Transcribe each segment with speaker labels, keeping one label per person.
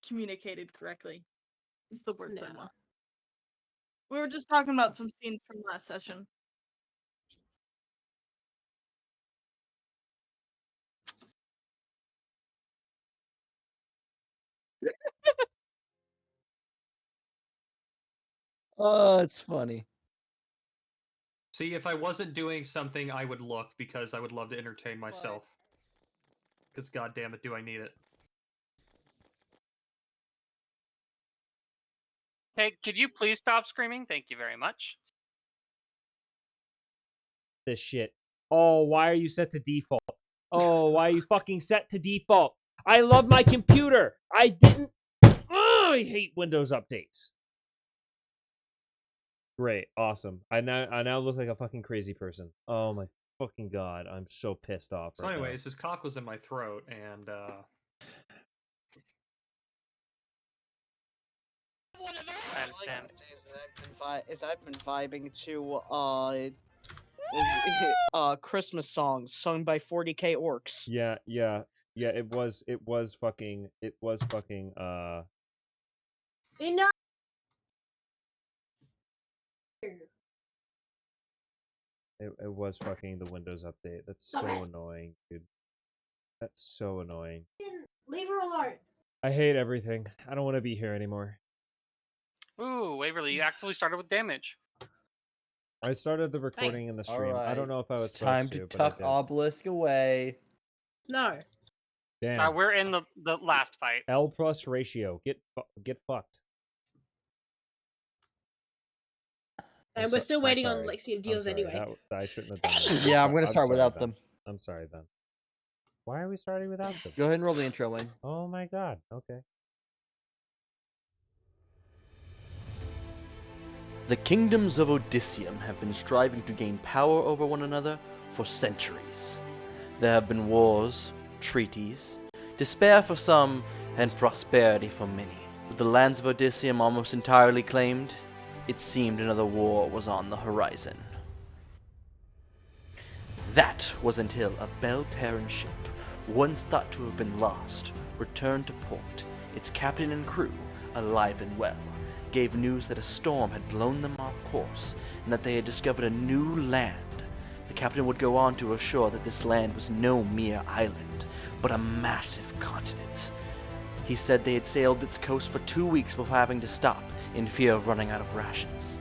Speaker 1: communicated correctly. Is the words I
Speaker 2: No.
Speaker 1: want. We were just talking about some scenes from last session.
Speaker 3: Oh, it's funny.
Speaker 4: See, if I wasn't doing something, I would look because I would love to entertain myself. Because goddamn it, do I need it?
Speaker 5: Hey, could you please stop screaming? Thank you very much.
Speaker 6: This shit. Oh, why are you set to default? Oh, why are you fucking set to default? I love my computer. I didn't. I hate Windows updates. Great, awesome. I now look like a fucking crazy person. Oh my fucking god, I'm so pissed off.
Speaker 4: So,
Speaker 6: right
Speaker 4: anyways, his cock was in my throat, and
Speaker 5: I understand.
Speaker 7: I've been vibing to Christmas songs sung by 40k orcs.
Speaker 6: Yeah. It was fucking.
Speaker 2: Enough.
Speaker 6: It was fucking the Windows update. That's so annoying, dude. That's so annoying.
Speaker 2: Leave her alone.
Speaker 6: I hate everything. I don't want to be here anymore.
Speaker 5: Ooh, Waverly, you actually started with damage.
Speaker 6: I started the recording in the stream. I don't know if I was
Speaker 3: time
Speaker 6: supposed
Speaker 3: to
Speaker 6: but I
Speaker 3: tuck
Speaker 6: did.
Speaker 3: Obelisk away.
Speaker 2: No.
Speaker 6: Damn.
Speaker 5: We're in the last fight.
Speaker 6: L plus ratio. Get fucked.
Speaker 2: And we're still waiting on Lexi and deals
Speaker 6: sorry.
Speaker 2: anyway.
Speaker 6: I shouldn't have done that.
Speaker 3: Yeah, I'm gonna start
Speaker 6: sorry,
Speaker 3: without
Speaker 6: Ben.
Speaker 3: them.
Speaker 6: I'm sorry, Ben. Why are we starting without them?
Speaker 3: Go ahead and roll the intro, Wayne.
Speaker 6: Oh my god. Okay.
Speaker 8: The kingdoms of Odysseum have been striving to gain power over one another for centuries. There have been wars, treaties, despair for some, and prosperity for many. With the lands of Odysseum almost entirely claimed, it seemed another war was on the horizon. That was until a Belle Terre ship, once thought to have been lost, returned to port, its captain and crew alive and well, gave news that a storm had blown them off course, and that they had discovered a new land. The captain would go on to assure that this land was no mere island, but a massive continent. He said they had sailed its coast for 2 weeks before having to stop, in fear of running out of rations.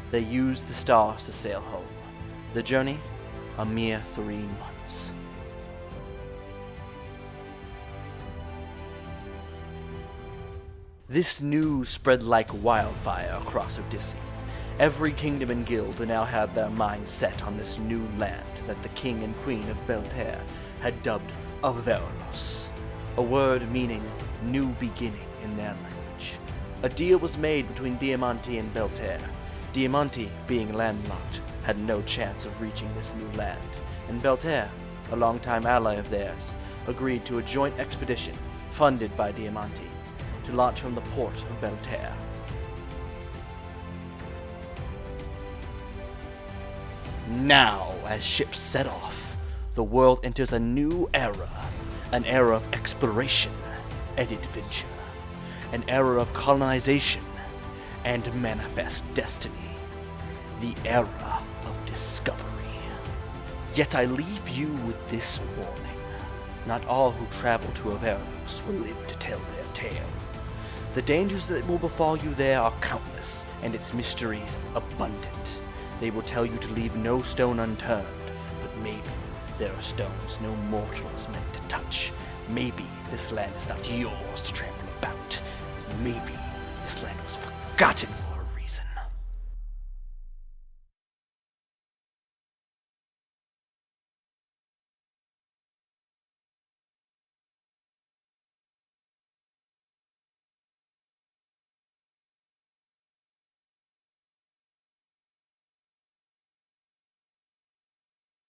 Speaker 8: They used the stars to sail home. The journey, a mere 3 months. This news spread like wildfire across Odysseum. Every kingdom and guild now had their minds set on this new land that the king and queen of Belle Terre had dubbed Avaralos, a word meaning new beginning in their language. A deal was made between Diamánti and Belle Terre. Diamánti, being landlocked, had no chance of reaching this new land, and Belle Terre, a longtime ally of theirs, agreed to a joint expedition funded by Diamánti to launch from the port of Belle Terre. Now, as ships set off, the world enters a new era, an era of exploration and adventure, an era of colonization and manifest destiny, the era of discovery. Yet I leave you with this warning. Not all who travel to Avaralos will live to tell their tale. The dangers that will befall you there are countless, and its mysteries abundant. They will tell you to leave no stone unturned, but maybe there are stones no mortal is meant to touch. Maybe this land is not yours to trample about. Maybe this land was forgotten for a reason.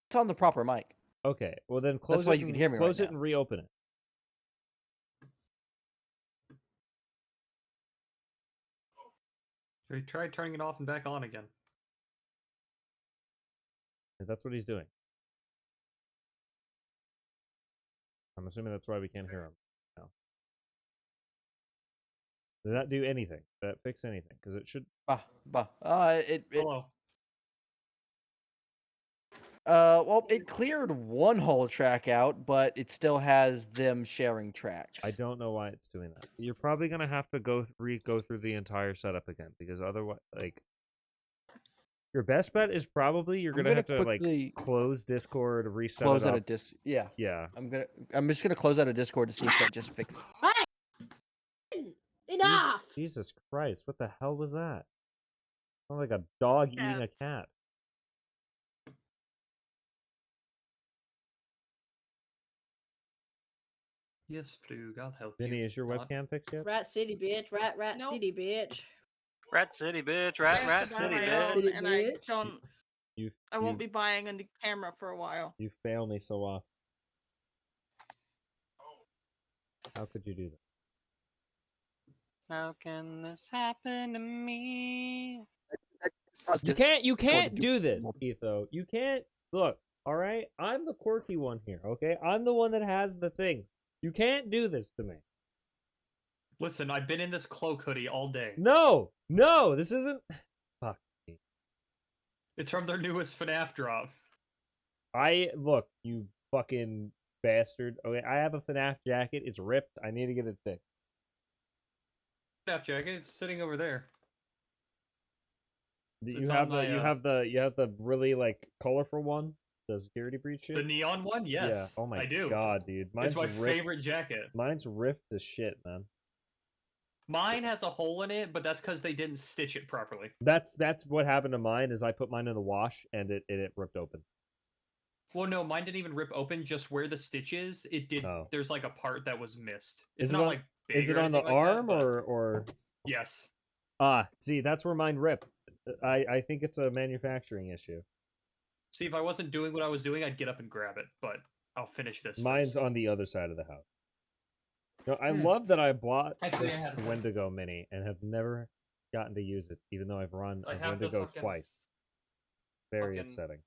Speaker 3: It's on the proper mic.
Speaker 6: Okay. Well then close
Speaker 3: That's why
Speaker 6: it.
Speaker 3: you can hear me right
Speaker 6: Close it
Speaker 3: now.
Speaker 6: and reopen it.
Speaker 4: he tried turning it off and back on again.
Speaker 6: That's what he's doing. I'm assuming that's why we can't hear him. Did that do anything? Did that fix anything? Because it should.
Speaker 4: Hello.
Speaker 3: Well, it cleared one whole track out, but it still has them sharing tracks.
Speaker 6: I don't know why it's doing that. You're probably gonna have to go through the entire setup again, because otherwise, like, your best bet is probably you're gonna have to
Speaker 3: quickly
Speaker 6: like close Discord, reset
Speaker 3: close
Speaker 6: it
Speaker 3: out
Speaker 6: up.
Speaker 3: a Yeah.
Speaker 6: Yeah.
Speaker 3: I'm just gonna close out a Discord to see if that just fixes it.
Speaker 2: Enough!
Speaker 6: Jesus Christ! What the hell was that? Sounds like a dog eating a
Speaker 1: Cats.
Speaker 6: cat.
Speaker 4: Yes, Flug, I'll help
Speaker 6: Vinny,
Speaker 4: you.
Speaker 6: is your
Speaker 4: Not-
Speaker 6: webcam fixed yet?
Speaker 2: Rat City, bitch. Rat
Speaker 1: Nope.
Speaker 2: City, bitch.
Speaker 5: Rat City, bitch.
Speaker 1: I
Speaker 5: Rat
Speaker 1: have to buy
Speaker 5: City,
Speaker 1: my
Speaker 5: bitch.
Speaker 1: own, and I
Speaker 2: Bitch.
Speaker 1: don't.
Speaker 6: You.
Speaker 1: I won't be buying a new camera for a while.
Speaker 6: You fail me so often. How could you do that?
Speaker 5: How can this happen to me?
Speaker 6: You can't do this, Etho. You can't look, alright? I'm the quirky one here, okay? I'm the one that has the thing. You can't do this to me.
Speaker 4: Listen, I've been in this cloak hoodie all day.
Speaker 6: No! No! This isn't fuck me.
Speaker 4: It's from their newest FNAF drop.
Speaker 6: Look, you fucking bastard. Okay, I have a FNAF jacket, it's ripped, I need to get it fixed.
Speaker 4: FNAF jacket, it's sitting over there.
Speaker 6: You
Speaker 4: It's
Speaker 6: have
Speaker 4: on my,
Speaker 6: you have the really like colorful one? The security breach shit?
Speaker 4: The neon one? Yes.
Speaker 6: Yeah. Oh my
Speaker 4: I do.
Speaker 6: god, dude. Mine's
Speaker 4: It's my
Speaker 6: ripped.
Speaker 4: favorite jacket.
Speaker 6: Mine's ripped as shit, man.
Speaker 4: Mine has a hole in it, but that's because they didn't stitch it properly.
Speaker 6: That's what happened to mine. Is I put mine in the wash and it ripped open.
Speaker 4: Well, no, mine didn't even rip open. Just where the stitch is, it did.
Speaker 6: Oh.
Speaker 4: There's like a part that was missed. It's
Speaker 6: Is it
Speaker 4: not
Speaker 6: on-
Speaker 4: like big
Speaker 6: Is it
Speaker 4: or
Speaker 6: on the
Speaker 4: anything like that,
Speaker 6: arm
Speaker 4: but-
Speaker 6: or?
Speaker 4: Yes.
Speaker 6: See, that's where mine ripped. I think it's a manufacturing issue.
Speaker 4: See, if I wasn't doing what I was doing, I'd get up and grab it. But I'll finish this.
Speaker 6: Mine's
Speaker 4: first.
Speaker 6: on the other side of the house. No, I love that I bought
Speaker 4: Actually, I
Speaker 6: this
Speaker 4: have some.
Speaker 6: Wendigo Mini and have never gotten to use it, even though I've run
Speaker 4: I
Speaker 6: a
Speaker 4: have the
Speaker 6: Wendigo
Speaker 4: fucking-
Speaker 6: twice. Very
Speaker 4: fucking-
Speaker 6: upsetting.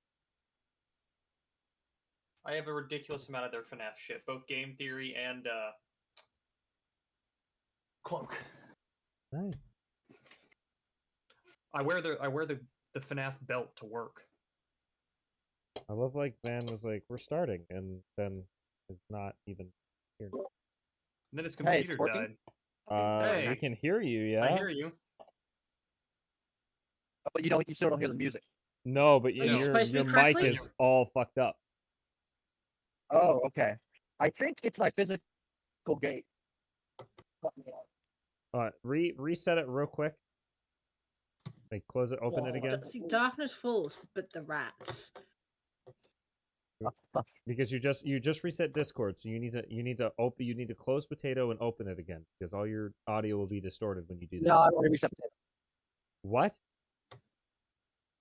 Speaker 4: I have a ridiculous amount of their FNAF shit, both game theory and cloak.
Speaker 6: Nice.
Speaker 4: I wear the FNAF belt to work.
Speaker 6: I love like Van was like, "We're starting," and then is not even here.
Speaker 4: And then his
Speaker 3: Hey, it's
Speaker 4: computer
Speaker 3: working?
Speaker 4: died.
Speaker 6: We
Speaker 4: Hey.
Speaker 6: can hear you. Yeah.
Speaker 4: I hear you.
Speaker 3: But you still don't hear the music.
Speaker 6: No, but
Speaker 2: Are you
Speaker 6: your
Speaker 2: supposed to be
Speaker 6: mic
Speaker 2: correctly?
Speaker 6: is all fucked up.
Speaker 3: Oh, okay. I think it's my physical gate.
Speaker 6: Reset it real quick. Like close it, open it again.
Speaker 2: See, darkness falls, but the rats.
Speaker 6: Because you just reset Discord, so you need to close Potato and open it again because all your audio will be distorted when you do that.
Speaker 3: No, I already reset potato.
Speaker 6: What?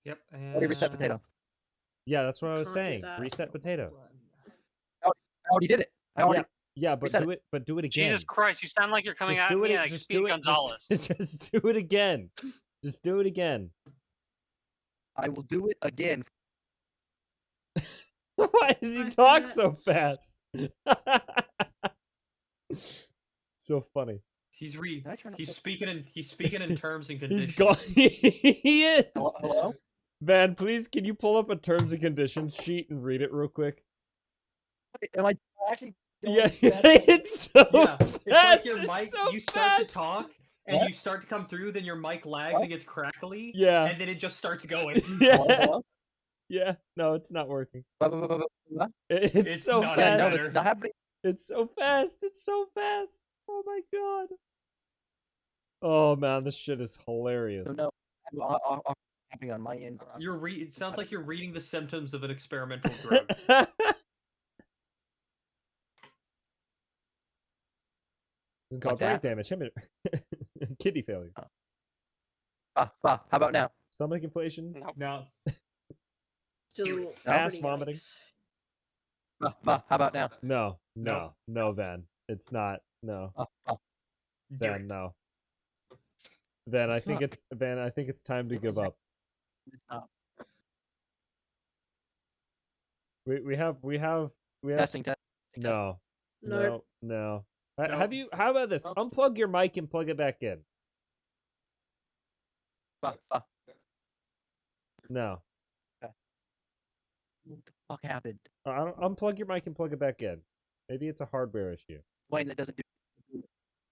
Speaker 4: Yep.
Speaker 3: I already reset potato.
Speaker 6: Yeah, that's what I was
Speaker 2: Can't do
Speaker 6: saying.
Speaker 2: that.
Speaker 6: Reset Potato.
Speaker 3: I already did it. I already.
Speaker 6: Yeah, but
Speaker 3: Reset
Speaker 6: do it again.
Speaker 5: Jesus Christ, you sound like you're coming
Speaker 6: Just
Speaker 5: at
Speaker 6: do
Speaker 5: me
Speaker 6: it.
Speaker 5: like
Speaker 6: Just
Speaker 5: Speedy
Speaker 6: do it.
Speaker 5: Gonzalez.
Speaker 6: Just do it again. Just do it again.
Speaker 3: I will do it again.
Speaker 6: Why does he talk so fast? So funny.
Speaker 4: He's
Speaker 3: Did I turn up
Speaker 4: he's
Speaker 3: the-
Speaker 4: speaking in terms and conditions.
Speaker 6: He's gone. He is.
Speaker 3: Hello?
Speaker 6: Van, please, can you pull up a terms and conditions sheet and read it real quick?
Speaker 3: Am I actually?
Speaker 6: Yeah,
Speaker 3: going fast?
Speaker 6: it's so
Speaker 4: Yeah, it's like
Speaker 6: fast.
Speaker 4: your
Speaker 6: It's
Speaker 4: mic.
Speaker 6: so
Speaker 4: You start to
Speaker 6: fast.
Speaker 4: talk, and
Speaker 3: What?
Speaker 4: you start to come through. Then your mic lags
Speaker 3: What?
Speaker 4: and gets crackly.
Speaker 6: Yeah.
Speaker 4: And then it just starts going.
Speaker 6: Yeah.
Speaker 3: Hello?
Speaker 6: Yeah. No, it's not working.
Speaker 3: Blah, blah, blah, blah, blah.
Speaker 6: It's
Speaker 4: It's
Speaker 6: so
Speaker 4: not
Speaker 3: Yeah, no,
Speaker 6: fast.
Speaker 3: it's not happening.
Speaker 6: It's so fast. It's so fast. Oh my god. Oh man, this shit is hilarious.
Speaker 3: No, happening on my end.
Speaker 4: It sounds like you're reading the symptoms of an experimental drug.
Speaker 6: It's called
Speaker 3: Like
Speaker 6: brain
Speaker 3: that?
Speaker 6: damage, kidney failure,
Speaker 3: How about now?
Speaker 6: stomach inflation,
Speaker 5: Nope.
Speaker 4: No.
Speaker 2: Still
Speaker 6: Ass
Speaker 2: pretty
Speaker 6: vomiting.
Speaker 2: yikes.
Speaker 3: How about now?
Speaker 6: No, Van. It's not. No,
Speaker 4: Do
Speaker 6: Van.
Speaker 4: it.
Speaker 6: No, Van. I think it's time to give up. We have.
Speaker 3: Testing.
Speaker 6: No.
Speaker 2: Nope.
Speaker 6: No.
Speaker 4: No.
Speaker 6: How about this? Unplug your mic and plug it back in.
Speaker 3: Fuck.
Speaker 6: No.
Speaker 3: What the fuck happened?
Speaker 6: Unplug your mic and plug it back in. Maybe it's a hardware issue.
Speaker 3: Wayne, that doesn't do.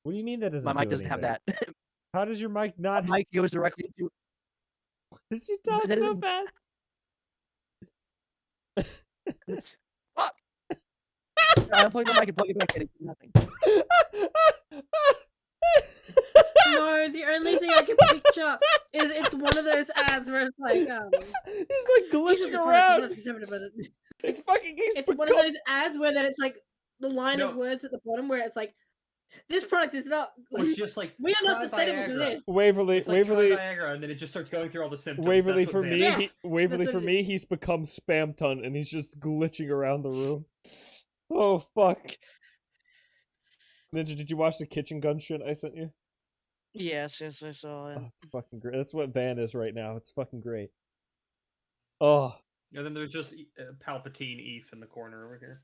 Speaker 6: What do you mean that doesn't
Speaker 3: My mic
Speaker 6: do
Speaker 3: doesn't have
Speaker 6: anything?
Speaker 3: that.
Speaker 6: How does your mic
Speaker 3: My
Speaker 6: not?
Speaker 3: mic goes directly to.
Speaker 6: Does you talk
Speaker 3: that
Speaker 6: so
Speaker 3: isn't-
Speaker 6: fast?
Speaker 3: Fuck! I unplugged my mic and plug it back in. It did nothing.
Speaker 2: No, the only thing I can picture is it's one of those ads where it's like,
Speaker 6: He's like glitching around. He's fucking.
Speaker 2: It's one of those ads where then it's like the line of words at the bottom where it's like, this product is not.
Speaker 4: It's just like
Speaker 2: We are not
Speaker 4: try
Speaker 2: sustainable for
Speaker 4: Viagra.
Speaker 2: this.
Speaker 6: Waverly,
Speaker 4: It's like try
Speaker 6: Waverly,
Speaker 4: Viagra, and then it just starts going through all the symptoms.
Speaker 6: Waverly
Speaker 4: That's
Speaker 6: for
Speaker 4: what
Speaker 6: me.
Speaker 4: Vans-
Speaker 2: Yes,
Speaker 6: Waverly
Speaker 2: that's
Speaker 6: for
Speaker 2: what it
Speaker 6: me. He's become spam ton, and he's just glitching around the room. Oh fuck! Ninja, did you watch the kitchen gun shit I sent you?
Speaker 7: Yes, I saw it.
Speaker 6: Oh, it's fucking great. That's what Van is right now. It's fucking great. Oh,
Speaker 4: And then there's just Palpatine Eve in the corner over here.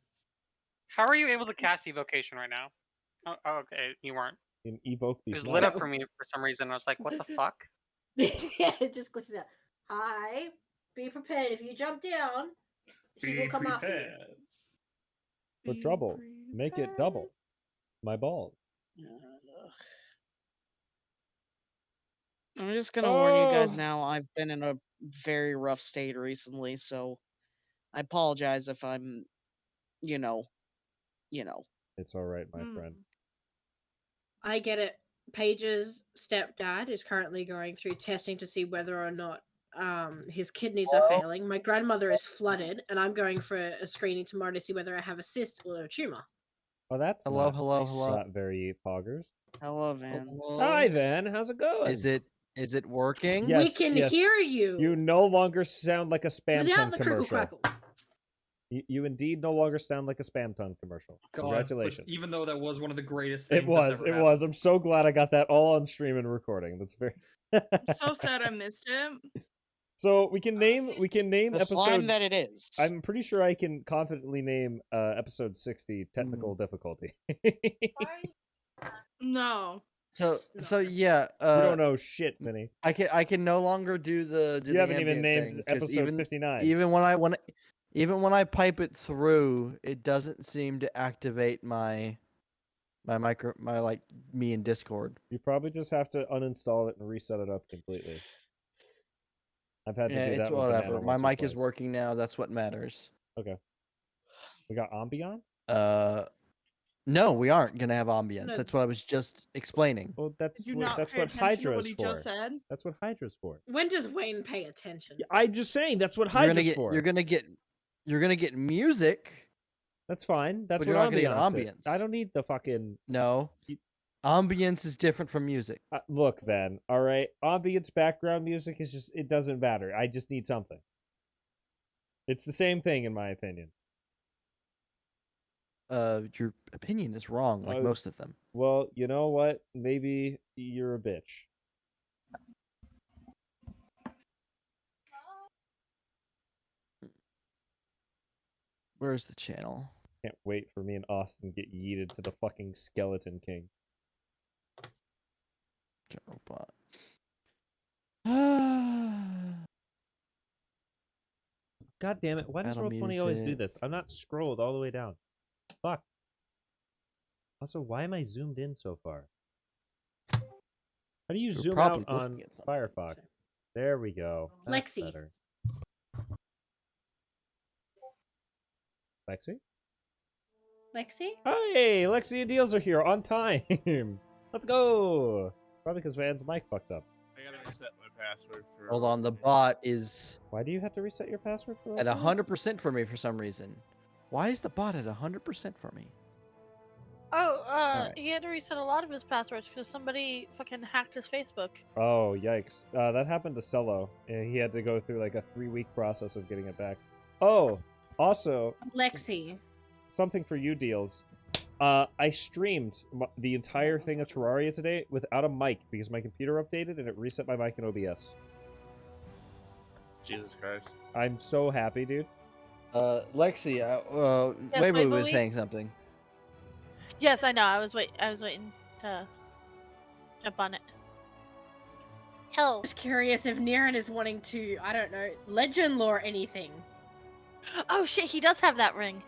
Speaker 5: How are you able to cast evocation right now? Oh, okay, you weren't.
Speaker 6: and evoke
Speaker 5: It
Speaker 6: these.
Speaker 5: was lit up
Speaker 6: lights.
Speaker 5: for me for some reason. I was like, what the fuck?
Speaker 2: Yeah, it just glitches out. Hi, be prepared. If you jump down, she will come after you.
Speaker 6: For trouble, make it double. My balls.
Speaker 7: I'm just gonna warn you guys
Speaker 6: Oh.
Speaker 7: now. I've been in a very rough state recently, so I apologize if I'm, you know.
Speaker 6: It's all right, my
Speaker 1: Mm.
Speaker 6: friend.
Speaker 2: I get it. Paige's stepdad is currently going through testing to see whether or not his kidneys are failing. My grandmother is flooded, and I'm going for a screening tomorrow to see whether I have a cyst or a tumor.
Speaker 6: Oh, that's
Speaker 3: Hello,
Speaker 6: not,
Speaker 3: hello,
Speaker 7: I see.
Speaker 3: hello.
Speaker 6: not very poggers.
Speaker 7: Hello, Van.
Speaker 6: Hi, Van. How's it going?
Speaker 3: Is it working?
Speaker 6: Yes,
Speaker 2: we can
Speaker 6: yes.
Speaker 2: hear you.
Speaker 6: You no longer sound like a spam
Speaker 2: without
Speaker 6: ton
Speaker 2: the crickle
Speaker 6: commercial.
Speaker 2: crackle.
Speaker 6: You indeed no longer sound like a spam ton commercial.
Speaker 4: God,
Speaker 6: Congratulations.
Speaker 4: but even though that was one of the greatest
Speaker 6: It
Speaker 4: things
Speaker 6: was.
Speaker 4: that's
Speaker 6: It
Speaker 4: ever
Speaker 6: was. I'm so glad I got that all on stream and recording. That's very.
Speaker 1: I'm so sad I missed it.
Speaker 6: So we can name
Speaker 7: The slime
Speaker 6: episode.
Speaker 7: that it is.
Speaker 6: I'm pretty sure I can confidently name episode 60 technical difficulty. You
Speaker 1: No.
Speaker 3: So yeah.
Speaker 6: don't know shit, Vinny.
Speaker 3: I can no longer do the.
Speaker 6: You haven't even
Speaker 3: ambient
Speaker 6: named
Speaker 3: thing, 'cause
Speaker 6: episode 59.
Speaker 3: Even when I pipe it through, it doesn't seem to activate my me in Discord.
Speaker 6: You probably just have to uninstall it and reset it up completely. I've had to
Speaker 3: Yeah,
Speaker 6: do that
Speaker 3: it's
Speaker 6: with
Speaker 3: whatever.
Speaker 6: Banana
Speaker 3: My
Speaker 6: once or
Speaker 3: mic is
Speaker 6: twice.
Speaker 3: working now. That's what matters.
Speaker 6: Okay. We got Ambient?
Speaker 3: No, we aren't gonna have ambience.
Speaker 2: No.
Speaker 3: That's what I was just explaining.
Speaker 6: Well, that's
Speaker 1: Did you
Speaker 6: what,
Speaker 1: not
Speaker 6: that's
Speaker 1: pay
Speaker 6: what
Speaker 1: attention to
Speaker 6: Hydra
Speaker 1: what
Speaker 6: is
Speaker 1: he
Speaker 6: for.
Speaker 1: just said?
Speaker 6: That's what Hydra's for.
Speaker 2: When does Wayne pay attention?
Speaker 6: Yeah, I'm just saying that's what
Speaker 3: You're gonna
Speaker 6: Hydra's
Speaker 3: get
Speaker 6: for.
Speaker 3: you're gonna get music.
Speaker 6: That's fine. That's
Speaker 3: But you're
Speaker 6: what
Speaker 3: not gonna get
Speaker 6: ambience is. I
Speaker 3: ambience.
Speaker 6: don't need the fucking
Speaker 3: No. Ambience is different from music.
Speaker 6: look then. All right, ambience background music is just it doesn't matter. I just need something. It's the same thing in my opinion.
Speaker 3: Your opinion is wrong, like most of them.
Speaker 6: Well, you know what? Maybe you're a bitch.
Speaker 3: Where's the channel?
Speaker 6: Can't wait for me and Austin get yeeted to the fucking Skeleton King.
Speaker 3: General bot.
Speaker 6: God damn it! Why does
Speaker 3: Battle
Speaker 6: Roll20 always do
Speaker 3: music.
Speaker 6: this? I'm not scrolled all the way down. Fuck. Also, why am I zoomed in so far? How do you zoom
Speaker 3: probably
Speaker 6: out on
Speaker 3: looking at something.
Speaker 6: Firefox? There we go. That's
Speaker 2: Lexi.
Speaker 6: better. Lexi?
Speaker 2: Lexi?
Speaker 6: Hey, Lexi and Deals are here on time. Let's go. Probably because Van's mic fucked up.
Speaker 9: I gotta reset my password for.
Speaker 3: Hold on, the bot is
Speaker 6: Why do you have to reset your password for
Speaker 3: at
Speaker 6: Roll20?
Speaker 3: 100% for me for some reason. Why is the bot at 100% for me?
Speaker 10: Oh,
Speaker 3: Alright.
Speaker 10: he had to reset a lot of his passwords because somebody fucking hacked his Facebook.
Speaker 6: Oh, yikes. That happened to Cello. And he had to go through like a 3-week process of getting it back. Oh, also,
Speaker 2: Lexi.
Speaker 6: something for you, Deals. I streamed the entire thing of Terraria today without a mic because my computer updated and it reset my mic in OBS.
Speaker 9: Jesus Christ.
Speaker 6: I'm so happy, dude.
Speaker 3: Lexi,
Speaker 10: Yes,
Speaker 3: Waverly was
Speaker 10: Waverly?
Speaker 3: saying something.
Speaker 10: Yes, I know. I was waiting to jump on it. Hell.
Speaker 2: Just curious if Niran is wanting to, I don't know, legend lore anything.
Speaker 10: Oh shit, he does have that ring.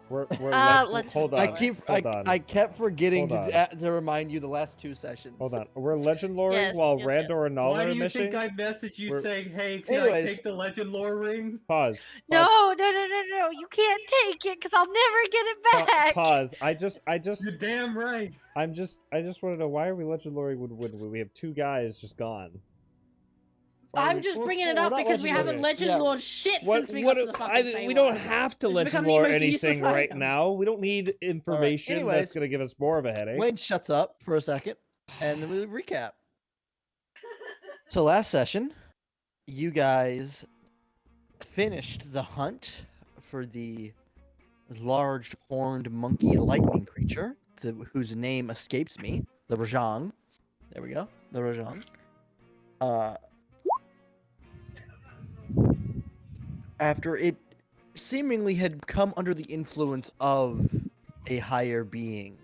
Speaker 6: We're
Speaker 10: let's
Speaker 6: hold on. Hold on.
Speaker 3: I kept forgetting
Speaker 6: Hold
Speaker 3: to remind you the last 2 sessions.
Speaker 6: Hold on. We're legend loring
Speaker 10: Yes,
Speaker 6: while
Speaker 10: yes,
Speaker 6: Randor and Nala
Speaker 4: Why
Speaker 6: are
Speaker 4: do you
Speaker 6: missing.
Speaker 4: think I messaged you
Speaker 6: We're-
Speaker 4: saying, "Hey, can I
Speaker 3: Anyways.
Speaker 4: take the legend lore ring"?
Speaker 6: Pause.
Speaker 10: No, you can't take it because I'll never get it back.
Speaker 6: Pause. I
Speaker 4: You're
Speaker 6: just
Speaker 4: damn right.
Speaker 6: I just want to know, why are we legend loring when we have 2 guys just gone?
Speaker 2: I'm just bringing it up because we haven't legend
Speaker 3: yeah.
Speaker 2: lored shit since we got to the fucking
Speaker 6: we don't
Speaker 2: Feywild.
Speaker 6: have to
Speaker 2: It's
Speaker 6: legend
Speaker 2: become the
Speaker 6: lore
Speaker 2: most useless
Speaker 6: anything right
Speaker 2: item.
Speaker 6: now. We don't need information
Speaker 3: Anyways,
Speaker 6: that's gonna give us more of a headache.
Speaker 3: Wayne shuts up for a second, and then we recap. So last session, you guys finished the hunt for the large horned monkey lightning creature, whose name escapes me, the Rajang. There we go, the Rajang. After it seemingly had come under the influence of a higher being,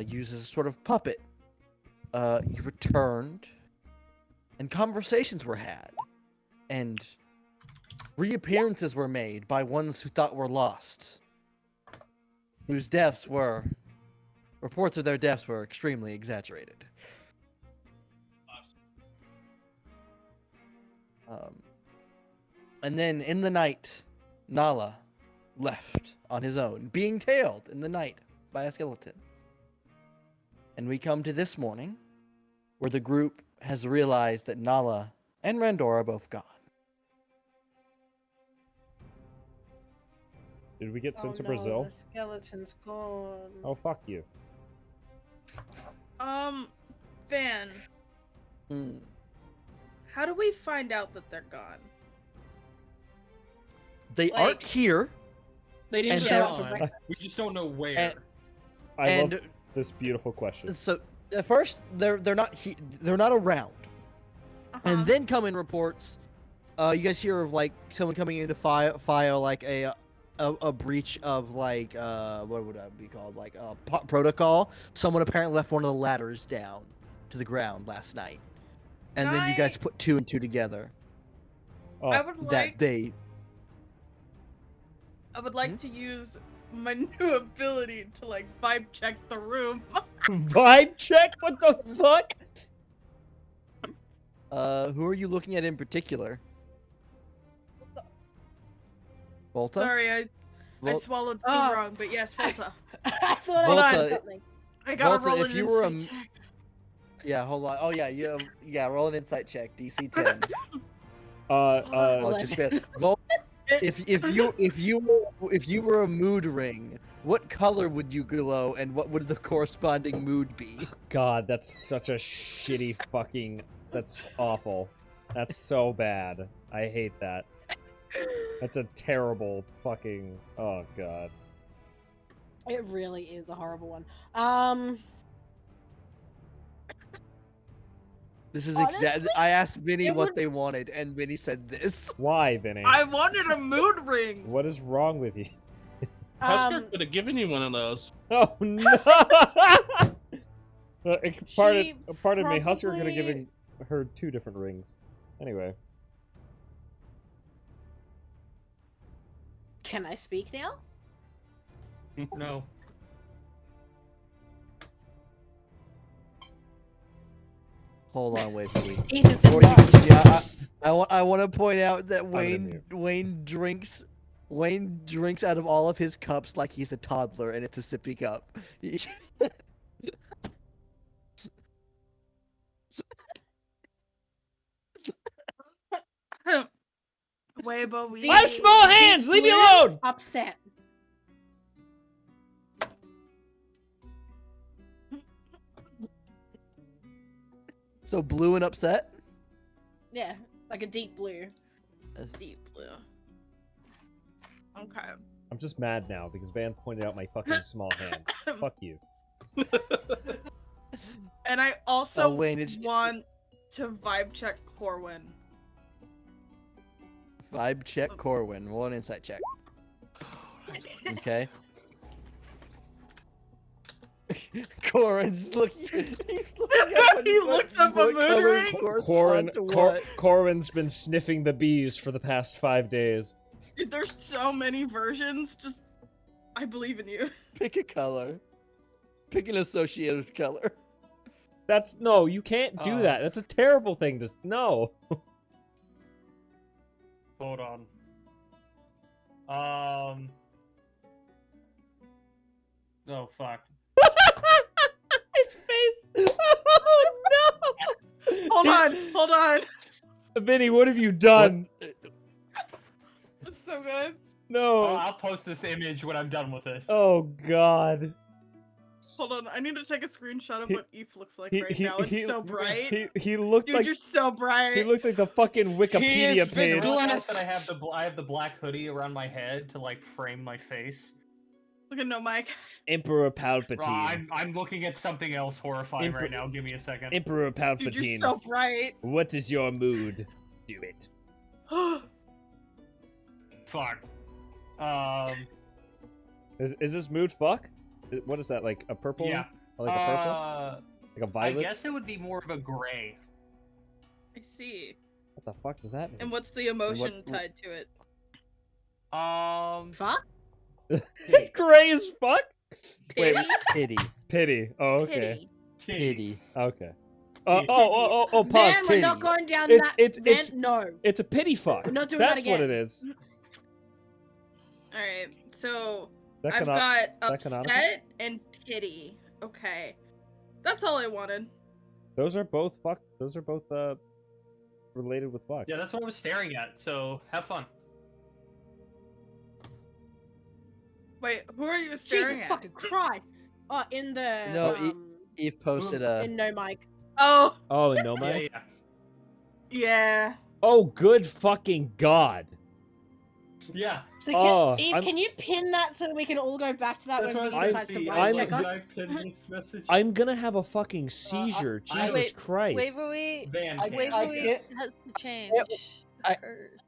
Speaker 3: used as a sort of puppet, you returned, and conversations were had, and reappearances were made by ones who thought were lost, whose deaths were, reports of their deaths were extremely exaggerated. And then in the night, Nala left on his own, being tailed in the night by a skeleton. And we come to this morning, where the group has realized that Nala and Randor are both gone.
Speaker 6: Did we get sent to
Speaker 2: no,
Speaker 6: Brazil?
Speaker 2: The skeleton's gone.
Speaker 6: Oh, fuck you.
Speaker 1: Van, how do we find out that they're gone?
Speaker 3: They aren't here.
Speaker 2: They didn't
Speaker 3: And
Speaker 2: show
Speaker 3: they're
Speaker 2: up for
Speaker 4: Gone.
Speaker 2: breakfast.
Speaker 4: We just don't know where.
Speaker 6: I
Speaker 3: And-
Speaker 6: love this beautiful question.
Speaker 3: So at first they're not they're not around, and then come in reports. You guys hear of like someone coming in to file like a breach of like what would that be called, like protocol. Someone apparently left one of the ladders down to the ground last night, and then you guys put 2 and 2 together.
Speaker 6: Oh,
Speaker 1: I would like
Speaker 3: That
Speaker 1: to use my new ability to like vibe check the room.
Speaker 6: vibe check? What the fuck?
Speaker 3: Who are you looking at in particular? Volta?
Speaker 1: Sorry, I swallowed food wrong, but yes, Volta.
Speaker 2: I thought
Speaker 3: Volta,
Speaker 2: I did something.
Speaker 1: I gotta
Speaker 3: Volta,
Speaker 1: roll
Speaker 3: if
Speaker 1: an
Speaker 3: you were
Speaker 1: insight check.
Speaker 3: Yeah, hold on. Oh yeah, roll an insight check, DC 10. Just Volta, if you were a mood ring, what color would you glow, and what would the corresponding mood be?
Speaker 6: God, that's such a shitty fucking. That's awful. That's so bad. I hate that. That's a terrible fucking. Oh god.
Speaker 2: It really is a horrible one.
Speaker 3: This is
Speaker 2: Honestly,
Speaker 3: exactly. I asked Vinny
Speaker 2: it
Speaker 3: what
Speaker 2: would-
Speaker 3: they wanted, and Vinny said this.
Speaker 6: Why, Vinny?
Speaker 1: I wanted a mood ring.
Speaker 6: What is wrong with you?
Speaker 9: Husker could have given you one of those.
Speaker 6: Oh no! Pardon me, Husker could have
Speaker 2: probably-
Speaker 6: given her 2 different rings. Anyway.
Speaker 2: Can I speak now?
Speaker 4: No.
Speaker 3: Hold on, wait, Vinny.
Speaker 2: Ethan's
Speaker 3: Before you
Speaker 2: involved.
Speaker 3: continue, I want to point out that
Speaker 6: mute.
Speaker 3: Wayne drinks out of all of his cups like he's a toddler, and it's a sippy cup.
Speaker 1: Weibo, we.
Speaker 6: I have small hands. Leave me alone.
Speaker 2: Upset.
Speaker 3: So blue and upset.
Speaker 2: Yeah, like a deep blue.
Speaker 1: Deep blue. Okay.
Speaker 6: I'm just mad now because Van pointed out my fucking small hands. Fuck you.
Speaker 1: And I also
Speaker 3: Wayne, it's-
Speaker 1: want to vibe check Corwin.
Speaker 3: Vibe check Corwin. Roll an insight check. Okay. Corin's looking. He's looking at
Speaker 1: He looks up a moon
Speaker 3: colors
Speaker 1: ring.
Speaker 3: correspond to what.
Speaker 6: Corin's been sniffing the bees for the past 5 days.
Speaker 1: Dude, there's so many versions. Just, I believe in you.
Speaker 3: Pick a color. Pick an associated color.
Speaker 6: No, you can't do that. That's a terrible thing. Just no.
Speaker 4: Hold on. Oh fuck.
Speaker 6: His face. Oh no.
Speaker 1: Hold on.
Speaker 6: Vinny, what have you done?
Speaker 1: That's so good.
Speaker 6: No.
Speaker 4: I'll post this image when I'm done with it.
Speaker 6: Oh god.
Speaker 1: Hold on, I need to take a screenshot of
Speaker 6: He-
Speaker 1: what Eve looks like right now. It's so bright.
Speaker 6: He looked
Speaker 1: Dude,
Speaker 6: like
Speaker 1: you're so bright.
Speaker 6: he looked like the fucking Wikipedia
Speaker 7: has been
Speaker 6: page.
Speaker 7: blessed.
Speaker 4: That I have the black hoodie around my head to like frame my face.
Speaker 1: Look at no mic.
Speaker 6: Emperor
Speaker 4: Bro,
Speaker 6: Palpatine.
Speaker 4: I'm looking at something else horrifying right now. Give me a second.
Speaker 6: Emperor
Speaker 1: Dude, you're
Speaker 6: Palpatine.
Speaker 1: so bright.
Speaker 6: What is your mood? Do it.
Speaker 4: Fuck.
Speaker 6: Is this mood fuck? What is that, like a purple?
Speaker 4: Yeah.
Speaker 6: Or like a purple? Like a
Speaker 4: I
Speaker 6: violet?
Speaker 4: guess it would be more of a gray.
Speaker 1: I see.
Speaker 6: What the fuck does that mean?
Speaker 1: And what's the emotion tied to it?
Speaker 2: Fuck?
Speaker 6: It's gray as fuck?
Speaker 1: Pity?
Speaker 3: Pity.
Speaker 6: Pity. Oh, okay.
Speaker 1: Pity.
Speaker 3: Pity.
Speaker 6: Okay.
Speaker 3: Titty.
Speaker 6: Pause.
Speaker 2: Van, we're not going down
Speaker 6: It's-
Speaker 2: that.
Speaker 6: it's-
Speaker 2: Van,
Speaker 6: it's-
Speaker 2: no.
Speaker 6: It's a pity fuck.
Speaker 2: We're not doing
Speaker 6: That's
Speaker 2: that
Speaker 6: what
Speaker 2: again.
Speaker 6: it is.
Speaker 1: Alright, so
Speaker 6: That
Speaker 1: I've
Speaker 6: cano-
Speaker 1: got
Speaker 6: that canonical?
Speaker 1: upset and pity. Okay. That's all I wanted.
Speaker 6: Those are both fuck. Those are both related with fuck.
Speaker 4: Yeah, that's what I was staring at. So have fun.
Speaker 1: Wait, who are you staring
Speaker 2: Jesus
Speaker 1: at?
Speaker 2: fucking Christ. Oh, in the.
Speaker 3: No, Eve posted a.
Speaker 2: In no mic.
Speaker 1: Oh,
Speaker 6: Oh, and no mic?
Speaker 4: Yeah.
Speaker 1: yeah.
Speaker 6: Oh, good fucking god.
Speaker 4: Yeah.
Speaker 2: So
Speaker 6: Oh,
Speaker 2: Eve,
Speaker 6: I'm-
Speaker 2: can you pin that so we can all go back to that
Speaker 4: That's
Speaker 2: when
Speaker 4: what I
Speaker 2: Vinny
Speaker 4: was
Speaker 2: decides to
Speaker 4: gonna
Speaker 2: vibe
Speaker 6: I'm-
Speaker 2: check us?
Speaker 4: this message.
Speaker 6: I'm gonna have a fucking seizure.
Speaker 4: I-
Speaker 6: Jesus
Speaker 10: Wait,
Speaker 6: Christ.
Speaker 10: Waverly,
Speaker 4: Van
Speaker 3: I-
Speaker 4: Cam.
Speaker 10: Waverly
Speaker 3: can't-
Speaker 10: has to change.
Speaker 3: I-
Speaker 10: hers.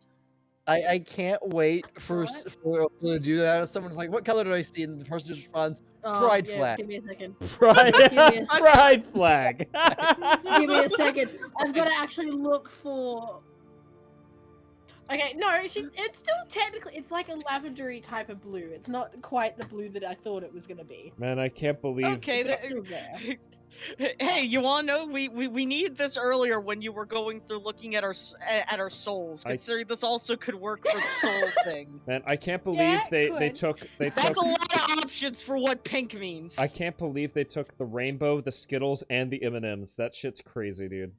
Speaker 3: I can't wait for
Speaker 2: What?
Speaker 3: for to do that. Someone's like, "What color do I see?" And the person just responds,
Speaker 2: Oh,
Speaker 3: "Pride
Speaker 2: yeah,
Speaker 3: flag."
Speaker 2: Give me a second.
Speaker 6: Pride,
Speaker 2: Give me a second.
Speaker 6: pride flag.
Speaker 2: Give me a second. I've got to actually look for. Okay, no, it's still technically it's like a lavendery type of blue. It's not quite the blue that I thought it was gonna be.
Speaker 6: Man, I can't believe.
Speaker 7: Okay,
Speaker 2: It's still there.
Speaker 7: hey, you wanna know? We needed this earlier when you were going through looking at our souls. Considering this also could work for the soul thing.
Speaker 6: Man, I can't believe
Speaker 2: Yeah, it
Speaker 6: they
Speaker 2: could.
Speaker 6: took
Speaker 7: That's a lot of options for what pink means.
Speaker 6: I can't believe they took the rainbow, the Skittles, and the M&Ms. That shit's crazy, dude.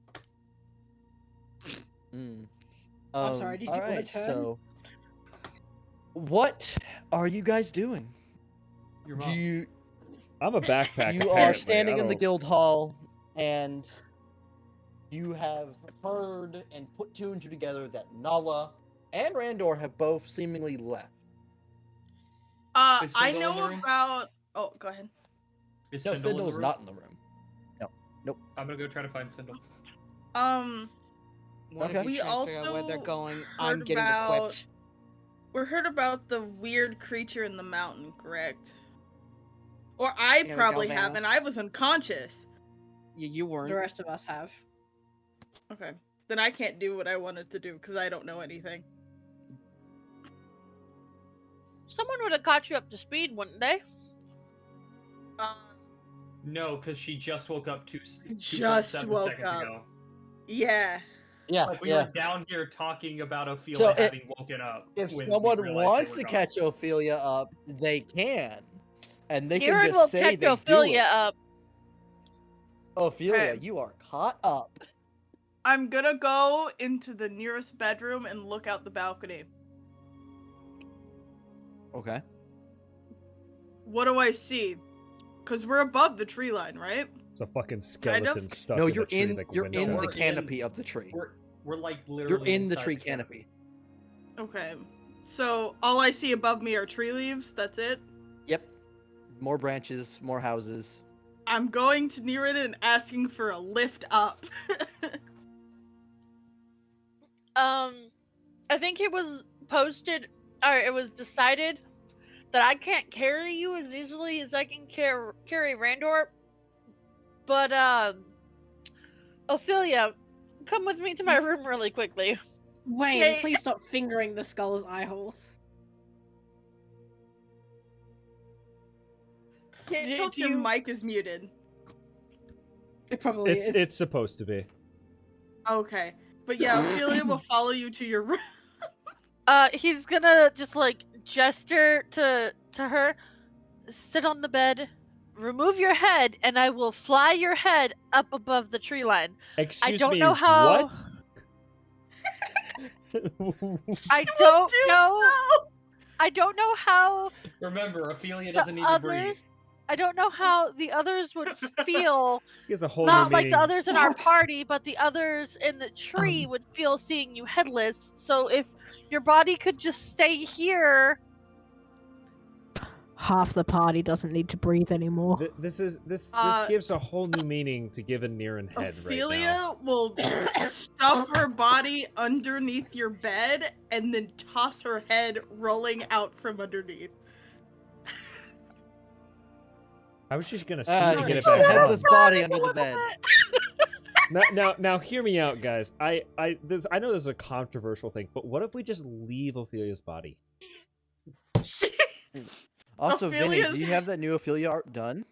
Speaker 2: I'm sorry, did you wanna
Speaker 3: alright,
Speaker 2: turn?
Speaker 3: So, what are you guys doing?
Speaker 4: Your mom.
Speaker 3: You
Speaker 6: I'm a backpack.
Speaker 3: you are
Speaker 6: apparently.
Speaker 3: standing
Speaker 6: I
Speaker 3: in the
Speaker 6: don't-
Speaker 3: guild hall, and you have heard and put two and two together that Nala and Randor have both seemingly left.
Speaker 4: Is
Speaker 1: I
Speaker 4: Sindel in the
Speaker 1: know
Speaker 4: room?
Speaker 1: about. Oh, go ahead.
Speaker 4: Is
Speaker 3: No,
Speaker 4: Sindel in the
Speaker 3: Sindel is
Speaker 4: room?
Speaker 3: not in the room.
Speaker 4: I'm gonna go try to find Sindel.
Speaker 7: One
Speaker 3: Okay.
Speaker 7: of you
Speaker 1: We
Speaker 7: try and figure out where they're
Speaker 1: also
Speaker 7: going. I'm
Speaker 1: heard
Speaker 7: getting
Speaker 1: about-
Speaker 7: equipped.
Speaker 1: We heard about the weird creature in the mountain, correct? Or I
Speaker 7: There we go,
Speaker 1: probably haven't.
Speaker 7: Vanos.
Speaker 1: I was unconscious.
Speaker 7: You weren't.
Speaker 2: The rest of us have.
Speaker 1: Okay. Then I can't do what I wanted to do because I don't know anything.
Speaker 10: Someone would have caught you up to speed, wouldn't they?
Speaker 4: No, because she just woke up 2.7
Speaker 1: Just woke
Speaker 4: seconds
Speaker 1: up.
Speaker 4: ago.
Speaker 1: Yeah.
Speaker 3: Yeah,
Speaker 4: Like we
Speaker 3: yeah.
Speaker 4: were down here talking about Ophelia
Speaker 3: So
Speaker 4: having woken up.
Speaker 3: If
Speaker 4: when we
Speaker 3: someone
Speaker 4: realized they
Speaker 3: wants
Speaker 4: were
Speaker 3: to
Speaker 4: gone.
Speaker 3: catch Ophelia up, they can, and they
Speaker 10: Kieran
Speaker 3: can
Speaker 10: will
Speaker 3: just say
Speaker 10: catch
Speaker 3: they do
Speaker 10: Ophelia
Speaker 3: it.
Speaker 10: up.
Speaker 3: Ophelia,
Speaker 1: Okay.
Speaker 3: you are caught up.
Speaker 1: I'm gonna go into the nearest bedroom and look out the balcony.
Speaker 3: Okay.
Speaker 1: What do I see? Because we're above the tree line, right?
Speaker 6: It's a fucking
Speaker 1: Kind
Speaker 6: skeleton
Speaker 1: of.
Speaker 6: stuck
Speaker 3: No,
Speaker 6: in
Speaker 3: you're
Speaker 6: the tree
Speaker 3: in.
Speaker 6: that
Speaker 3: You're
Speaker 6: window
Speaker 3: in the
Speaker 6: shutters.
Speaker 3: canopy of the tree.
Speaker 4: We're like literally.
Speaker 3: You're in the
Speaker 4: inside
Speaker 3: tree canopy.
Speaker 1: Okay. So all I see above me are tree leaves. That's it.
Speaker 3: Yep. More branches, more houses.
Speaker 1: I'm going to near it and asking for a lift up.
Speaker 10: I think it was posted, or it was decided that I can't carry you as easily as I can carry Randor. But Ophelia, come with me to my room really quickly.
Speaker 2: Wayne,
Speaker 1: Hey.
Speaker 2: please stop fingering the skull's eye holes.
Speaker 1: Can't tell if your mic is muted.
Speaker 2: It probably is.
Speaker 6: It's supposed to be.
Speaker 1: Okay. But yeah, Ophelia will follow you to your room.
Speaker 10: He's gonna just like gesture to her, sit on the bed, remove your head, and I will fly your head up above the tree line.
Speaker 6: Excuse
Speaker 10: don't
Speaker 6: me,
Speaker 10: know how-
Speaker 6: what?
Speaker 10: I don't know. I don't know how
Speaker 4: Remember, Ophelia doesn't need to breathe.
Speaker 10: I don't know how the others would feel.
Speaker 6: Gives a whole
Speaker 10: Not
Speaker 6: new
Speaker 10: like the
Speaker 6: meaning.
Speaker 10: others in our party, but the others in the tree would feel seeing you headless. So if your body could just stay here.
Speaker 2: Half the party doesn't need to breathe anymore.
Speaker 6: This gives a whole new meaning to give a Niran head right now.
Speaker 1: Ophelia will stuff her body underneath your bed and then toss her head rolling out from underneath.
Speaker 6: I was just gonna see to get it
Speaker 3: a
Speaker 6: back
Speaker 3: headless
Speaker 6: on.
Speaker 3: body under the bed.
Speaker 6: Now, hear me out, guys. I know this is a controversial thing, but what if we just leave Ophelia's body?
Speaker 3: Also,
Speaker 1: Ophelia's-
Speaker 3: Vinny, do you have that new Ophelia art done?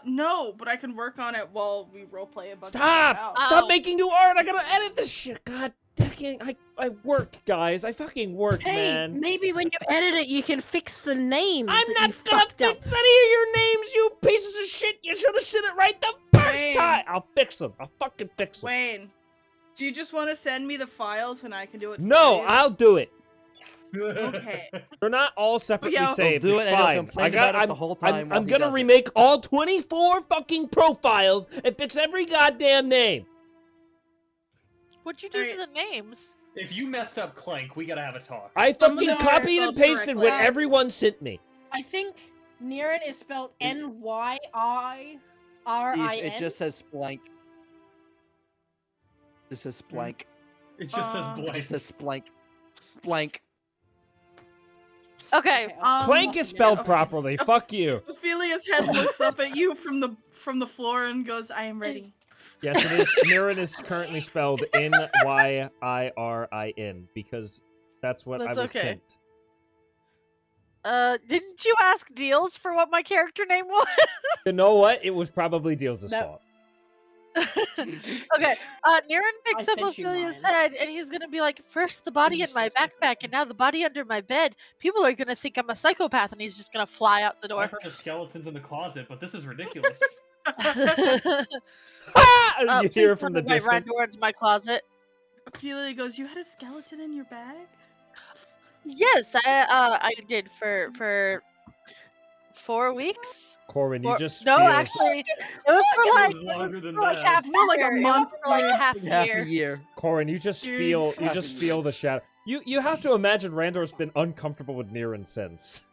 Speaker 1: No, but I can work on it while we roleplay a bunch
Speaker 6: Stop!
Speaker 1: of
Speaker 6: Stop making new art! I gotta edit this shit! God dang, I work, guys. I fucking work,
Speaker 2: Hey,
Speaker 6: man.
Speaker 2: maybe when you edit it, you can fix the names.
Speaker 6: I'm
Speaker 2: that
Speaker 6: not
Speaker 2: you
Speaker 6: gonna
Speaker 2: fucked up.
Speaker 6: fix any of your names, you pieces of shit! You should have said it right the first
Speaker 1: Wayne.
Speaker 6: time! I'll fix them. I'll fucking fix them.
Speaker 1: Wayne, do you just want to send me the files and I can do it?
Speaker 6: No,
Speaker 1: for you?
Speaker 6: I'll do it.
Speaker 1: Okay.
Speaker 6: They're not all separately
Speaker 1: Yeah,
Speaker 6: saved.
Speaker 3: He'll do
Speaker 6: It's
Speaker 3: it and he'll
Speaker 6: fine.
Speaker 3: complain about it the whole time while
Speaker 6: I'm
Speaker 3: he
Speaker 6: gonna
Speaker 3: does it.
Speaker 6: remake all 24 fucking profiles and fix every goddamn name.
Speaker 10: What'd you do to the names?
Speaker 4: If you messed up Clank, we gotta have a talk.
Speaker 6: I
Speaker 1: Some of
Speaker 6: fucking
Speaker 1: them are
Speaker 6: copied and
Speaker 1: spelled
Speaker 6: pasted
Speaker 1: correctly.
Speaker 6: what everyone sent me.
Speaker 2: I think Niran is spelled Nyirrin.
Speaker 3: It just says splank. It says splank.
Speaker 4: It just says
Speaker 3: It
Speaker 4: blank.
Speaker 3: just says splank. Splank.
Speaker 10: Okay.
Speaker 6: Clank is spelled properly. Fuck you.
Speaker 1: Ophelia's head looks up at you from the floor and goes, "I am ready."
Speaker 6: Yes, it is. Niran is currently spelled Nyirrin because that's what I
Speaker 10: That's
Speaker 6: was
Speaker 10: okay.
Speaker 6: sent.
Speaker 10: Didn't you ask Deals for what my character name was?
Speaker 6: You know what? It was probably Deals' fault.
Speaker 10: Okay, Niran picks
Speaker 2: I
Speaker 10: up
Speaker 2: sent you
Speaker 10: Ophelia's
Speaker 2: mine.
Speaker 10: head, and he's gonna be like, first the body in my backpack, and now the body under my bed. People are gonna think I'm a psychopath, and he's just gonna fly out the door.
Speaker 4: I've heard of skeletons in the closet, but this is ridiculous.
Speaker 6: You hear it from the
Speaker 10: my
Speaker 6: distance.
Speaker 10: door into my closet.
Speaker 1: Ophelia goes, "You had a skeleton in your bag?"
Speaker 10: Yes, I did for 4 weeks.
Speaker 6: Corwin, you
Speaker 10: Or-
Speaker 6: just
Speaker 10: no,
Speaker 6: feel...
Speaker 10: actually, it was for
Speaker 4: was longer than
Speaker 10: like
Speaker 4: that.
Speaker 10: half
Speaker 1: It's more like a
Speaker 10: year. It was
Speaker 1: month,
Speaker 10: for like half a
Speaker 3: Half
Speaker 10: year.
Speaker 3: a year.
Speaker 6: Corwin, you just
Speaker 1: Dude,
Speaker 6: feel the shadow. You have to imagine Randor's been uncomfortable with Niran since.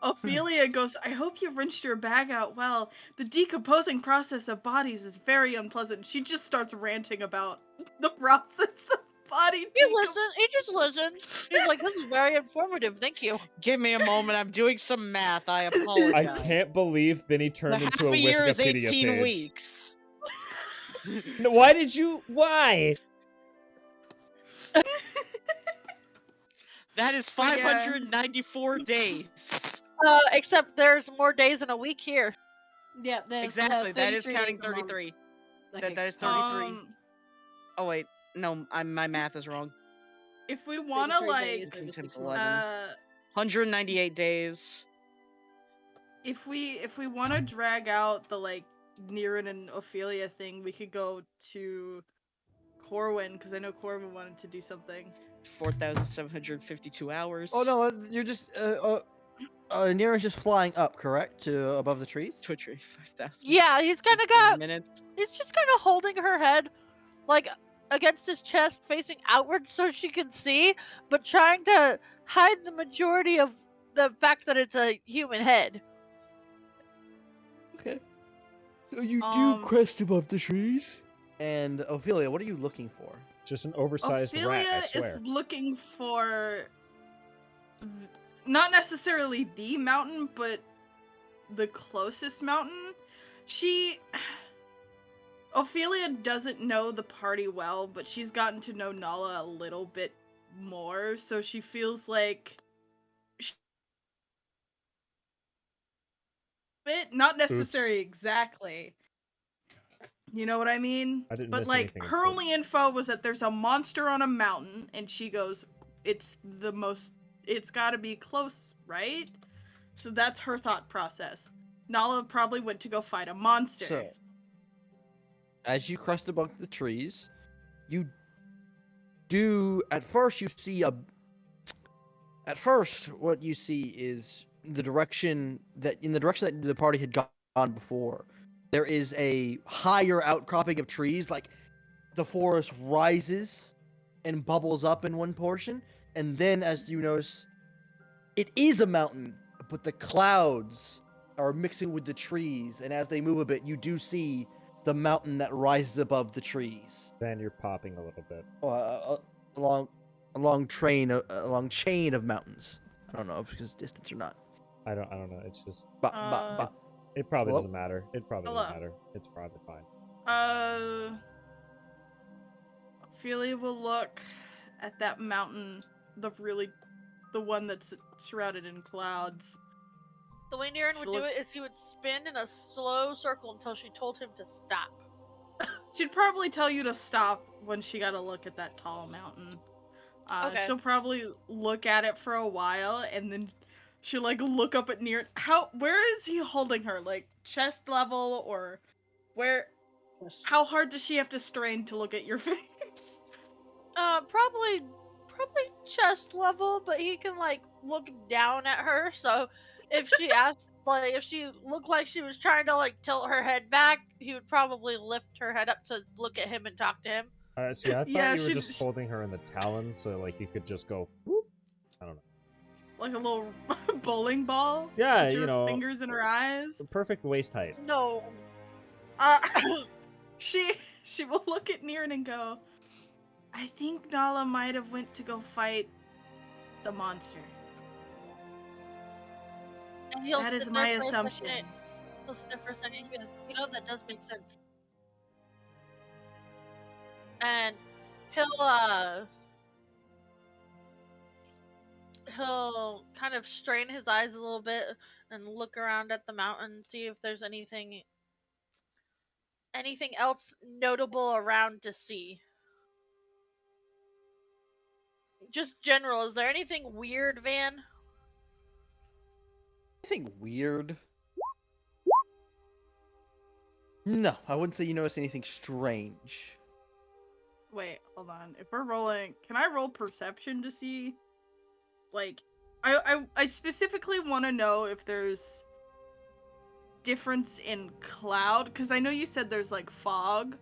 Speaker 1: Ophelia goes, "I hope you rinsed your bag out well. The decomposing process of bodies is very unpleasant." She just starts ranting about the process of body
Speaker 10: He just listens. He's like, this is very informative, thank you.
Speaker 7: Give me a moment. I'm doing some math. I apologize.
Speaker 6: I can't believe Vinny turned
Speaker 7: The
Speaker 6: into
Speaker 7: half
Speaker 6: a
Speaker 7: a year is
Speaker 6: Wikipedia
Speaker 7: 18
Speaker 6: page.
Speaker 7: weeks.
Speaker 6: No, why did you? Why?
Speaker 7: That is 594 days.
Speaker 10: Except there's more days in a week here.
Speaker 2: Yeah, there's
Speaker 7: Exactly. That is
Speaker 2: 33
Speaker 7: counting
Speaker 2: days a month.
Speaker 7: 33.
Speaker 2: Okay.
Speaker 7: That is 33. Oh wait, no, my math is wrong.
Speaker 1: If we want to
Speaker 2: 33
Speaker 1: like,
Speaker 2: days,
Speaker 7: 15 times
Speaker 2: 36
Speaker 7: 11.
Speaker 2: months.
Speaker 7: 198 days.
Speaker 1: if we want to drag out the like Niran and Ophelia thing, we could go to Corwin because I know Corwin wanted to do something.
Speaker 7: 4,752 hours.
Speaker 3: Oh no, you're just Niran's just flying up, correct, to above the trees.
Speaker 7: Twitch rate 5,000
Speaker 10: Yeah, he's kind of got.
Speaker 7: minutes.
Speaker 10: He's just kind of holding her head, like against his chest, facing outwards so she can see, but trying to hide the majority of the fact that it's a human head.
Speaker 3: Okay. So you
Speaker 1: Um,
Speaker 3: crest above the trees. And Ophelia, what are you looking for?
Speaker 6: Just an oversized
Speaker 1: Ophelia
Speaker 6: rat, I swear.
Speaker 1: is looking for not necessarily the mountain, but the closest mountain. Ophelia doesn't know the party well, but she's gotten to know Nala a little bit more, so she feels like not necessarily exactly. You know what I mean?
Speaker 6: I didn't
Speaker 1: But
Speaker 6: miss
Speaker 1: like
Speaker 6: anything
Speaker 1: her
Speaker 6: important.
Speaker 1: only info was that there's a monster on a mountain, and she goes, it's gotta be close, right? So that's her thought process. Nala probably went to go fight a monster.
Speaker 3: So, as you crest among the trees, you do at first what you see is the direction that the party had gone before. There is a higher outcropping of trees, like the forest rises and bubbles up in one portion, and then as you notice, it is a mountain, but the clouds are mixing with the trees, and as they move a bit, you do see the mountain that rises above the trees.
Speaker 6: Then you're popping a little bit.
Speaker 3: A long chain of mountains. I don't know if it's distance or not.
Speaker 6: I don't know. It's just it probably
Speaker 3: Hello?
Speaker 6: doesn't matter. It probably
Speaker 1: Hello?
Speaker 6: doesn't matter. It's probably fine.
Speaker 1: Ophelia will look at that mountain, the one that's shrouded in clouds.
Speaker 10: The way Niran would
Speaker 1: She'll
Speaker 10: do
Speaker 1: look-
Speaker 10: it is he would spin in a slow circle until she told him to stop.
Speaker 1: She'd probably tell you to stop when she got to look at that tall mountain.
Speaker 10: Okay.
Speaker 1: She'll probably look at it for a while, and then she'll like look up at Niran. Where is he holding her? Like chest level, or where? How hard does she have to strain to look at your face?
Speaker 10: Probably chest level, but he can like look down at her. So if she asked, like, if she looked like she was trying to like tilt her head back, he would probably lift her head up to look at him and talk to him.
Speaker 6: See, I thought
Speaker 1: Yeah,
Speaker 6: you were just holding her in the talons, so like you could just go. Whoop. I don't know.
Speaker 1: Like a little bowling ball?
Speaker 6: Yeah,
Speaker 1: Put
Speaker 6: you
Speaker 1: your
Speaker 6: know,
Speaker 1: fingers in her eyes?
Speaker 6: the perfect waist height.
Speaker 10: No.
Speaker 1: She will look at Niran and go, I think Nala might have went to go fight the monster.
Speaker 10: And he'll
Speaker 1: That
Speaker 10: sit
Speaker 1: is
Speaker 10: there
Speaker 1: my
Speaker 10: for a
Speaker 1: assumption.
Speaker 10: second. He'll sit there for a second. He goes, that does make sense. And he'll kind of strain his eyes a little bit and look around at the mountain, see if there's anything else notable around to see. Just general, is there anything weird, Van?
Speaker 3: Anything weird? No, I wouldn't say you notice anything strange.
Speaker 1: Wait, hold on. If we're rolling, can I roll perception to see? Like, I specifically want to know if there's difference in cloud, because I know you said there's like fog.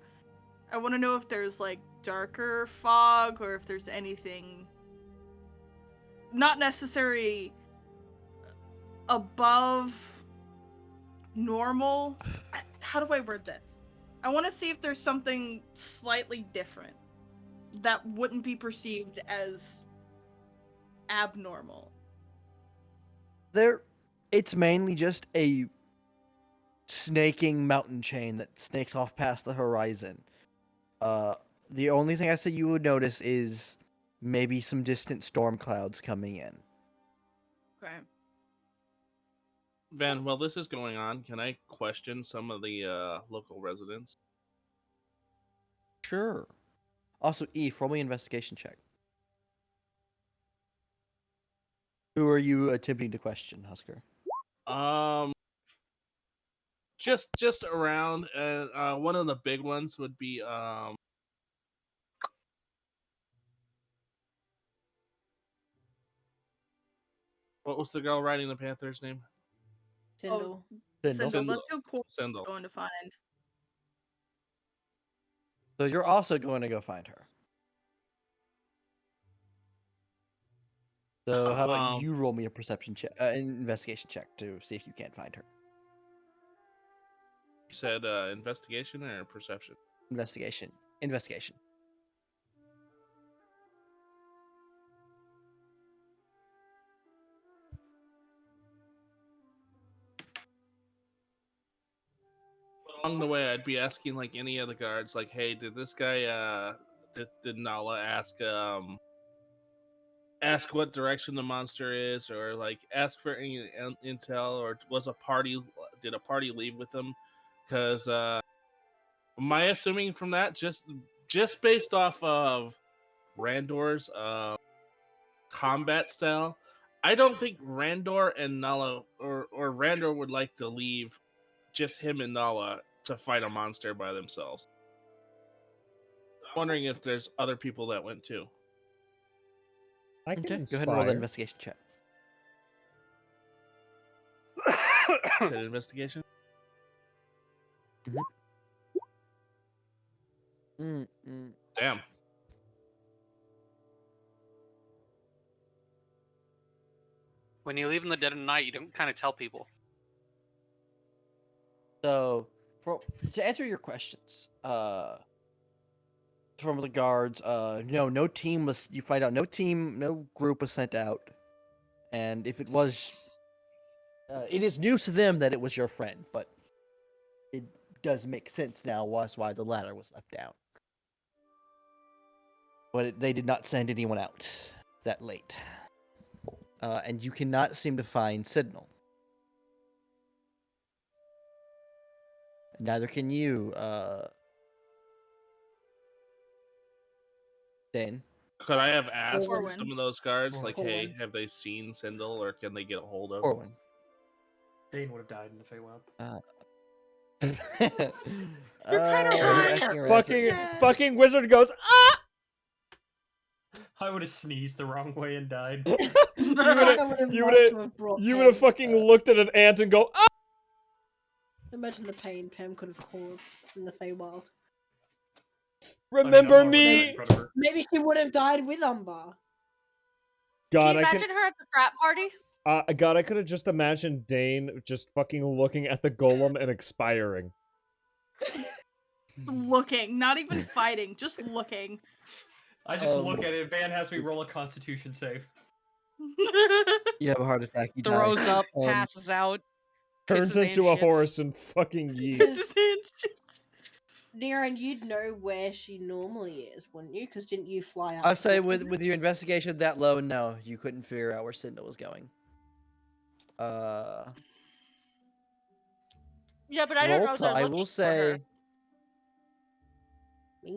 Speaker 1: I want to know if there's like darker fog, or if there's anything not necessarily above normal. How do I word this? I want to see if there's something slightly different that wouldn't be perceived as abnormal.
Speaker 3: It's mainly just a snaking mountain chain that snakes off past the horizon. The only thing I say you would notice is maybe some distant storm clouds coming in.
Speaker 1: Okay.
Speaker 9: Van, while this is going on, can I question some of the local residents?
Speaker 3: Sure. Also, Eve, roll me an investigation check. Who are you attempting to question, Husker?
Speaker 9: Just around. One of the big ones would be what was the girl riding the Panther's name?
Speaker 2: Sindel.
Speaker 1: Sindel. Let's go cool.
Speaker 9: Sindel.
Speaker 1: Going to find.
Speaker 3: So you're also going to go find her. So how about you roll me a perception check, an investigation check to see if you can't find her.
Speaker 9: You said investigation or perception?
Speaker 3: Investigation.
Speaker 9: along the way, I'd be asking like any of the guards, like, "Hey, did this guy, did Nala ask what direction the monster is, or like ask for any intel, or did a party leave with them?" Because my assuming from that, just based off of Randor's combat style, I don't think Randor and Nala or Randor would like to leave just him and Nala to fight a monster by themselves. I'm wondering if there's other people that went too.
Speaker 6: I can
Speaker 3: Okay,
Speaker 6: inspire.
Speaker 3: go ahead and roll the investigation check.
Speaker 9: Is it investigation? Damn.
Speaker 5: When you leave in the dead of night, you don't kind of tell people.
Speaker 3: So, to answer your questions, from the guards, no team was. You find out no group was sent out, and if it was, it is news to them that it was your friend, but it does make sense now why the ladder was left down. But they did not send anyone out that late, and you cannot seem to find Signal. Neither can you, Dane.
Speaker 9: Could I have asked
Speaker 1: Corwin.
Speaker 9: some of those guards, like,
Speaker 2: Corwin.
Speaker 9: "Hey, have they seen Sindel, or can they get a hold of?"
Speaker 3: Corwin.
Speaker 4: Dane would have died in the Feywild.
Speaker 1: You're kind of right.
Speaker 6: Fucking wizard goes, ah!
Speaker 4: I would have sneezed the wrong way and died.
Speaker 6: You would have fucking looked at an ant and go, ah!
Speaker 2: Imagine the pain Pam could have caused in the Feywild.
Speaker 6: Remember me?
Speaker 2: Maybe she would have died with Umbar.
Speaker 6: God,
Speaker 10: Can you imagine her at the frat party?
Speaker 6: God, I could have just imagined Dane just fucking looking at the golem and expiring.
Speaker 1: Looking, not even fighting, just looking.
Speaker 4: I just look at it. Van has me roll a Constitution save.
Speaker 3: You have a heart attack. You
Speaker 7: Throws
Speaker 3: die.
Speaker 7: up, passes out,
Speaker 6: Turns
Speaker 7: pisses and
Speaker 6: into a
Speaker 7: shits.
Speaker 6: horse and fucking yeets.
Speaker 1: Pisses and shits.
Speaker 2: Niran, you'd know where she normally is, wouldn't you? Because didn't you fly up?
Speaker 3: I'll say with your investigation that low, no, you couldn't figure out where Sindel was going.
Speaker 10: Yeah, but I don't know.
Speaker 3: Volta,
Speaker 10: They're
Speaker 3: I
Speaker 10: looking
Speaker 3: will
Speaker 10: for
Speaker 3: say.
Speaker 10: her.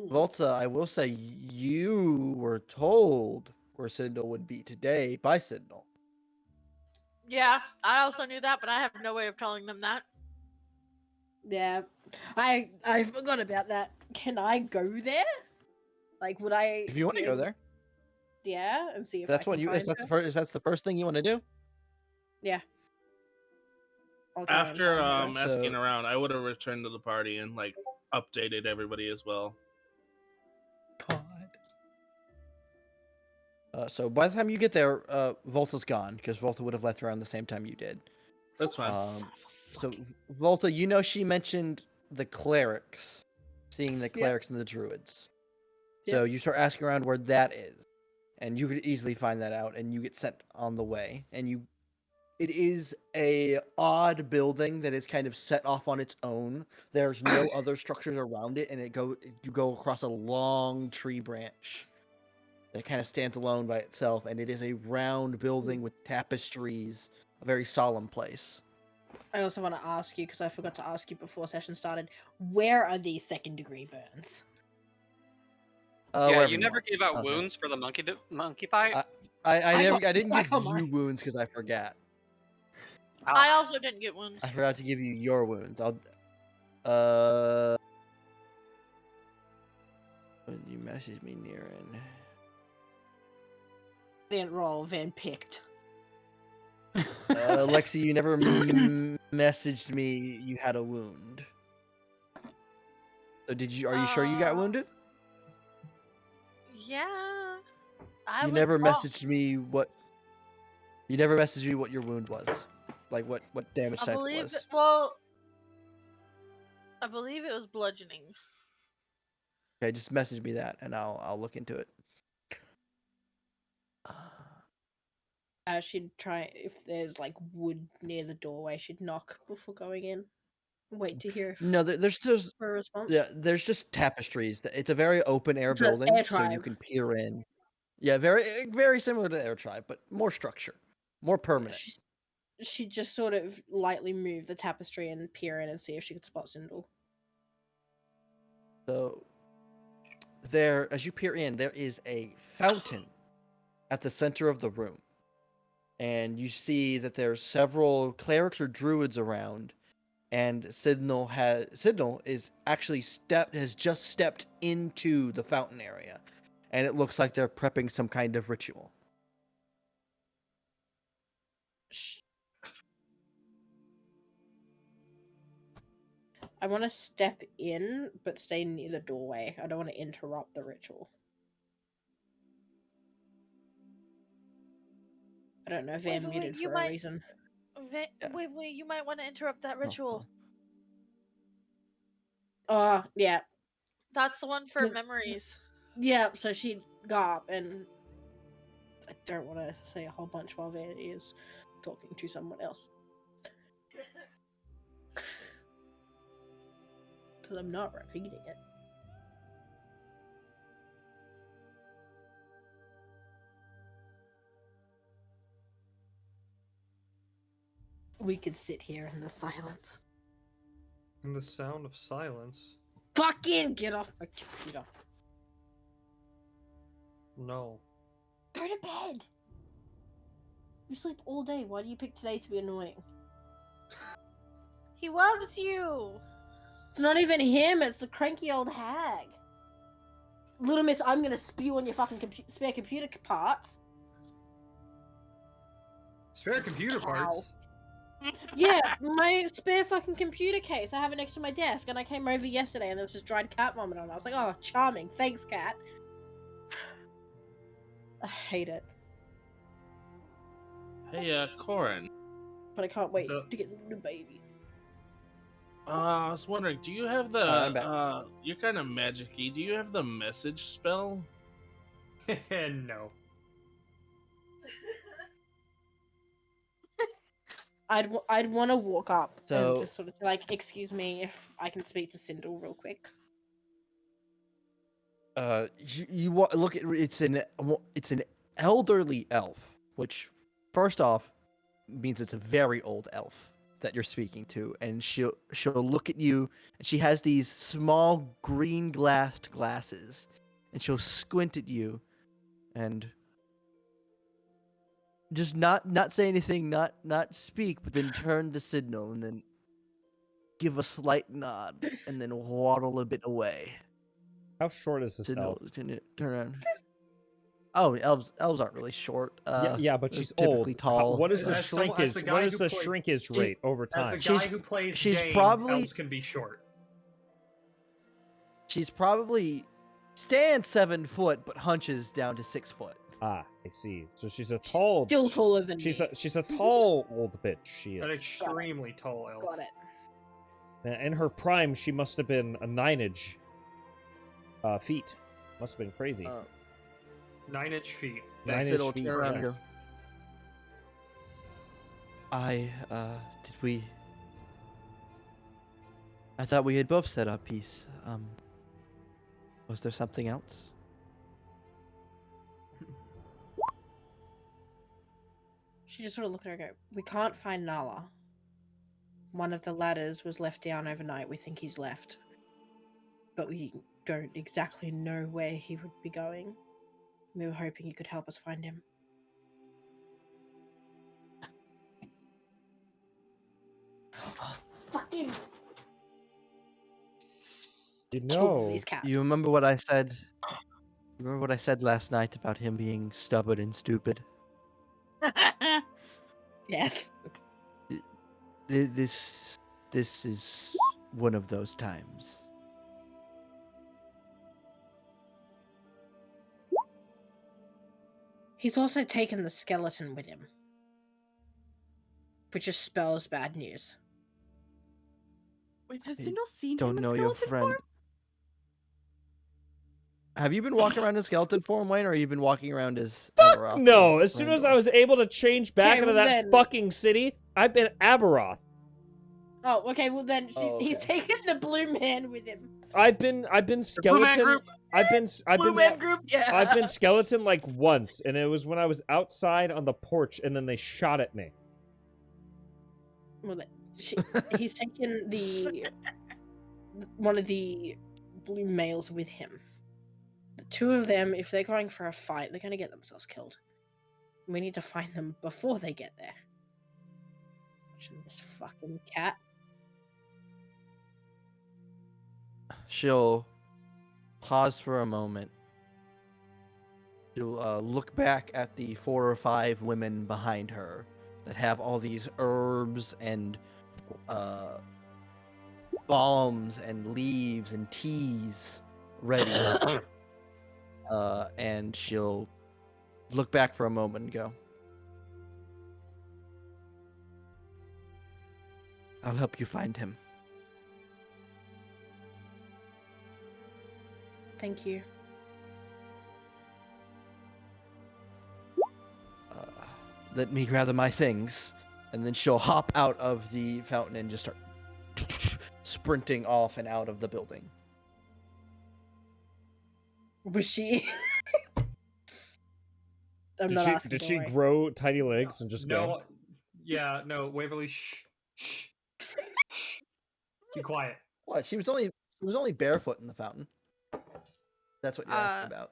Speaker 3: Volta, I will say you were told where Sindel would be today by Sindel.
Speaker 10: Yeah, I also knew that, but I have no way of telling them that.
Speaker 2: Yeah, I forgot about that. Can I go there? Like, would I?
Speaker 3: If you want to go there,
Speaker 2: Yeah, and see if
Speaker 3: that's
Speaker 2: I
Speaker 3: what
Speaker 2: can
Speaker 3: you.
Speaker 2: find
Speaker 3: If that's
Speaker 2: her.
Speaker 3: the first. If that's the first thing you want to do.
Speaker 2: Yeah. I'll try and
Speaker 9: After
Speaker 2: find her.
Speaker 9: asking around, I would have returned to the party and like updated everybody as well.
Speaker 3: So by the time you get there, Volta's gone because Volta would have left around the same time you did.
Speaker 9: That's fine.
Speaker 3: So Volta, you know she mentioned the clerics, seeing the clerics and the druids. So you start asking around where that is, and you could easily find that out, and you get sent on the way. And it is a odd building that is kind of set off on its own. There's no other structures around it, and you go across a long tree branch that kind of stands alone by itself, and it is a round building with tapestries, a very solemn place.
Speaker 2: I also want to ask you, because I forgot to ask you before session started, where are these second-degree burns?
Speaker 5: Yeah, you never gave out wounds for the monkey fight.
Speaker 3: I didn't give you wounds because I forgot.
Speaker 10: I also didn't get wounds.
Speaker 3: I forgot to give you your wounds. When you message me, Niran.
Speaker 2: I didn't roll, Van picked.
Speaker 3: Lexi, you never messaged me you had a wound. So are you sure you got wounded?
Speaker 10: Yeah.
Speaker 3: You never messaged me what your wound was. Like what damage type it was.
Speaker 10: I believe it was bludgeoning.
Speaker 3: Okay, just message me that and I'll look into it.
Speaker 2: She'd try, if there's like wood near the doorway, she'd knock before going in. Wait to hear
Speaker 3: No, there's just
Speaker 2: for a response.
Speaker 3: there's just tapestries. It's a very open air
Speaker 2: It's an
Speaker 3: building,
Speaker 2: air
Speaker 3: so you
Speaker 2: tribe.
Speaker 3: can peer in. Yeah, very similar to Air Tribe, but more structure, more permanent.
Speaker 2: She just sort of lightly move the tapestry and peer in and see if she could spot Sindel.
Speaker 3: So there, as you peer in, there is a fountain at the center of the room, and you see that there's several clerics or druids around, and Signal is actually has just stepped into the fountain area, and it looks like they're prepping some kind of ritual.
Speaker 2: I want to step in, but stay near the doorway. I don't want to interrupt the ritual. I don't know if they're muted for a reason.
Speaker 10: Wait, you might want to interrupt that ritual.
Speaker 2: Oh, yeah.
Speaker 10: That's the one for memories.
Speaker 2: Yeah, so she'd go up, and I don't want to say a whole bunch while there is talking to someone else. Because I'm not repeating it. We could sit here in the silence.
Speaker 4: In the sound of silence?
Speaker 2: Fucking get off my computer.
Speaker 4: No.
Speaker 2: Go to bed. You sleep all day. Why do you pick today to be annoying?
Speaker 10: He loves you.
Speaker 2: It's not even him. It's the cranky old hag. Little miss, I'm gonna spew on your fucking spare computer parts.
Speaker 4: Spare computer parts?
Speaker 2: Yeah, my spare fucking computer case. I have it next to my desk, and I came over yesterday, and there was just dried cat vomit on it. I was like, oh, charming. Thanks, cat. I hate it.
Speaker 9: Hey, Corin.
Speaker 2: But I can't wait to get the little baby.
Speaker 9: I was wondering, do you have the you're kind of magic-y. Do you have the message spell?
Speaker 4: No.
Speaker 2: I'd want to walk up
Speaker 3: So-
Speaker 2: and just sort of like, excuse me, if I can speak to Sindel real quick.
Speaker 3: You look at it's an elderly elf, which first off means it's a very old elf that you're speaking to, and she'll look at you, and she has these small green glassed glasses, and she'll squint at you, and just not say anything, not speak, but then turn to Signal, and then give a slight nod, and then waddle a bit away.
Speaker 6: How short is this
Speaker 3: Signal,
Speaker 6: elf?
Speaker 3: can you turn around? Oh, elves aren't really short.
Speaker 6: Yeah, but
Speaker 3: they're
Speaker 6: she's
Speaker 3: typically
Speaker 6: old.
Speaker 3: tall.
Speaker 6: What is the
Speaker 4: As someone- as
Speaker 6: shrinkage?
Speaker 4: the guy
Speaker 6: What is
Speaker 4: who
Speaker 6: the
Speaker 4: played-
Speaker 6: shrinkage rate over
Speaker 4: As
Speaker 6: time?
Speaker 4: the guy who plays
Speaker 3: she's
Speaker 4: Jane,
Speaker 3: probably-
Speaker 4: elves can be short.
Speaker 3: She's probably stands 7 foot, but hunches down to 6 foot.
Speaker 6: Ah, I see. So she's a tall.
Speaker 2: Still taller than
Speaker 6: She's
Speaker 2: me.
Speaker 6: she's a tall old bitch. She
Speaker 4: An
Speaker 6: is.
Speaker 4: extremely tall elf.
Speaker 2: Got it.
Speaker 6: In her prime, she must have been a 9-inch feet. Must have been crazy.
Speaker 4: 9-inch feet.
Speaker 6: 9-inch
Speaker 3: Siddle,
Speaker 6: feet.
Speaker 3: turn around
Speaker 6: yeah.
Speaker 3: and go. I thought we had both said our piece. Was there something else?
Speaker 2: She just sort of looked at her and go, we can't find Nala. One of the ladders was left down overnight. We think he's left. But we don't exactly know where he would be going. We were hoping you could help us find him. Oh, fucking...
Speaker 6: You
Speaker 2: Kill
Speaker 6: know,
Speaker 2: these cats.
Speaker 3: You remember what I said? Remember what I said last night about him being stubborn and stupid?
Speaker 2: Yes.
Speaker 3: This is one of those times.
Speaker 2: He's also taken the skeleton with him. Which just spells bad news.
Speaker 1: Wait, has
Speaker 3: I
Speaker 1: Sindel seen
Speaker 3: Don't
Speaker 1: him in
Speaker 3: know your
Speaker 1: skeleton
Speaker 3: friend.
Speaker 1: form?
Speaker 3: Have you been walking around in skeleton form, Wayne, or have you been walking around as
Speaker 6: fuck
Speaker 3: Avaralos
Speaker 6: no!
Speaker 3: or
Speaker 6: As soon as
Speaker 3: Randall?
Speaker 6: I was able to change back
Speaker 2: Okay,
Speaker 6: into
Speaker 2: well
Speaker 6: that
Speaker 2: then-
Speaker 6: fucking city, I've been Aberoth.
Speaker 2: Oh, okay. Well, then he's
Speaker 3: okay.
Speaker 2: taking the blue man with him.
Speaker 6: I've been
Speaker 4: Blue Man
Speaker 6: skeleton.
Speaker 4: Group.
Speaker 1: Blue Man Group, yeah.
Speaker 6: I've been skeleton like once, and it was when I was outside on the porch, and then they shot at me.
Speaker 2: Well, he's taken one of the blue males with him. The two of them, if they're going for a fight, they're going to get themselves killed. We need to find them before they get there. Watching this fucking cat.
Speaker 3: She'll pause for a moment. She'll look back at the 4 or 5 women behind her that have all these herbs and balms and leaves and teas ready. And she'll look back for a moment and go, I'll help you find him.
Speaker 2: Thank you.
Speaker 3: Let me gather my things. And then she'll hop out of the fountain and just start sprinting off and out of the building.
Speaker 2: Was she?
Speaker 6: Did she grow tiny legs and just go?
Speaker 4: No. Yeah, no, Waverly, shh. Be quiet.
Speaker 3: What? She was only barefoot in the fountain. That's what you're asking about.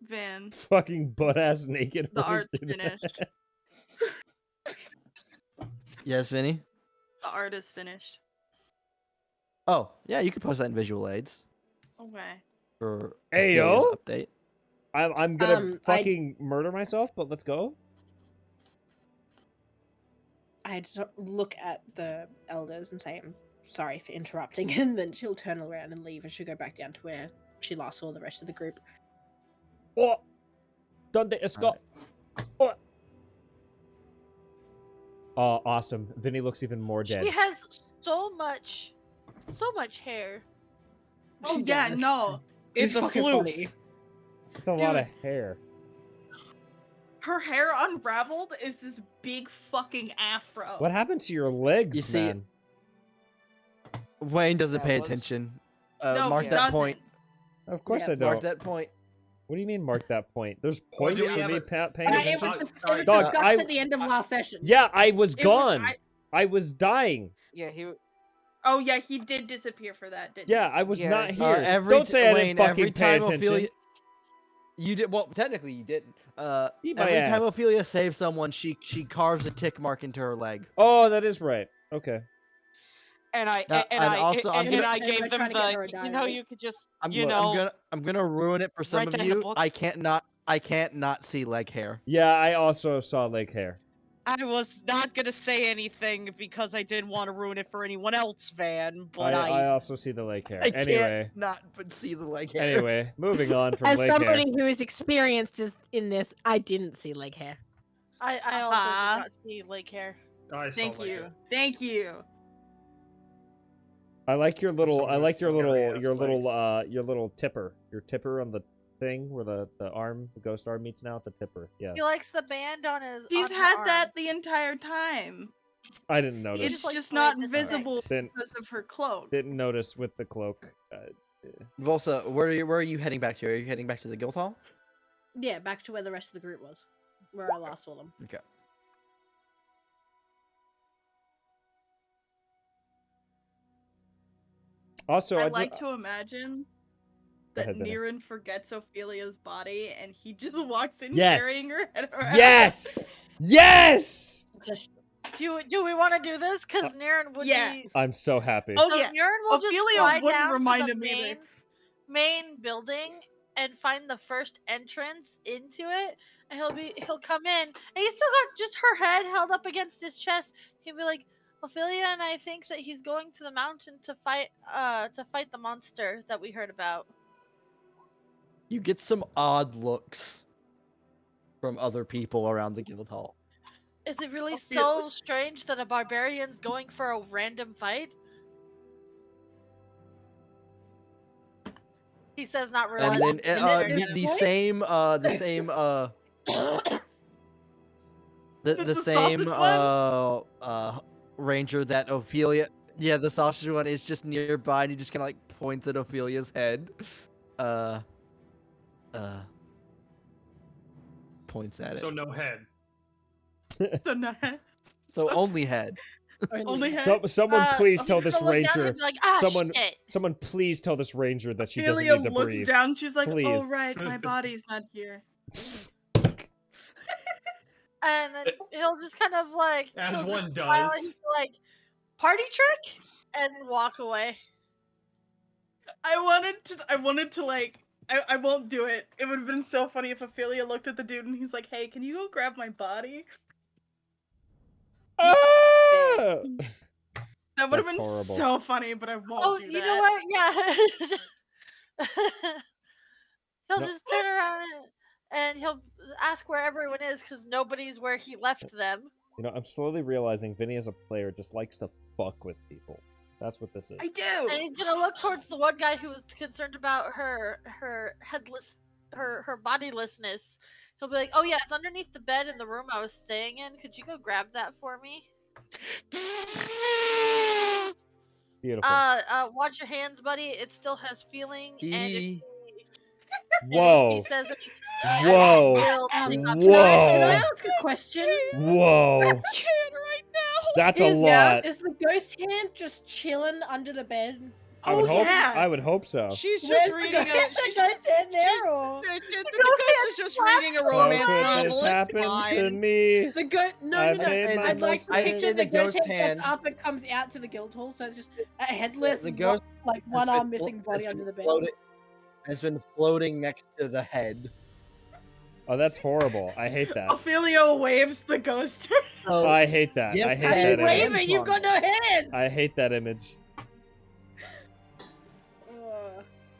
Speaker 1: Van,
Speaker 6: Fucking butt ass naked.
Speaker 1: the
Speaker 6: running
Speaker 1: art's
Speaker 6: through the-
Speaker 1: finished.
Speaker 3: Yes, Vinny?
Speaker 1: The art is finished.
Speaker 3: Oh, yeah, you can post that in visual aids
Speaker 1: Okay.
Speaker 3: for
Speaker 6: Ayo?
Speaker 3: Ophelia's update.
Speaker 6: I'm gonna fucking murder myself, but let's go.
Speaker 2: I had to look at the elders and say, I'm sorry for interrupting, and then she'll turn around and leave, and she'll go back down to where she last saw the rest of the group.
Speaker 6: Oh, Dundee Escott. Oh. Oh, awesome. Vinny looks even more dead.
Speaker 10: She has so much hair.
Speaker 1: Oh
Speaker 2: She
Speaker 1: yeah,
Speaker 2: does.
Speaker 1: no.
Speaker 7: It's a
Speaker 2: fucking
Speaker 7: fluke.
Speaker 2: funny.
Speaker 6: It's a lot
Speaker 1: Dude.
Speaker 6: of hair.
Speaker 1: Her hair unraveled is this big fucking afro.
Speaker 6: What happened to your legs,
Speaker 3: You see-
Speaker 6: man?
Speaker 3: Wayne doesn't
Speaker 11: That
Speaker 3: pay
Speaker 11: was-
Speaker 3: attention.
Speaker 1: No,
Speaker 3: Mark
Speaker 1: he
Speaker 3: that
Speaker 1: doesn't.
Speaker 3: point.
Speaker 6: Of course
Speaker 2: Yeah,
Speaker 6: I don't.
Speaker 3: Mark that point.
Speaker 6: What do you mean mark that point? There's points
Speaker 4: do we
Speaker 6: for
Speaker 4: have
Speaker 6: me
Speaker 4: a-
Speaker 6: paying
Speaker 2: It
Speaker 6: attention?
Speaker 2: was,
Speaker 4: Sorry,
Speaker 2: it was
Speaker 6: Dog,
Speaker 2: discussed
Speaker 6: I-
Speaker 2: at the end of last session.
Speaker 6: Yeah, I was
Speaker 1: It was-
Speaker 6: gone. I was dying.
Speaker 11: Yeah, he.
Speaker 1: Oh yeah, he did disappear for that, didn't
Speaker 6: Yeah, I was
Speaker 11: Yeah,
Speaker 6: not
Speaker 11: he-
Speaker 6: here.
Speaker 3: Every
Speaker 6: Don't say I
Speaker 3: Wayne,
Speaker 6: didn't
Speaker 3: every
Speaker 6: fucking pay
Speaker 3: time
Speaker 6: attention.
Speaker 3: Ophelia, you did. Well, technically you didn't.
Speaker 6: Eat my
Speaker 3: Every time
Speaker 6: ass.
Speaker 3: Ophelia saves someone, she carves a tick mark into her leg.
Speaker 6: Oh, that is right. Okay.
Speaker 11: And I
Speaker 3: Now,
Speaker 11: and
Speaker 3: and
Speaker 11: I
Speaker 3: also, I'm
Speaker 11: and
Speaker 3: gonna-
Speaker 11: then I
Speaker 2: And by
Speaker 11: gave them
Speaker 2: trying to get her a
Speaker 11: the you know
Speaker 2: diary.
Speaker 11: you could just
Speaker 3: I'm
Speaker 11: you
Speaker 3: gonna-
Speaker 11: know
Speaker 3: I'm gonna ruin it for some
Speaker 11: write
Speaker 3: of
Speaker 11: that in a
Speaker 3: you.
Speaker 11: book.
Speaker 3: I can't not see leg hair.
Speaker 6: Yeah, I also saw leg hair.
Speaker 7: I was not gonna say anything because I didn't want to ruin it for anyone else, Van. But
Speaker 6: I also see the leg hair.
Speaker 3: I
Speaker 6: Anyway.
Speaker 3: can't not but see the leg hair.
Speaker 6: Anyway, moving on from
Speaker 2: As
Speaker 6: leg
Speaker 2: somebody
Speaker 6: hair.
Speaker 2: who is experienced in this, I didn't see leg hair.
Speaker 10: I also
Speaker 1: Uh-huh.
Speaker 10: did not see leg hair.
Speaker 4: I saw
Speaker 1: Thank
Speaker 4: like
Speaker 1: you.
Speaker 4: it.
Speaker 1: Thank you.
Speaker 6: I like your little
Speaker 4: Some of those hairy-ass
Speaker 6: your little tipper. Your tipper on the thing where the ghost arm meets now at the tipper. Yeah.
Speaker 10: He likes the band on his.
Speaker 1: She's
Speaker 10: on her
Speaker 1: had
Speaker 10: arm.
Speaker 1: that the entire time.
Speaker 6: I didn't notice.
Speaker 1: It's
Speaker 10: just, like,
Speaker 1: just
Speaker 10: played
Speaker 1: not
Speaker 10: this
Speaker 1: visible
Speaker 6: Didn't
Speaker 1: because of her cloak.
Speaker 6: didn't notice with the cloak.
Speaker 3: Volsa, where are you heading back to? Are you heading back to the guild hall?
Speaker 2: Yeah, back to where the rest of the group was, where I last saw them.
Speaker 3: Okay.
Speaker 6: Also,
Speaker 1: I
Speaker 6: I
Speaker 1: like to imagine that
Speaker 6: ahead, Benny.
Speaker 1: Niran forgets Ophelia's body and he just walks in
Speaker 6: Yes.
Speaker 1: carrying her head around.
Speaker 6: Yes! Yes!
Speaker 2: Just
Speaker 10: Do we want to do this? Because Niran would
Speaker 1: yeah.
Speaker 10: be.
Speaker 6: I'm so happy.
Speaker 1: Oh
Speaker 10: So
Speaker 1: yeah.
Speaker 10: Niran will just
Speaker 1: Ophelia
Speaker 10: fly
Speaker 1: wouldn't
Speaker 10: down
Speaker 1: remind
Speaker 10: to
Speaker 1: him
Speaker 10: the
Speaker 1: either.
Speaker 10: main building and find the first entrance into it, and he'll come in, and he's still got just her head held up against his chest. He'll be like, Ophelia and I think that he's going to the mountain to fight the monster that we heard about.
Speaker 3: You get some odd looks from other people around the guild hall.
Speaker 10: Is it really
Speaker 1: Ophelia-
Speaker 10: so strange that a barbarian's going for a random fight? He says, not
Speaker 3: And
Speaker 10: realizing.
Speaker 3: then the same the
Speaker 1: The
Speaker 3: same
Speaker 1: sausage one?
Speaker 3: ranger that Ophelia Yeah, the sausage one is just nearby, and he just kind of like points at Ophelia's head. Points at it.
Speaker 4: So no head.
Speaker 1: So no.
Speaker 3: So only head.
Speaker 1: Only head.
Speaker 6: Someone please tell
Speaker 10: he's
Speaker 6: this
Speaker 10: gonna look down
Speaker 6: ranger.
Speaker 10: and be like, ah,
Speaker 6: someone,
Speaker 10: shit.
Speaker 6: someone please tell this ranger that she doesn't
Speaker 1: Ophelia
Speaker 6: need to
Speaker 1: looks
Speaker 6: breathe.
Speaker 1: down. She's like, "Oh
Speaker 6: Please.
Speaker 1: right, my body's not here."
Speaker 10: And then he'll just kind of like,
Speaker 4: As
Speaker 10: he'll
Speaker 4: one
Speaker 10: just smile
Speaker 4: does.
Speaker 10: and he'll be like, party trick, and walk away.
Speaker 1: I wanted to like. I won't do it. It would have been so funny if Ophelia looked at the dude and he's like, "Hey, can you go grab my body?"
Speaker 6: Ah!
Speaker 1: That would have
Speaker 6: That's
Speaker 1: been
Speaker 6: horrible.
Speaker 1: so funny, but I won't
Speaker 10: Oh,
Speaker 1: do
Speaker 10: you
Speaker 1: that.
Speaker 10: know what? Yeah. He'll
Speaker 6: No.
Speaker 10: just turn around and he'll ask where everyone is because nobody's where he left them.
Speaker 6: You know, I'm slowly realizing Vinny as a player just likes to fuck with people. That's what this is.
Speaker 1: I do.
Speaker 10: And he's gonna look towards the one guy who was concerned about her headless, her bodilessness. He'll be like, "Oh yeah, it's underneath the bed in the room I was staying in. Could you go grab that for me?"
Speaker 6: Beautiful.
Speaker 10: Watch your hands, buddy. It still has feeling, and if
Speaker 3: He-
Speaker 6: Whoa.
Speaker 10: he says anything,
Speaker 6: Whoa.
Speaker 10: Can I
Speaker 6: Whoa.
Speaker 10: ask a question?
Speaker 6: Whoa.
Speaker 7: I can't right now.
Speaker 6: That's a lot.
Speaker 2: Is the ghost hand just chilling under the bed?
Speaker 6: I would hope.
Speaker 1: yeah.
Speaker 6: I would hope so.
Speaker 7: She's
Speaker 2: Where's
Speaker 7: just
Speaker 2: the
Speaker 7: reading
Speaker 2: ghost?
Speaker 7: a.
Speaker 2: Is the
Speaker 7: She's
Speaker 2: ghost hand there, or
Speaker 7: the ghost is just reading a romance
Speaker 6: How could
Speaker 7: novel.
Speaker 6: this
Speaker 7: It's
Speaker 6: happen to
Speaker 7: fine.
Speaker 6: me?
Speaker 2: the ghost? No,
Speaker 6: I've
Speaker 2: no, no.
Speaker 6: made my
Speaker 2: I'd like to
Speaker 6: mistake.
Speaker 2: picture the
Speaker 3: The
Speaker 2: ghost
Speaker 3: ghost
Speaker 2: hand gets
Speaker 3: hand.
Speaker 2: up and comes out to the guild hall, so it's just a headless,
Speaker 3: The ghost
Speaker 2: like
Speaker 3: has
Speaker 2: one
Speaker 3: been
Speaker 2: arm
Speaker 3: flo-
Speaker 2: missing
Speaker 3: has
Speaker 2: body
Speaker 3: been
Speaker 2: under the bed.
Speaker 3: Has been floating next to the head.
Speaker 6: Oh, that's horrible. I hate that.
Speaker 1: Ophelia waves the ghost.
Speaker 3: So,
Speaker 6: I hate that.
Speaker 3: Yes,
Speaker 6: I hate
Speaker 3: How
Speaker 2: How
Speaker 3: do
Speaker 2: you
Speaker 6: that image.
Speaker 2: waving? You've got no hands.
Speaker 6: I hate that image.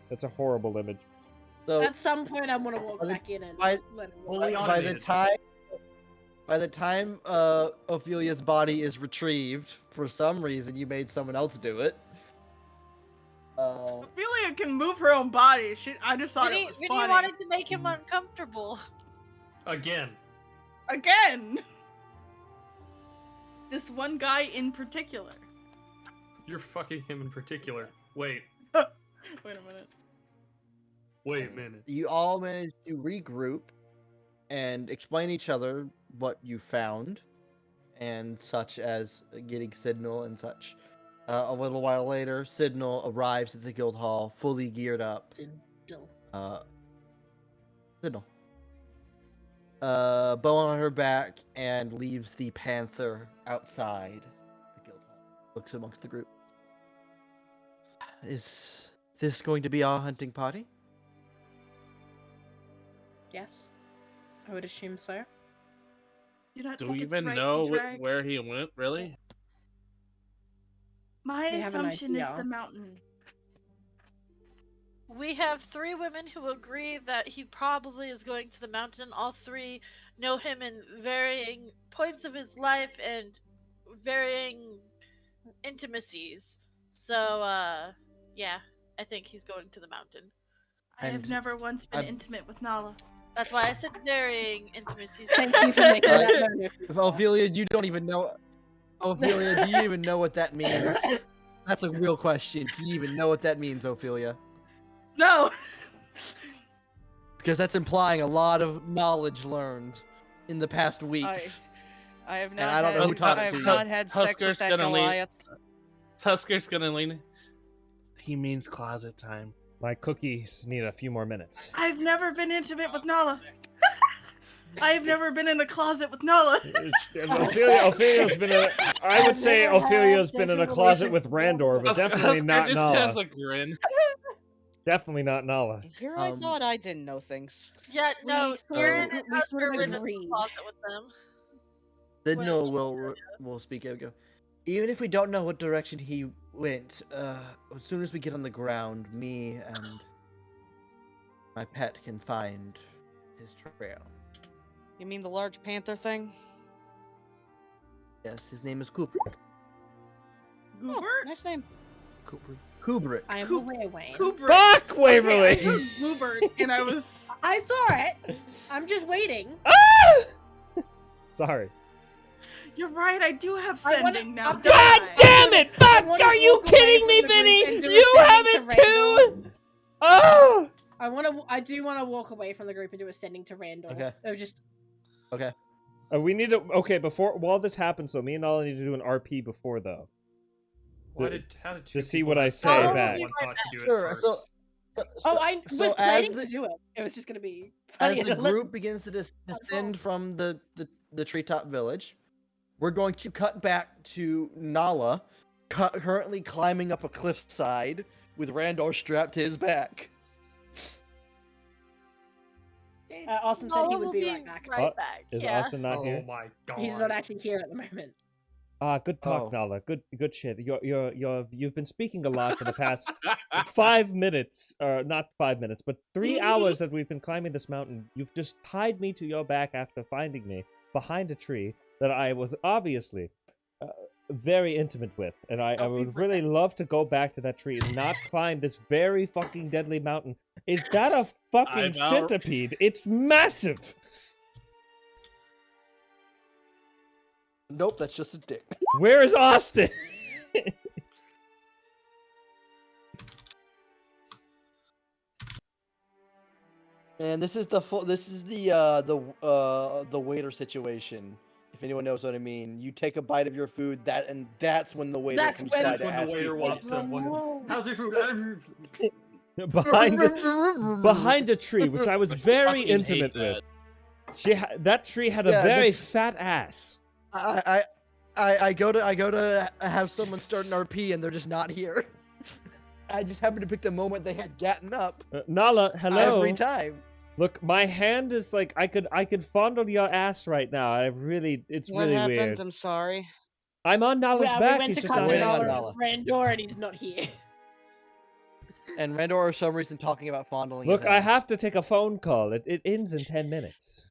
Speaker 6: That's a horrible image.
Speaker 3: so
Speaker 2: At some point, I'm gonna walk
Speaker 3: By the-
Speaker 2: back in and
Speaker 3: by-
Speaker 2: let it
Speaker 4: Fully
Speaker 2: walk.
Speaker 3: by the
Speaker 4: automated.
Speaker 3: time Ophelia's body is retrieved, for some reason you made someone else do it.
Speaker 1: Ophelia can move her own body. I just thought it was
Speaker 10: Vinny
Speaker 1: funny.
Speaker 10: wanted to make him uncomfortable.
Speaker 4: Again.
Speaker 1: Again. This one guy in particular.
Speaker 4: You're fucking him in particular. Wait.
Speaker 1: Wait a minute.
Speaker 4: Wait a minute.
Speaker 3: You all managed to regroup and explain each other what you found, and such as getting Signal and such. A little while later, Signal arrives at the guild hall, fully geared up. Signal. Bow on her back, and leaves the panther outside the guild hall. Looks amongst the group. Is this going to be our hunting party?
Speaker 2: Yes, I would assume so.
Speaker 1: Do not
Speaker 9: Do
Speaker 1: think
Speaker 9: we
Speaker 1: it's
Speaker 9: even
Speaker 1: right
Speaker 9: know
Speaker 1: to drag.
Speaker 9: where he went? Really?
Speaker 1: My
Speaker 2: We have an
Speaker 1: assumption is
Speaker 2: idea.
Speaker 1: the mountain.
Speaker 10: We have 3 women who agree that he probably is going to the mountain. All 3 know him in varying points of his life and varying intimacies. So, yeah, I think he's going to the mountain.
Speaker 1: I have
Speaker 3: And
Speaker 1: never once been
Speaker 3: I've-
Speaker 1: intimate with Nala.
Speaker 10: That's why I said varying intimacies.
Speaker 2: Thank you for making that known.
Speaker 3: Ophelia, you don't even know. Ophelia, do you even know what that means? That's a real question. Do you even know what that means, Ophelia?
Speaker 1: No.
Speaker 3: Because that's implying a lot of knowledge learned in the past weeks.
Speaker 7: I have
Speaker 3: And
Speaker 7: not.
Speaker 3: I don't know who taught
Speaker 7: I
Speaker 3: it
Speaker 7: have
Speaker 3: to you.
Speaker 7: not had sex with
Speaker 9: Husker's
Speaker 7: that
Speaker 9: gonna leave.
Speaker 7: Goliath.
Speaker 9: Tusker's gonna lean. He means closet time.
Speaker 6: My cookies need a few more minutes.
Speaker 1: I've never been intimate with Nala. I have never been in a closet with Nala.
Speaker 6: Ophelia's been in. I would say
Speaker 2: I've never had
Speaker 6: Ophelia's been in a
Speaker 2: sexual
Speaker 6: closet with
Speaker 2: relations
Speaker 6: Randor, but definitely
Speaker 9: Husker
Speaker 6: not
Speaker 9: just
Speaker 6: Nala.
Speaker 9: has a grin.
Speaker 6: Definitely not Nala.
Speaker 7: Here I
Speaker 3: Um,
Speaker 7: thought I didn't know things.
Speaker 10: Yeah, no, Aaron and
Speaker 2: we
Speaker 10: Husker
Speaker 2: sort of
Speaker 10: were in the
Speaker 2: agreed.
Speaker 10: closet with them.
Speaker 3: Signal will speak. Go. Even if we don't know what direction he went, as soon as we get on the ground, me and my pet can find his trail.
Speaker 7: You mean the large panther thing?
Speaker 3: Yes, his name is Kubrick.
Speaker 7: Oh,
Speaker 1: Goobert?
Speaker 7: nice name.
Speaker 3: Kubrick.
Speaker 2: I am
Speaker 1: Coop-
Speaker 2: aware, Wayne.
Speaker 1: Goobert.
Speaker 6: Fuck Waverly!
Speaker 1: Okay, I heard Goobert, and I was.
Speaker 2: I saw it. I'm just waiting.
Speaker 6: Sorry.
Speaker 1: You're right. I do have
Speaker 2: I wanna-
Speaker 1: sending now.
Speaker 2: I'm
Speaker 1: don't
Speaker 6: God
Speaker 1: I?
Speaker 6: damn it! Fuck!
Speaker 2: wanna
Speaker 6: Are you
Speaker 2: walk away
Speaker 6: kidding
Speaker 2: from
Speaker 6: me,
Speaker 2: the group
Speaker 6: Vinny?
Speaker 2: and do a
Speaker 6: You have
Speaker 2: sending
Speaker 6: it
Speaker 2: to
Speaker 6: too! Oh!
Speaker 2: I do want to walk away from the group and do a sending to Randall.
Speaker 3: Okay.
Speaker 2: Or just
Speaker 3: Okay.
Speaker 6: We need to. Okay, while this happens, so me and Nala need to do an RP before though.
Speaker 4: How did two
Speaker 6: to see
Speaker 4: people
Speaker 6: what I
Speaker 4: have
Speaker 6: say
Speaker 4: one
Speaker 6: back.
Speaker 4: thought to do it
Speaker 3: Sure.
Speaker 4: first?
Speaker 2: I was
Speaker 3: so
Speaker 2: planning
Speaker 3: as
Speaker 2: to do it. It was just gonna be
Speaker 3: as
Speaker 2: funny.
Speaker 3: the group begins to descend from the treetop village, we're going to cut back to Nala, currently climbing up a cliffside with Randor strapped to his back.
Speaker 2: Austin said he would be right back.
Speaker 10: Right back.
Speaker 6: Is
Speaker 10: yeah.
Speaker 6: Austin not here?
Speaker 4: Oh my god.
Speaker 2: He's not actually here at the moment.
Speaker 6: Good talk,
Speaker 3: Oh.
Speaker 6: Nala. Good shit. You've been speaking a lot for the past 5 minutes, or not 5 minutes, but 3 hours that we've been climbing this mountain. You've just tied me to your back after finding me behind a tree that I was obviously very intimate with, and I would really love to go back to that tree and not climb this very fucking deadly mountain. Is that a fucking centipede? It's massive.
Speaker 3: Nope, that's just a dick.
Speaker 6: Where is Austin?
Speaker 3: And this is the waiter situation. If anyone knows what I mean, you take a bite of your food, that's when the waiter comes by to ask you.
Speaker 4: How's your food?
Speaker 6: behind a tree, which I was very intimate with. That tree had a very fat ass.
Speaker 3: I go to have someone start an RP and they're just not here. I just happened to pick the moment they had gotten up.
Speaker 6: Nala, hello.
Speaker 3: Every time.
Speaker 6: Look, my hand is like I could fondle your ass right now. It's
Speaker 7: What
Speaker 6: really
Speaker 7: happened?
Speaker 6: weird.
Speaker 7: I'm sorry.
Speaker 6: I'm on Nala's
Speaker 2: We
Speaker 6: back.
Speaker 2: went
Speaker 6: He's
Speaker 2: to
Speaker 6: just
Speaker 2: cut
Speaker 6: not
Speaker 2: to
Speaker 6: answering.
Speaker 2: Randor and he's not here.
Speaker 3: And Randor, for some reason, talking about fondling.
Speaker 6: Look,
Speaker 3: his
Speaker 6: I
Speaker 3: ass.
Speaker 6: have to take a phone call. It ends in 10 minutes.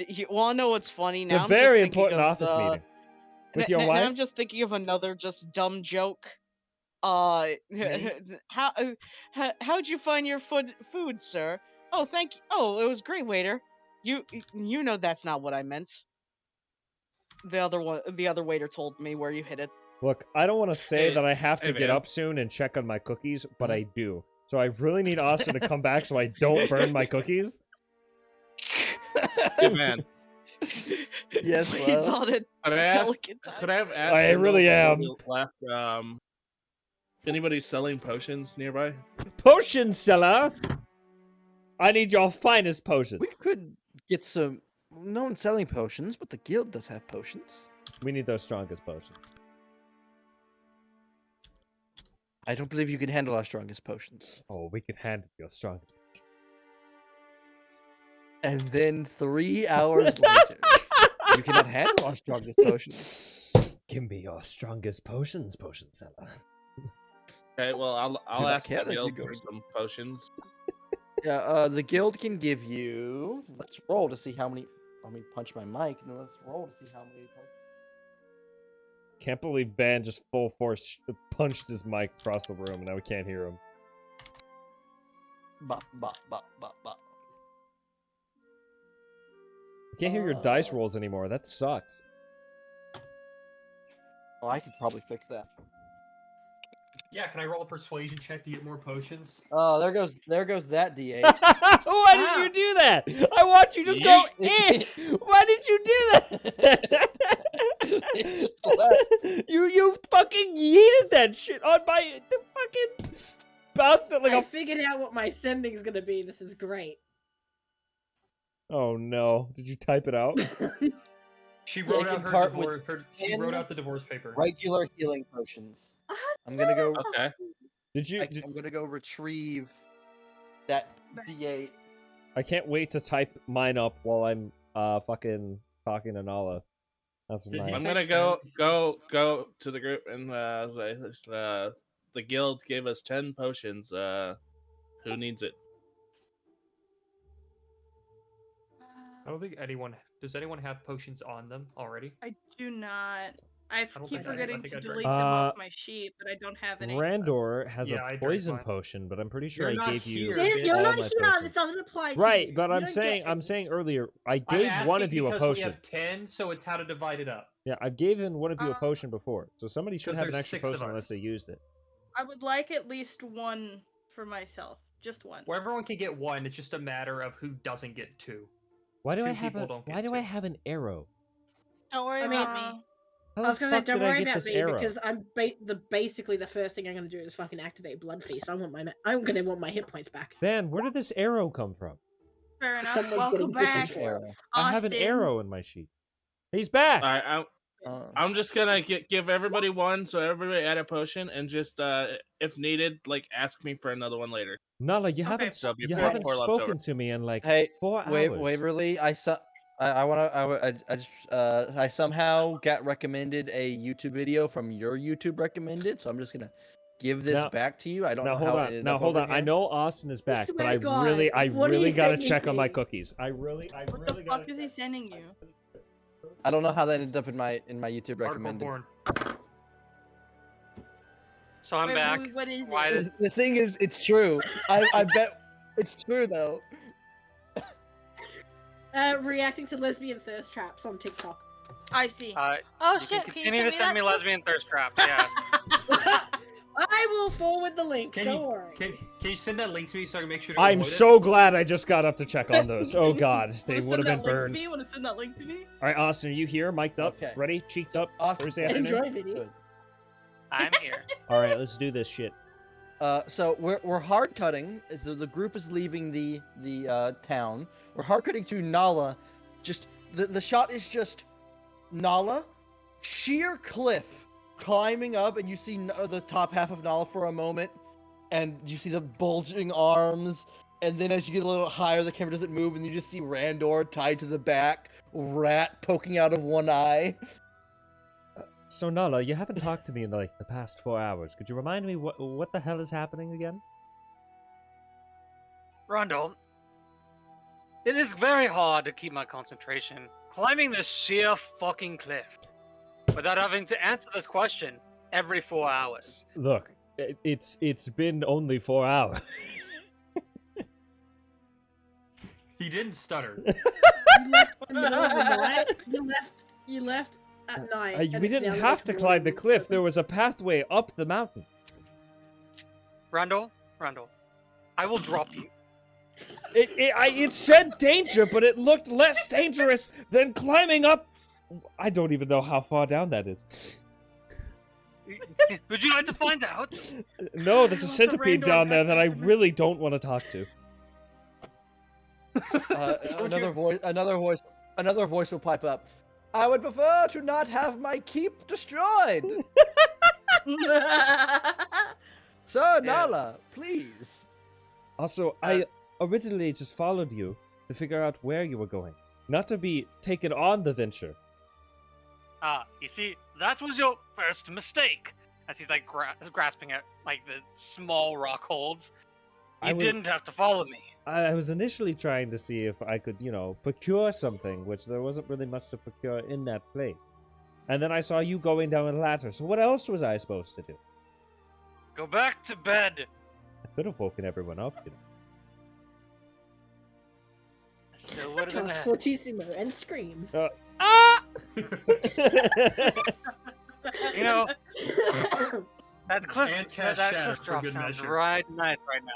Speaker 7: You want to know what's funny?
Speaker 6: It's
Speaker 7: Now
Speaker 6: a
Speaker 7: I'm
Speaker 6: very
Speaker 7: just thinking
Speaker 6: important
Speaker 7: of
Speaker 6: office meeting. With your
Speaker 7: now
Speaker 6: wife?
Speaker 7: I'm just thinking of another just dumb joke. How'd you find your food, sir? Oh, thank you. Oh, it was great, waiter. You know that's not what I meant. The other waiter told me where you hid it.
Speaker 6: Look, I don't want to say that I have to
Speaker 9: Hey,
Speaker 6: get
Speaker 9: man.
Speaker 6: up soon and check on my cookies, but I do. So I really need Austin to come back so I don't burn my cookies.
Speaker 9: Good man.
Speaker 3: Yes,
Speaker 7: It's
Speaker 3: well.
Speaker 7: on a delicate time.
Speaker 9: Could I have asked?
Speaker 6: I really am.
Speaker 9: Left. Anybody selling potions nearby?
Speaker 6: Potion seller! I need your finest potions.
Speaker 3: We could get some. No one's selling potions, but the guild does have potions.
Speaker 6: We need those strongest potions.
Speaker 3: I don't believe you can handle our strongest potions.
Speaker 6: Oh, we can handle your strongest.
Speaker 3: And then 3 hours later, you cannot handle our strongest potions.
Speaker 6: Give me your strongest potions, potion seller.
Speaker 9: Okay, well I'll
Speaker 3: not
Speaker 9: ask the
Speaker 3: care that you
Speaker 9: guild
Speaker 3: go
Speaker 9: for
Speaker 3: into-
Speaker 9: some potions.
Speaker 3: Yeah, the guild can give you. Let's roll to see how many. Let me punch my mic, and then let's roll to see how many.
Speaker 6: Can't believe Van just full force punched his mic across the room, and now we can't hear him.
Speaker 3: Bop, bop, bop, bop, bop.
Speaker 6: I can't hear your dice rolls anymore. That sucks.
Speaker 3: Oh, I could probably fix that.
Speaker 4: Yeah, can I roll a persuasion check to get more potions?
Speaker 3: Oh, there goes that D8.
Speaker 6: Why did you do that? I watched you just go in. Why did you do that? you fucking yeeted that shit on my fucking bounced it like
Speaker 2: I
Speaker 6: a.
Speaker 2: figured out what my sending's gonna be. This is great.
Speaker 6: Oh no! Did you type it out?
Speaker 4: She wrote
Speaker 3: Taken
Speaker 4: out her
Speaker 3: part
Speaker 4: divorce.
Speaker 3: with
Speaker 4: She wrote out the divorce paper.
Speaker 3: Regular healing potions. I'm gonna go.
Speaker 9: Okay.
Speaker 3: I'm gonna go retrieve that D8.
Speaker 6: I can't wait to type mine up while I'm fucking talking to Nala. That's
Speaker 4: Did he
Speaker 6: nice.
Speaker 9: I'm
Speaker 4: say
Speaker 9: gonna go to the group and say, the guild gave us 10 potions. Who needs it?
Speaker 4: I don't think anyone. Does anyone have potions on them already?
Speaker 1: I do not. I
Speaker 4: don't
Speaker 1: keep
Speaker 4: think I do. I
Speaker 1: forgetting
Speaker 4: think
Speaker 1: to
Speaker 4: I drank
Speaker 1: delete them off my sheet, but I don't have any.
Speaker 6: Randor has
Speaker 4: Yeah, I
Speaker 6: a
Speaker 4: drank
Speaker 6: poison
Speaker 4: mine.
Speaker 6: potion, but I'm pretty sure
Speaker 4: You're
Speaker 6: I
Speaker 4: not
Speaker 6: gave you
Speaker 4: here.
Speaker 2: You're
Speaker 6: all
Speaker 2: not
Speaker 6: my
Speaker 2: here.
Speaker 6: potions.
Speaker 2: This doesn't apply to
Speaker 6: Right,
Speaker 2: you.
Speaker 6: but
Speaker 2: You
Speaker 6: I'm
Speaker 2: don't
Speaker 6: saying
Speaker 2: get
Speaker 6: I'm saying earlier I
Speaker 4: I'm
Speaker 6: gave one
Speaker 4: asking
Speaker 6: of you a
Speaker 4: because we
Speaker 6: potion.
Speaker 4: have 10, so it's how to divide it up.
Speaker 6: Yeah, I've given one of you a potion before, so somebody should
Speaker 4: 'Cause
Speaker 6: have an
Speaker 4: there's
Speaker 6: extra
Speaker 4: 6 of
Speaker 6: potion unless
Speaker 4: us.
Speaker 6: they used it.
Speaker 1: I would like at least one for myself. Just one.
Speaker 4: Where everyone can get one, it's just a matter of who doesn't get 2.
Speaker 6: Why do
Speaker 4: Two
Speaker 6: I have
Speaker 4: people don't
Speaker 6: Why
Speaker 4: get
Speaker 6: do I
Speaker 4: 2.
Speaker 6: have an arrow?
Speaker 10: Don't worry
Speaker 2: I mean,
Speaker 10: about me.
Speaker 6: How
Speaker 2: I was
Speaker 6: the
Speaker 2: gonna say,
Speaker 6: fuck
Speaker 2: don't
Speaker 6: did I
Speaker 2: worry
Speaker 6: get
Speaker 2: about
Speaker 6: this
Speaker 2: me
Speaker 6: arrow?
Speaker 2: because I'm basically the first thing I'm gonna do is fucking activate Blood Feast. I'm gonna want my hit points back.
Speaker 6: Ben, where did this arrow come from?
Speaker 1: Fair enough.
Speaker 2: Someone's
Speaker 1: Welcome
Speaker 2: getting
Speaker 1: back,
Speaker 2: busy for it.
Speaker 6: I have an
Speaker 1: Austin.
Speaker 6: arrow in my sheet. He's back.
Speaker 9: All right, I'm just gonna give everybody one, so everybody add a potion, and just if needed, like ask me for another one later.
Speaker 6: Nala, you
Speaker 1: Okay.
Speaker 6: haven't
Speaker 9: So
Speaker 6: you
Speaker 9: before-
Speaker 6: haven't
Speaker 9: before
Speaker 6: spoken
Speaker 9: leftover.
Speaker 6: to me in like
Speaker 3: Hey,
Speaker 6: 4
Speaker 3: Wait,
Speaker 6: hours.
Speaker 3: Waverly, I somehow got recommended a YouTube video from your YouTube recommended, so I'm just gonna give this
Speaker 6: Now-
Speaker 3: back to you. I don't
Speaker 6: Now
Speaker 3: know
Speaker 6: hold
Speaker 3: how it
Speaker 6: on.
Speaker 3: ended
Speaker 6: Now
Speaker 3: up
Speaker 6: hold
Speaker 3: over
Speaker 6: on. I
Speaker 3: here.
Speaker 6: know Austin is back, but
Speaker 2: swear
Speaker 6: I
Speaker 2: to God,
Speaker 6: really
Speaker 2: what are you
Speaker 6: gotta
Speaker 2: sending
Speaker 6: check on my
Speaker 2: me?
Speaker 6: cookies. I really
Speaker 1: What the fuck is he sending you?
Speaker 3: I don't know how that ended up in my YouTube
Speaker 4: Article
Speaker 3: recommended.
Speaker 4: born.
Speaker 5: So I'm
Speaker 1: Wait,
Speaker 5: back.
Speaker 1: what is
Speaker 5: Why
Speaker 1: it?
Speaker 5: did-
Speaker 3: The thing is, it's true. I bet it's true though.
Speaker 2: Reacting to lesbian thirst traps on TikTok.
Speaker 1: I see.
Speaker 10: Oh
Speaker 5: you
Speaker 10: shit!
Speaker 5: can
Speaker 10: Can
Speaker 5: continue
Speaker 10: you
Speaker 5: to
Speaker 10: send
Speaker 5: send
Speaker 10: me
Speaker 5: me
Speaker 10: that
Speaker 5: lesbian thirst traps. Yeah.
Speaker 2: I will forward the link.
Speaker 4: Can
Speaker 2: Don't
Speaker 4: you,
Speaker 2: worry.
Speaker 4: can you send that link to me so I can make sure to
Speaker 6: I'm
Speaker 4: avoid it?
Speaker 6: so glad I just got up to check on those. Oh god, they
Speaker 1: Wanna
Speaker 6: would have
Speaker 1: send
Speaker 6: been
Speaker 1: that link to
Speaker 6: burned.
Speaker 1: me? Want to send that link to me?
Speaker 6: All right, Austin, are you here? Mic'd up,
Speaker 3: Okay.
Speaker 6: ready, cheeked up,
Speaker 3: Austin,
Speaker 6: Thursday afternoon.
Speaker 2: Enjoy, Vinny.
Speaker 3: Good.
Speaker 5: I'm here.
Speaker 6: All right, let's do this shit.
Speaker 3: So we're hard cutting. So the group is leaving the town. We're hard cutting to Nala. Just the shot is just Nala, sheer cliff, climbing up, and you see the top half of Nala for a moment, and you see the bulging arms. And then as you get a little higher, the camera doesn't move, and you just see Randor tied to the back, rat poking out of one eye.
Speaker 6: So Nala, you haven't talked to me in like the past 4 hours. Could you remind me what the hell is happening again?
Speaker 5: Rondo, it is very hard to keep my concentration climbing this sheer fucking cliff without having to answer this question every 4 hours.
Speaker 6: Look, it's been only 4 hours.
Speaker 4: He didn't stutter.
Speaker 2: You left in the middle of the night. You left at night. and
Speaker 6: We
Speaker 2: it's
Speaker 6: didn't
Speaker 2: now the
Speaker 6: have
Speaker 2: next
Speaker 6: to climb the
Speaker 2: morning,
Speaker 6: cliff.
Speaker 2: so-
Speaker 6: There was a pathway up the mountain.
Speaker 5: Rondo, I will drop you.
Speaker 6: It said danger, but it looked less dangerous than climbing up. I don't even know how far down that is.
Speaker 5: Would you like to find out?
Speaker 6: No, there's a
Speaker 1: I want the
Speaker 6: centipede
Speaker 1: Randor
Speaker 6: down there that I
Speaker 1: package.
Speaker 6: really don't want to talk to.
Speaker 3: Another voice will pipe up. I would prefer to not have my keep destroyed. Sir Nala, please.
Speaker 6: Also, I originally just followed you to figure out where you were going, not to be taken on the venture.
Speaker 5: You see, that was your first mistake. As he's like grasping at like the small rock holds. You didn't have to follow me.
Speaker 6: I was initially trying to see if I could, procure something, which there wasn't really much to procure in that place. And then I saw you going down a ladder, so what else was I supposed to do?
Speaker 5: Go back to bed.
Speaker 6: I could have woken everyone up,
Speaker 5: I still would have been
Speaker 2: Cast
Speaker 5: there.
Speaker 2: Fortissimo and scream.
Speaker 5: You know, that cliff,
Speaker 4: And
Speaker 5: that
Speaker 4: cast Shatter
Speaker 5: cliff
Speaker 4: for
Speaker 5: drop
Speaker 4: good
Speaker 5: sounds
Speaker 4: measure.
Speaker 5: right nice right now.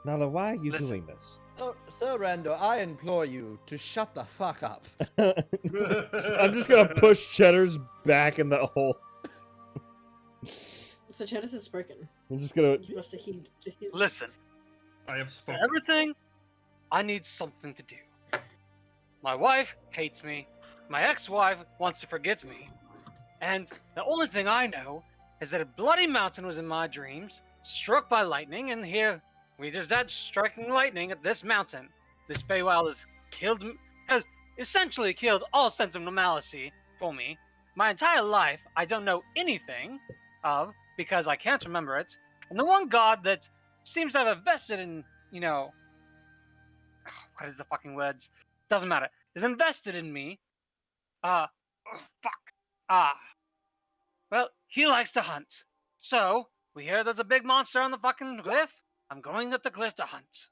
Speaker 6: Nala, why are you
Speaker 5: Listen.
Speaker 6: doing this?
Speaker 3: Sir Rando, I implore you to shut the fuck up.
Speaker 6: I'm just gonna push Cheddar's back in the hole.
Speaker 2: So Cheddar has spoken.
Speaker 6: I'm just gonna.
Speaker 2: You must have heeded to his.
Speaker 5: Listen,
Speaker 4: I have
Speaker 5: to
Speaker 4: spoken.
Speaker 5: everything, I need something to do. My wife hates me. My ex-wife wants to forget me. And the only thing I know is that a bloody mountain was in my dreams, struck by lightning, and here we just had striking lightning at this mountain. This Feywild has essentially killed all sense of normalcy for me. My entire life, I don't know anything of because I can't remember it. And the one god that seems to have invested in, what is the fucking words? Doesn't matter. Is invested in me. Well, he likes to hunt. So, we hear there's a big monster on the fucking cliff. I'm going up the cliff to hunt.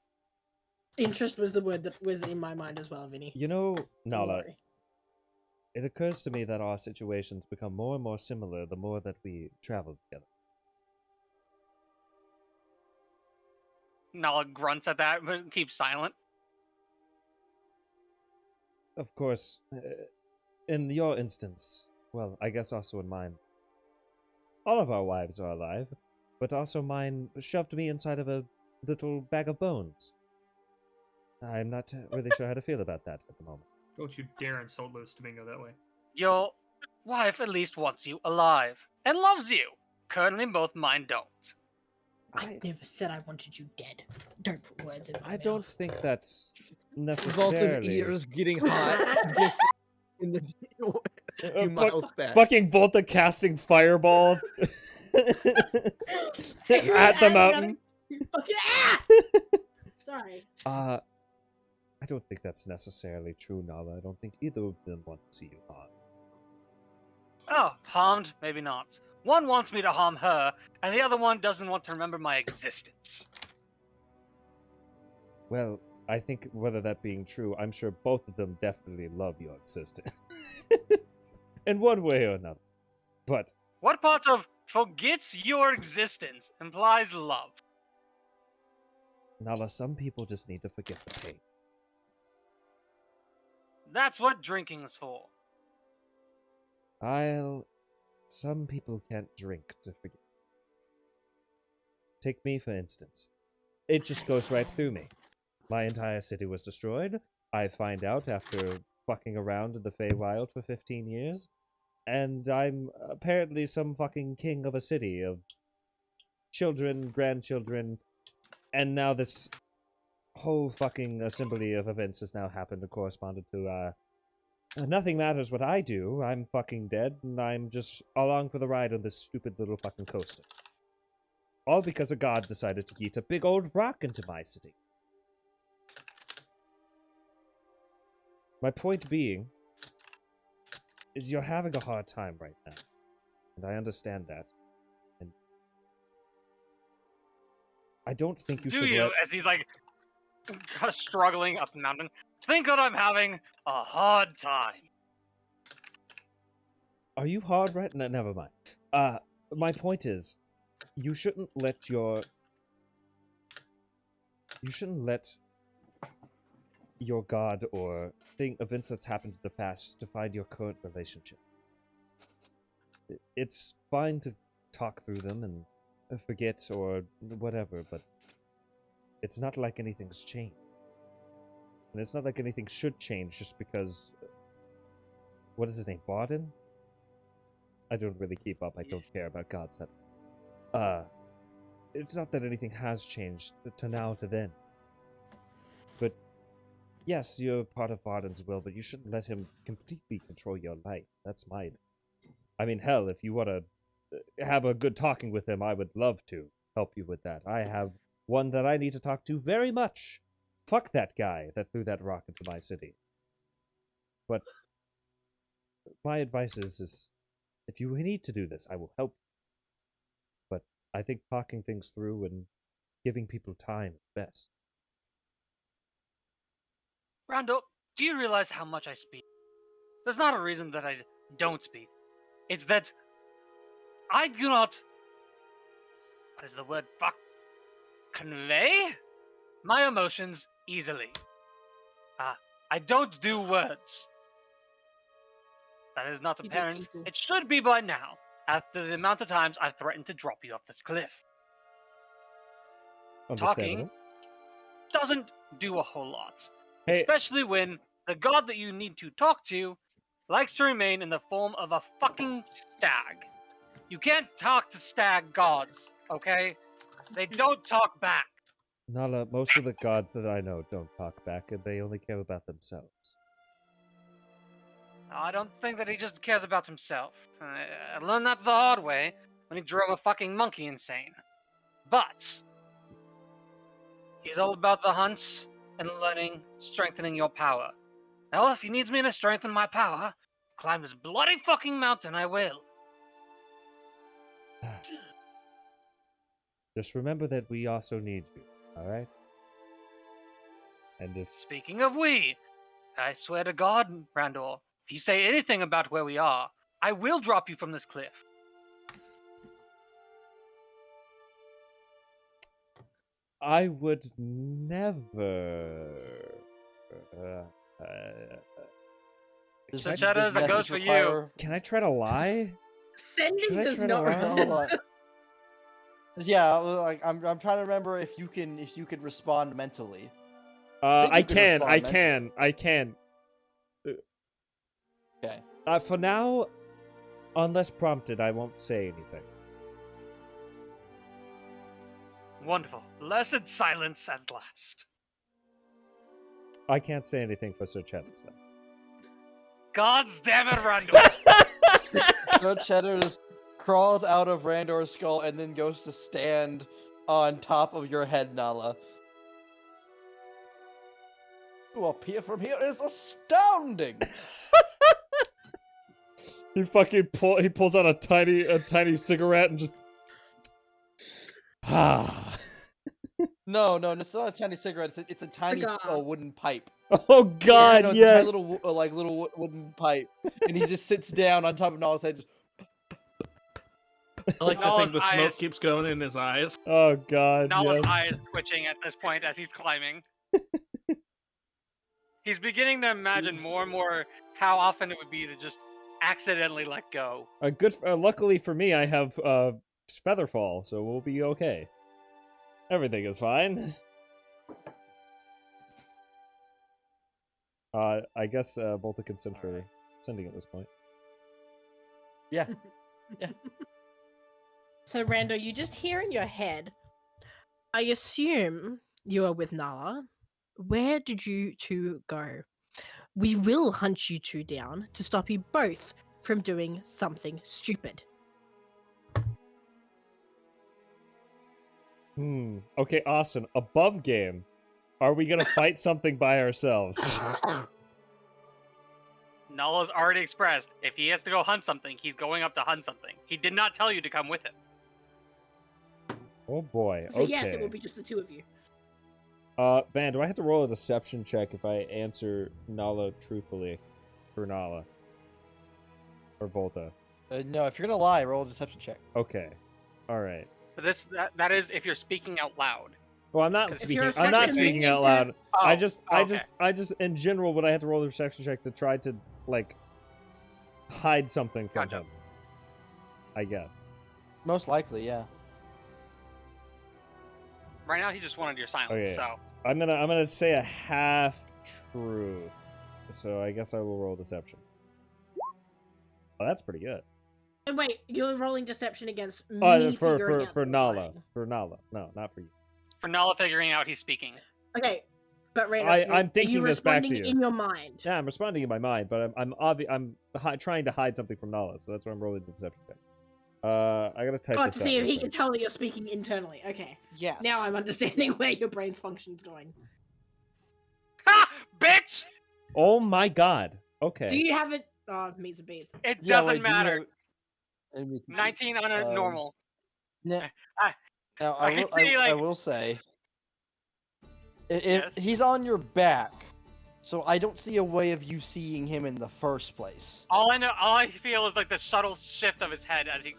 Speaker 2: Interest was the word that was in my mind as well, Vinny.
Speaker 6: You know,
Speaker 2: Don't
Speaker 6: Nala,
Speaker 2: worry.
Speaker 6: It occurs to me that our situations become more and more similar the more that we travel together.
Speaker 5: Nala grunts at that, but keeps silent.
Speaker 6: Of course, in your instance, well, I guess also in mine, all of our wives are alive, but also mine shoved me inside of a little bag of bones. I'm not really sure how to feel about that at the moment.
Speaker 4: Don't you dare insult Los Domingo that way.
Speaker 5: Your wife at least wants you alive and loves you. Currently, both mine don't.
Speaker 2: I never said I wanted you dead. Don't put words in my mouth.
Speaker 6: I don't think that's
Speaker 3: Volta's
Speaker 6: necessarily...
Speaker 3: ears getting hot just in the few miles back.
Speaker 6: Fucking Volta casting fireball at the mountain.
Speaker 2: You fucking ass! Sorry.
Speaker 6: I don't think that's necessarily true, Nala. I don't think either of them want to see you harmed.
Speaker 5: Oh, harmed? Maybe not. One wants me to harm her, and the other one doesn't want to remember my existence.
Speaker 6: Well, I think whether that being true, I'm sure both of them definitely love your existence. In one way or another. But...
Speaker 5: What part of forgets your existence implies love?
Speaker 6: Nala, some people just need to forget the pain.
Speaker 5: That's what drinking is for.
Speaker 6: Some people can't drink to forget. Take me, for instance. It just goes right through me. My entire city was destroyed. I find out after fucking around in the Feywild for 15 years. And I'm apparently some fucking king of a city of children, grandchildren, and now this whole fucking assembly of events has now happened and corresponded to, nothing matters what I do. I'm fucking dead, and I'm just along for the ride on this stupid little fucking coaster. All because a god decided to yeet a big old rock into my city. My point being, is you're having a hard time right now. And I understand that. And I don't think you should let...
Speaker 5: As he's like struggling up the mountain, think that I'm having a hard time.
Speaker 6: Are you hard right now? Never mind. My point is, you shouldn't let your god or events that's happened in the past define your current relationship. It's fine to talk through them and forget or whatever, but it's not like anything's changed. And it's not like anything should change just because... What is his name? Barden? I don't really keep up. I don't care about gods that... It's not that anything has changed to now to then. But yes, you're part of Barden's will, but you shouldn't let him completely control your life. That's my... I mean, hell, if you want to have a good talking with him, I would love to help you with that. I have one that I need to talk to very much. Fuck that guy that threw that rock into my city. But my advice is if you need to do this, I will help you. But I think talking things through and giving people time is best.
Speaker 5: Rondo, do you realize how much I speak? There's not a reason that I don't speak. It's that I do not... What is the word? Fuck. Convey my emotions easily. I don't do words. That is not apparent. It should be by now, after the amount of times I've threatened to drop you off this cliff. Talking doesn't do a whole lot.
Speaker 6: Hey.
Speaker 5: Especially when the god that you need to talk to likes to remain in the form of a fucking stag. You can't talk to stag gods, okay? They don't talk back.
Speaker 6: Nala, most of the gods that I know don't talk back, and they only care about themselves.
Speaker 5: I don't think that he just cares about himself. I learned that the hard way when he drove a fucking monkey insane. But he's all about the hunts and learning, strengthening your power. Well, if he needs me to strengthen my power, climb this bloody fucking mountain, I will.
Speaker 6: Just remember that we also need you, alright? And if...
Speaker 5: Speaking of we, I swear to God, Randor, If you say anything about where we are, I will drop you from this cliff.
Speaker 6: I would never.
Speaker 3: Does
Speaker 5: So
Speaker 3: does
Speaker 5: Cheddars, that
Speaker 3: message
Speaker 5: goes for you.
Speaker 3: require-
Speaker 6: Can I try to lie?
Speaker 2: Sending
Speaker 6: Should I
Speaker 2: does
Speaker 6: try to
Speaker 2: not
Speaker 6: lie?
Speaker 3: Hold
Speaker 2: require.
Speaker 3: on. Yeah, like I'm trying to remember if you could respond mentally.
Speaker 6: I
Speaker 3: you can
Speaker 6: can.
Speaker 3: respond mentally.
Speaker 6: I can.
Speaker 3: Okay.
Speaker 6: For now, unless prompted, I won't say anything.
Speaker 5: Wonderful. Blessed silence at last.
Speaker 6: I can't say anything for Sir Cheddars then.
Speaker 5: God's damn it, Randall.
Speaker 3: So Cheddars crawls out of Randor's skull and then goes to stand on top of your head, Nala. To appear from here is astounding.
Speaker 6: He pulls out a tiny cigarette and just
Speaker 3: No, it's not a tiny cigarette. It's a tiny
Speaker 2: Cigar.
Speaker 3: wooden pipe.
Speaker 6: Oh God,
Speaker 3: no, it's
Speaker 6: yes.
Speaker 3: a tiny little wooden pipe, and he just sits down on top of Nala's head. Just...
Speaker 9: I like to
Speaker 5: Nala's
Speaker 9: think the smoke
Speaker 5: eyes-
Speaker 9: keeps going in his eyes.
Speaker 6: Oh God,
Speaker 5: Nala's
Speaker 6: yes.
Speaker 5: eye is twitching at this point as he's climbing. He's beginning to imagine more and more how often it would be to just accidentally let go.
Speaker 6: Luckily for me, I have Featherfall, so we'll be okay. Everything is fine. I guess both the consent for sending at this point.
Speaker 3: Yeah.
Speaker 2: So, Rando, you just hear in your head, I assume you are with Nala. Where did you two go? We will hunt you two down to stop you both from doing something stupid.
Speaker 6: Okay, Austin. Above game, are we gonna fight something by ourselves?
Speaker 5: Nala's already expressed if he has to go hunt something, he's going up to hunt something. He did not tell you to come with him.
Speaker 6: Oh boy.
Speaker 2: So,
Speaker 6: Okay.
Speaker 2: yes, it will be just the two of you.
Speaker 6: Van, do I have to roll a deception check if I answer Nala truthfully? For Nala. Or Volta?
Speaker 3: No, if you're gonna lie, roll a deception check.
Speaker 6: Okay. Alright.
Speaker 5: But that is if you're speaking out loud.
Speaker 6: Well, I'm not
Speaker 5: 'Cause if
Speaker 6: speaking.
Speaker 2: you're
Speaker 6: I'm not
Speaker 2: second
Speaker 6: speaking
Speaker 2: in
Speaker 6: out loud.
Speaker 5: Oh,
Speaker 6: I just,
Speaker 5: okay.
Speaker 6: in general, would I have to roll the deception check to try to, like, hide something from
Speaker 5: Gotcha.
Speaker 6: him? I guess.
Speaker 3: Most likely, yeah.
Speaker 5: Right now, he just wanted your silence.
Speaker 6: Okay.
Speaker 5: So
Speaker 6: I'm gonna say a half truth. So I guess I will roll deception. Oh, that's pretty good.
Speaker 2: And wait, you're rolling deception against me
Speaker 6: For
Speaker 2: figuring out
Speaker 6: for
Speaker 2: the
Speaker 6: Nala.
Speaker 2: line.
Speaker 6: For Nala. No, not for you.
Speaker 5: for Nala figuring out he's speaking.
Speaker 2: Okay, but Rando,
Speaker 6: I'm thinking
Speaker 2: are you
Speaker 6: this back to
Speaker 2: responding
Speaker 6: you.
Speaker 2: in your mind?
Speaker 6: Yeah, I'm responding in my mind, but I'm trying to hide something from Nala, so that's why I'm rolling the deception check. I gotta type
Speaker 2: Oh,
Speaker 6: this
Speaker 2: to
Speaker 6: out
Speaker 2: see if
Speaker 6: real
Speaker 2: he
Speaker 6: quick.
Speaker 2: can tell that you're speaking internally. Okay.
Speaker 7: Yes.
Speaker 2: Now I'm understanding where your brain's function's going.
Speaker 5: Ha! Bitch!
Speaker 6: Oh my god. Okay.
Speaker 2: Do you have it? Oh, meets and beats.
Speaker 5: It
Speaker 3: Yeah,
Speaker 5: doesn't
Speaker 3: wait, do you
Speaker 5: matter.
Speaker 3: have-
Speaker 5: 19 on a normal.
Speaker 3: Now,
Speaker 5: I-
Speaker 3: now
Speaker 5: I can see,
Speaker 3: I
Speaker 5: like-
Speaker 3: will say, if
Speaker 5: Yes?
Speaker 3: he's on your back, so I don't see a way of you seeing him in the first place.
Speaker 5: All I feel is like the subtle shift of his head as he,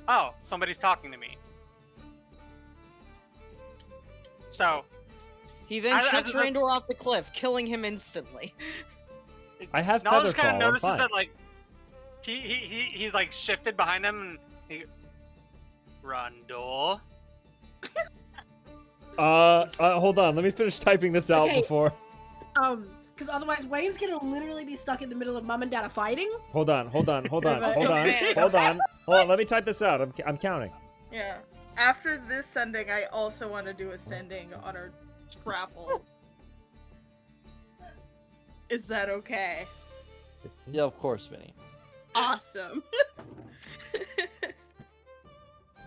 Speaker 5: oh, somebody's talking to me. So
Speaker 7: He then
Speaker 5: As-
Speaker 7: chucks
Speaker 5: as-
Speaker 7: Randor off the cliff, killing him instantly.
Speaker 6: I have
Speaker 5: Nala just kind
Speaker 6: Featherfall,
Speaker 5: of
Speaker 6: I'm
Speaker 5: notices
Speaker 6: fine.
Speaker 5: that like he's like shifted behind him and he Randor.
Speaker 6: Hold on, let me finish typing this out
Speaker 2: Okay.
Speaker 6: before.
Speaker 2: Because otherwise Wayne's gonna literally be stuck in the middle of Mum and Dad are fighting.
Speaker 6: Hold on.
Speaker 2: Man.
Speaker 6: Hold on. Let me type this out. I'm counting.
Speaker 1: Yeah. After this sending, I also want to do a sending on our travel. Is that okay?
Speaker 3: Yeah, of course, Vinny.
Speaker 1: Awesome.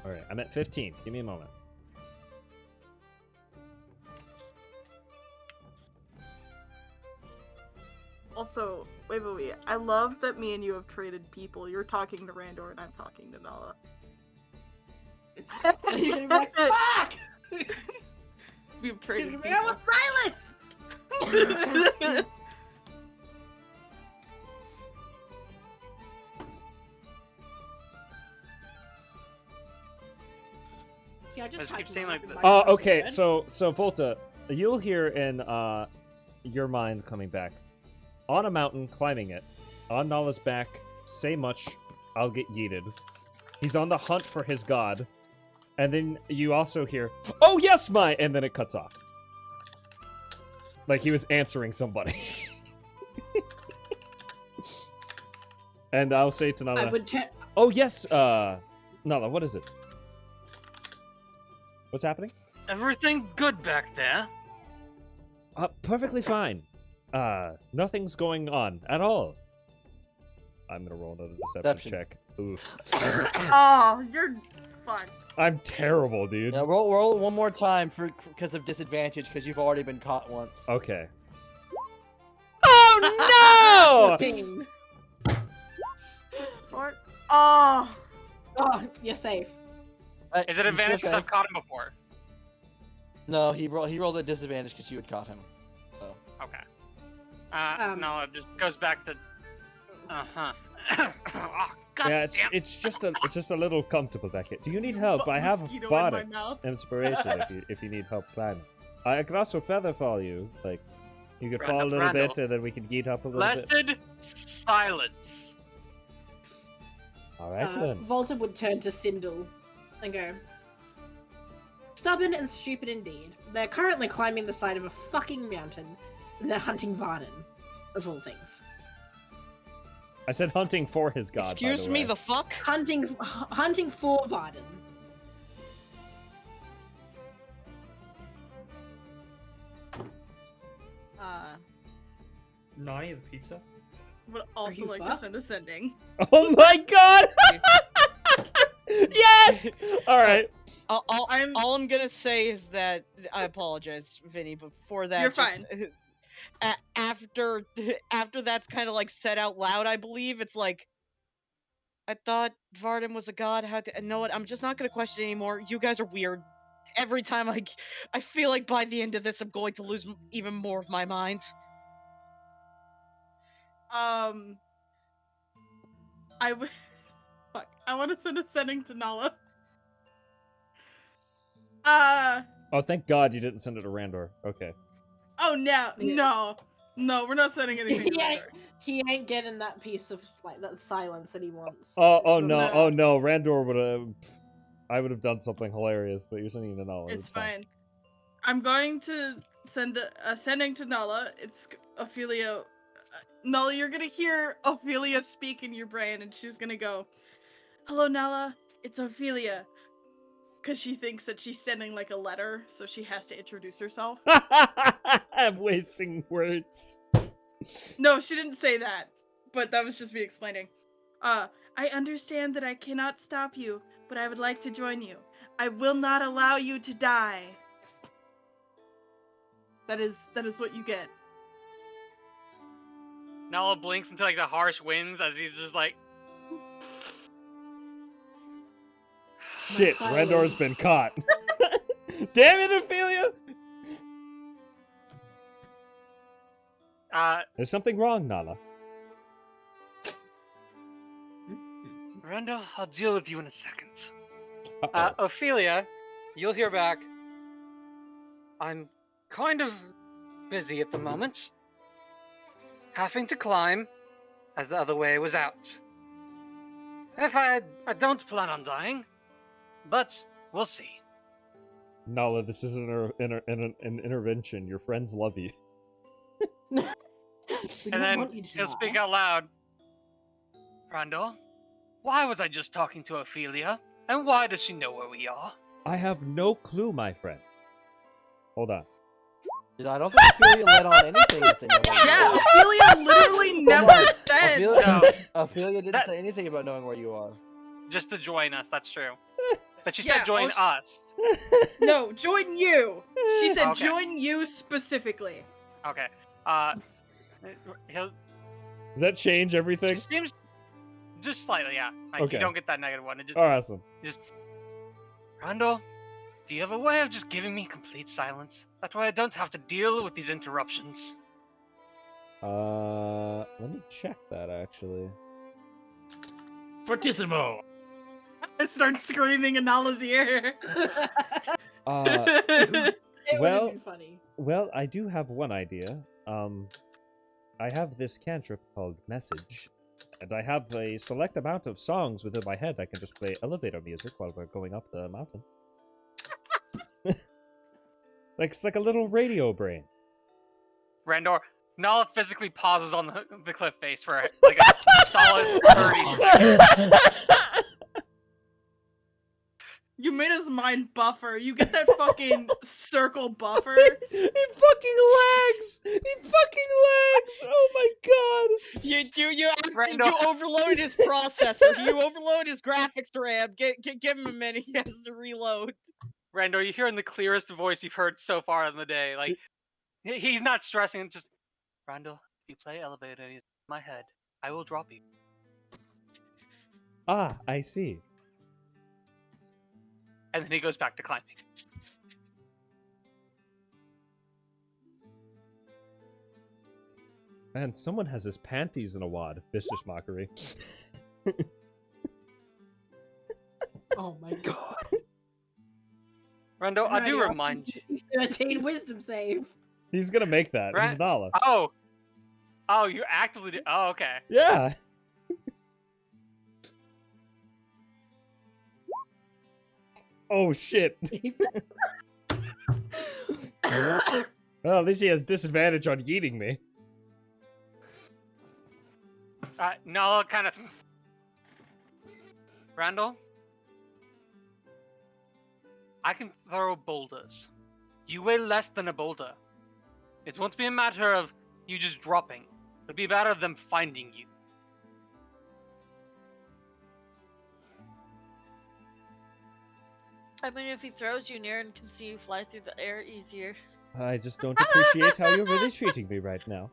Speaker 6: All right, I'm at 15. Give me a moment.
Speaker 1: Also, wait. I love that me and you have traded people. You're talking to Randor and I'm talking to Nala.
Speaker 2: And he's gonna be like, "Fuck!"
Speaker 1: We've
Speaker 2: He's
Speaker 1: traded
Speaker 2: gonna be
Speaker 1: people.
Speaker 2: like, "I want silence!" See, I just
Speaker 5: just keep
Speaker 2: typed
Speaker 5: saying,
Speaker 2: mine
Speaker 5: like,
Speaker 2: in
Speaker 5: the-
Speaker 2: my
Speaker 6: Oh,
Speaker 2: fucking
Speaker 6: okay.
Speaker 2: head.
Speaker 6: So Volta, you'll hear in your mind coming back. On a mountain, climbing it. On Nala's back, say much, I'll get yeeted. He's on the hunt for his god. And then you also hear, oh yes, my, and then it cuts off. Like he was answering somebody. And I'll say to Nala,
Speaker 2: I would check.
Speaker 6: oh yes, Nala, what is it? What's happening?
Speaker 5: Everything good back there?
Speaker 6: Perfectly fine. Nothing's going on at all. I'm gonna roll another deception
Speaker 3: Deception.
Speaker 6: check. Oof.
Speaker 1: Oh, you're fun.
Speaker 6: I'm terrible, dude.
Speaker 3: Yeah, roll one more time because of disadvantage because you've already been caught once.
Speaker 6: Okay. Oh no!
Speaker 2: 14.
Speaker 1: Oh,
Speaker 2: Oh, you're safe.
Speaker 5: Is it
Speaker 3: He's still
Speaker 5: advantage because
Speaker 3: safe.
Speaker 5: I've caught him before?
Speaker 3: No, he rolled at disadvantage because you had caught him. So.
Speaker 5: Okay.
Speaker 2: Um,
Speaker 5: No, it just goes back to. Oh, God
Speaker 6: Yeah,
Speaker 5: damn.
Speaker 6: it's just a little comfortable back here. Do you need help? I have
Speaker 1: Mosquito in my
Speaker 6: bardics
Speaker 1: mouth.
Speaker 6: inspiration if you need help climbing. I can also feather fall you. Like you could fall a little
Speaker 5: Randall.
Speaker 6: bit and then we can geet up a little bit.
Speaker 5: Blessed silence.
Speaker 6: All right then.
Speaker 2: Volta would turn to Sindel and go, stubborn and stupid indeed. They're currently climbing the side of a fucking mountain, and they're hunting Varden, of all things.
Speaker 6: I said hunting for his god.
Speaker 7: Excuse
Speaker 6: by the
Speaker 7: me,
Speaker 6: way.
Speaker 7: the fuck?
Speaker 2: Hunting for Varden.
Speaker 4: Nani the pizza?
Speaker 1: would also
Speaker 2: you
Speaker 1: like to
Speaker 2: fucked?
Speaker 1: send ascending.
Speaker 6: Oh my god! Yes! Alright.
Speaker 7: All
Speaker 1: I'm-
Speaker 7: I'm gonna say is that I apologize, Vinny, but before that,
Speaker 1: You're
Speaker 7: just, after that's kind of like said out loud, I believe it's like, I thought Varden was a god. How to? Know what? I'm just not gonna question anymore. You guys are weird. Every time I feel like by the end of this, I'm going to lose even more of my mind.
Speaker 1: I would. Fuck. I want to send ascending to Nala.
Speaker 6: Oh, thank god you didn't send it to Randor. Okay.
Speaker 1: Oh no,
Speaker 2: Yeah.
Speaker 1: no, we're not sending anything. to Randor.
Speaker 2: He ain't getting that piece of like that silence that he wants.
Speaker 6: Oh
Speaker 2: So-
Speaker 6: no,
Speaker 1: No.
Speaker 6: oh no, Randor would have. I would have done something hilarious, but you're sending it to Nala.
Speaker 1: It's fine. I'm going to send ascending to Nala. It's Ophelia. Nala, you're gonna hear Ophelia speak in your brain, and she's gonna go, "Hello, Nala. It's Ophelia," because she thinks that she's sending like a letter, so she has to introduce herself.
Speaker 6: I'm wasting words.
Speaker 1: No, she didn't say that, but that was just me explaining. I understand that I cannot stop you, but I would like to join you. I will not allow you to die. That is what you get.
Speaker 5: Nala blinks into like the harsh winds as he's just like,
Speaker 6: Shit,
Speaker 2: silence.
Speaker 6: Randor's been caught. Damn it, Ophelia! There's something wrong, Nala.
Speaker 5: Randall, I'll deal with you in a second.
Speaker 6: Uh-oh.
Speaker 5: Ophelia, you'll hear back. I'm kind of busy at the moment. Having to climb, as the other way was out. If I don't plan on dying, but we'll see.
Speaker 6: Nala, this is an intervention. Your friends love you.
Speaker 2: We
Speaker 5: And
Speaker 2: don't
Speaker 5: then
Speaker 2: want you to
Speaker 5: he'll
Speaker 2: die.
Speaker 5: speak out loud. Randall, why was I just talking to Ophelia? And why does she know where we are?
Speaker 6: I have no clue, my friend. Hold on.
Speaker 3: Dude, I don't think Ophelia let on anything that they know.
Speaker 1: Yeah, Ophelia literally never said.
Speaker 3: Ophelia,
Speaker 5: No.
Speaker 3: Ophelia didn't
Speaker 5: That-
Speaker 3: say anything about knowing where you are.
Speaker 5: Just to join us, that's true. But she
Speaker 1: Yeah,
Speaker 5: said join
Speaker 1: also-
Speaker 5: us.
Speaker 1: No, join you. She said
Speaker 5: Okay.
Speaker 1: join you specifically.
Speaker 5: Okay. He'll
Speaker 6: Does that change everything?
Speaker 5: just seems just slightly, yeah. Like
Speaker 6: Okay.
Speaker 5: you don't get that negative one. It just,
Speaker 6: Awesome.
Speaker 5: Randall, do you have a way of just giving me complete silence? That way I don't have to deal with these interruptions.
Speaker 6: Let me check that actually.
Speaker 9: Fortissimo.
Speaker 1: I start screaming in Nala's ear.
Speaker 2: It would
Speaker 6: well-
Speaker 2: have been funny.
Speaker 6: Well, I do have one idea. I have this cantrip called Message, and I have a select amount of songs within my head that can just play elevator music while we're going up the mountain. It's like a little radio brain.
Speaker 5: Randor, Nala physically pauses on the cliff face for like a solid 30 seconds.
Speaker 1: You made his mind buffer. You get that fucking circle buffer.
Speaker 6: He fucking lags! He fucking lags! Oh my god!
Speaker 7: You overloaded his processor. You overloaded his graphics RAM. Give him a minute. He has to reload.
Speaker 5: Randor, you hear in the clearest voice you've heard so far in the day. Like, he's not stressing. Just, Randor, if you play elevator in my head, I will drop you.
Speaker 6: Ah, I see.
Speaker 5: And then he goes back to climbing.
Speaker 6: Man, someone has his panties in a wad. Vicious mockery.
Speaker 2: Oh my god.
Speaker 5: Rando, I do
Speaker 2: Alrighty,
Speaker 5: remind you.
Speaker 2: 13 wisdom save.
Speaker 6: He's gonna make that. He's Nala.
Speaker 5: Oh, you actively do. Oh, okay.
Speaker 6: Yeah. Oh shit. Well, at least he has disadvantage on yeeting me.
Speaker 5: Nala kind of. Randall, I can throw boulders. You weigh less than a boulder. It won't be a matter of you just dropping. It'll be a matter of them finding you.
Speaker 10: I mean, if he throws you near and can see you fly through the air easier.
Speaker 6: I just don't appreciate how you're really treating me right now.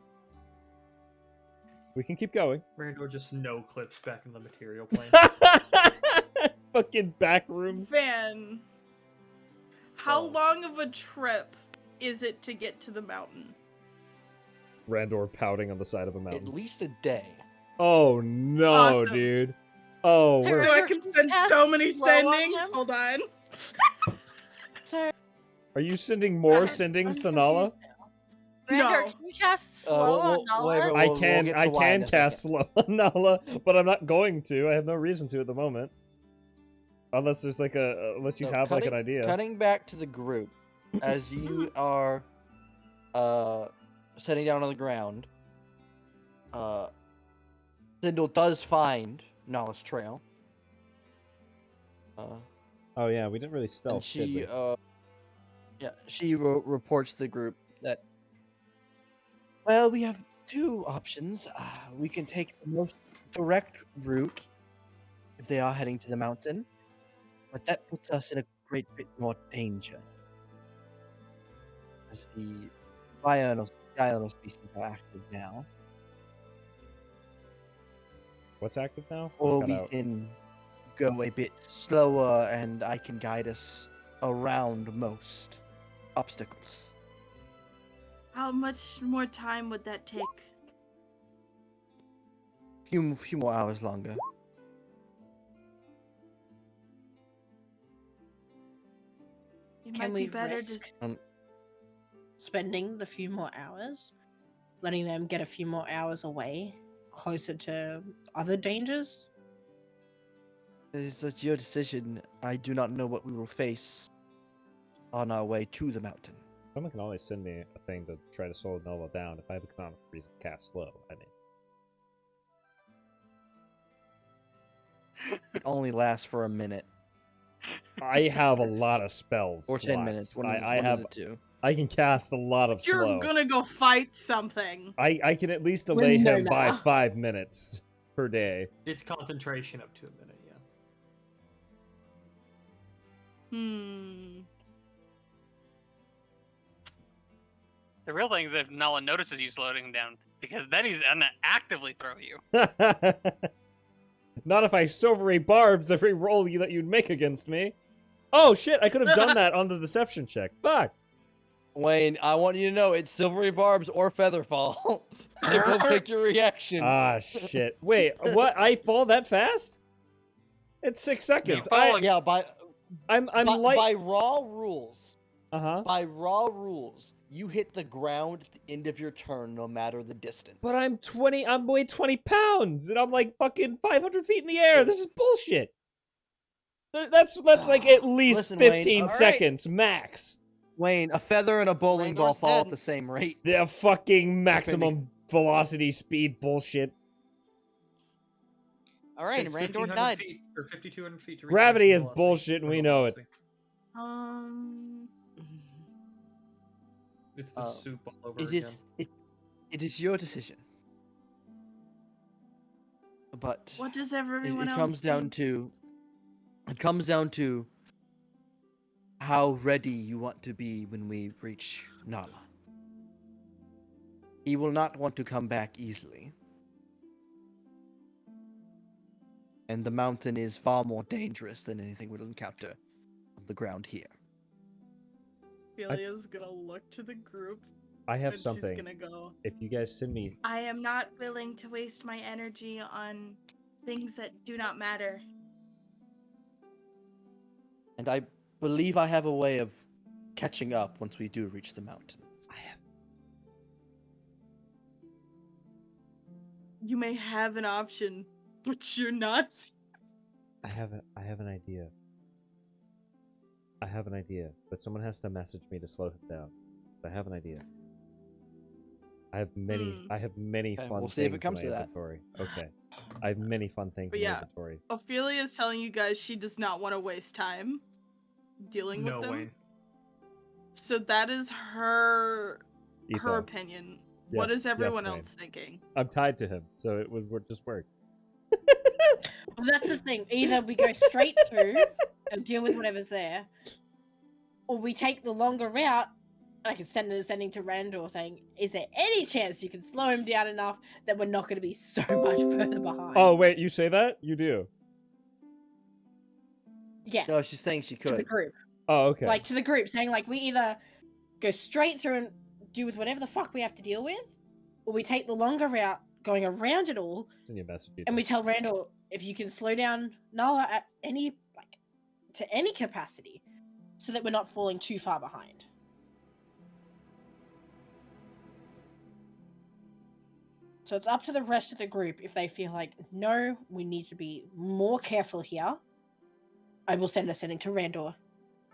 Speaker 6: We can keep going.
Speaker 4: Randor just no clips back in the material plane.
Speaker 6: Fucking back rooms.
Speaker 1: Van, how long of a trip is it to get to the mountain?
Speaker 6: Randor pouting on the side of a mountain.
Speaker 3: At least a day.
Speaker 6: Oh no,
Speaker 1: Awesome.
Speaker 6: dude. Oh,
Speaker 10: Hey,
Speaker 6: we're...
Speaker 1: So I
Speaker 10: Randor,
Speaker 1: can
Speaker 10: can you
Speaker 1: send
Speaker 10: cast
Speaker 1: so many
Speaker 10: slow on
Speaker 1: sendings.
Speaker 10: him?
Speaker 1: Hold on.
Speaker 10: Sir,
Speaker 6: Are you sending more
Speaker 10: I'm
Speaker 6: sendings to
Speaker 10: confused
Speaker 6: Nala?
Speaker 10: now. Randor,
Speaker 1: No.
Speaker 10: can you cast slow on Nala?
Speaker 3: wait,
Speaker 6: I
Speaker 3: we'll
Speaker 6: can
Speaker 3: get to why in a
Speaker 6: cast
Speaker 3: second.
Speaker 6: slow on Nala, but I'm not going to. I have no reason to at the moment. Unless there's like unless you
Speaker 3: So
Speaker 6: have like an idea.
Speaker 3: Cutting back to the group, as you are sitting down on the ground, Sindel does find Nala's trail.
Speaker 6: Oh yeah, we didn't really
Speaker 3: And
Speaker 6: stealth, did
Speaker 3: she
Speaker 6: we?
Speaker 3: she reports to the group that, well, we have two options. We can take the most direct route if they are heading to the mountain, but that puts us in a great bit more danger, as the diurnal species are active now.
Speaker 6: What's active now?
Speaker 3: Or
Speaker 6: Cut
Speaker 3: we
Speaker 6: out.
Speaker 3: can go a bit slower, and I can guide us around most obstacles.
Speaker 1: How much more time would that take?
Speaker 3: Few more hours longer.
Speaker 1: It
Speaker 2: Can
Speaker 1: might
Speaker 2: we
Speaker 1: be better
Speaker 2: risk
Speaker 3: Um,
Speaker 2: spending the few more hours? Letting them get a few more hours away? Closer to other dangers?
Speaker 3: It's your decision. I do not know what we will face on our way to the mountain.
Speaker 6: Someone can always send me a thing to try to slow Nala down if I have a canonical reason to cast slow. I mean,
Speaker 3: It only lasts for a minute
Speaker 6: I have a lot of spells.
Speaker 3: or 10
Speaker 6: slots.
Speaker 3: minutes.
Speaker 6: I
Speaker 3: One
Speaker 6: have.
Speaker 3: of the two.
Speaker 6: I can cast a lot of
Speaker 1: You're
Speaker 6: slow.
Speaker 1: gonna go fight something.
Speaker 6: I can at least
Speaker 2: With
Speaker 6: delay
Speaker 2: no
Speaker 6: him by
Speaker 2: mana.
Speaker 6: 5 minutes per day.
Speaker 4: It's concentration up to a minute, yeah.
Speaker 5: The real thing is if Nala notices you slowing down, because then he's gonna actively throw you.
Speaker 6: Not if I silvery barbs every roll that you'd make against me. Oh shit! I could have done that on the deception check. Fuck.
Speaker 3: Wayne, I want you to know it's Silvery Barbs or Featherfall. They both take your reaction.
Speaker 6: Ah shit! Wait, what? I fall that fast? It's 6 seconds.
Speaker 4: following-
Speaker 3: Yeah,
Speaker 6: I'm like.
Speaker 3: by raw rules.
Speaker 6: Uh-huh.
Speaker 3: By raw rules, you hit the ground at the end of your turn, no matter the distance.
Speaker 6: But I'm weigh 20 pounds, and I'm like fucking 500 feet in the air. This is bullshit. That's like at least
Speaker 3: Listen,
Speaker 6: 15
Speaker 3: Wayne,
Speaker 6: seconds max.
Speaker 3: Wayne, a feather and a bowling ball
Speaker 7: Landor's
Speaker 3: fall at
Speaker 7: dead.
Speaker 3: the same rate.
Speaker 6: The fucking maximum velocity speed bullshit.
Speaker 7: All right,
Speaker 4: Takes
Speaker 7: Randor
Speaker 4: 1,500
Speaker 7: died.
Speaker 4: feet or 5,200 feet to reach
Speaker 6: Gravity is
Speaker 4: maximum velocity.
Speaker 6: bullshit, and we know it.
Speaker 4: It's the soup all over
Speaker 3: It
Speaker 4: again.
Speaker 3: is. It is your decision. But
Speaker 1: What does everyone
Speaker 3: it
Speaker 1: else
Speaker 3: comes down
Speaker 1: think?
Speaker 3: to. It comes down to how ready you want to be when we reach Nala. He will not want to come back easily. And the mountain is far more dangerous than anything we'll encounter on the ground here.
Speaker 1: Ophelia's gonna look to the group
Speaker 6: I have
Speaker 1: and
Speaker 6: something.
Speaker 1: she's gonna go,
Speaker 6: If you guys send me,
Speaker 1: I am not willing to waste my energy on things that do not matter.
Speaker 3: And I believe I have a way of catching up once we do reach the mountain.
Speaker 1: You may have an option, but you're not.
Speaker 6: I have an idea. I have an idea, but someone has to message me to slow him down. I have an idea. I have many
Speaker 3: Okay,
Speaker 6: fun
Speaker 3: we'll see if
Speaker 6: things
Speaker 3: it comes
Speaker 6: in
Speaker 3: to
Speaker 6: my
Speaker 3: that.
Speaker 6: inventory. Okay. I have many fun things
Speaker 1: But
Speaker 6: in my
Speaker 1: yeah.
Speaker 6: inventory.
Speaker 1: Ophelia's telling you guys she does not want to waste time dealing
Speaker 4: No,
Speaker 1: with them.
Speaker 4: Wayne.
Speaker 1: So that is her
Speaker 6: Etho.
Speaker 1: opinion. What
Speaker 6: Yes,
Speaker 1: is everyone
Speaker 6: yes, Wayne.
Speaker 1: else thinking?
Speaker 6: I'm tied to him, so it would just work.
Speaker 2: Well, that's the thing. Either we go straight through and deal with whatever's there, or we take the longer route. And I can sending to Randor saying, "Is there any chance you can slow him down enough that we're not going to be so much further behind?"
Speaker 6: Oh wait, you say that? You do?
Speaker 2: Yeah,
Speaker 3: No, she's saying she
Speaker 2: to the
Speaker 3: could.
Speaker 2: group.
Speaker 6: Oh, okay.
Speaker 2: Like to the group, saying like we either go straight through and deal with whatever the fuck we have to deal with, or we take the longer route, going around it all,
Speaker 6: Send you a message.
Speaker 2: and we tell Randall if you can slow down Nala at any to any capacity, so that we're not falling too far behind. So it's up to the rest of the group if they feel like, no, we need to be more careful here. I will send a sending to Randor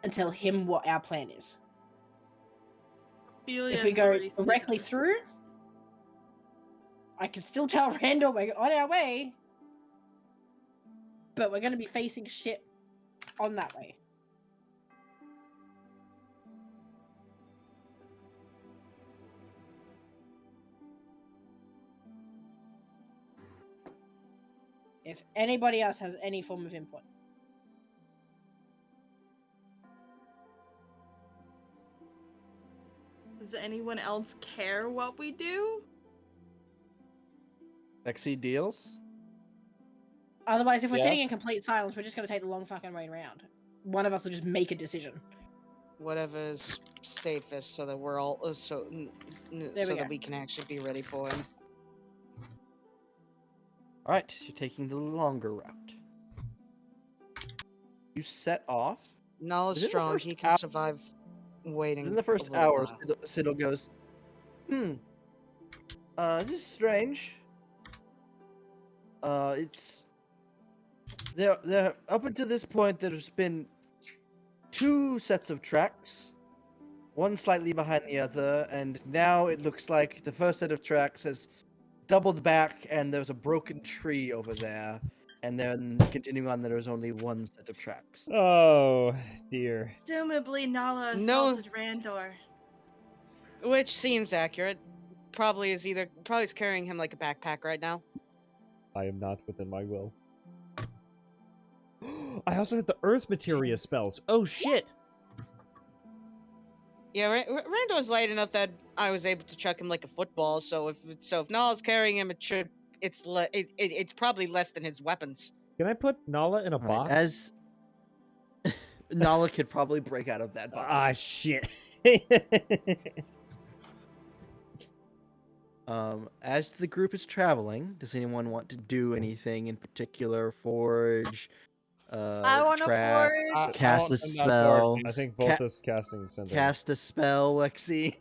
Speaker 2: and tell him what our plan is.
Speaker 1: Ophelia
Speaker 2: If we
Speaker 1: has
Speaker 2: go
Speaker 1: already said
Speaker 2: directly
Speaker 1: that.
Speaker 2: through, I can still tell Randor we're on our way, but we're going to be facing shit on that way. If anybody else has any form of input.
Speaker 1: Does anyone else care what we do?
Speaker 3: Exceed deals?
Speaker 2: Otherwise, if we're
Speaker 3: Yeah.
Speaker 2: sitting in complete silence, we're just going to take the long fucking way around. One of us will just make a decision.
Speaker 7: Whatever's safest, so that we're all so
Speaker 2: go.
Speaker 7: that we can actually be ready for him.
Speaker 3: Alright, you're taking the longer route. You set off.
Speaker 7: Nala's
Speaker 3: Within the
Speaker 7: strong.
Speaker 3: first
Speaker 7: He can
Speaker 3: hour-
Speaker 7: survive waiting.
Speaker 3: In the first
Speaker 7: a little
Speaker 3: hour,
Speaker 7: while.
Speaker 3: Siddle goes, this is strange. It's... There, up until this point, there's been 2 sets of tracks. One slightly behind the other, and now it looks like the first set of tracks has doubled back, and there's a broken tree over there. And then continuing on, there's only 1 set of tracks.
Speaker 6: Oh dear.
Speaker 1: Presumably Nala
Speaker 7: No.
Speaker 1: assaulted Randor.
Speaker 7: Which seems accurate. Probably is carrying him like a backpack right now.
Speaker 6: I am not within my will. I also have the earth materia spells. Oh shit.
Speaker 7: Yeah, Randor's light enough that I was able to chuck him like a football. So if Nala's carrying him, it's probably less than his weapons.
Speaker 6: Can I put Nala in a box?
Speaker 3: As Nala could probably break out of that box.
Speaker 6: Ah shit.
Speaker 3: As the group is traveling, does anyone want to do anything in particular? Forge,
Speaker 10: I want to
Speaker 3: trap,
Speaker 10: forage.
Speaker 3: cast a
Speaker 6: I'm not bored.
Speaker 3: spell,
Speaker 6: I think
Speaker 3: Ca-
Speaker 6: Volta's casting Cinder.
Speaker 3: cast a spell, Lexi.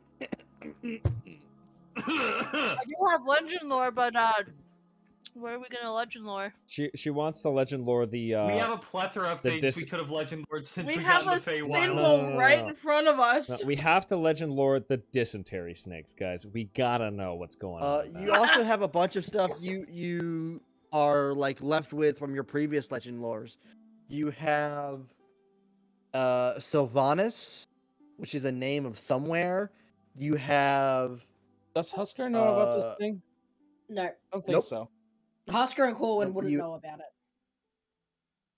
Speaker 10: I do have legend lore, but where are we gonna legend lore?
Speaker 6: She wants to legend lore the
Speaker 4: we have a plethora of
Speaker 6: the
Speaker 4: things
Speaker 6: dis-
Speaker 4: we could have legend lord since
Speaker 1: We
Speaker 4: we
Speaker 1: have
Speaker 4: got
Speaker 1: a
Speaker 4: the Feywild.
Speaker 1: symbol right in front of us.
Speaker 6: No, we have to legend lore the dysentery snakes, guys. We gotta know what's going on. with
Speaker 3: You
Speaker 6: that.
Speaker 3: also have a bunch of stuff you are like left with from your previous legend lores. You have Sylvanas, which is a name of somewhere. You have
Speaker 9: Does Husker know about this
Speaker 3: Uh,
Speaker 9: thing?
Speaker 2: No,
Speaker 9: I don't think
Speaker 3: Nope.
Speaker 9: so.
Speaker 2: Husker and Corwin
Speaker 3: Nope,
Speaker 2: wouldn't
Speaker 3: you-
Speaker 2: know about it.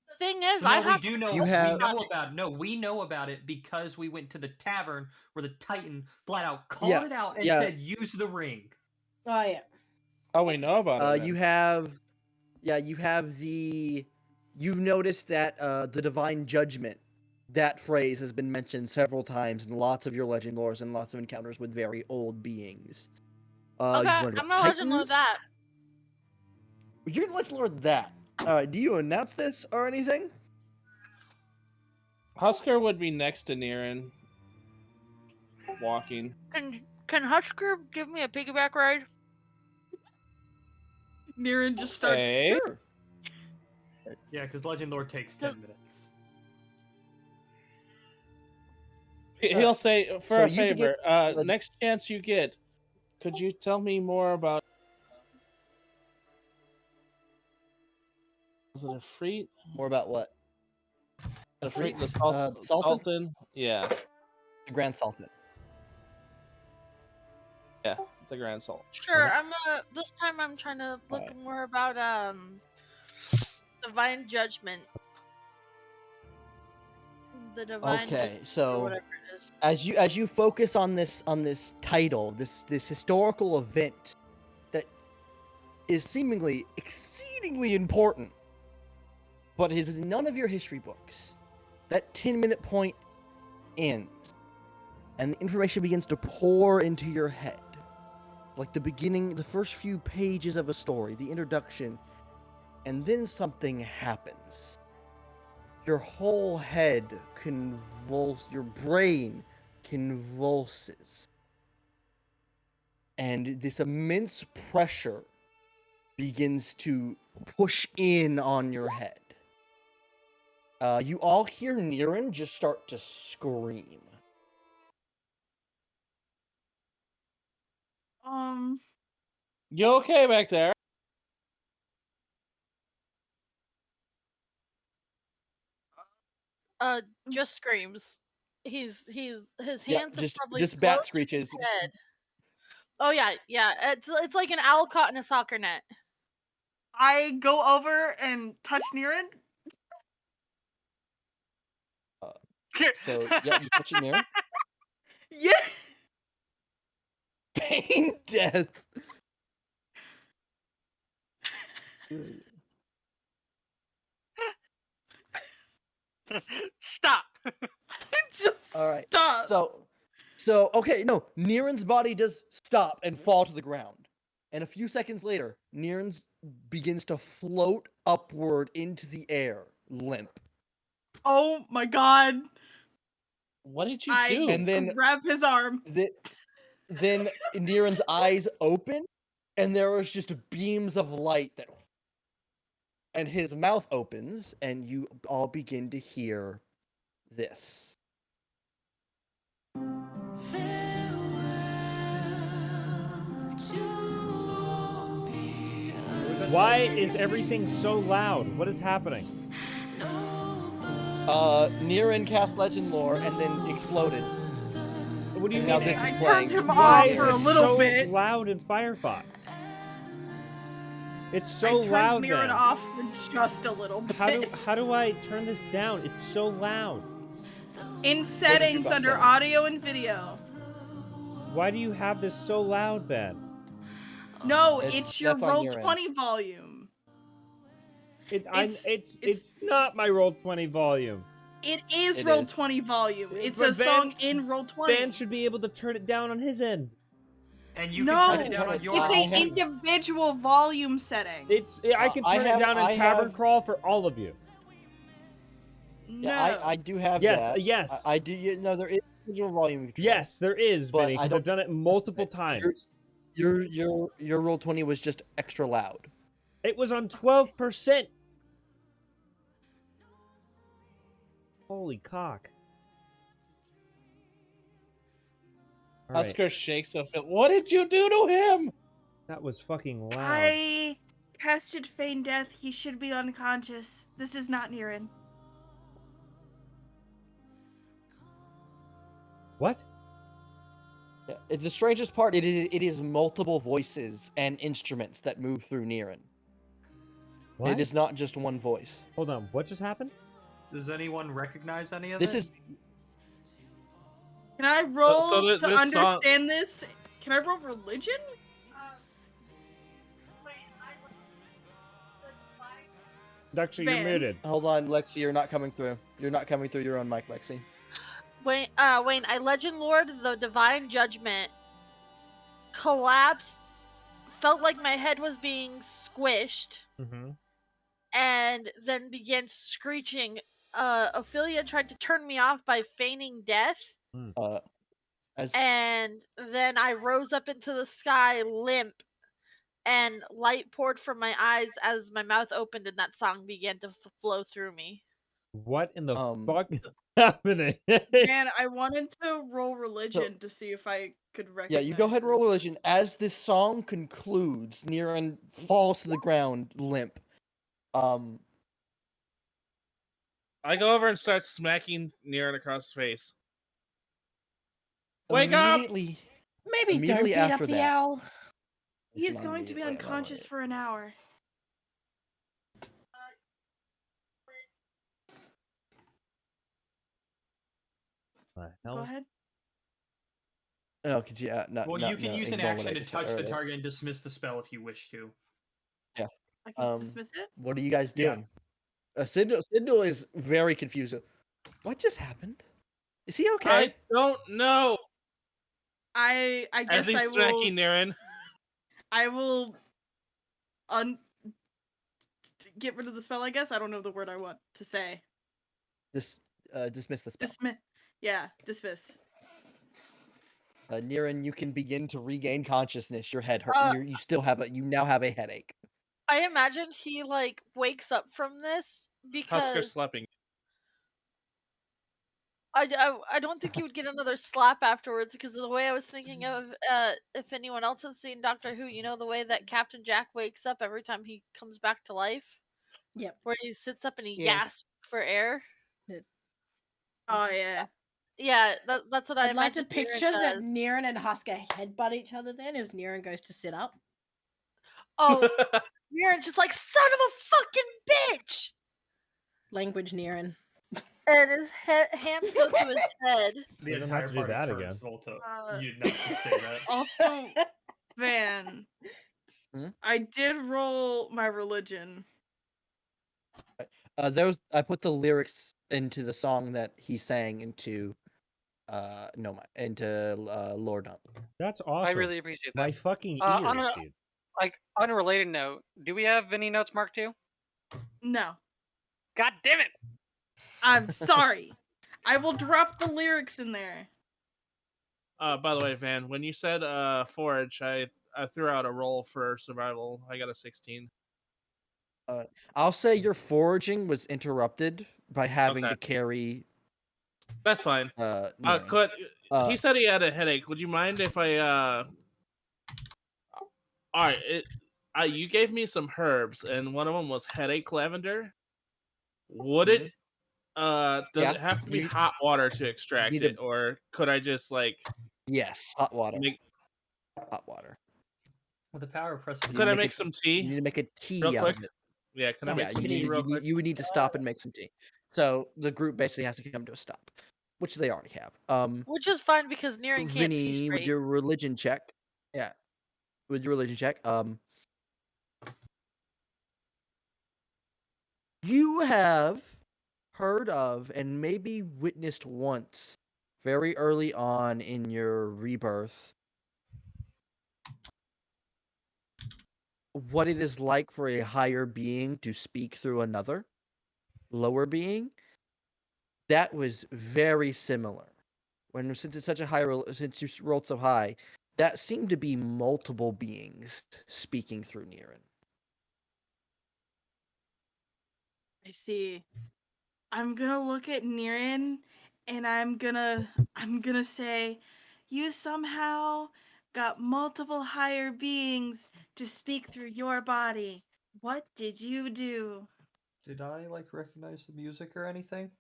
Speaker 10: The thing is,
Speaker 4: No,
Speaker 10: I
Speaker 4: we
Speaker 10: have
Speaker 4: do know.
Speaker 3: You
Speaker 4: We
Speaker 3: have-
Speaker 4: know about. No, we know about it because we went to the tavern where the Titan flat out called
Speaker 3: Yeah,
Speaker 4: it out and
Speaker 3: yeah.
Speaker 4: said, "Use the ring."
Speaker 2: Oh yeah.
Speaker 9: Oh, we know about it.
Speaker 3: you
Speaker 9: then.
Speaker 3: have you've noticed that the divine judgment, that phrase has been mentioned several times in lots of your legend lores and lots of encounters with very old beings.
Speaker 10: okay.
Speaker 3: You've learned
Speaker 10: I'm
Speaker 3: about
Speaker 10: gonna legend lore
Speaker 3: Titans.
Speaker 10: that.
Speaker 3: You're gonna legend lore that. Alright, do you announce this or anything?
Speaker 9: Husker would be next to Niran. Walking.
Speaker 10: Can Husker give me a piggyback ride?
Speaker 1: Niran just starts.
Speaker 9: Okay.
Speaker 3: Sure.
Speaker 4: Yeah, because legend lord takes 10 minutes.
Speaker 9: He'll say, for
Speaker 3: So
Speaker 9: a
Speaker 3: you can
Speaker 9: favor,
Speaker 3: get-
Speaker 9: next chance you get, could you tell me more about... Is it a Freet?
Speaker 3: More about what?
Speaker 9: The
Speaker 3: Freet?
Speaker 9: Freet, the Sultan?
Speaker 3: Sultan?
Speaker 9: Yeah,
Speaker 3: The Grand Sultan.
Speaker 9: yeah, the Grand Sultan.
Speaker 10: Sure. This time I'm trying to look
Speaker 3: Alright.
Speaker 10: more about divine judgment. The divine.
Speaker 3: Okay,
Speaker 10: Judgment, or
Speaker 3: so
Speaker 10: whatever it is.
Speaker 3: as you focus on this title, this historical event that is seemingly exceedingly important, but is in none of your history books, that 10-minute point ends, and the information begins to pour into your head, like the beginning, the first few pages of a story, the introduction, and then something happens. Your whole head convulses, your brain convulses. And this immense pressure begins to push in on your head. You all hear Niran just start to scream.
Speaker 9: You okay back there?
Speaker 10: Just screams. His hands
Speaker 3: Yeah,
Speaker 10: have
Speaker 3: just
Speaker 10: probably
Speaker 3: just bat
Speaker 10: closed
Speaker 3: screeches.
Speaker 10: his head. Oh yeah. It's like an owl caught in a soccer net.
Speaker 1: I go over and touch Niran.
Speaker 3: So yeah, you touch Niran.
Speaker 1: Yeah.
Speaker 3: Pain death.
Speaker 5: Stop.
Speaker 1: Just
Speaker 3: All right.
Speaker 1: stop.
Speaker 3: So okay, no, Niran's body does stop and fall to the ground. And a few seconds later, Niran's begins to float upward into the air, limp.
Speaker 1: Oh my god.
Speaker 9: What did you
Speaker 1: I
Speaker 9: do?
Speaker 3: And then
Speaker 1: grab his arm.
Speaker 3: then Niran's eyes open, and there was just beams of light that, and his mouth opens, and you all begin to hear this.
Speaker 6: Why is everything so loud? What is happening?
Speaker 3: Niran cast Legend Lore and then exploded.
Speaker 6: What do you
Speaker 3: And now
Speaker 6: mean?
Speaker 3: this is
Speaker 1: I
Speaker 3: playing.
Speaker 1: turned him
Speaker 6: Why
Speaker 1: off
Speaker 6: is
Speaker 1: for a
Speaker 6: it
Speaker 1: little
Speaker 6: so
Speaker 1: bit.
Speaker 6: loud in Firefox? It's
Speaker 1: I
Speaker 6: so
Speaker 1: turned
Speaker 6: loud
Speaker 1: Niran
Speaker 6: then.
Speaker 1: off for just a little bit.
Speaker 6: How do I turn this down? It's so loud.
Speaker 1: In settings
Speaker 3: jukebox
Speaker 1: under
Speaker 3: settings.
Speaker 1: audio and video.
Speaker 6: Why do you have this so loud then?
Speaker 1: No,
Speaker 3: It's-
Speaker 1: it's your
Speaker 3: that's on
Speaker 1: roll
Speaker 3: your end.
Speaker 1: 20 volume.
Speaker 6: It's not my roll 20 volume.
Speaker 1: It is
Speaker 3: It
Speaker 1: roll
Speaker 3: is.
Speaker 1: 20 volume.
Speaker 6: Yeah,
Speaker 1: It's
Speaker 6: but
Speaker 1: a song in roll 20.
Speaker 6: Ben should be able to turn it down on his end.
Speaker 4: And you
Speaker 1: No,
Speaker 4: can turn it down on your
Speaker 1: it's
Speaker 3: I
Speaker 1: an
Speaker 3: have-
Speaker 1: individual volume setting.
Speaker 6: I can
Speaker 3: I
Speaker 6: turn
Speaker 3: have-
Speaker 6: it down on
Speaker 3: I
Speaker 6: Tavern
Speaker 3: have-
Speaker 6: Crawl for all of you.
Speaker 1: No.
Speaker 3: Yeah, I do have
Speaker 6: Yes,
Speaker 3: that.
Speaker 6: yes.
Speaker 3: I do. No, there is visual volume control.
Speaker 6: Yes, there is,
Speaker 3: But
Speaker 6: Vinny,
Speaker 3: I
Speaker 6: because I've
Speaker 3: don't-
Speaker 6: done it multiple
Speaker 3: Your-
Speaker 6: times.
Speaker 3: Your roll 20 was just extra loud.
Speaker 6: It was on 12%. Holy cock. All right,
Speaker 9: Husker shakes so Phil. What did you do to him?
Speaker 6: that was fucking loud.
Speaker 1: I casted feign death. He should be unconscious. This is not Niran.
Speaker 6: What?
Speaker 3: Yeah, the strangest part, it is multiple voices and instruments that move through Niran.
Speaker 6: What?
Speaker 3: It is not just one voice.
Speaker 6: Hold on, what just happened?
Speaker 4: Does anyone recognize any of
Speaker 3: This
Speaker 4: it?
Speaker 3: is
Speaker 1: Can I roll
Speaker 9: so
Speaker 1: to
Speaker 9: this song-
Speaker 1: understand this? Can I roll religion?
Speaker 6: Duxie, you're
Speaker 1: Van.
Speaker 6: muted.
Speaker 3: Hold on, Lexi, you're not coming through. You're not coming through your own mic, Lexi.
Speaker 10: Wayne, I legend lord the divine judgment collapsed, felt like my head was being squished,
Speaker 6: Mm-hmm.
Speaker 10: and then began screeching. Ophelia tried to turn me off by feigning death,
Speaker 3: As
Speaker 10: and then I rose up into the sky limp, and light poured from my eyes as my mouth opened, and that song began to flow through me.
Speaker 6: What in the
Speaker 3: Um,
Speaker 6: fuck is happening?
Speaker 1: Man, I wanted to roll religion to see if I could
Speaker 3: yeah,
Speaker 1: recognize.
Speaker 3: you go ahead and roll
Speaker 1: this.
Speaker 3: religion. As this song concludes, Niran falls to the ground limp.
Speaker 9: I go over and start smacking Niran across the face. Wake up!
Speaker 2: Maybe
Speaker 3: Immediately
Speaker 2: don't beat
Speaker 3: after
Speaker 2: up the
Speaker 3: that-
Speaker 2: owl.
Speaker 1: He is
Speaker 3: Not
Speaker 1: going to be
Speaker 3: immediately,
Speaker 1: unconscious for an hour.
Speaker 6: The
Speaker 3: Oh.
Speaker 1: Go
Speaker 6: hell?
Speaker 1: ahead.
Speaker 3: No, could you? No,
Speaker 4: Well,
Speaker 3: no,
Speaker 4: you can
Speaker 3: no,
Speaker 4: use an
Speaker 3: ignore what I
Speaker 4: action to
Speaker 3: just said
Speaker 4: touch the
Speaker 3: earlier.
Speaker 4: target and dismiss the spell if you wish to.
Speaker 1: I can dismiss it.
Speaker 3: What are you guys
Speaker 4: Yeah.
Speaker 3: doing? Sindel is very confused. What just happened? Is he okay?
Speaker 9: I don't know.
Speaker 1: I
Speaker 9: As
Speaker 1: guess
Speaker 9: he's
Speaker 1: I will.
Speaker 9: smacking Niran.
Speaker 1: I will get rid of the spell. I guess I don't know the word I want to say.
Speaker 3: Dismiss the spell.
Speaker 1: Dismiss. Yeah, dismiss.
Speaker 3: Niran, you can begin to regain consciousness. Your head hurt.
Speaker 10: Uh,
Speaker 3: You now have a headache.
Speaker 10: I imagine he like wakes up from this
Speaker 9: Husker
Speaker 10: because
Speaker 9: slapping.
Speaker 10: I don't think you would get another slap afterwards, because of the way I was thinking of, if anyone else has seen Doctor Who, you know the way that Captain Jack wakes up every time he comes back to life,
Speaker 2: Yep.
Speaker 10: where he sits up and he
Speaker 1: Yeah.
Speaker 10: gasps for air.
Speaker 1: Oh yeah.
Speaker 10: Yeah, that's what I
Speaker 2: I'd like to
Speaker 10: imagine Niran
Speaker 2: picture that
Speaker 10: does.
Speaker 2: Niran and Husker headbutt each other then as Niran goes to sit up.
Speaker 10: Oh, Niran's just like, son of a fucking bitch,
Speaker 2: Language Niran.
Speaker 10: and his hands go to his head.
Speaker 4: The
Speaker 6: We don't
Speaker 4: entire
Speaker 6: have to do
Speaker 4: party
Speaker 6: that
Speaker 4: turns
Speaker 6: again.
Speaker 4: to you not to say that.
Speaker 1: Also, Van.
Speaker 3: Hmm?
Speaker 1: I did roll my religion.
Speaker 3: I put the lyrics into the song that he sang into Lord Dump.
Speaker 6: That's awesome.
Speaker 5: I really appreciate that.
Speaker 6: My fucking
Speaker 5: on
Speaker 6: ears,
Speaker 5: a-
Speaker 6: dude.
Speaker 5: Like, on a related note, do we have Vinny notes marked too?
Speaker 1: No,
Speaker 5: God damn it!
Speaker 1: I'm sorry. I will drop the lyrics in there.
Speaker 9: By the way, Van, when you said forage, I threw out a roll for survival. I got a 16.
Speaker 3: I'll say your foraging was interrupted by having
Speaker 9: Okay.
Speaker 3: to carry.
Speaker 9: That's fine.
Speaker 3: Niran.
Speaker 9: Could he said he had a headache? Would you mind if I All right, you gave me some herbs, and one of them was headache lavender. Would it? Does
Speaker 3: Yeah,
Speaker 9: it have to be
Speaker 3: you-
Speaker 9: hot water to extract
Speaker 3: need
Speaker 9: it,
Speaker 3: to-
Speaker 9: or could I just like
Speaker 3: Yes, hot water.
Speaker 9: make?
Speaker 3: Hot water.
Speaker 4: With the power of
Speaker 3: You
Speaker 4: precipitation.
Speaker 9: Could I
Speaker 3: make
Speaker 9: make
Speaker 3: it-
Speaker 9: some
Speaker 3: You
Speaker 9: tea
Speaker 3: need to make a tea
Speaker 9: real
Speaker 3: out
Speaker 9: quick?
Speaker 3: of it.
Speaker 9: Yeah, can I
Speaker 3: Yeah,
Speaker 9: make some
Speaker 3: you
Speaker 9: tea
Speaker 3: need,
Speaker 9: real
Speaker 3: you,
Speaker 9: quick?
Speaker 3: need, you would need to stop and make some tea. So the group basically has to come to a stop, which they already have.
Speaker 10: Which is fine because Niran can't see
Speaker 3: Vinny, with
Speaker 10: straight.
Speaker 3: your religion check. Yeah. With your religion check, you have heard of and maybe witnessed once, very early on in your rebirth, what it is like for a higher being to speak through another lower being. that was very similar. Since it's such a high roll, since you rolled so high, that seemed to be multiple beings speaking through Niran.
Speaker 1: I see. I'm gonna look at Niran and I'm gonna say, you somehow got multiple higher beings to speak through your body. What did you do?
Speaker 4: Did I like recognize the music or anything?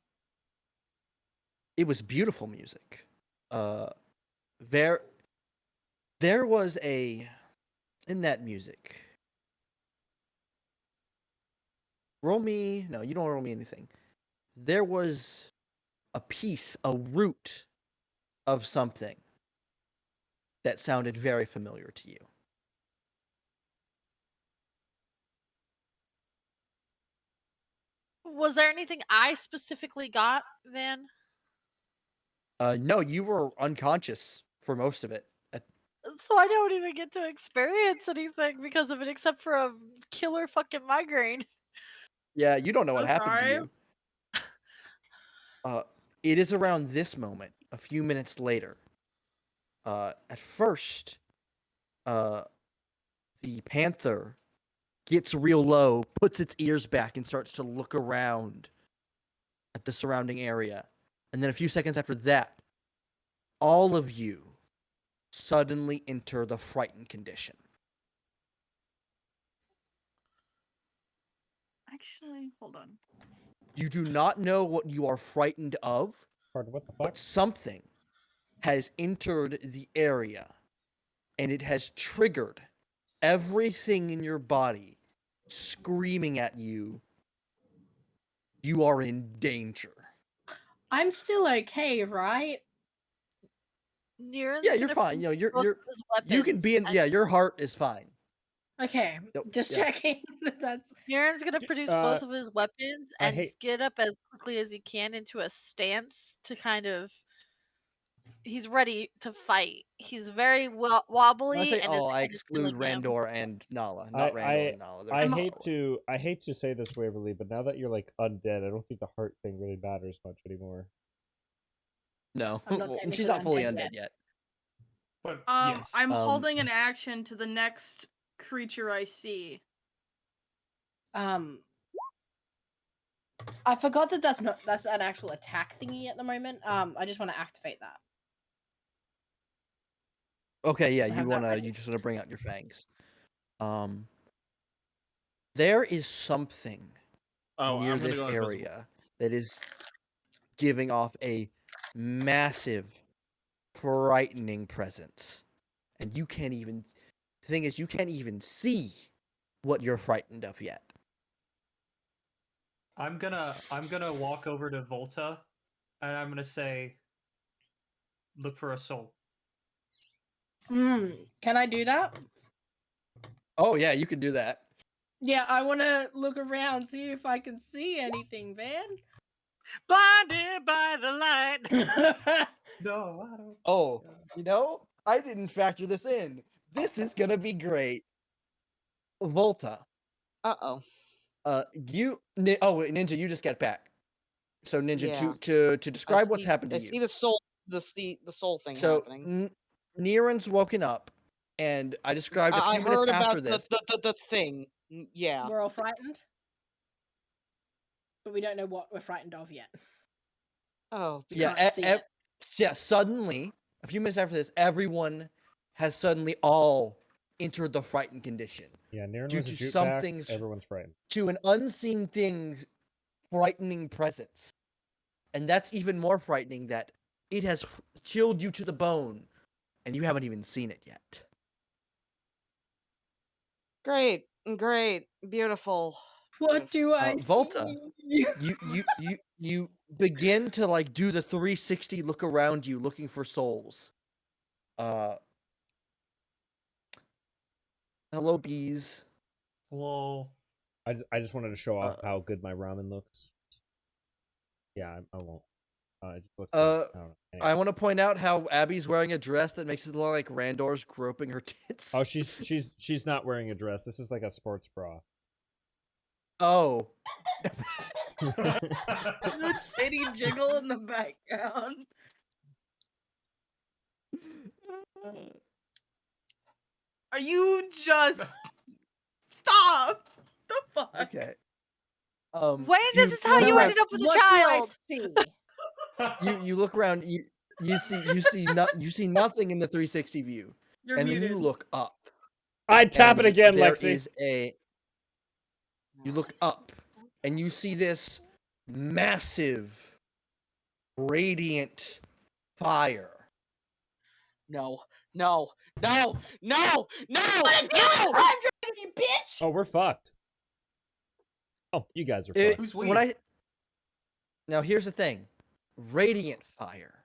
Speaker 3: It was beautiful music. There was in that music. Roll me. No, you don't roll me anything. There was a piece, a root of something that sounded very familiar to you.
Speaker 10: Was there anything I specifically got, Van?
Speaker 3: No, you were unconscious for most of it.
Speaker 10: So I don't even get to experience anything because of it, except for a killer fucking migraine.
Speaker 3: Yeah, you don't know what
Speaker 1: I'm
Speaker 3: happened to
Speaker 1: sorry.
Speaker 3: you. It is around this moment, a few minutes later. At first, the panther gets real low, puts its ears back, and starts to look around at the surrounding area. And then a few seconds after that, all of you suddenly enter the frightened condition.
Speaker 1: Actually, hold on.
Speaker 3: You do not know what you are frightened of,
Speaker 6: Pardon, what the fuck?
Speaker 3: but something has entered the area, and it has triggered everything in your body screaming at you. You are in danger.
Speaker 2: I'm still okay, right?
Speaker 10: Niran's
Speaker 3: Yeah, you're
Speaker 10: gonna
Speaker 3: fine. You know,
Speaker 10: produce both of his
Speaker 3: you can
Speaker 10: weapons
Speaker 3: be in.
Speaker 10: and
Speaker 3: Yeah, your heart is fine.
Speaker 2: Okay,
Speaker 3: Yep,
Speaker 2: just
Speaker 3: yeah.
Speaker 2: checking. That's
Speaker 10: Niran's gonna produce both of his weapons
Speaker 6: I
Speaker 10: and
Speaker 6: hate-
Speaker 10: get up as quickly as he can into a stance to kind of. He's ready to fight. He's very wobbly,
Speaker 3: When I say
Speaker 10: and his
Speaker 3: all, I
Speaker 10: head is
Speaker 3: exclude
Speaker 10: killing him.
Speaker 3: Randor and Nala. Not Randor and Nala. They're
Speaker 6: I
Speaker 3: not
Speaker 6: hate
Speaker 3: far
Speaker 6: to say this, Waverly, but now that you're like undead, I don't think the heart thing really matters much anymore.
Speaker 3: No,
Speaker 2: I'm not
Speaker 3: well, she's
Speaker 2: technically
Speaker 3: not fully
Speaker 2: undead
Speaker 3: undead
Speaker 2: yet.
Speaker 3: yet.
Speaker 4: But yes.
Speaker 1: I'm holding an action to the next creature I see.
Speaker 2: I forgot that that's an actual attack thingy at the moment. I just want to activate that.
Speaker 3: Okay, yeah,
Speaker 2: I have that ready.
Speaker 3: you just want to bring out your fangs. There is something near
Speaker 9: I'm gonna
Speaker 3: this
Speaker 9: go invisible.
Speaker 3: area that is giving off a massive, frightening presence, and you can't even. The thing is, you can't even see what you're frightened of yet.
Speaker 4: I'm gonna walk over to Volta, and I'm gonna say, "Look for a soul."
Speaker 2: Can I do that?
Speaker 3: Oh yeah, you can do that.
Speaker 2: Yeah, I want to look around, see if I can see anything, Van.
Speaker 5: Blinded by the light.
Speaker 4: No, I don't.
Speaker 3: Oh, you know, I didn't factor this in. This is gonna be great. Volta.
Speaker 7: Uh-oh.
Speaker 3: Ninja, you just get back. So Ninja,
Speaker 7: Yeah.
Speaker 3: to
Speaker 7: I
Speaker 3: describe what's
Speaker 7: see,
Speaker 3: happened to
Speaker 7: I
Speaker 3: you.
Speaker 7: see the soul thing
Speaker 3: So
Speaker 7: happening.
Speaker 3: Niran's woken up, and I described a
Speaker 7: I
Speaker 3: few minutes
Speaker 7: heard
Speaker 3: after
Speaker 7: about
Speaker 3: this.
Speaker 7: the thing. Yeah.
Speaker 2: We're all frightened, but we don't know what we're frightened of yet.
Speaker 7: Oh,
Speaker 2: We
Speaker 3: Yeah,
Speaker 2: can't see it.
Speaker 3: yeah. Suddenly, a few minutes after this, everyone has suddenly all entered the frightened condition.
Speaker 6: Yeah, Niran
Speaker 3: Due
Speaker 6: was a
Speaker 3: to
Speaker 6: jukebox.
Speaker 3: something's
Speaker 6: Everyone's frightened.
Speaker 3: to an unseen thing's frightening presence, and that's even more frightening that it has chilled you to the bone, and you haven't even seen it yet.
Speaker 7: great, beautiful.
Speaker 2: What do I
Speaker 3: Volta,
Speaker 2: see?
Speaker 3: you begin to like do the 360 look around you, looking for souls. Hello, bees.
Speaker 4: Hello.
Speaker 6: I just wanted to show off how good my ramen looks. Yeah, I won't. It just looks good. I don't know. Anyway.
Speaker 3: I want to point out how Abby's wearing a dress that makes it look like Randor's groping her tits.
Speaker 6: Oh, she's not wearing a dress. This is like a sports bra.
Speaker 3: Oh.
Speaker 1: The titty jiggle in the background. Are you just stop? The fuck?
Speaker 3: Okay.
Speaker 10: Wayne, this
Speaker 3: you
Speaker 10: is how
Speaker 3: look
Speaker 10: you
Speaker 3: around-
Speaker 10: ended up with a
Speaker 2: What do I
Speaker 10: child.
Speaker 2: see?
Speaker 3: You look around. You see nothing in the 360 view,
Speaker 1: You're
Speaker 3: and
Speaker 1: muted.
Speaker 3: then you look up.
Speaker 6: I tap it
Speaker 3: and
Speaker 6: again,
Speaker 3: there
Speaker 6: Lexi.
Speaker 3: is a. You look up, and you see this massive, radiant fire.
Speaker 7: No, no, no, no, no,
Speaker 2: What a
Speaker 7: no!
Speaker 2: time dragon, you bitch!
Speaker 6: Oh, we're fucked. Oh, you guys are
Speaker 3: It-
Speaker 6: fucked.
Speaker 4: Who's we?
Speaker 3: when I now here's the thing, radiant fire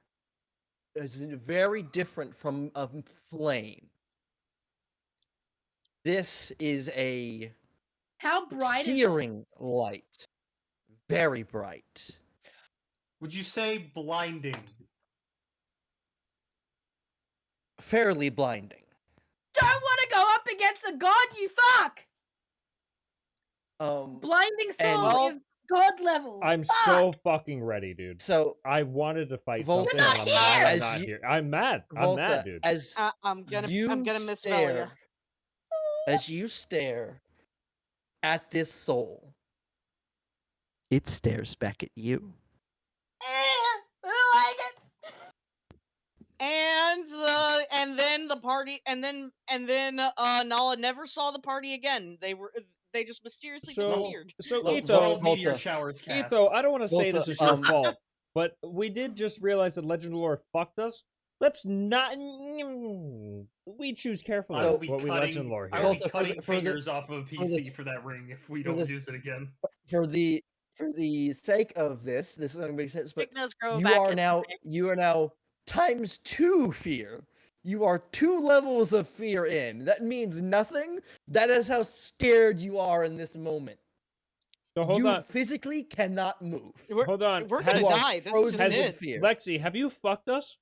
Speaker 3: is very different from a flame. This is a
Speaker 2: How bright is it?
Speaker 3: searing light, very bright.
Speaker 4: Would you say blinding?
Speaker 3: Fairly blinding.
Speaker 2: Don't want to go up against a god, you fuck! Blinding
Speaker 3: and-
Speaker 2: sword is god level.
Speaker 6: I'm
Speaker 2: fuck!
Speaker 6: so fucking ready, dude.
Speaker 3: So
Speaker 6: I wanted to fight
Speaker 3: Volta,
Speaker 6: something, and I'm
Speaker 2: You're not
Speaker 6: mad
Speaker 2: here!
Speaker 6: I'm
Speaker 3: As
Speaker 6: not
Speaker 3: you-
Speaker 6: here. I'm mad. I'm
Speaker 3: Volta,
Speaker 6: mad, dude.
Speaker 3: as
Speaker 7: I'm gonna
Speaker 3: you
Speaker 7: misspell you.
Speaker 3: as you stare at this soul, it stares back at you.
Speaker 2: I don't like it.
Speaker 7: And then the party and then Nala never saw the party again. They just mysteriously disappeared.
Speaker 6: So
Speaker 3: Well,
Speaker 6: Etho,
Speaker 4: World meteor
Speaker 3: Volta.
Speaker 4: showers cast.
Speaker 6: Etho, I don't want to say
Speaker 3: Volta,
Speaker 6: this is your fault, but we did just realize that Legend Lore fucked us. Let's not. We choose carefully
Speaker 4: I will be
Speaker 6: what we
Speaker 4: cutting,
Speaker 6: Legend Lore
Speaker 4: I
Speaker 6: here.
Speaker 4: will be
Speaker 3: Volta, for
Speaker 4: cutting
Speaker 3: the- for the-
Speaker 4: fingers off of a PC
Speaker 3: this-
Speaker 4: for that ring if we
Speaker 3: for
Speaker 4: don't
Speaker 3: this-
Speaker 4: use it again.
Speaker 3: For the sake of this is not gonna make sense, but
Speaker 10: Signals grow
Speaker 3: you
Speaker 10: back
Speaker 3: are
Speaker 10: into
Speaker 3: now
Speaker 10: me.
Speaker 3: times 2 fear. You are 2 levels of fear in. That means nothing. That is how scared you are in this moment.
Speaker 6: So hold
Speaker 3: you
Speaker 6: on,
Speaker 3: physically cannot move.
Speaker 6: hold on.
Speaker 7: We're gonna
Speaker 3: You are
Speaker 7: die. This is
Speaker 3: frozen
Speaker 7: just
Speaker 3: in
Speaker 7: it.
Speaker 3: fear.
Speaker 6: Lexi, have you fucked us?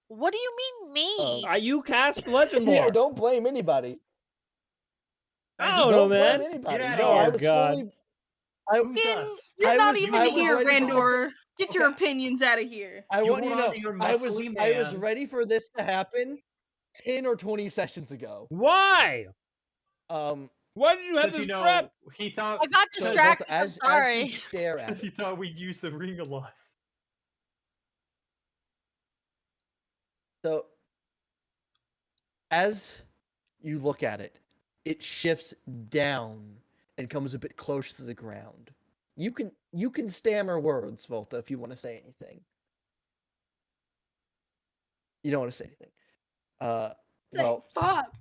Speaker 10: What do you mean me?
Speaker 6: You cast Legend
Speaker 3: Yeah,
Speaker 6: Lore.
Speaker 3: don't blame anybody.
Speaker 6: I don't know,
Speaker 3: Don't blame
Speaker 6: man.
Speaker 3: anybody.
Speaker 4: Get
Speaker 3: No,
Speaker 4: outta
Speaker 3: I
Speaker 4: here.
Speaker 3: was
Speaker 6: God.
Speaker 3: fully.
Speaker 4: Who's us?
Speaker 1: You're
Speaker 3: I
Speaker 1: not
Speaker 3: was-
Speaker 1: even
Speaker 3: I was
Speaker 1: here,
Speaker 3: ready for this to-
Speaker 1: Randor. Get your
Speaker 3: Okay.
Speaker 1: opinions out of here.
Speaker 3: I
Speaker 4: You
Speaker 3: want you to
Speaker 4: hold on
Speaker 3: know.
Speaker 4: to your
Speaker 3: I was
Speaker 4: muscly man.
Speaker 3: ready for this to happen 10 or 20 sessions ago.
Speaker 6: Why? Why did you have
Speaker 4: Because
Speaker 6: this
Speaker 4: you know
Speaker 6: prep?
Speaker 4: he thought.
Speaker 10: I got
Speaker 3: So,
Speaker 10: distracted.
Speaker 3: Volta,
Speaker 10: I'm
Speaker 3: as
Speaker 10: sorry.
Speaker 3: you stare at
Speaker 4: Because he
Speaker 3: it,
Speaker 4: thought we'd use the ring a lot.
Speaker 3: so as you look at it, it shifts down and comes a bit closer to the ground. You can stammer words, Volta, if you want to say anything. You don't want to say anything.
Speaker 2: Say
Speaker 3: Well,
Speaker 2: fuck.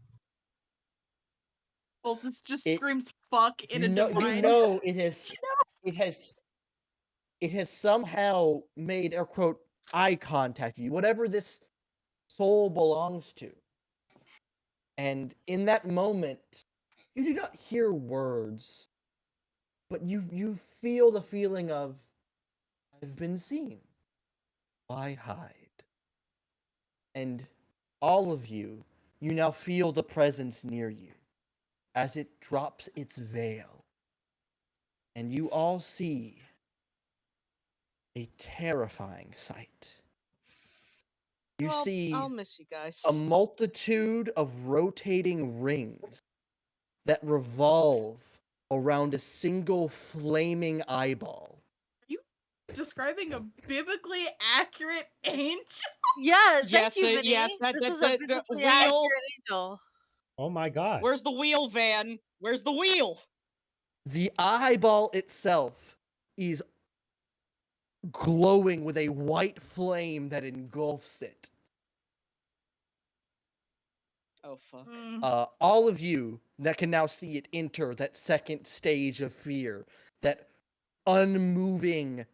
Speaker 1: Well, this just
Speaker 3: It-
Speaker 1: screams fuck in
Speaker 3: you
Speaker 1: a
Speaker 3: know,
Speaker 1: divine.
Speaker 3: it has somehow made air quote eye contact with you, whatever this soul belongs to. And in that moment, you do not hear words, but you feel the feeling of I've been seen. Why hide? And all of you now feel the presence near you as it drops its veil. And you all see a terrifying sight. You
Speaker 7: Well,
Speaker 3: see
Speaker 7: I'll miss you guys.
Speaker 3: a multitude of rotating rings that revolve around a single flaming eyeball.
Speaker 1: Describing a biblically accurate angel.
Speaker 10: Yeah, thank
Speaker 7: Yes,
Speaker 10: you, Vinny.
Speaker 7: yes,
Speaker 10: This is a
Speaker 7: the
Speaker 10: biblically
Speaker 7: wheel.
Speaker 10: accurate angel.
Speaker 6: Oh my god.
Speaker 7: Where's the wheel, Van? Where's the wheel?
Speaker 3: The eyeball itself is glowing with a white flame that engulfs it.
Speaker 7: Oh fuck.
Speaker 3: All of you that can now see it enter that second stage of fear, that unmoving,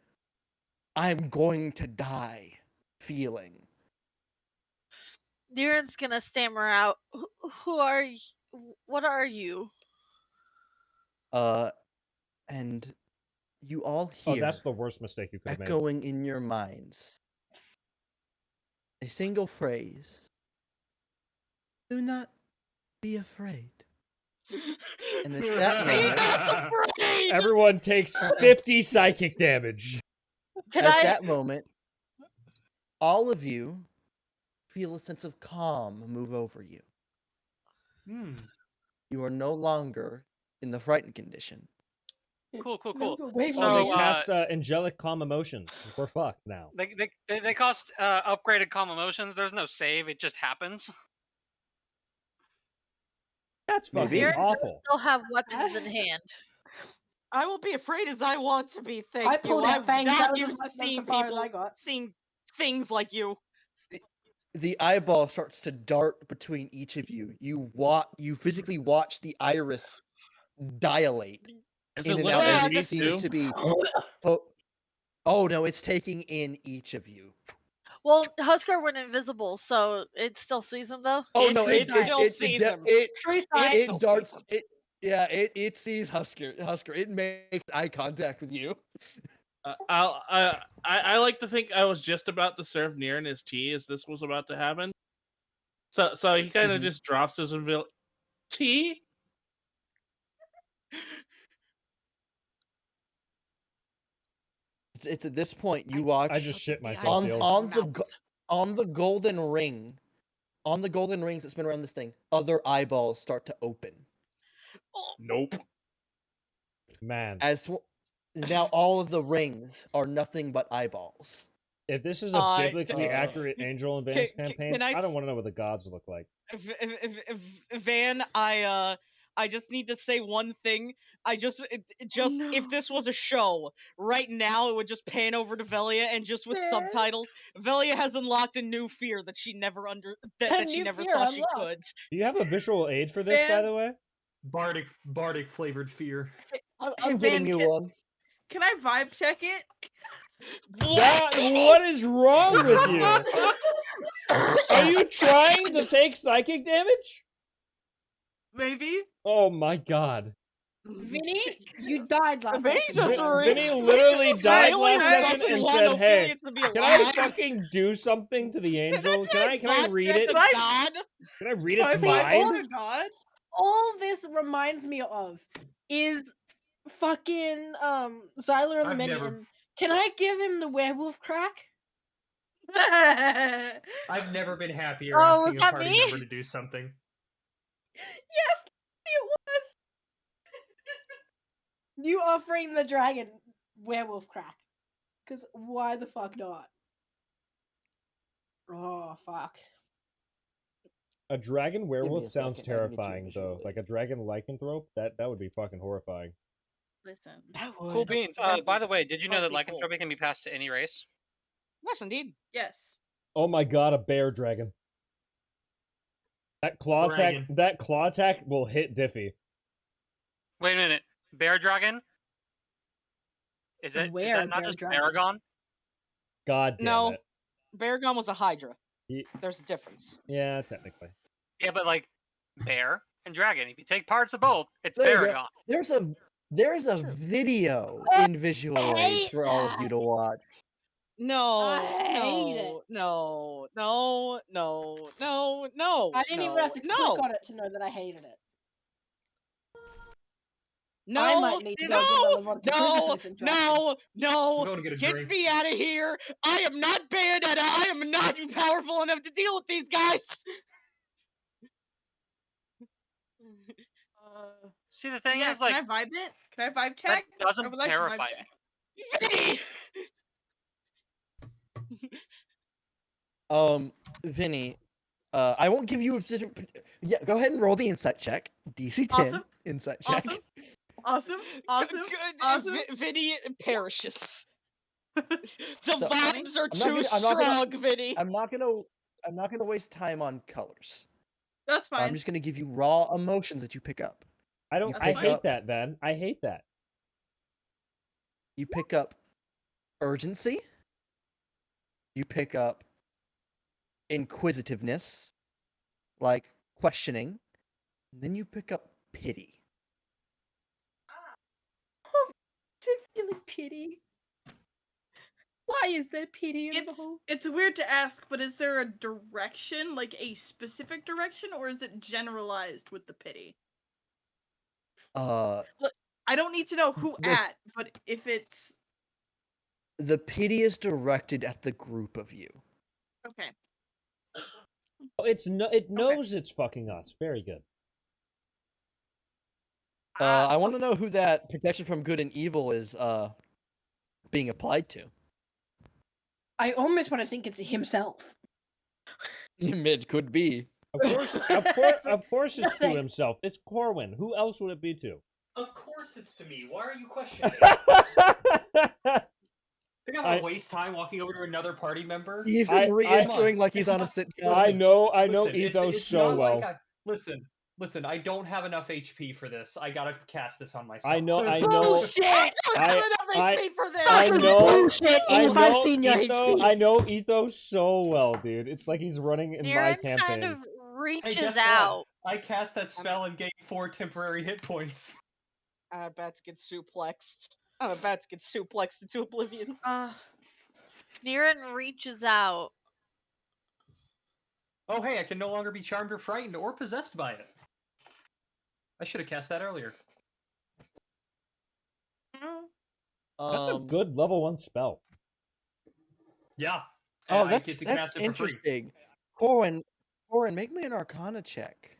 Speaker 3: I'm going to die feeling.
Speaker 10: Darren's gonna stammer out. Who are you? What are you?
Speaker 3: And you all
Speaker 6: Oh,
Speaker 3: hear
Speaker 6: that's the worst mistake you could have made.
Speaker 3: echoing in your minds a single phrase. Do not be afraid. And at that
Speaker 7: Be
Speaker 3: moment,
Speaker 7: not afraid!
Speaker 6: Everyone takes 50 psychic damage.
Speaker 10: Can
Speaker 3: at
Speaker 10: I?
Speaker 3: that moment, all of you feel a sense of calm move over you. You are no longer in the frightened condition.
Speaker 5: Cool.
Speaker 6: Oh,
Speaker 5: So,
Speaker 6: they cast angelic calm emotions. We're fucked now.
Speaker 5: They cost upgraded calm emotions. There's no save. It just happens.
Speaker 6: That's
Speaker 3: Maybe.
Speaker 6: fucking
Speaker 10: Aaron does
Speaker 6: awful.
Speaker 10: still have weapons in hand.
Speaker 7: I will be afraid as I want to be. Thank
Speaker 2: I
Speaker 7: you.
Speaker 2: pulled out
Speaker 7: I'm
Speaker 2: fangs. That
Speaker 7: not
Speaker 2: was
Speaker 7: used to
Speaker 2: that's
Speaker 7: seeing
Speaker 2: as far as
Speaker 7: people
Speaker 2: I got.
Speaker 7: seeing things like you.
Speaker 3: The eyeball starts to dart between each of you. You physically watch the iris dilate
Speaker 9: Is
Speaker 3: in
Speaker 9: it
Speaker 3: and out
Speaker 9: looking
Speaker 3: as
Speaker 9: at
Speaker 3: it
Speaker 9: me
Speaker 3: seems
Speaker 9: too?
Speaker 3: to be. Oh no, it's taking in each of you.
Speaker 10: Well, Husker went invisible, so it still sees him though.
Speaker 3: Oh
Speaker 7: It-
Speaker 3: no,
Speaker 7: it still sees him.
Speaker 2: True
Speaker 7: It
Speaker 2: sight.
Speaker 7: still
Speaker 3: it darts.
Speaker 7: sees him.
Speaker 3: It sees Husker. It makes eye contact with you.
Speaker 9: I like to think I was just about to serve Niran his tea as this was about to happen. So he kind of just drops his tea.
Speaker 3: It's at this point you watch
Speaker 6: I just shit
Speaker 7: The
Speaker 6: myself,
Speaker 7: eyeball
Speaker 6: yo.
Speaker 7: in his mouth.
Speaker 3: on the golden ring, on the golden rings that spin around this thing. Other eyeballs start to open.
Speaker 9: Nope.
Speaker 6: Man,
Speaker 3: Now all of the rings are nothing but eyeballs.
Speaker 6: if this is a biblically
Speaker 3: Uh,
Speaker 6: accurate Angel and Vance
Speaker 7: can
Speaker 6: campaign,
Speaker 7: I
Speaker 6: I don't
Speaker 7: s-
Speaker 6: want to know what the gods look like.
Speaker 7: Van, I just need to say one thing. If this was a show right now, it would just pan over to Velia and just with subtitles, Velia has unlocked a new fear that she never that she
Speaker 2: new
Speaker 7: never
Speaker 2: fear
Speaker 7: thought she
Speaker 2: unlocked.
Speaker 7: could.
Speaker 6: Do you have a visual aid for this, by
Speaker 1: Van-
Speaker 6: the way?
Speaker 4: Bardic flavored fear.
Speaker 3: I'm getting you one.
Speaker 1: Can I vibe check it?
Speaker 6: What is wrong with you? Are you trying to take psychic damage?
Speaker 1: Maybe.
Speaker 6: Oh my god.
Speaker 2: Vinny, you died last
Speaker 7: Vinny
Speaker 2: session.
Speaker 7: just
Speaker 6: Vinny literally died
Speaker 7: really
Speaker 6: last
Speaker 7: doesn't
Speaker 6: session and
Speaker 7: want
Speaker 6: said, "Hey,
Speaker 7: Ophelia to be
Speaker 6: can I
Speaker 7: alive."
Speaker 6: fucking do something to the angel? Can I
Speaker 7: Vibe
Speaker 6: read
Speaker 7: check
Speaker 6: it?
Speaker 7: a god?
Speaker 6: Can I read
Speaker 1: Can I
Speaker 6: its
Speaker 1: vibe
Speaker 6: mind?"
Speaker 1: on a god?
Speaker 2: All this reminds me of is fucking Xyler and the
Speaker 4: I've
Speaker 2: Minion.
Speaker 4: never-
Speaker 2: Can I give him the werewolf crack?
Speaker 4: I've never been happier
Speaker 10: Oh,
Speaker 4: asking
Speaker 10: was
Speaker 4: a
Speaker 10: that
Speaker 4: party
Speaker 10: me?
Speaker 4: member to do something.
Speaker 2: Yes, it was. You offering the dragon werewolf crack. Because why the fuck not? Oh, fuck.
Speaker 6: A dragon werewolf
Speaker 3: a
Speaker 6: sounds
Speaker 3: second, I can get you a
Speaker 6: terrifying,
Speaker 3: visual
Speaker 6: though.
Speaker 3: aid.
Speaker 6: Like a dragon lycanthrope, that would be fucking horrifying.
Speaker 1: Listen.
Speaker 2: That would.
Speaker 5: Cool beans.
Speaker 7: That'd
Speaker 5: By
Speaker 7: be-
Speaker 5: the way, did you know that
Speaker 7: that'd be cool.
Speaker 5: lycanthropy can be passed to any race?
Speaker 7: Yes, indeed.
Speaker 1: Yes.
Speaker 6: Oh my god, a bear dragon. That claw attack will hit Diffie.
Speaker 5: Wait a minute. Bear dragon? Is that
Speaker 2: Where
Speaker 5: not
Speaker 2: bear
Speaker 5: just
Speaker 2: dragon?
Speaker 5: Aragon?
Speaker 6: God damn
Speaker 7: No,
Speaker 6: it.
Speaker 7: Baragon was a Hydra.
Speaker 6: Ye-
Speaker 7: There's a difference.
Speaker 6: Yeah, technically.
Speaker 5: Yeah, but like bear and dragon. If you take parts of both, it's
Speaker 3: There you go.
Speaker 5: Baragon.
Speaker 3: There's a video in visual aids
Speaker 2: hate
Speaker 3: for all of you
Speaker 2: that.
Speaker 3: to watch.
Speaker 7: No,
Speaker 2: I hate it.
Speaker 7: no.
Speaker 2: I didn't even have to
Speaker 7: no,
Speaker 2: click on it to know that I hated it.
Speaker 7: no,
Speaker 2: I might need to go get another vodka crucifix interaction.
Speaker 7: no,
Speaker 4: Go and get a
Speaker 7: get
Speaker 4: drink.
Speaker 7: me out of here! I am not Bayonetta. I am not powerful enough to deal with these guys.
Speaker 5: See, the thing
Speaker 1: Yeah,
Speaker 5: is, like,
Speaker 1: can I vibe it? Can I vibe
Speaker 5: that
Speaker 1: check? I
Speaker 5: doesn't
Speaker 1: would like to
Speaker 5: terrify
Speaker 1: vibe
Speaker 5: me.
Speaker 1: check.
Speaker 7: Vinny!
Speaker 3: Vinny, I won't give you a specific. Yeah, go ahead and roll the insight check. DC 10
Speaker 1: Awesome.
Speaker 3: insight check.
Speaker 1: Awesome. Awesome. Awesome.
Speaker 7: Vinny perishes. The
Speaker 3: So,
Speaker 7: vibes are
Speaker 3: I'm not
Speaker 7: too
Speaker 3: gonna- I'm not gonna-
Speaker 7: strong, Vinny.
Speaker 3: I'm not gonna waste time on colors.
Speaker 1: That's fine.
Speaker 3: I'm just gonna give you raw emotions that you pick up.
Speaker 6: I
Speaker 3: You
Speaker 6: hate
Speaker 3: pick up-
Speaker 6: that, Ben. I hate that.
Speaker 3: You pick up urgency. You pick up inquisitiveness, like questioning. And then you pick up pity.
Speaker 2: Is it really pity? Why is there pity in the whole?
Speaker 1: It's weird to ask, but is there a direction, like a specific direction, or is it generalized with the pity? Look, I don't need to know who
Speaker 3: The-
Speaker 1: at, but if it's
Speaker 3: the pity is directed at the group of you.
Speaker 1: okay.
Speaker 6: Oh, it knows it's fucking us. Very good.
Speaker 3: I want to know who that protection from good and evil is being applied to.
Speaker 2: I almost want to think it's himself.
Speaker 3: It could be.
Speaker 6: Of course, of course, it's to himself. It's Corwin. Who else would it be to?
Speaker 4: Of course it's to me. Why are you questioning? Think I want to waste time walking over to another party member?
Speaker 3: Even re-entering like he's on a sitcom.
Speaker 6: I know
Speaker 4: Listen,
Speaker 6: Ethos
Speaker 4: it's
Speaker 6: so
Speaker 4: not
Speaker 6: well.
Speaker 4: like listen, I don't have enough HP for this. I gotta cast this on myself.
Speaker 6: I know.
Speaker 2: Bullshit!
Speaker 7: I don't have enough HP for this.
Speaker 6: I know.
Speaker 2: Bullshit!
Speaker 6: I
Speaker 2: Eve,
Speaker 6: know.
Speaker 2: I've seen your
Speaker 6: Etho,
Speaker 2: HP.
Speaker 6: I know Ethos so well, dude. It's like he's running in my
Speaker 10: Niren
Speaker 6: campaign.
Speaker 10: kind of
Speaker 4: Hey,
Speaker 10: reaches
Speaker 4: guess
Speaker 10: out.
Speaker 4: what? I cast that spell and gained 4 temporary hit points.
Speaker 7: I'm about to get suplexed. I'm about to get suplexed into oblivion.
Speaker 10: Niren reaches out.
Speaker 4: Oh, hey, I can no longer be charmed or frightened or possessed by it. I should have cast that earlier.
Speaker 6: That's a good level 1 spell.
Speaker 4: Yeah.
Speaker 3: Oh,
Speaker 4: I get to
Speaker 3: that's
Speaker 4: cast it for free.
Speaker 3: interesting. Corwin, make me an Arcana check.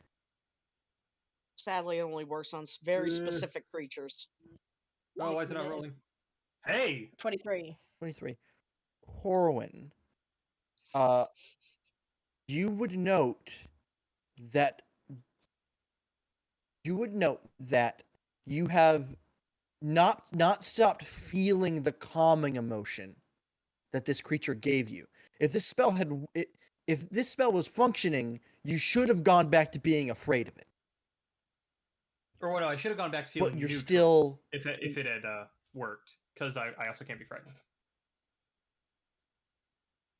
Speaker 7: Sadly, it only works on very specific creatures.
Speaker 4: Oh, why is it not rolling? Hey!
Speaker 2: 23.
Speaker 3: 23. Corwin, you would note that you have not stopped feeling the calming emotion that this creature gave you. If this spell was functioning, you should have gone back to being afraid of it.
Speaker 4: Or what? No, I should have gone back to feeling
Speaker 3: But you're
Speaker 4: neutral
Speaker 3: still
Speaker 4: if it had worked, because I also can't be frightened.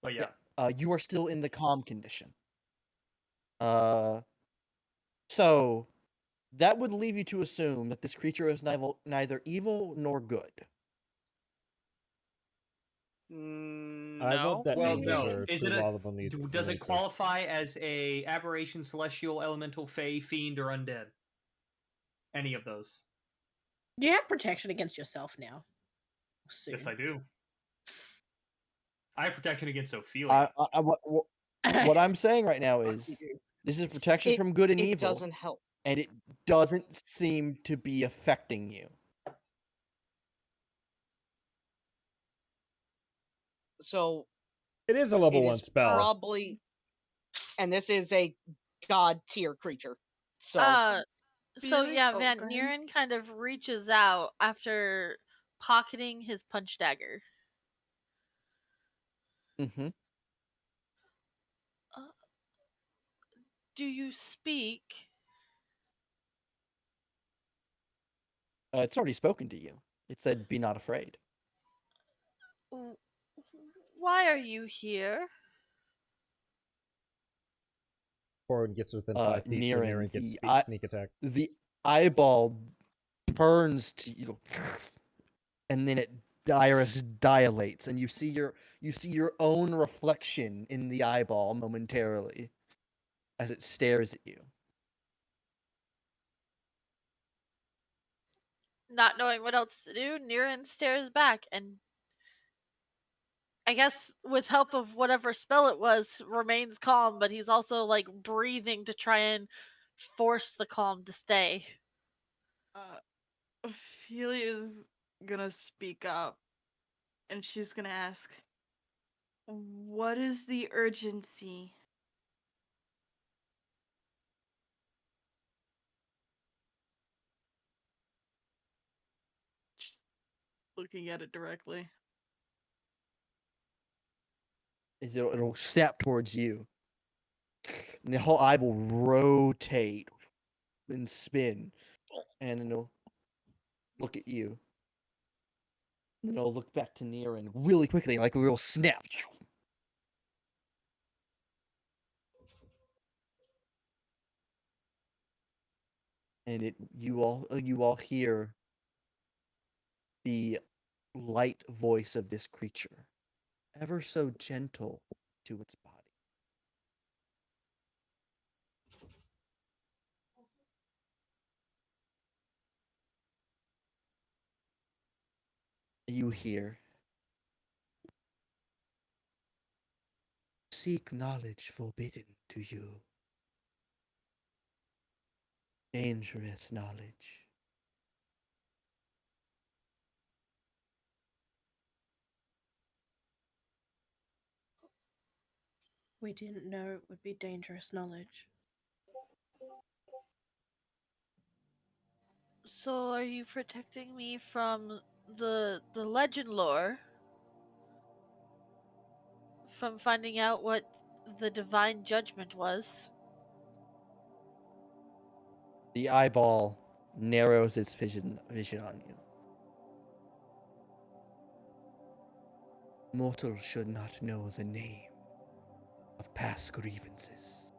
Speaker 4: But yeah.
Speaker 3: You are still in the calm condition. So that would leave you to assume that this creature is neither evil nor good.
Speaker 6: I
Speaker 10: No.
Speaker 6: vote that
Speaker 4: Well,
Speaker 6: ninjas
Speaker 4: no.
Speaker 6: are
Speaker 4: Is
Speaker 6: true
Speaker 4: it
Speaker 6: law of the
Speaker 4: does it
Speaker 6: nature.
Speaker 4: qualify as a aberration, celestial, elemental, fey, fiend, or undead? Any of those?
Speaker 2: You have protection against yourself now. Soon.
Speaker 4: Yes, I do. I have protection against Ophelia.
Speaker 3: What I'm saying right now is this is protection from good and
Speaker 7: It
Speaker 3: evil.
Speaker 7: doesn't help.
Speaker 3: And it doesn't seem to be affecting you.
Speaker 7: So
Speaker 6: it is a level
Speaker 7: it
Speaker 6: 1
Speaker 7: is
Speaker 6: spell.
Speaker 7: Probably, and this is a god tier creature. So
Speaker 10: So
Speaker 1: Really?
Speaker 10: yeah,
Speaker 1: Oh,
Speaker 10: Van
Speaker 1: go ahead.
Speaker 10: Niren kind of reaches out after pocketing his punch dagger.
Speaker 3: Mm-hmm.
Speaker 10: Do you speak?
Speaker 3: It's already spoken to you. It said, "Be not afraid."
Speaker 10: Why are you here?
Speaker 6: Corwin gets within 5 feet, so
Speaker 3: Niren,
Speaker 6: Niren gets sneak attack.
Speaker 3: The eyeball turns to you, and then it iris dilates, and you see your own reflection in the eyeball momentarily as it stares at you.
Speaker 10: Not knowing what else to do, Niren stares back and I guess with help of whatever spell it was, remains calm, but he's also like breathing to try and force the calm to stay.
Speaker 1: Ophelia's gonna speak up, and she's gonna ask, "What is the urgency?" Just looking at it directly.
Speaker 3: It'll snap towards you, and the whole eye will rotate and spin, and it'll look at you. And then it'll look back to Niren really quickly, like a real snap. And you all hear the light voice of this creature, ever so gentle to its body. You hear. Seek knowledge forbidden to you. Dangerous knowledge.
Speaker 2: We didn't know it would be dangerous knowledge.
Speaker 10: So are you protecting me from the legend lore? From finding out what the divine judgment was?
Speaker 3: The eyeball narrows its vision on you. Mortal should not know the name of past grievances.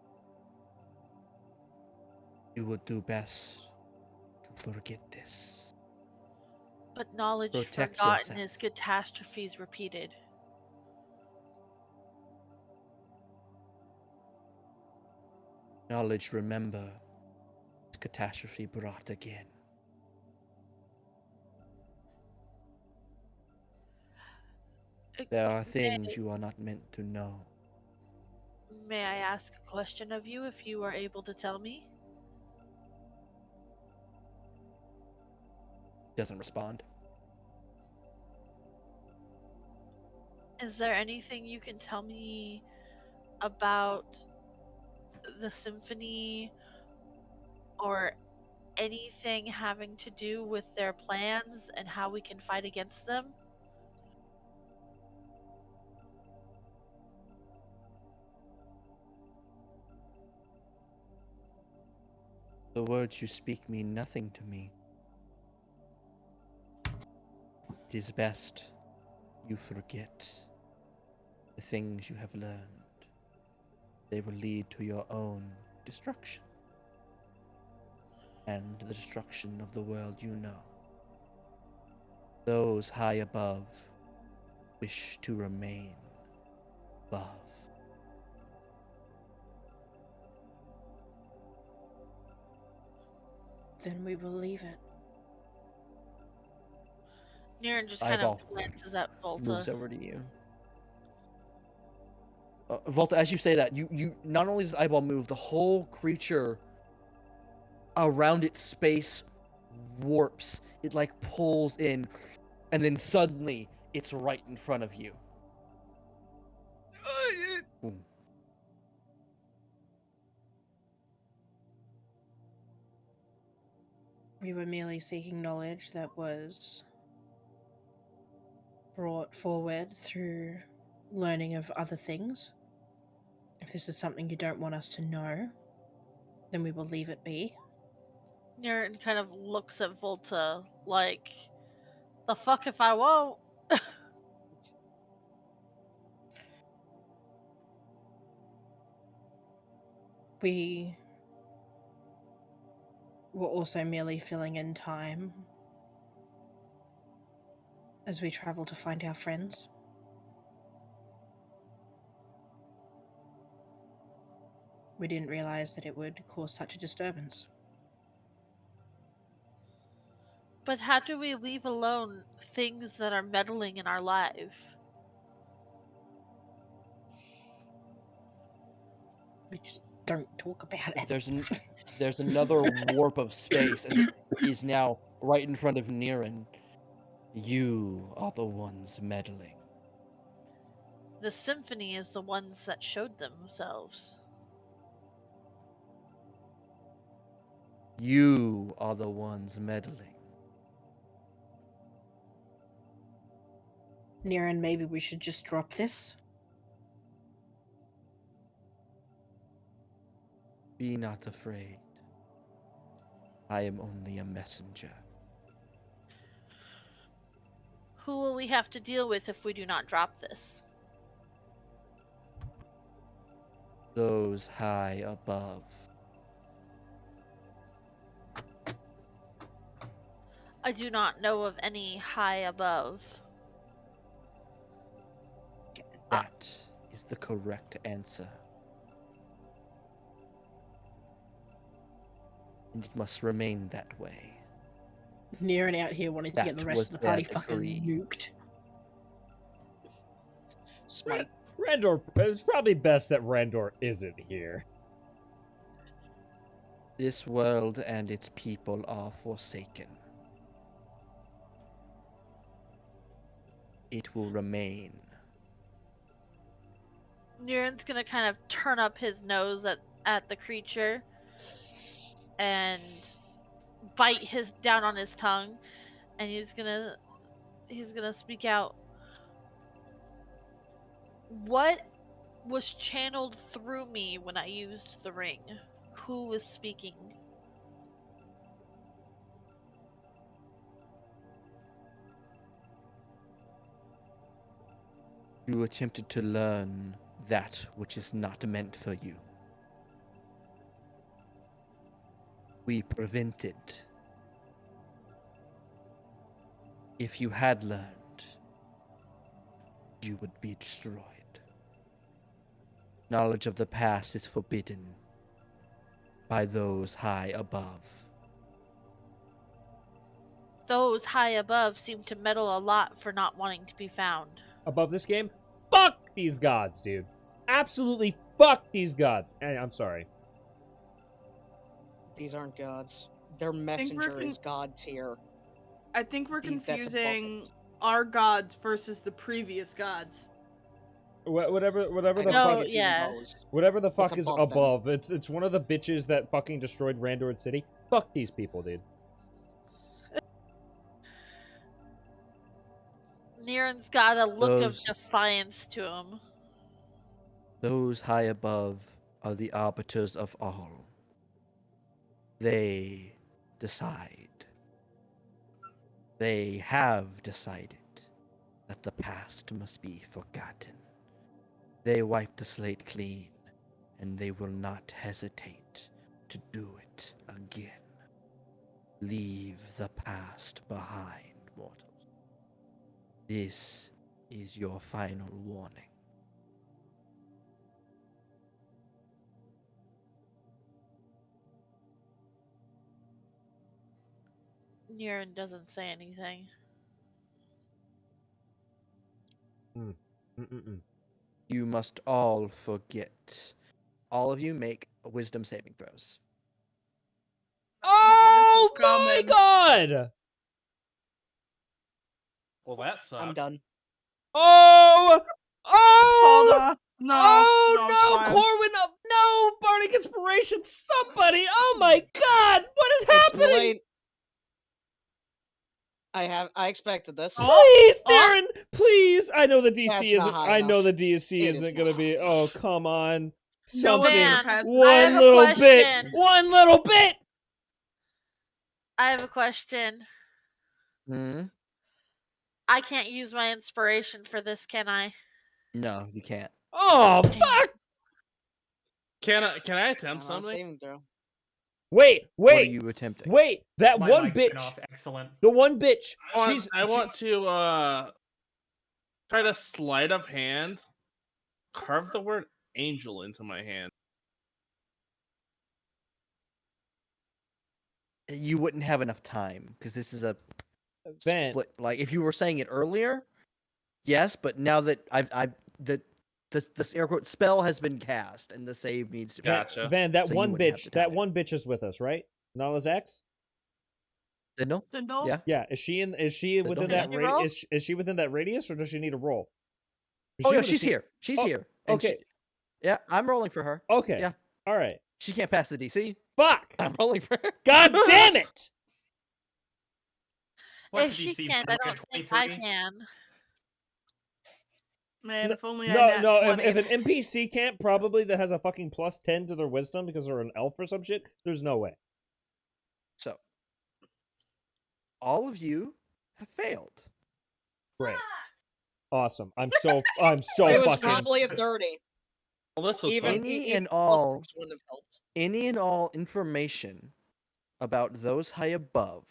Speaker 3: You would do best to forget this.
Speaker 10: But knowledge
Speaker 3: Protect
Speaker 10: forgotten
Speaker 3: yourself.
Speaker 10: is catastrophes repeated.
Speaker 3: Knowledge remember is catastrophe brought again. There are things you are not meant to know.
Speaker 10: May I ask a question of you if you are able to tell me?
Speaker 3: Doesn't respond.
Speaker 10: Is there anything you can tell me about the symphony or anything having to do with their plans and how we can fight against them?
Speaker 3: The words you speak mean nothing to me. It is best you forget the things you have learned. They will lead to your own destruction and the destruction of the world you know. Those high above wish to remain above.
Speaker 2: Then we will leave it.
Speaker 10: Niren just
Speaker 3: Eyeball
Speaker 10: kind of glances at
Speaker 3: moves
Speaker 10: Volta.
Speaker 3: over to you. Volta, as you say that, you not only does eyeball move, the whole creature around its space warps. It like pulls in, and then suddenly it's right in front of you. Boom.
Speaker 2: We were merely seeking knowledge that was brought forward through learning of other things. If this is something you don't want us to know, then we will leave it be.
Speaker 10: Niren kind of looks at Volta like, the fuck if I won't?
Speaker 2: We were also merely filling in time as we travel to find our friends. We didn't realize that it would cause such a disturbance.
Speaker 10: But how do we leave alone things that are meddling in our life?
Speaker 2: We just don't talk about it.
Speaker 3: There's another warp of space as it is now right in front of Niren. You are the ones meddling.
Speaker 10: The symphony is the ones that showed themselves.
Speaker 3: You are the ones meddling.
Speaker 2: Niren, maybe we should just drop this?
Speaker 3: Be not afraid. I am only a messenger.
Speaker 10: Who will we have to deal with if we do not drop this?
Speaker 3: Those high above.
Speaker 10: I do not know of any high above.
Speaker 3: That is the correct answer. And it must remain that way.
Speaker 2: Nearing out here wanting to get the
Speaker 3: That
Speaker 2: rest
Speaker 3: was
Speaker 2: of the party
Speaker 3: their
Speaker 2: fucking
Speaker 3: decree.
Speaker 2: nuked.
Speaker 7: Smite.
Speaker 6: Randor, it's probably best that Randor isn't here.
Speaker 3: This world and its people are forsaken. It will remain.
Speaker 10: Niren's gonna kind of turn up his nose at the creature and bite his down on his tongue, and he's gonna speak out. What was channeled through me when I used the ring? Who was speaking?
Speaker 3: You attempted to learn that which is not meant for you. We prevented. If you had learned, you would be destroyed. Knowledge of the past is forbidden by those high above.
Speaker 10: Those high above seem to meddle a lot for not wanting to be found.
Speaker 6: Above this game, fuck these gods, dude. Absolutely fuck these gods. I'm sorry.
Speaker 7: These aren't gods. Their
Speaker 1: think we're
Speaker 7: messenger is god tier.
Speaker 1: I think we're
Speaker 7: That's above
Speaker 1: confusing
Speaker 7: it.
Speaker 1: our gods versus the previous gods.
Speaker 6: Whatever
Speaker 7: I
Speaker 6: the
Speaker 7: don't
Speaker 6: fuck,
Speaker 7: think
Speaker 10: No,
Speaker 7: it's
Speaker 10: yeah.
Speaker 7: even those.
Speaker 6: whatever the fuck
Speaker 7: It's
Speaker 6: is
Speaker 7: above them.
Speaker 6: above. It's one of the bitches that fucking destroyed Randor City. Fuck these people, dude.
Speaker 10: Niren's got a look of
Speaker 3: Those-
Speaker 10: defiance to him.
Speaker 3: Those high above are the arbiters of all. They decide. They have decided that the past must be forgotten. They wipe the slate clean, and they will not hesitate to do it again. Leave the past behind, mortals. This is your final warning.
Speaker 10: Niren doesn't say anything.
Speaker 6: Mm-mm-mm.
Speaker 3: You must all forget. All of you make wisdom saving throws.
Speaker 6: Oh
Speaker 1: This is
Speaker 6: my
Speaker 1: coming.
Speaker 6: god!
Speaker 9: Well, that sucks.
Speaker 7: I'm done.
Speaker 6: Oh! Oh!
Speaker 1: Hold on. No.
Speaker 6: Oh
Speaker 1: no,
Speaker 6: no,
Speaker 1: it's fine.
Speaker 6: Corwin! No, Bardic Inspiration! Somebody! Oh my god! What is
Speaker 7: It's too
Speaker 6: happening?
Speaker 7: late. I expected this.
Speaker 6: Please,
Speaker 1: Oh!
Speaker 6: Darren! Please! I know the DC
Speaker 7: That's not
Speaker 6: isn't.
Speaker 7: high
Speaker 6: I know
Speaker 7: enough.
Speaker 6: the DC
Speaker 7: It is
Speaker 6: isn't
Speaker 7: not
Speaker 6: gonna be.
Speaker 7: high
Speaker 6: Oh
Speaker 7: enough.
Speaker 6: come on!
Speaker 1: No
Speaker 6: Something.
Speaker 1: one's
Speaker 10: Van,
Speaker 1: gonna pass
Speaker 10: I
Speaker 6: One
Speaker 10: have a
Speaker 6: little bit.
Speaker 10: question.
Speaker 6: One little bit.
Speaker 10: I have a question.
Speaker 3: Hmm?
Speaker 10: I can't use my inspiration for this, can I?
Speaker 3: No, you can't.
Speaker 6: Oh
Speaker 10: Damn.
Speaker 6: fuck!
Speaker 9: Can I
Speaker 7: I'm
Speaker 9: attempt
Speaker 7: not
Speaker 9: something?
Speaker 7: saving throw.
Speaker 6: Wait,
Speaker 3: What are
Speaker 6: wait,
Speaker 3: you attempting?
Speaker 6: wait! That
Speaker 4: My
Speaker 6: one
Speaker 4: mic's been
Speaker 6: bitch.
Speaker 4: off. Excellent.
Speaker 6: The one bitch.
Speaker 9: I want to try to sleight of hand carve the word angel into my hand.
Speaker 3: You wouldn't have enough time because this is a
Speaker 6: Van.
Speaker 3: split. Like if you were saying it earlier, yes, but now that I've this air quote spell has been cast and the save needs to be.
Speaker 9: Gotcha.
Speaker 6: Van, that
Speaker 3: So you
Speaker 6: one
Speaker 3: wouldn't have
Speaker 6: bitch.
Speaker 3: the
Speaker 6: That
Speaker 3: time.
Speaker 6: one bitch is with us, right? Nala's ex.
Speaker 3: Sindel?
Speaker 1: Sindel?
Speaker 3: Yeah.
Speaker 6: Yeah, is she in? Is she within
Speaker 3: don't
Speaker 6: that
Speaker 10: know. Did she roll?
Speaker 6: is she within that radius, or does she need a roll?
Speaker 3: Oh yeah,
Speaker 6: would've
Speaker 3: she's
Speaker 6: seen-
Speaker 3: here. She's
Speaker 6: Oh,
Speaker 3: here. And
Speaker 6: okay.
Speaker 3: yeah, I'm rolling for her.
Speaker 6: Okay.
Speaker 3: Yeah.
Speaker 6: All right.
Speaker 3: She can't pass the DC.
Speaker 6: Fuck!
Speaker 3: I'm rolling for her.
Speaker 6: God damn it!
Speaker 4: What's
Speaker 10: if
Speaker 4: the
Speaker 10: she
Speaker 4: DC?
Speaker 10: can't, I don't think I
Speaker 4: 23?
Speaker 10: can.
Speaker 1: Man, if only I
Speaker 6: No,
Speaker 1: nat
Speaker 6: no.
Speaker 1: 20.
Speaker 6: If an NPC can't, probably that has a fucking +10 to their wisdom because they're an elf or some shit. There's no way.
Speaker 3: So, all of you have failed.
Speaker 6: Great. Awesome. I'm so
Speaker 7: It was
Speaker 6: fucking.
Speaker 7: probably a 30.
Speaker 9: Well, this was
Speaker 7: Even,
Speaker 9: fun.
Speaker 3: Any
Speaker 7: even
Speaker 3: and
Speaker 7: plus
Speaker 3: all-
Speaker 7: 6 wouldn't have helped.
Speaker 3: Any and all information about those high above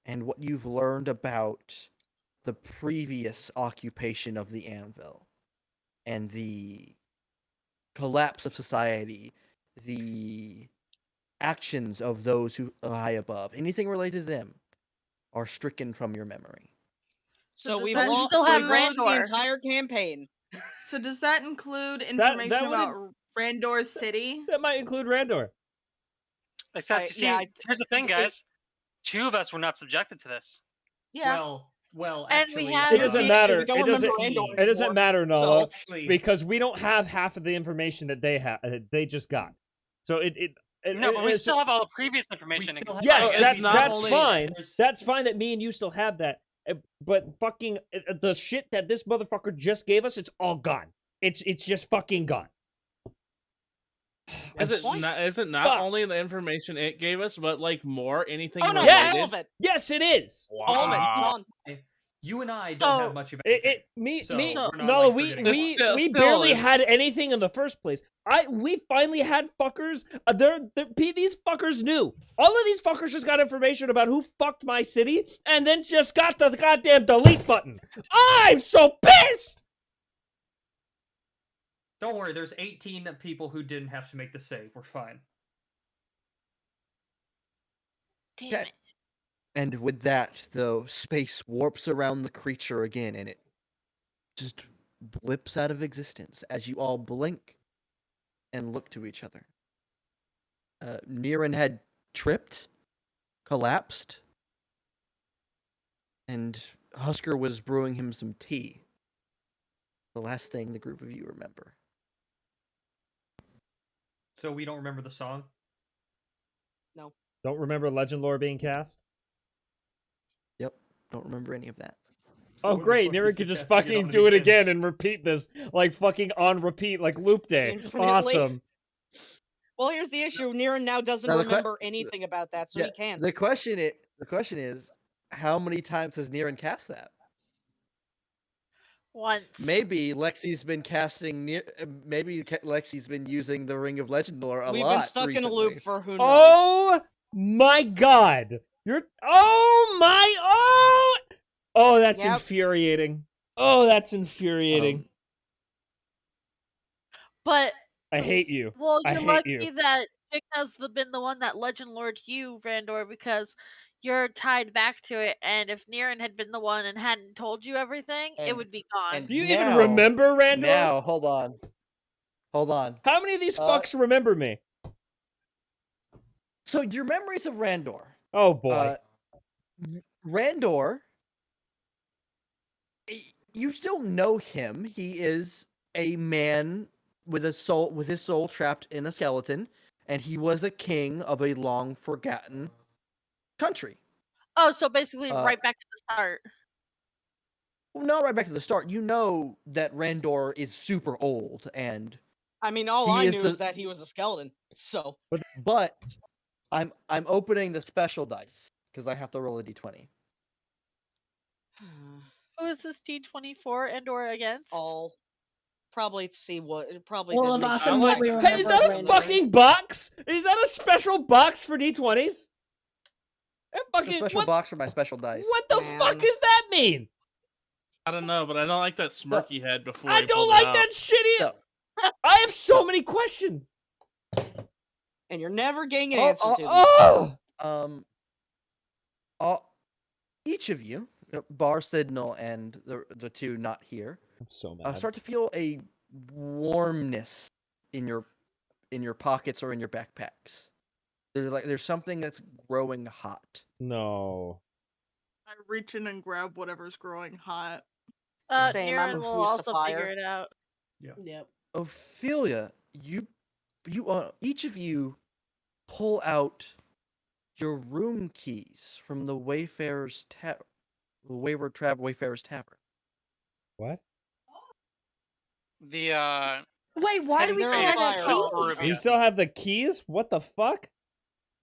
Speaker 3: and what you've learned about the previous occupation of the anvil and the collapse of society, the actions of those who are high above, anything related to them, are stricken from your memory.
Speaker 7: So
Speaker 1: does
Speaker 7: we've
Speaker 1: that
Speaker 7: lost.
Speaker 10: still
Speaker 7: So
Speaker 10: have
Speaker 7: we lost the
Speaker 10: Randor.
Speaker 7: entire campaign.
Speaker 1: So does that include information
Speaker 6: wouldn't-
Speaker 1: about Randor's city?
Speaker 6: That might include Randor.
Speaker 5: Except, you see,
Speaker 7: yeah,
Speaker 5: here's the thing,
Speaker 7: it-
Speaker 5: guys. 2 of us were not subjected to this.
Speaker 7: Yeah.
Speaker 4: Well,
Speaker 10: And we
Speaker 4: actually,
Speaker 10: have-
Speaker 6: It
Speaker 7: Here's
Speaker 6: doesn't
Speaker 7: the issue,
Speaker 6: matter.
Speaker 7: we don't
Speaker 6: It doesn't.
Speaker 7: remember Andor
Speaker 6: It doesn't
Speaker 7: anymore,
Speaker 6: matter,
Speaker 7: so-
Speaker 6: Nala,
Speaker 4: actually,
Speaker 6: because we don't have half of the information that they have. They just got. So
Speaker 5: No, but we
Speaker 6: it's-
Speaker 5: still have all the previous
Speaker 4: we
Speaker 5: information.
Speaker 4: still have-
Speaker 6: Yes,
Speaker 9: Oh,
Speaker 6: that's
Speaker 9: it's not
Speaker 6: that's
Speaker 9: only-
Speaker 6: fine.
Speaker 4: there's-
Speaker 6: That's fine that me and you still have that. But fucking the shit that this motherfucker just gave us, it's all gone. It's just fucking gone.
Speaker 9: Is it not
Speaker 6: Fuck.
Speaker 9: only the information it gave us, but like more anything
Speaker 7: Oh no,
Speaker 9: related?
Speaker 6: Yes!
Speaker 7: all of it.
Speaker 6: Yes, it is.
Speaker 7: All of it.
Speaker 9: Wow.
Speaker 7: Gone.
Speaker 4: You and I don't
Speaker 10: So,
Speaker 4: have much of anything.
Speaker 6: Me,
Speaker 4: we're not,
Speaker 6: Nala,
Speaker 4: like,
Speaker 6: we
Speaker 4: forgetting
Speaker 6: we,
Speaker 9: about it.
Speaker 6: we
Speaker 9: Still
Speaker 6: barely
Speaker 9: is.
Speaker 6: had anything in the first place. We finally had fuckers. These fuckers knew. All of these fuckers just got information about who fucked my city, and then just got the goddamn delete button. I'm so pissed.
Speaker 4: Don't worry, there's 18 people who didn't have to make the save. We're fine.
Speaker 10: Damn
Speaker 3: Okay.
Speaker 10: it.
Speaker 3: And with that, though, space warps around the creature again, and it just blips out of existence as you all blink and look to each other. Niran had tripped, collapsed, and Husker was brewing him some tea. The last thing the group of you remember.
Speaker 4: So we don't remember the song?
Speaker 6: Don't remember Legend Lore being cast?
Speaker 3: Yep, don't remember any of that.
Speaker 4: So
Speaker 6: Oh
Speaker 4: what the
Speaker 6: great,
Speaker 4: fuck
Speaker 6: Nira
Speaker 4: is
Speaker 6: could
Speaker 4: the
Speaker 6: just
Speaker 4: casting
Speaker 6: fucking
Speaker 4: on
Speaker 6: do it
Speaker 4: again?
Speaker 6: again and repeat this, like fucking on repeat, like loop day.
Speaker 7: Infinitely.
Speaker 6: Awesome.
Speaker 7: Well, here's the issue. Niran now doesn't
Speaker 3: Now, the
Speaker 7: remember anything about that, so
Speaker 3: Yeah,
Speaker 7: he can't.
Speaker 3: The question is, how many times has Niran cast that?
Speaker 10: Once.
Speaker 3: Maybe Lexi's been Lexi's been using the Ring of Legend lore a
Speaker 7: We've
Speaker 3: lot
Speaker 7: been stuck in a
Speaker 3: recently.
Speaker 7: loop for who knows.
Speaker 6: Oh my god. Oh, that's
Speaker 7: Yep.
Speaker 6: infuriating. Oh, that's infuriating.
Speaker 10: But
Speaker 6: I hate you.
Speaker 10: well,
Speaker 6: I
Speaker 10: you're
Speaker 6: hate
Speaker 10: lucky
Speaker 6: you.
Speaker 10: that Vic has been the one that legend lord you, Randor, because you're tied back to it. And if Niran had been the one and hadn't told you everything, it
Speaker 3: And-
Speaker 10: would be gone.
Speaker 3: and
Speaker 6: Do you even
Speaker 3: now-
Speaker 6: remember Randor?
Speaker 3: Now, hold on.
Speaker 6: How many of these
Speaker 3: Uh,
Speaker 6: fucks remember me?
Speaker 3: So your memories of Randor.
Speaker 6: Oh boy.
Speaker 3: Randor, you still know him. He is a man with his soul trapped in a skeleton, and he was a king of a long forgotten country.
Speaker 10: Oh, so basically
Speaker 3: uh,
Speaker 10: right back at the start.
Speaker 3: Well, not right back to the start. You know that Randor is super old, and
Speaker 7: I mean, all
Speaker 3: he
Speaker 7: I
Speaker 3: is
Speaker 7: knew
Speaker 3: the-
Speaker 7: is that he was a skeleton. So
Speaker 3: but I'm opening the special dice because I have to roll a d20.
Speaker 10: Who is this D24 and or against?
Speaker 7: all probably to see what probably.
Speaker 2: Well,
Speaker 7: to
Speaker 2: of
Speaker 7: make
Speaker 2: awesome
Speaker 7: sure
Speaker 2: what
Speaker 7: I
Speaker 2: we
Speaker 7: can
Speaker 2: remember
Speaker 6: Hey, is
Speaker 7: figure
Speaker 6: that
Speaker 7: out
Speaker 6: a
Speaker 2: Randor.
Speaker 6: fucking box? Is that a special box for D20s? That
Speaker 3: A
Speaker 6: fucking
Speaker 3: special
Speaker 6: what?
Speaker 3: box for my special dice.
Speaker 6: What the fuck
Speaker 7: Man.
Speaker 6: does that mean?
Speaker 9: I don't know, but I don't like that smirk he had before.
Speaker 6: I
Speaker 9: he
Speaker 6: don't
Speaker 9: pulled it
Speaker 6: like
Speaker 9: out.
Speaker 6: that shit either.
Speaker 3: So,
Speaker 6: I have so many questions.
Speaker 7: and you're never getting an
Speaker 3: Oh,
Speaker 7: answer
Speaker 3: oh,
Speaker 7: to them.
Speaker 6: Oh,
Speaker 3: each of you, Bar Signal and the two not here,
Speaker 6: I'm so mad.
Speaker 3: start to feel a warmness in your pockets or in your backpacks. There's something that's growing hot.
Speaker 6: No.
Speaker 1: I reach in and grab whatever's growing hot.
Speaker 7: Same,
Speaker 10: Niran
Speaker 7: I'm
Speaker 10: will
Speaker 7: used to
Speaker 10: also
Speaker 7: fire.
Speaker 10: figure it out.
Speaker 2: Yep.
Speaker 3: Ophelia, you each of you pull out your room keys from the Wayfarer's Wayfarer's Tavern.
Speaker 6: What?
Speaker 5: The
Speaker 2: Wait, why do we
Speaker 7: They're
Speaker 2: still
Speaker 7: on
Speaker 2: have
Speaker 7: fire.
Speaker 2: that
Speaker 5: Oh,
Speaker 2: keys?
Speaker 5: Ruby.
Speaker 6: You still have the keys? What the fuck?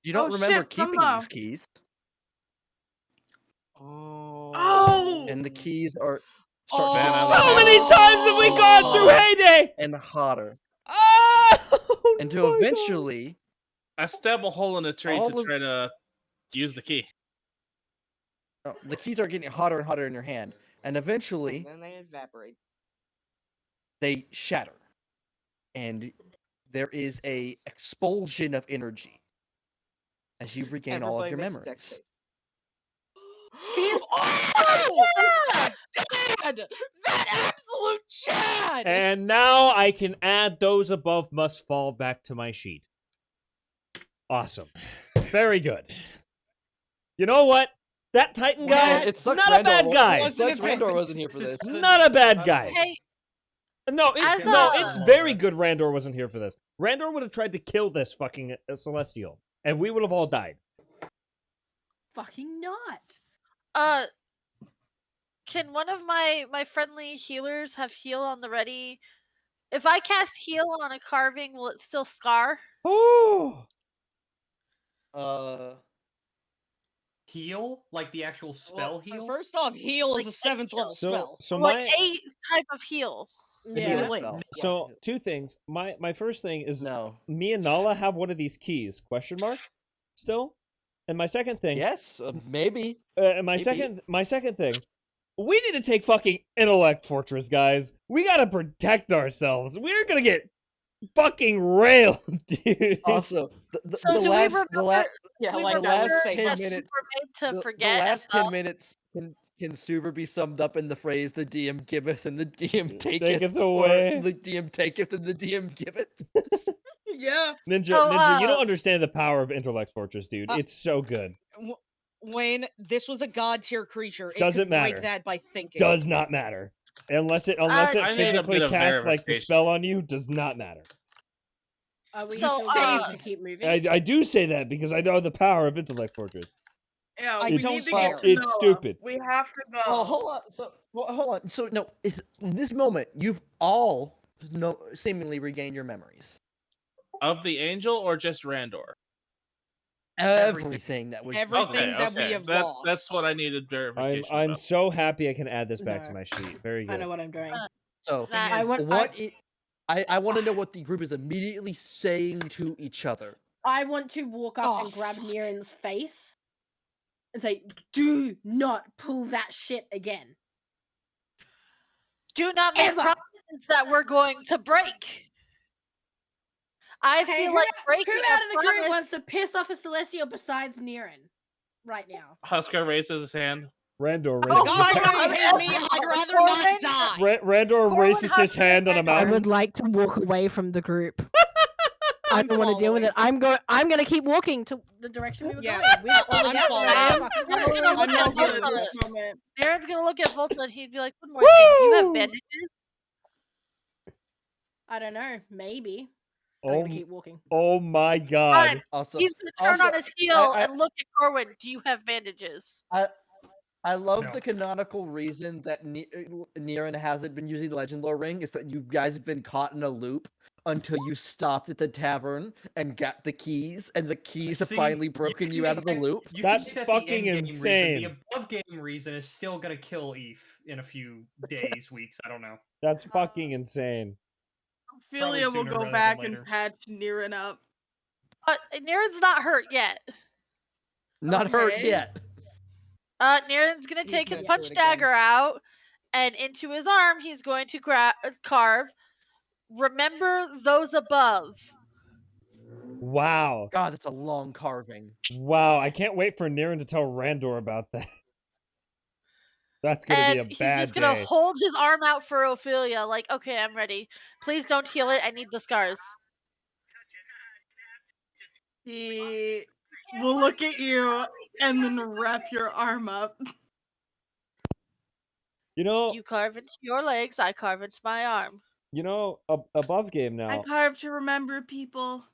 Speaker 3: You don't
Speaker 1: Oh,
Speaker 3: remember
Speaker 1: shit, from
Speaker 3: keeping
Speaker 1: the-
Speaker 3: these keys,
Speaker 1: Oh!
Speaker 3: and the keys are
Speaker 7: Oh.
Speaker 9: Man, I
Speaker 6: How
Speaker 9: love
Speaker 6: many times have we gone through Heyday?
Speaker 3: and hotter,
Speaker 6: Oh,
Speaker 3: and to
Speaker 6: my God.
Speaker 3: eventually,
Speaker 9: I stab a hole in a tree
Speaker 3: All
Speaker 9: to
Speaker 3: of-
Speaker 9: try to use the key.
Speaker 3: the keys are getting hotter and hotter in your hand, and eventually
Speaker 7: Then they evaporate.
Speaker 3: they shatter, and there is a expulsion of energy as you regain all of
Speaker 7: Everybody
Speaker 3: your
Speaker 7: makes a
Speaker 3: memories.
Speaker 7: dex save.
Speaker 2: He's-
Speaker 7: Oh! Chad! That absolute Chad!
Speaker 6: And now I can add those above must fall back to my sheet. Awesome. Very good. You know what? That Titan guy,
Speaker 7: That
Speaker 3: it sucks
Speaker 6: not a bad
Speaker 3: Randor,
Speaker 6: guy.
Speaker 3: It
Speaker 7: wasn't
Speaker 3: sucks
Speaker 7: a bad-
Speaker 3: Randor wasn't here for
Speaker 4: This
Speaker 3: this.
Speaker 4: is-
Speaker 6: Not a bad
Speaker 4: I don't
Speaker 6: guy.
Speaker 4: know.
Speaker 10: Hey,
Speaker 6: No,
Speaker 10: As
Speaker 6: it's
Speaker 10: a-
Speaker 6: very good Randor wasn't here for this. Randor would have tried to kill this fucking Celestial, and we would have all died.
Speaker 2: Fucking not.
Speaker 10: can one of my friendly healers have heal on the ready? If I cast heal on a carving, will it still scar?
Speaker 6: Oh,
Speaker 4: Heal? Like the actual spell heal?
Speaker 7: First off, heal is
Speaker 10: Like
Speaker 7: a 7th level spell.
Speaker 6: so
Speaker 10: Like
Speaker 6: my
Speaker 10: a type of heal.
Speaker 2: Yeah.
Speaker 7: Healing.
Speaker 3: spell.
Speaker 6: so two things. My first thing is
Speaker 3: No.
Speaker 6: me and Nala have one of these keys? Question mark. Still, and my second thing.
Speaker 3: Yes, maybe.
Speaker 6: And my second thing. We need to take fucking Intellect Fortress, guys. We gotta protect ourselves. We're gonna get fucking railed, dude.
Speaker 3: Also, the
Speaker 10: So do we
Speaker 3: last,
Speaker 10: remember?
Speaker 3: the last,
Speaker 7: Yeah,
Speaker 10: we
Speaker 3: like,
Speaker 10: remember
Speaker 3: last
Speaker 7: say
Speaker 3: 10
Speaker 10: that
Speaker 7: yes.
Speaker 3: minutes-
Speaker 10: we were made to
Speaker 3: the
Speaker 10: forget.
Speaker 3: last
Speaker 10: as well.
Speaker 3: 10 minutes can super be summed up in the phrase "the DM giveth and the DM taketh,"
Speaker 6: Taketh
Speaker 3: or
Speaker 6: away.
Speaker 3: "the DM taketh and the DM giveth."
Speaker 1: Yeah.
Speaker 6: Ninja,
Speaker 10: So,
Speaker 6: Ninja, you don't understand the power of Intellect Fortress, dude. It's so good.
Speaker 7: Wayne, this was a god tier creature. It
Speaker 6: Doesn't
Speaker 7: could break
Speaker 6: matter.
Speaker 7: that by thinking.
Speaker 6: Does not matter. Unless it
Speaker 9: I need a
Speaker 6: physically
Speaker 9: bit of
Speaker 6: casts like the
Speaker 9: verification.
Speaker 6: spell on you, does not matter.
Speaker 2: Are we
Speaker 10: So,
Speaker 2: still going
Speaker 7: uh,
Speaker 2: to keep moving?
Speaker 6: I do say that because I know the power of Intellect Fortress.
Speaker 1: Yeah,
Speaker 7: I
Speaker 1: we
Speaker 6: It's-
Speaker 1: need to
Speaker 7: don't
Speaker 1: get
Speaker 7: care.
Speaker 1: to
Speaker 6: It's
Speaker 1: Noah.
Speaker 6: stupid.
Speaker 1: We have to go.
Speaker 3: Well, hold on. Hold on. So no, it's in this moment you've all seemingly regained your memories.
Speaker 9: Of the angel or just Randor?
Speaker 3: Everything that was
Speaker 7: Everything that we have
Speaker 9: That's
Speaker 7: lost.
Speaker 9: what I needed verification
Speaker 6: I'm
Speaker 9: about.
Speaker 6: so happy I can add this back to
Speaker 2: No.
Speaker 6: my sheet. Very
Speaker 2: I know
Speaker 6: good.
Speaker 2: what I'm doing.
Speaker 3: So
Speaker 10: That
Speaker 2: I
Speaker 10: is-
Speaker 2: want.
Speaker 3: I want to know what the group is immediately saying to each other.
Speaker 2: I want to walk up
Speaker 7: Oh,
Speaker 2: and grab
Speaker 7: fuck.
Speaker 2: Niren's face and say, "Do not pull that shit again."
Speaker 10: Do not make
Speaker 2: Ever.
Speaker 10: promises that we're going to break. I
Speaker 2: Okay,
Speaker 10: feel
Speaker 2: who,
Speaker 10: like breaking
Speaker 2: who out of the
Speaker 10: a
Speaker 2: group
Speaker 10: promise.
Speaker 2: wants to piss off a Celestial besides Niren right now?
Speaker 9: Husker raises his hand.
Speaker 6: Randor
Speaker 7: The
Speaker 6: raises
Speaker 7: god
Speaker 6: his
Speaker 7: tier
Speaker 6: hand.
Speaker 7: hate me, I'd rather not
Speaker 10: Corbin-
Speaker 7: die.
Speaker 6: Randor
Speaker 10: Corwin
Speaker 6: raises his
Speaker 10: Husker
Speaker 6: hand on a
Speaker 10: and
Speaker 2: I
Speaker 6: mountain.
Speaker 2: would like to walk away from the group. I
Speaker 7: I'm
Speaker 2: don't want to deal with it.
Speaker 7: following.
Speaker 2: I'm going to keep walking to the direction we were
Speaker 7: Yeah.
Speaker 2: going. We've all
Speaker 7: I'm
Speaker 2: got
Speaker 7: following.
Speaker 2: fucking
Speaker 10: I'm
Speaker 2: room.
Speaker 10: gonna
Speaker 7: I'm
Speaker 10: look
Speaker 7: not
Speaker 10: at
Speaker 7: dealing
Speaker 10: Volta.
Speaker 7: with this.
Speaker 1: moment.
Speaker 10: Darren's gonna look at Volta and he'd be like, "One more thing. Do you have
Speaker 2: Woo!
Speaker 10: bandages?"
Speaker 2: I don't know. Maybe. I'm
Speaker 6: Oh,
Speaker 2: going to keep walking.
Speaker 6: oh my god.
Speaker 10: Fine.
Speaker 3: Also,
Speaker 10: He's gonna turn on his heel
Speaker 3: I-
Speaker 10: and look at Corwin. Do you have bandages?
Speaker 3: I love
Speaker 4: No.
Speaker 3: the canonical reason that Niren hasn't been using the Legend Lore ring is that you guys have been caught in a loop until you stopped at the tavern and got the keys, and the keys have
Speaker 4: See,
Speaker 3: finally
Speaker 4: you
Speaker 3: broken
Speaker 4: can
Speaker 3: you out of the
Speaker 4: make that-
Speaker 3: loop.
Speaker 4: you can
Speaker 6: That's
Speaker 4: make that
Speaker 6: fucking
Speaker 4: the end-game
Speaker 6: insane.
Speaker 4: Reason. The above game reason is still gonna kill Eve in a few days, weeks. I don't know.
Speaker 6: That's fucking insane.
Speaker 1: Ophelia will
Speaker 4: sooner rather
Speaker 1: go
Speaker 4: than
Speaker 1: back
Speaker 4: later.
Speaker 1: and patch Niren up.
Speaker 10: But Niren's not hurt yet.
Speaker 3: Not hurt
Speaker 1: Okay.
Speaker 3: yet.
Speaker 10: Niren's gonna
Speaker 7: He's
Speaker 10: take his
Speaker 7: gonna do
Speaker 10: punch
Speaker 7: it again.
Speaker 10: dagger out, and into his arm, he's going to carve. Remember those above.
Speaker 6: Wow.
Speaker 3: God, that's a long carving.
Speaker 6: Wow. I can't wait for Niren to tell Randor about that. That's gonna
Speaker 10: And
Speaker 6: be a
Speaker 10: he's
Speaker 6: bad
Speaker 10: just gonna
Speaker 6: day.
Speaker 10: hold his arm out for Ophelia, like, "Okay, I'm ready. Please don't heal it. I need the scars."
Speaker 1: He will look at you and then wrap your arm up.
Speaker 6: You know,
Speaker 10: You carve into your legs. I carve into my arm.
Speaker 6: above game
Speaker 1: I
Speaker 6: now.
Speaker 1: carve to remember people,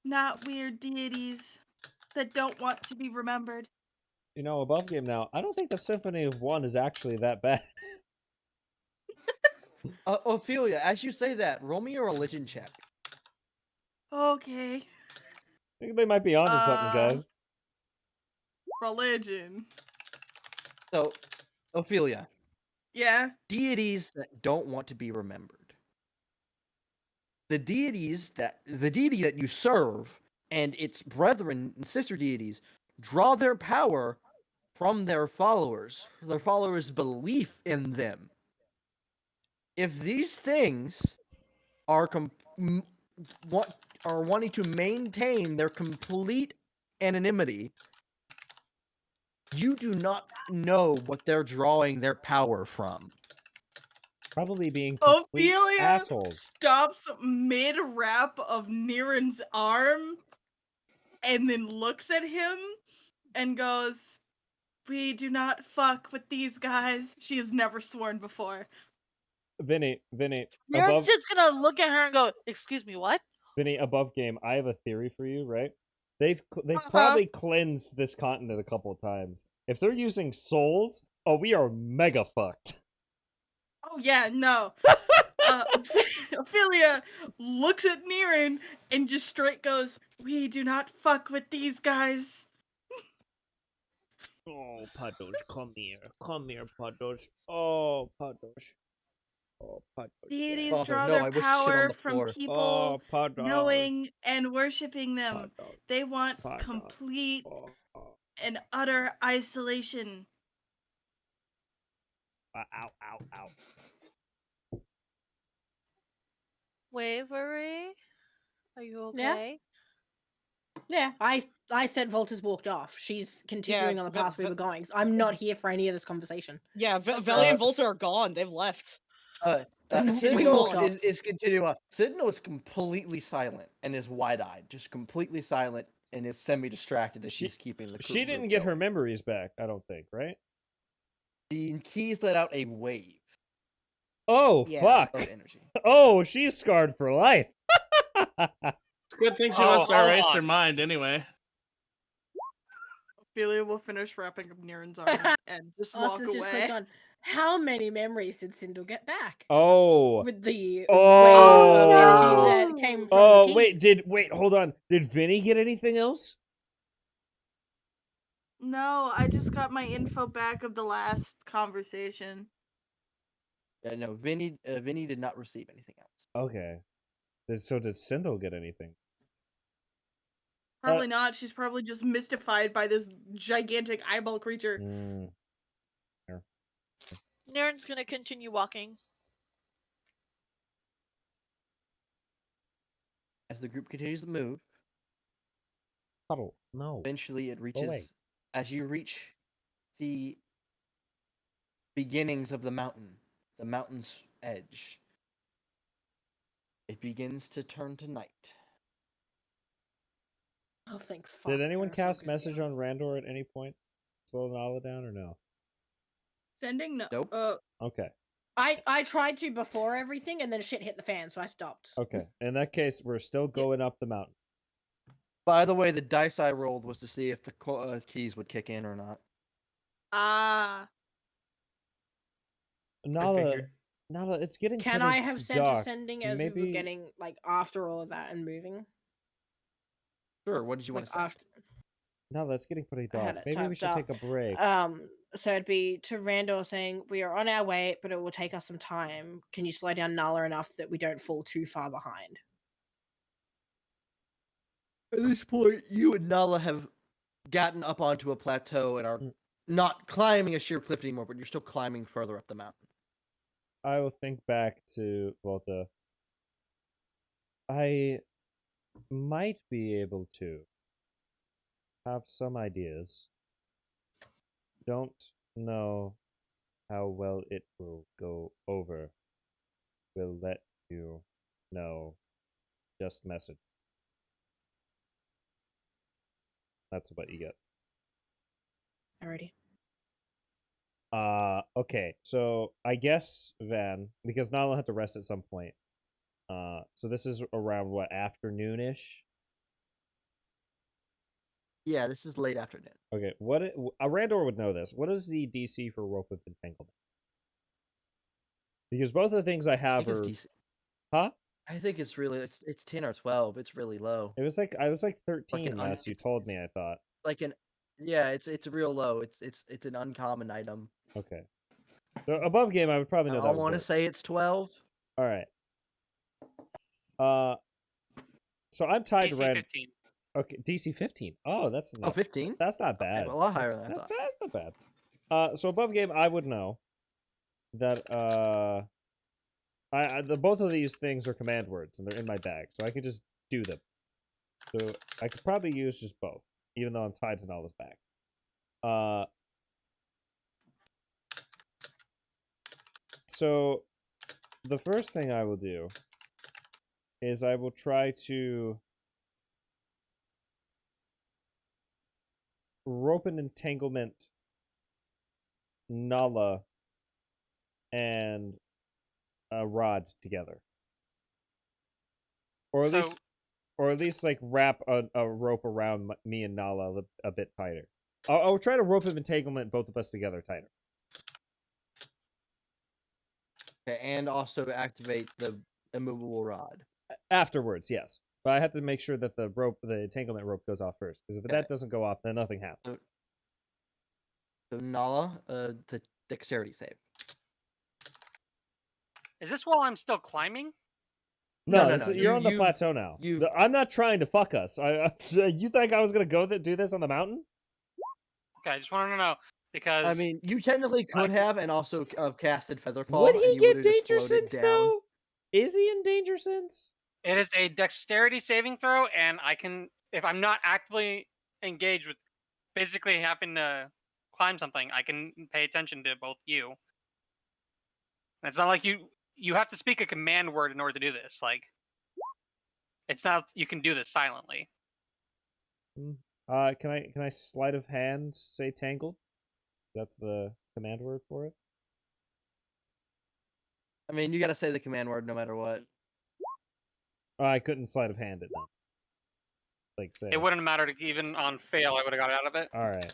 Speaker 1: not weird deities that don't want to be remembered.
Speaker 6: Above game now. I don't think the Symphony of One is actually that bad.
Speaker 3: Ophelia, as you say that, roll me a religion check.
Speaker 1: Okay.
Speaker 6: I think they might be onto something, guys.
Speaker 1: Religion.
Speaker 3: So, Ophelia,
Speaker 1: Yeah.
Speaker 3: deities that don't want to be remembered. The deity that you serve and its brethren and sister deities draw their power from their followers' belief in them. If these things are wanting to maintain their complete anonymity, You do not know what they're drawing their power from.
Speaker 6: Probably being complete
Speaker 1: Ophelia
Speaker 6: assholes.
Speaker 1: stops mid-wrap of Niren's arm and then looks at him and goes, "We do not fuck with these guys." She has never sworn before.
Speaker 6: Vinny,
Speaker 10: You're
Speaker 6: above,
Speaker 10: just gonna look at her and go, "Excuse me, what?"
Speaker 6: Vinny, above game. I have a theory for you, right? They've
Speaker 1: Uh-huh.
Speaker 6: probably cleansed this continent a couple of times. If they're using souls, oh, we are mega fucked.
Speaker 1: Oh yeah, no. Ophelia looks at Niren and just straight goes, "We do not fuck with these guys."
Speaker 6: Oh, Padosh, come here, Padosh. Oh, Padosh. Oh, Padosh.
Speaker 1: Deities
Speaker 3: Father,
Speaker 1: draw
Speaker 3: no,
Speaker 1: their
Speaker 3: I wish shit on
Speaker 1: power
Speaker 3: the
Speaker 1: from
Speaker 3: floor.
Speaker 1: people
Speaker 6: Oh, Padosh.
Speaker 1: knowing and worshiping them.
Speaker 6: Padosh.
Speaker 1: They want
Speaker 6: Padosh.
Speaker 1: complete
Speaker 6: Oh.
Speaker 1: and utter isolation.
Speaker 6: Ow, ow, ow.
Speaker 10: Wavery, are you
Speaker 2: Yeah?
Speaker 10: okay?
Speaker 2: Yeah, I said Volta's walked off. She's continuing on the path we were going. So I'm not here for any of this conversation.
Speaker 7: Yeah, Veli and Volta are gone. They've left.
Speaker 2: We
Speaker 3: Sentinel
Speaker 2: walked off.
Speaker 3: is continuing on. Sentinel is completely silent and is wide-eyed, just completely silent and is semi-distracted as she's keeping the
Speaker 6: She
Speaker 3: group
Speaker 6: didn't get her
Speaker 3: going.
Speaker 6: memories back, I don't think, right?
Speaker 3: The keys let out a wave
Speaker 6: Oh,
Speaker 7: Yeah.
Speaker 6: fuck.
Speaker 3: of energy.
Speaker 6: Oh, she's scarred for life.
Speaker 9: It's a good thing she
Speaker 5: Oh,
Speaker 9: wants to
Speaker 5: hold
Speaker 9: erase
Speaker 5: on.
Speaker 9: her mind anyway.
Speaker 1: Ophelia will finish wrapping up Niren's arm and just walk
Speaker 2: Austin's just
Speaker 1: away.
Speaker 2: clicked on. How many memories did Sindel get back?
Speaker 6: Oh.
Speaker 2: With the
Speaker 6: Oh.
Speaker 2: wave of energy
Speaker 1: no!
Speaker 2: that came from
Speaker 6: Oh,
Speaker 2: the
Speaker 6: wait,
Speaker 2: keys.
Speaker 6: wait, hold on. Did Vinny get anything else?
Speaker 1: No, I just got my info back of the last conversation.
Speaker 3: Yeah, no, Vinny did not receive anything else.
Speaker 6: Okay. So did Sindel get anything?
Speaker 1: Probably not. She's probably just mystified by this gigantic eyeball creature.
Speaker 6: Mm.
Speaker 10: Niren's gonna continue walking.
Speaker 3: As the group continues to move,
Speaker 6: Puddle, no.
Speaker 3: eventually it
Speaker 6: away.
Speaker 3: reaches, as you reach the beginnings of the mountain's edge, it begins to turn to night.
Speaker 2: Oh, thank fuck.
Speaker 6: Did anyone cast
Speaker 2: Parafocus,
Speaker 6: message
Speaker 2: yeah.
Speaker 6: on Randor at any point? Slow Nala down or no?
Speaker 1: Sending no.
Speaker 3: Nope.
Speaker 6: Okay.
Speaker 2: I tried to before everything, and then shit hit the fan, so I stopped.
Speaker 6: Okay. In that case, we're still going up the mountain.
Speaker 3: By the way, the dice I rolled was to see if the keys would kick in or not.
Speaker 1: Ah.
Speaker 4: I
Speaker 6: Nala,
Speaker 4: figured.
Speaker 6: it's getting
Speaker 2: Can
Speaker 6: pretty
Speaker 2: I have sent
Speaker 6: dark.
Speaker 2: a sending as we were getting, like, after all of that and moving?
Speaker 3: Sure, what did you want
Speaker 2: Like,
Speaker 3: to say?
Speaker 2: after...
Speaker 6: Nala, it's getting pretty
Speaker 2: I had
Speaker 6: dark.
Speaker 2: it
Speaker 6: Maybe we
Speaker 2: typed
Speaker 6: should
Speaker 2: up.
Speaker 6: take a break.
Speaker 2: So it'd be to Randor saying, "We are on our way, but it will take us some time. Can you slow down Nala enough that we don't fall too far behind?"
Speaker 3: At this point, you and Nala have gotten up onto a plateau and are not climbing a sheer cliff anymore, but you're still climbing further up the mountain.
Speaker 6: I will think back to Volta. I might be able to have some ideas. Don't know how well it will go over. We'll let you know. Just message. That's what you get.
Speaker 2: Alrighty.
Speaker 6: Okay. So I guess Van, because Nala had to rest at some point. So this is around what, afternoonish?
Speaker 3: Yeah, this is late afternoon.
Speaker 6: Okay. A Randor would know this. What is the DC for rope of entanglement? Because both of the things I have are. Huh?
Speaker 3: I think it's really it's 10 or 12. It's really low.
Speaker 6: It was like I was like 13
Speaker 3: Like
Speaker 6: last you told me. I thought.
Speaker 3: It's real low. It's an uncommon item.
Speaker 6: Okay. So above game, I would probably know that.
Speaker 3: I want to say it's 12.
Speaker 6: All right. So I'm tied to
Speaker 5: DC
Speaker 6: Rand.
Speaker 5: 15.
Speaker 6: Okay, DC 15. Oh, that's not.
Speaker 3: 15.
Speaker 6: That's not bad.
Speaker 3: Okay, a lot higher than I
Speaker 6: that's,
Speaker 3: thought.
Speaker 6: that's not bad. So above game, I would know that both of these things are command words and they're in my bag, so I could just do them. So I could probably use just both, even though I'm tied to Nala's back. So the first thing I will do is I will try to rope an entanglement Nala and a rod together. Or at least like wrap a rope around me and Nala a bit tighter. I'll try to rope an entanglement both of us together tighter.
Speaker 3: Okay, and also activate the immovable rod.
Speaker 6: Afterwards, yes. But I have to make sure that the entanglement rope goes off first. Because if that doesn't go off, then nothing happens.
Speaker 3: So Nala, the dexterity save.
Speaker 5: Is this while I'm still climbing?
Speaker 6: No,
Speaker 3: No.
Speaker 6: You're on the plateau now. I'm not trying to fuck us. You think I was gonna go do this on the mountain?
Speaker 5: Okay, I just wanted to know because
Speaker 3: I mean, you technically could have, and also casted Featherfall.
Speaker 6: Would he
Speaker 3: and you
Speaker 6: get
Speaker 3: would've just
Speaker 6: danger
Speaker 3: floated
Speaker 6: sense
Speaker 3: down.
Speaker 6: though? Is he in danger sense?
Speaker 5: it is a dexterity saving throw, and I can, if I'm not actively engaged with physically having to climb something, I can pay attention to both you. And it's not like you have to speak a command word in order to do this. Like, it's not you can do this silently.
Speaker 6: Can I sleight of hand say tangled? That's the command word for it.
Speaker 3: I mean, you gotta say the command word no matter what.
Speaker 6: I couldn't sleight of hand it then. Like say.
Speaker 5: It wouldn't matter even on fail. I would have got out of it.
Speaker 6: All right.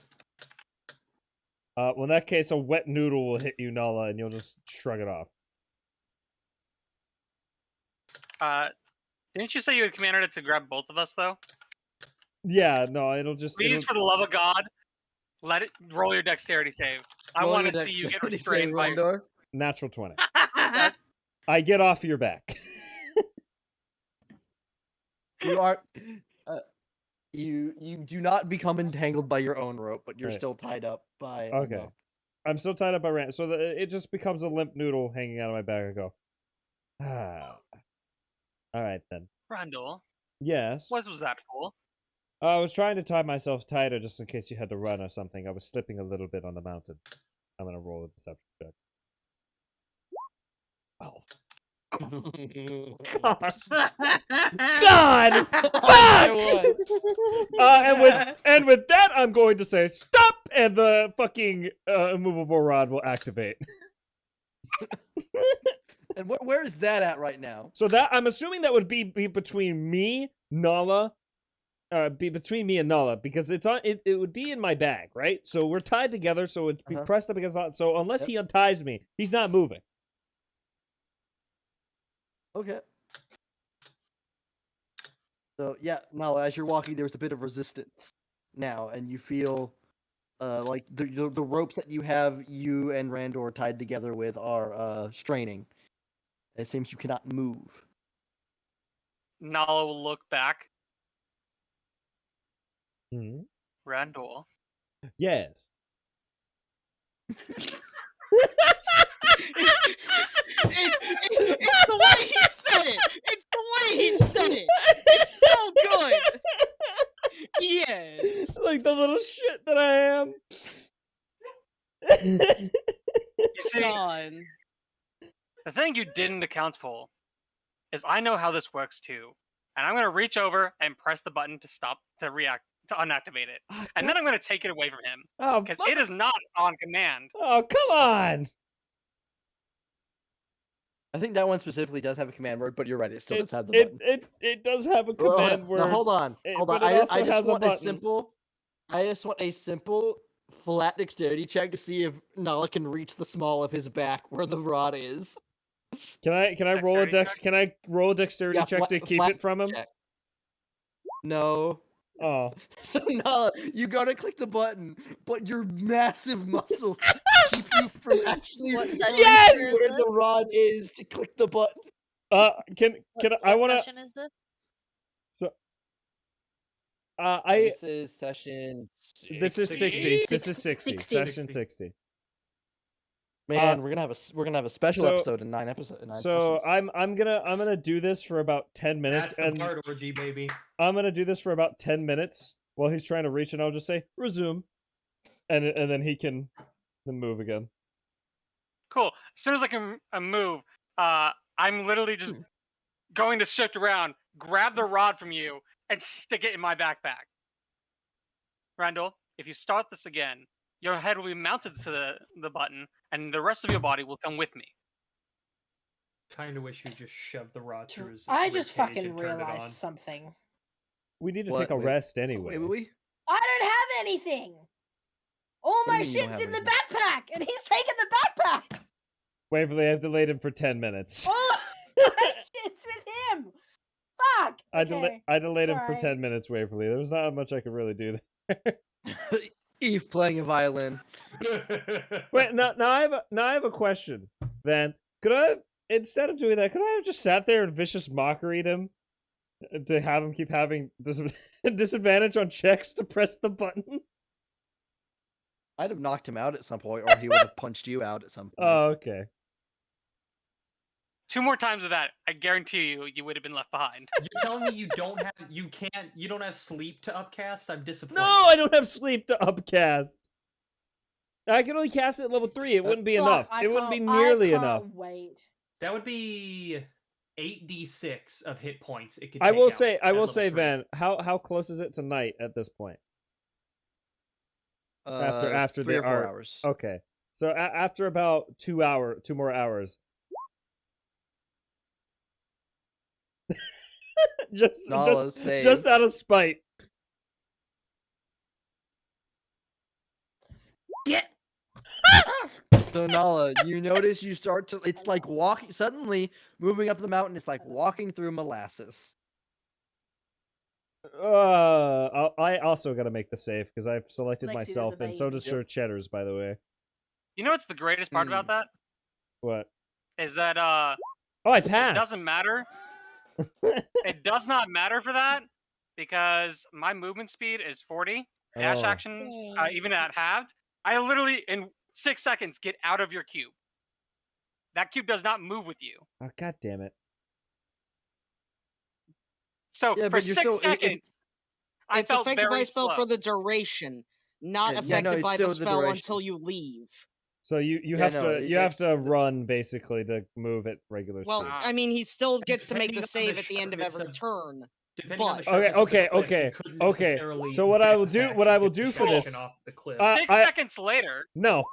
Speaker 6: Well, in that case, a wet noodle will hit you, Nala, and you'll just shrug it off.
Speaker 5: Didn't you say you had commanded it to grab both of us, though?
Speaker 6: Yeah, no, it'll just...
Speaker 5: Please, for the love of God, let it roll your dexterity save. I want to see you get restrained by your...
Speaker 6: Natural 20. I get off your back.
Speaker 3: You are... You do not become entangled by your own rope, but you're still tied up by...
Speaker 6: Okay. I'm still tied up by Rand, so it just becomes a limp noodle hanging out of my back. I go, all right, then.
Speaker 5: Randall?
Speaker 6: Yes?
Speaker 5: What was that for?
Speaker 6: I was trying to tie myself tighter just in case you had to run or something. I was slipping a little bit on the mountain. I'm going to roll a deception check. Oh. God! God! Fuck! And with that, I'm going to say stop, and the fucking immovable rod will activate.
Speaker 3: And where is that at right now?
Speaker 6: So that I'm assuming that would be between me, Nala, and Nala, because it's on. It would be in my bag, right? So we're tied together, so it's be pressed up against. So unless he unties me, he's not moving.
Speaker 3: Okay. So yeah, Nala, as you're walking, there's a bit of resistance now, and you feel like the ropes that you have you and Randor tied together with are straining. It seems you cannot move.
Speaker 5: Nala will look back.
Speaker 6: Mm-hmm.
Speaker 5: Randor.
Speaker 6: Yes.
Speaker 7: It's the way he said it. It's the way he said it. It's so good. Yes.
Speaker 6: Like the little shit that I am.
Speaker 5: You see, the thing you didn't account for is I know how this works too, and I'm gonna reach over and press the button to unactivate it, and then I'm gonna take it away from him because it is not on command.
Speaker 6: Oh, come on!
Speaker 3: I think that one specifically does have a command word, but you're right, it still does have the button.
Speaker 6: It does have a command word.
Speaker 3: Now hold on. I just want a simple flat dexterity check to see if Nala can reach the small of his back where the rod is.
Speaker 6: Can I roll a dexterity check to keep it from him?
Speaker 3: Check. No.
Speaker 6: Oh.
Speaker 3: So Nala, you gotta click the button, but your massive muscles keep you from actually
Speaker 10: What
Speaker 6: yes!
Speaker 3: where the rod is to click the button.
Speaker 6: I wanna
Speaker 10: session is this?
Speaker 6: So
Speaker 3: This is session 60.
Speaker 6: This is 60. This is 60. Session 60.
Speaker 3: Man, we're gonna have a special episode in 9 episodes.
Speaker 6: So I'm gonna do this for about 10 minutes.
Speaker 4: That's the part orgy, baby.
Speaker 6: I'm gonna do this for about 10 minutes while he's trying to reach, and I'll just say resume, and then he can move again.
Speaker 5: Cool. As soon as I can move, I'm literally just going to shift around, grab the rod from you, and stick it in my backpack. Randall, if you start this again, your head will be mounted to the button, and the rest of your body will come with me.
Speaker 4: Kind of wish you just shoved the rod through his
Speaker 2: I
Speaker 4: rib
Speaker 2: just
Speaker 4: cage
Speaker 2: fucking
Speaker 4: and turned it
Speaker 2: realized
Speaker 4: on.
Speaker 2: something.
Speaker 6: We need to
Speaker 3: What?
Speaker 6: take a
Speaker 3: Wait.
Speaker 6: rest anyway.
Speaker 3: Wait.
Speaker 2: I don't have anything. All
Speaker 3: What do
Speaker 2: my
Speaker 3: you mean you don't
Speaker 2: shit's
Speaker 3: have
Speaker 2: in the
Speaker 3: anything?
Speaker 2: backpack, and he's taking the backpack.
Speaker 6: Waverly, I've delayed him for 10 minutes.
Speaker 2: All my shit's with him. Fuck.
Speaker 6: I
Speaker 2: Okay.
Speaker 6: delayed him for
Speaker 2: Sorry.
Speaker 6: 10 minutes, Waverly. There was not much I could really do there.
Speaker 3: Eve playing a violin.
Speaker 6: Wait, now I have a question. Then could I, instead of doing that, could I have just sat there and vicious mockery'd him to have him keep having disadvantage on checks to press the button?
Speaker 3: I'd have knocked him out at some point, or he would have punched you out at some point.
Speaker 6: Oh, okay.
Speaker 5: 2 more times of that, I guarantee you would have been left behind.
Speaker 4: You're telling me you don't have sleep to upcast? I'm disappointed.
Speaker 6: No, I don't have sleep to upcast. I can only cast it at level 3. It wouldn't be
Speaker 2: Fuck,
Speaker 6: enough.
Speaker 2: I
Speaker 6: It wouldn't be
Speaker 2: can't-
Speaker 6: nearly
Speaker 2: I can't
Speaker 6: enough.
Speaker 2: Wait.
Speaker 4: That would be 8d6 of hit points. It could.
Speaker 6: I
Speaker 4: take
Speaker 6: will
Speaker 4: out
Speaker 6: say,
Speaker 4: at level 3.
Speaker 6: Van, how close is it to night at this point? After
Speaker 3: 3 or
Speaker 6: the
Speaker 3: 4
Speaker 6: art.
Speaker 3: hours.
Speaker 6: Okay, so after about 2 more hours. just out of spite.
Speaker 2: Get.
Speaker 3: So Nala, you notice you start to. It's like walking. Suddenly, moving up the mountain, it's like walking through molasses.
Speaker 6: I also got to make the save because I've selected
Speaker 2: Lexi, there's
Speaker 6: myself,
Speaker 2: a
Speaker 6: and so
Speaker 2: baby.
Speaker 6: does Sir Cheddar's, by the way.
Speaker 5: You know what's the greatest part about that?
Speaker 6: What?
Speaker 5: Is that
Speaker 6: Oh, I
Speaker 5: it
Speaker 6: passed.
Speaker 5: doesn't matter. It does not matter for that because my movement speed is 40. Dash
Speaker 6: Oh.
Speaker 5: action, even at halved, I literally in 6 seconds get out of your cube. That cube does not move with you.
Speaker 6: Oh, god damn it.
Speaker 5: So
Speaker 3: Yeah,
Speaker 5: for
Speaker 3: but you're
Speaker 5: 6
Speaker 3: still-
Speaker 5: seconds, I
Speaker 7: It's
Speaker 5: felt
Speaker 7: affected by
Speaker 5: very
Speaker 7: a spell
Speaker 5: slow.
Speaker 7: for the duration, not
Speaker 3: Yeah,
Speaker 7: affected
Speaker 3: it's
Speaker 7: by the
Speaker 3: still the
Speaker 7: spell
Speaker 3: duration.
Speaker 7: until you leave.
Speaker 6: So you
Speaker 3: Yeah,
Speaker 6: have
Speaker 3: no,
Speaker 6: to have to run basically to move at regular
Speaker 7: Well,
Speaker 6: speed.
Speaker 7: I mean, he still gets to make
Speaker 4: depending
Speaker 7: the
Speaker 4: on the
Speaker 7: save at the end of
Speaker 4: sharpness
Speaker 7: every
Speaker 4: of-
Speaker 7: turn.
Speaker 4: Depending on the
Speaker 7: But-
Speaker 4: sharpness of the cliff,
Speaker 6: Okay.
Speaker 4: you couldn't necessarily
Speaker 6: So what I will
Speaker 4: dash
Speaker 6: do-
Speaker 4: action
Speaker 6: what I will
Speaker 4: get
Speaker 6: do
Speaker 4: the
Speaker 6: for
Speaker 4: shotgun
Speaker 6: this-
Speaker 4: off the cliff.
Speaker 5: 6 seconds later,
Speaker 6: No.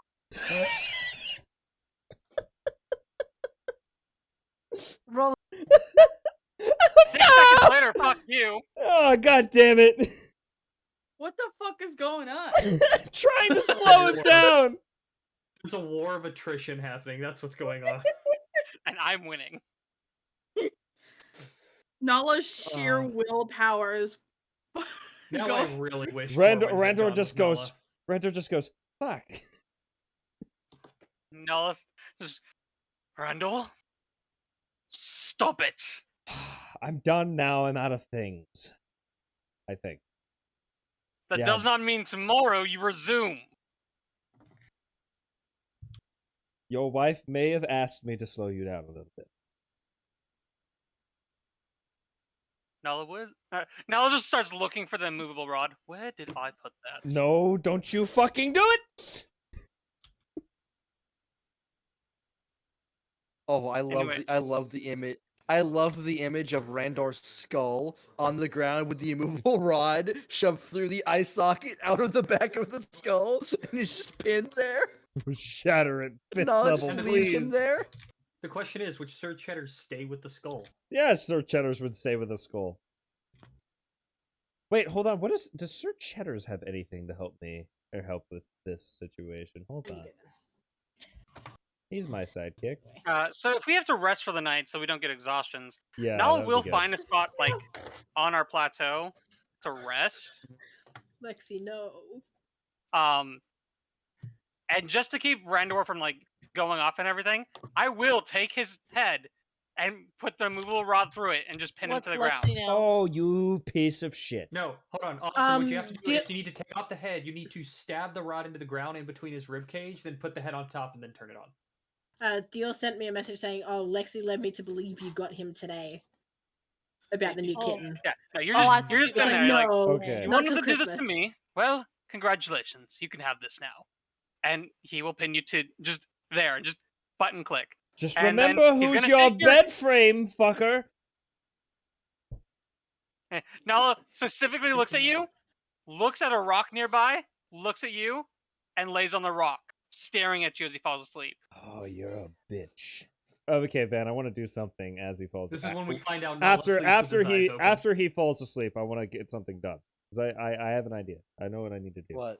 Speaker 2: Roll.
Speaker 5: 6 seconds later, fuck you.
Speaker 6: Oh, god damn it.
Speaker 1: What the fuck is going on?
Speaker 6: Trying to slow it down.
Speaker 4: There's a war of attrition happening. That's what's going on.
Speaker 5: And I'm winning.
Speaker 1: Nala's sheer willpower is.
Speaker 4: Now
Speaker 1: Go-
Speaker 4: I really wish
Speaker 6: Randor just goes. Randor just goes. Fuck.
Speaker 5: No, let's just Randall, stop it.
Speaker 6: I'm done now. I'm out of things. I think.
Speaker 5: That
Speaker 6: Yeah.
Speaker 5: does not mean tomorrow you resume.
Speaker 6: Your wife may have asked me to slow you down a little bit.
Speaker 5: Nala just starts looking for the immovable rod. Where did I put that?
Speaker 6: No, don't you fucking do it!
Speaker 3: Oh, I
Speaker 5: Anyway.
Speaker 3: love the image. I love the image of Randor's skull on the ground with the immovable rod shoved through the eye socket out of the back of the skull, and he's just pinned there.
Speaker 6: Shatter it, fifth
Speaker 3: Nala
Speaker 6: level,
Speaker 3: just leaves him
Speaker 6: please.
Speaker 3: there.
Speaker 4: The question is, which Sir Cheddars stay with the skull?
Speaker 6: Yes, Sir Cheddars would stay with the skull. Wait, hold on. Does Sir Cheddars have anything to help me or help with this situation? Hold on. He's my sidekick.
Speaker 5: So if we have to rest for the night so we don't get exhaustions,
Speaker 6: Yeah.
Speaker 5: Nala
Speaker 6: that'd
Speaker 5: will
Speaker 6: be good.
Speaker 5: find a spot like on our plateau to rest.
Speaker 2: Lexi, no.
Speaker 5: And just to keep Randor from like going off and everything, I will take his head and put the immovable rod through it and just pin
Speaker 10: What's
Speaker 5: him to the ground.
Speaker 10: Lexi now?
Speaker 6: Oh, you piece of shit.
Speaker 4: No, hold on. Also, what you have to do
Speaker 2: do-
Speaker 4: is you need to take off the head. You need to stab the rod into the ground in between his rib cage, then put the head on top, and then turn it on.
Speaker 2: Dio sent me a message saying, "Oh, Lexi led me to believe you got him today." About the new
Speaker 10: Oh.
Speaker 2: kitten.
Speaker 5: Yeah, no, you're
Speaker 10: Oh, I
Speaker 5: just, you're just
Speaker 10: thought
Speaker 5: been
Speaker 10: you
Speaker 5: there.
Speaker 2: no,
Speaker 5: Like,
Speaker 6: Okay.
Speaker 5: you
Speaker 2: not
Speaker 5: wanted
Speaker 2: till
Speaker 5: to do this to
Speaker 2: Christmas.
Speaker 5: me. Well, congratulations. You can have this now. And he will pin you to just there and just button click.
Speaker 6: Just
Speaker 5: And then
Speaker 6: remember
Speaker 5: he's
Speaker 6: who's
Speaker 5: gonna
Speaker 6: your
Speaker 5: take your-
Speaker 6: bed frame, fucker.
Speaker 5: Nala specifically looks at you, looks at a rock nearby, looks at you, and lays on the rock, staring at you as he falls asleep.
Speaker 6: Oh, you're a bitch. Okay, Ben, I want to do something as he falls
Speaker 4: This
Speaker 6: asleep.
Speaker 4: is when we find out Nala sleeps with his eyes open.
Speaker 6: After he falls asleep, I want to get something done. Because I have an idea. I know what I need to do.
Speaker 3: What?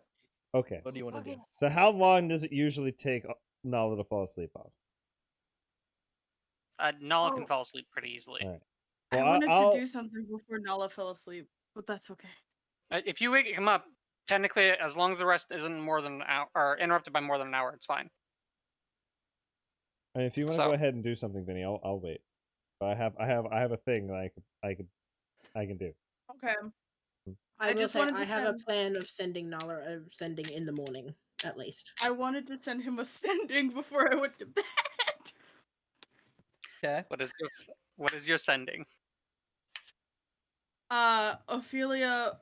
Speaker 6: Okay.
Speaker 3: What do you want to do?
Speaker 6: So how long does it usually take Nala to fall asleep, Austin?
Speaker 5: Nala can fall asleep pretty easily.
Speaker 6: All right.
Speaker 1: I
Speaker 6: Well,
Speaker 1: wanted
Speaker 6: I'll-
Speaker 1: to do something before Nala fell asleep, but that's okay.
Speaker 5: If you wake him up, technically, as long as the rest isn't more than an hour or interrupted by more than an hour, it's fine.
Speaker 6: I mean, if you want to
Speaker 5: So-
Speaker 6: go ahead and do something, Vinny, I'll wait. But I have a thing that I can do.
Speaker 1: Okay.
Speaker 2: I will
Speaker 1: just
Speaker 2: say
Speaker 1: wanted
Speaker 2: I
Speaker 1: to
Speaker 2: have a
Speaker 1: send-
Speaker 2: plan of sending Nala sending in the morning, at least.
Speaker 1: I wanted to send him a sending before I went to bed.
Speaker 3: Okay.
Speaker 5: What is your sending?
Speaker 1: Ophelia,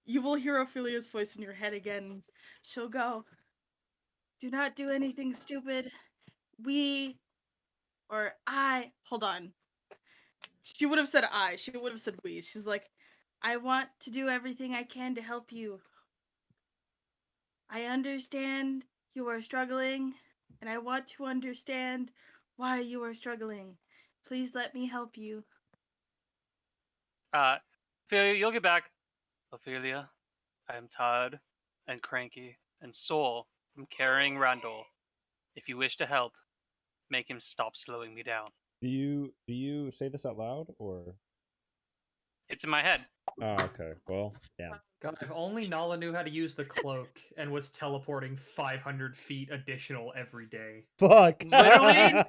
Speaker 1: you will hear Ophelia's voice in your head again. She'll go, "Do not do anything stupid. Hold on. She would have said I. She would have said we. She's like, I want to do everything I can to help you. I understand you are struggling, and I want to understand why you are struggling. Please let me help you."
Speaker 5: Ophelia, you'll get back. Ophelia, I am tired and cranky and sore from carrying Randall. If you wish to help, make him stop slowing me down.
Speaker 6: Do you say this out loud or?
Speaker 5: It's in my head.
Speaker 6: Oh, okay. Well, yeah.
Speaker 4: God, if only Nala knew how to use the cloak and was teleporting 500 feet additional every day.
Speaker 6: Fuck.
Speaker 5: Literally,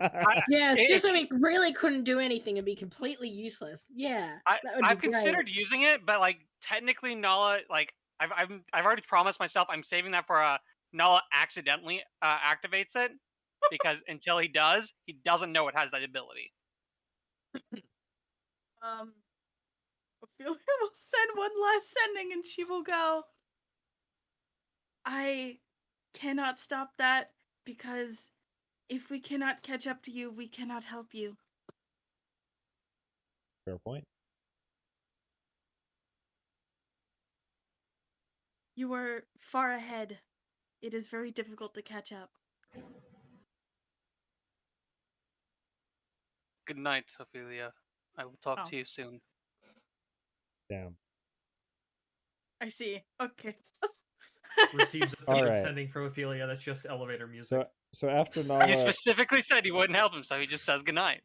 Speaker 2: Yes, just so
Speaker 5: If-
Speaker 2: we really couldn't do anything and be completely useless. Yeah, that would
Speaker 5: I've
Speaker 2: be great.
Speaker 5: considered using it, but like technically Nala, like I've already promised myself I'm saving that for Nala accidentally activates it because until he does, he doesn't know it has that ability.
Speaker 1: Ophelia will send one last sending and she will go, I cannot stop that because if we cannot catch up to you, we cannot help you.
Speaker 6: Fair point.
Speaker 1: You are far ahead. It is very difficult to catch up.
Speaker 5: Good night, Ophelia. I will talk
Speaker 1: Oh.
Speaker 5: to you soon.
Speaker 6: Damn.
Speaker 1: I see. Okay.
Speaker 4: Receives a
Speaker 6: All
Speaker 4: video
Speaker 6: right.
Speaker 4: sending from Ophelia that's just elevator music.
Speaker 6: So after
Speaker 5: He
Speaker 6: Nala,
Speaker 5: specifically said he wouldn't help him, so he just says goodnight.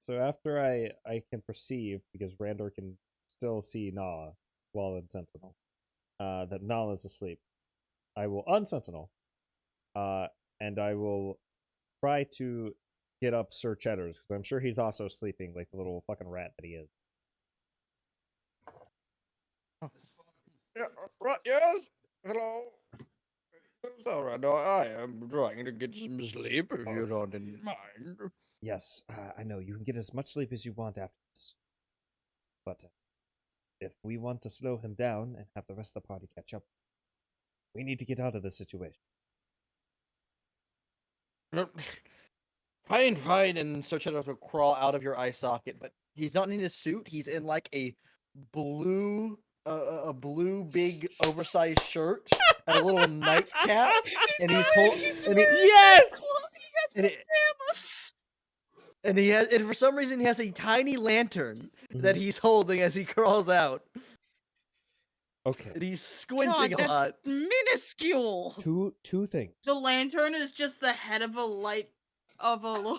Speaker 6: so after I can perceive, because Randor can still see Nala while in Sentinel, that Nala's asleep, I will unsentinel, and I will try to get up Sir Cheddar's because I'm sure he's also sleeping like the little fucking rat that he is.
Speaker 3: Yeah, right, yes. Hello. It's all right. No, I am trying to get some sleep if you don't mind.
Speaker 6: Yes, I know you can get as much sleep as you want after this, but if we want to slow him down and have the rest of the party catch up, we need to get out of this situation.
Speaker 3: Fine, fine. And Sir Cheddar will crawl out of your eye socket, but he's not in his suit. He's in like a blue big oversized shirt and a little nightcap, and he's holding.
Speaker 6: Yes.
Speaker 3: And, and he has, and for some reason, he has a tiny lantern that he's holding as he crawls out.
Speaker 6: Okay.
Speaker 3: And he's squinting
Speaker 7: God,
Speaker 3: a
Speaker 7: that's
Speaker 3: lot.
Speaker 7: minuscule.
Speaker 6: Two things.
Speaker 1: The lantern is just the head of a light of a little.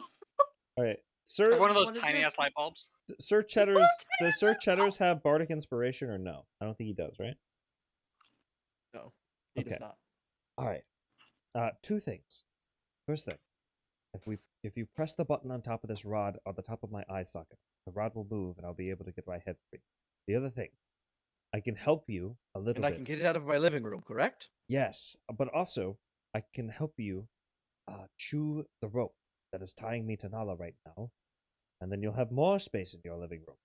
Speaker 6: All right, Sir.
Speaker 5: One of those
Speaker 1: What is
Speaker 5: tiny
Speaker 1: it?
Speaker 5: ass light bulbs.
Speaker 6: Sir Cheddar's. Does Sir Cheddar's have bardic inspiration or no? I don't think he does, right?
Speaker 3: No, he does
Speaker 6: Okay.
Speaker 3: not.
Speaker 6: All right. Two things. First thing, if you press the button on top of this rod on the top of my eye socket, the rod will move and I'll be able to get my head free. The other thing, I can help you a little
Speaker 3: And
Speaker 6: bit.
Speaker 3: I can get it out of my living room, correct?
Speaker 6: Yes, but also I can help you chew the rope that is tying me to Nala right now, and then you'll have more space in your living room.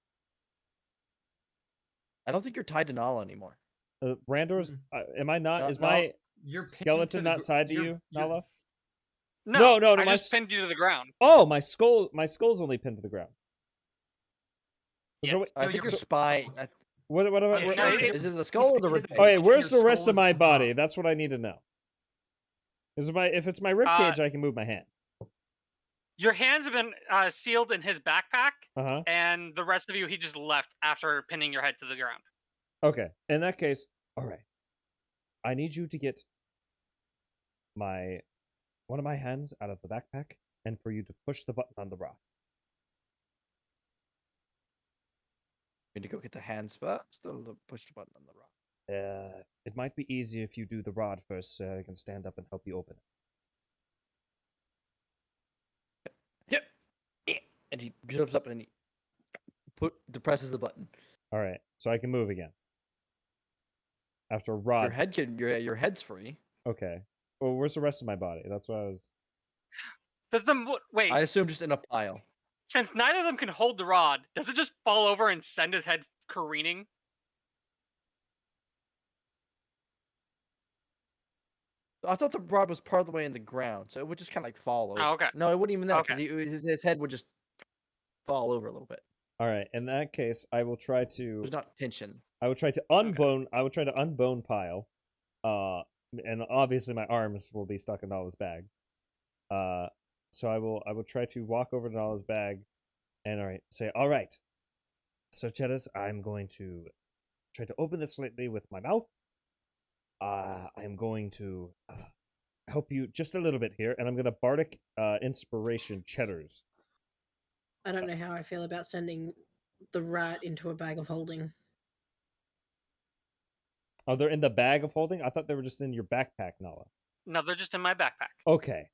Speaker 3: I don't think you're tied to Nala anymore.
Speaker 6: Randor's, am I not?
Speaker 3: No,
Speaker 6: is
Speaker 3: no.
Speaker 6: my
Speaker 4: You're pinned to
Speaker 6: skeleton
Speaker 4: the
Speaker 6: not
Speaker 4: gr-
Speaker 6: tied to
Speaker 4: you're-
Speaker 6: you,
Speaker 4: you're-
Speaker 6: Nala? No,
Speaker 5: I
Speaker 6: my
Speaker 5: just pinned you to the ground.
Speaker 6: Oh, my skull's only pinned to the ground.
Speaker 5: Yeah.
Speaker 6: So,
Speaker 3: I think your spine.
Speaker 6: what
Speaker 3: Is it the skull or the rib?
Speaker 6: Okay, where's
Speaker 4: Your
Speaker 6: the rest
Speaker 4: skull
Speaker 6: of
Speaker 4: is
Speaker 6: my
Speaker 4: at the top.
Speaker 6: body? That's what I need to know. If it's my rib cage, I can move my hand.
Speaker 5: Your hands have been sealed in his backpack,
Speaker 6: Uh-huh.
Speaker 5: and the rest of you he just left after pinning your head to the ground.
Speaker 6: Okay. In that case, all right. I need you to get one of my hands out of the backpack and for you to push the button on the rock.
Speaker 3: Need to go get the hands first, or push the button on the rock.
Speaker 6: It might be easier if you do the rod first, so I can stand up and help you open it.
Speaker 3: Yep. And he jumps up and he depresses the button.
Speaker 6: All right, so I can move again. After a rod.
Speaker 3: Your head's free.
Speaker 6: Okay. Well, where's the rest of my body? That's what I was.
Speaker 5: Wait.
Speaker 3: I assume just in a pile.
Speaker 5: Since neither of them can hold the rod, does it just fall over and send his head careening?
Speaker 3: I thought the rod was part of the way in the ground, so it would just kind of like fall over.
Speaker 5: Oh, okay.
Speaker 3: No, it wouldn't even that,
Speaker 5: Okay.
Speaker 3: because his head would just fall over a little bit.
Speaker 6: All right. In that case, I will try to.
Speaker 3: There's not tension.
Speaker 6: I will try to unbone. Okay. I will try to unbone Pile. And obviously my arms will be stuck in Nala's bag. So I will try to walk over to Nala's bag, and say, all right. So Cheddars, I'm going to try to open this slightly with my mouth. I'm going to help you just a little bit here, and I'm going to bardic inspiration Cheddars.
Speaker 2: I don't know how I feel about sending the rat into a bag of holding.
Speaker 6: Oh, they're in the bag of holding? I thought they were just in your backpack, Nala.
Speaker 5: No, they're just in my backpack.
Speaker 6: Okay.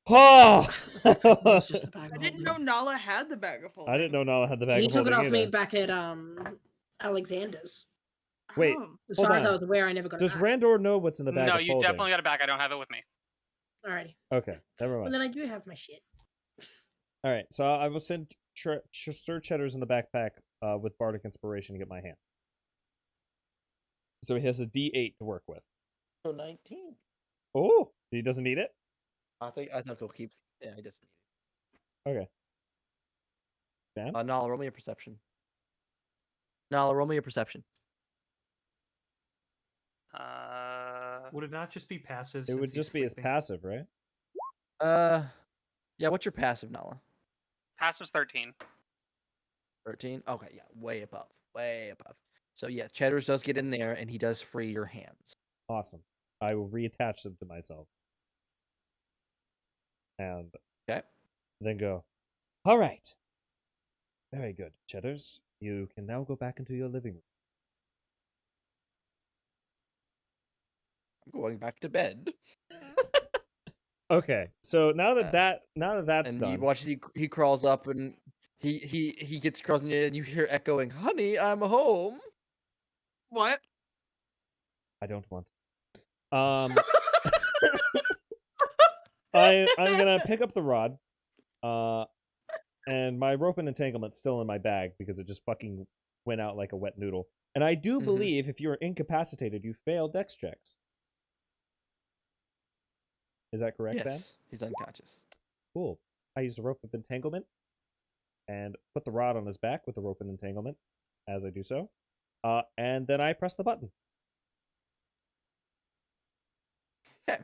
Speaker 6: Oh!
Speaker 1: I didn't know Nala had the bag of holding.
Speaker 6: I didn't know Nala had the bag
Speaker 2: he
Speaker 6: of holding.
Speaker 2: He took it off
Speaker 6: either.
Speaker 2: me back at Alexander's.
Speaker 6: Wait.
Speaker 2: As far as I was aware, I never got
Speaker 6: Does
Speaker 2: it back.
Speaker 6: Randor know what's in the bag of holding?
Speaker 5: No, you definitely got it back. I don't have it with me.
Speaker 2: Alrighty.
Speaker 6: Okay, never mind.
Speaker 2: Well, then I do have my shit.
Speaker 6: Alright, so I will send Sir Cheddar's in the backpack with bardic inspiration to get my hand. So he has a D8 to work with.
Speaker 3: So 19.
Speaker 6: Oh, he doesn't need it?
Speaker 3: I think he'll keep. Yeah, he doesn't
Speaker 6: need it. Okay. Dan?
Speaker 3: Nala, roll me a perception. Nala, roll me a perception.
Speaker 4: Would it not just be passive?
Speaker 6: It would just be his passive, right?
Speaker 3: Yeah. What's your passive, Nala?
Speaker 5: Passive's 13.
Speaker 3: 13. Okay, yeah, way above. So yeah, Cheddars does get in there, and he does free your hands.
Speaker 6: Awesome. I will reattach them to myself. And then go, all right. Very good, Cheddars. You can now go back into your living room.
Speaker 3: I'm going back to bed.
Speaker 6: Okay, so now that that's
Speaker 3: and
Speaker 6: done,
Speaker 3: you watch he crawls up and he gets crossing and you hear echoing, "Honey, I'm home."
Speaker 1: What?
Speaker 6: I don't want. I'm gonna pick up the rod, and my rope and entanglement's still in my bag because it just fucking went out like a wet noodle. And I do believe if you're incapacitated, you fail dex checks. Is that correct, Ben?
Speaker 3: Yes, he's unconscious.
Speaker 6: Cool. I use the rope of entanglement and put the rod on his back with the rope and entanglement as I do so. And then I press the button.
Speaker 3: Okay.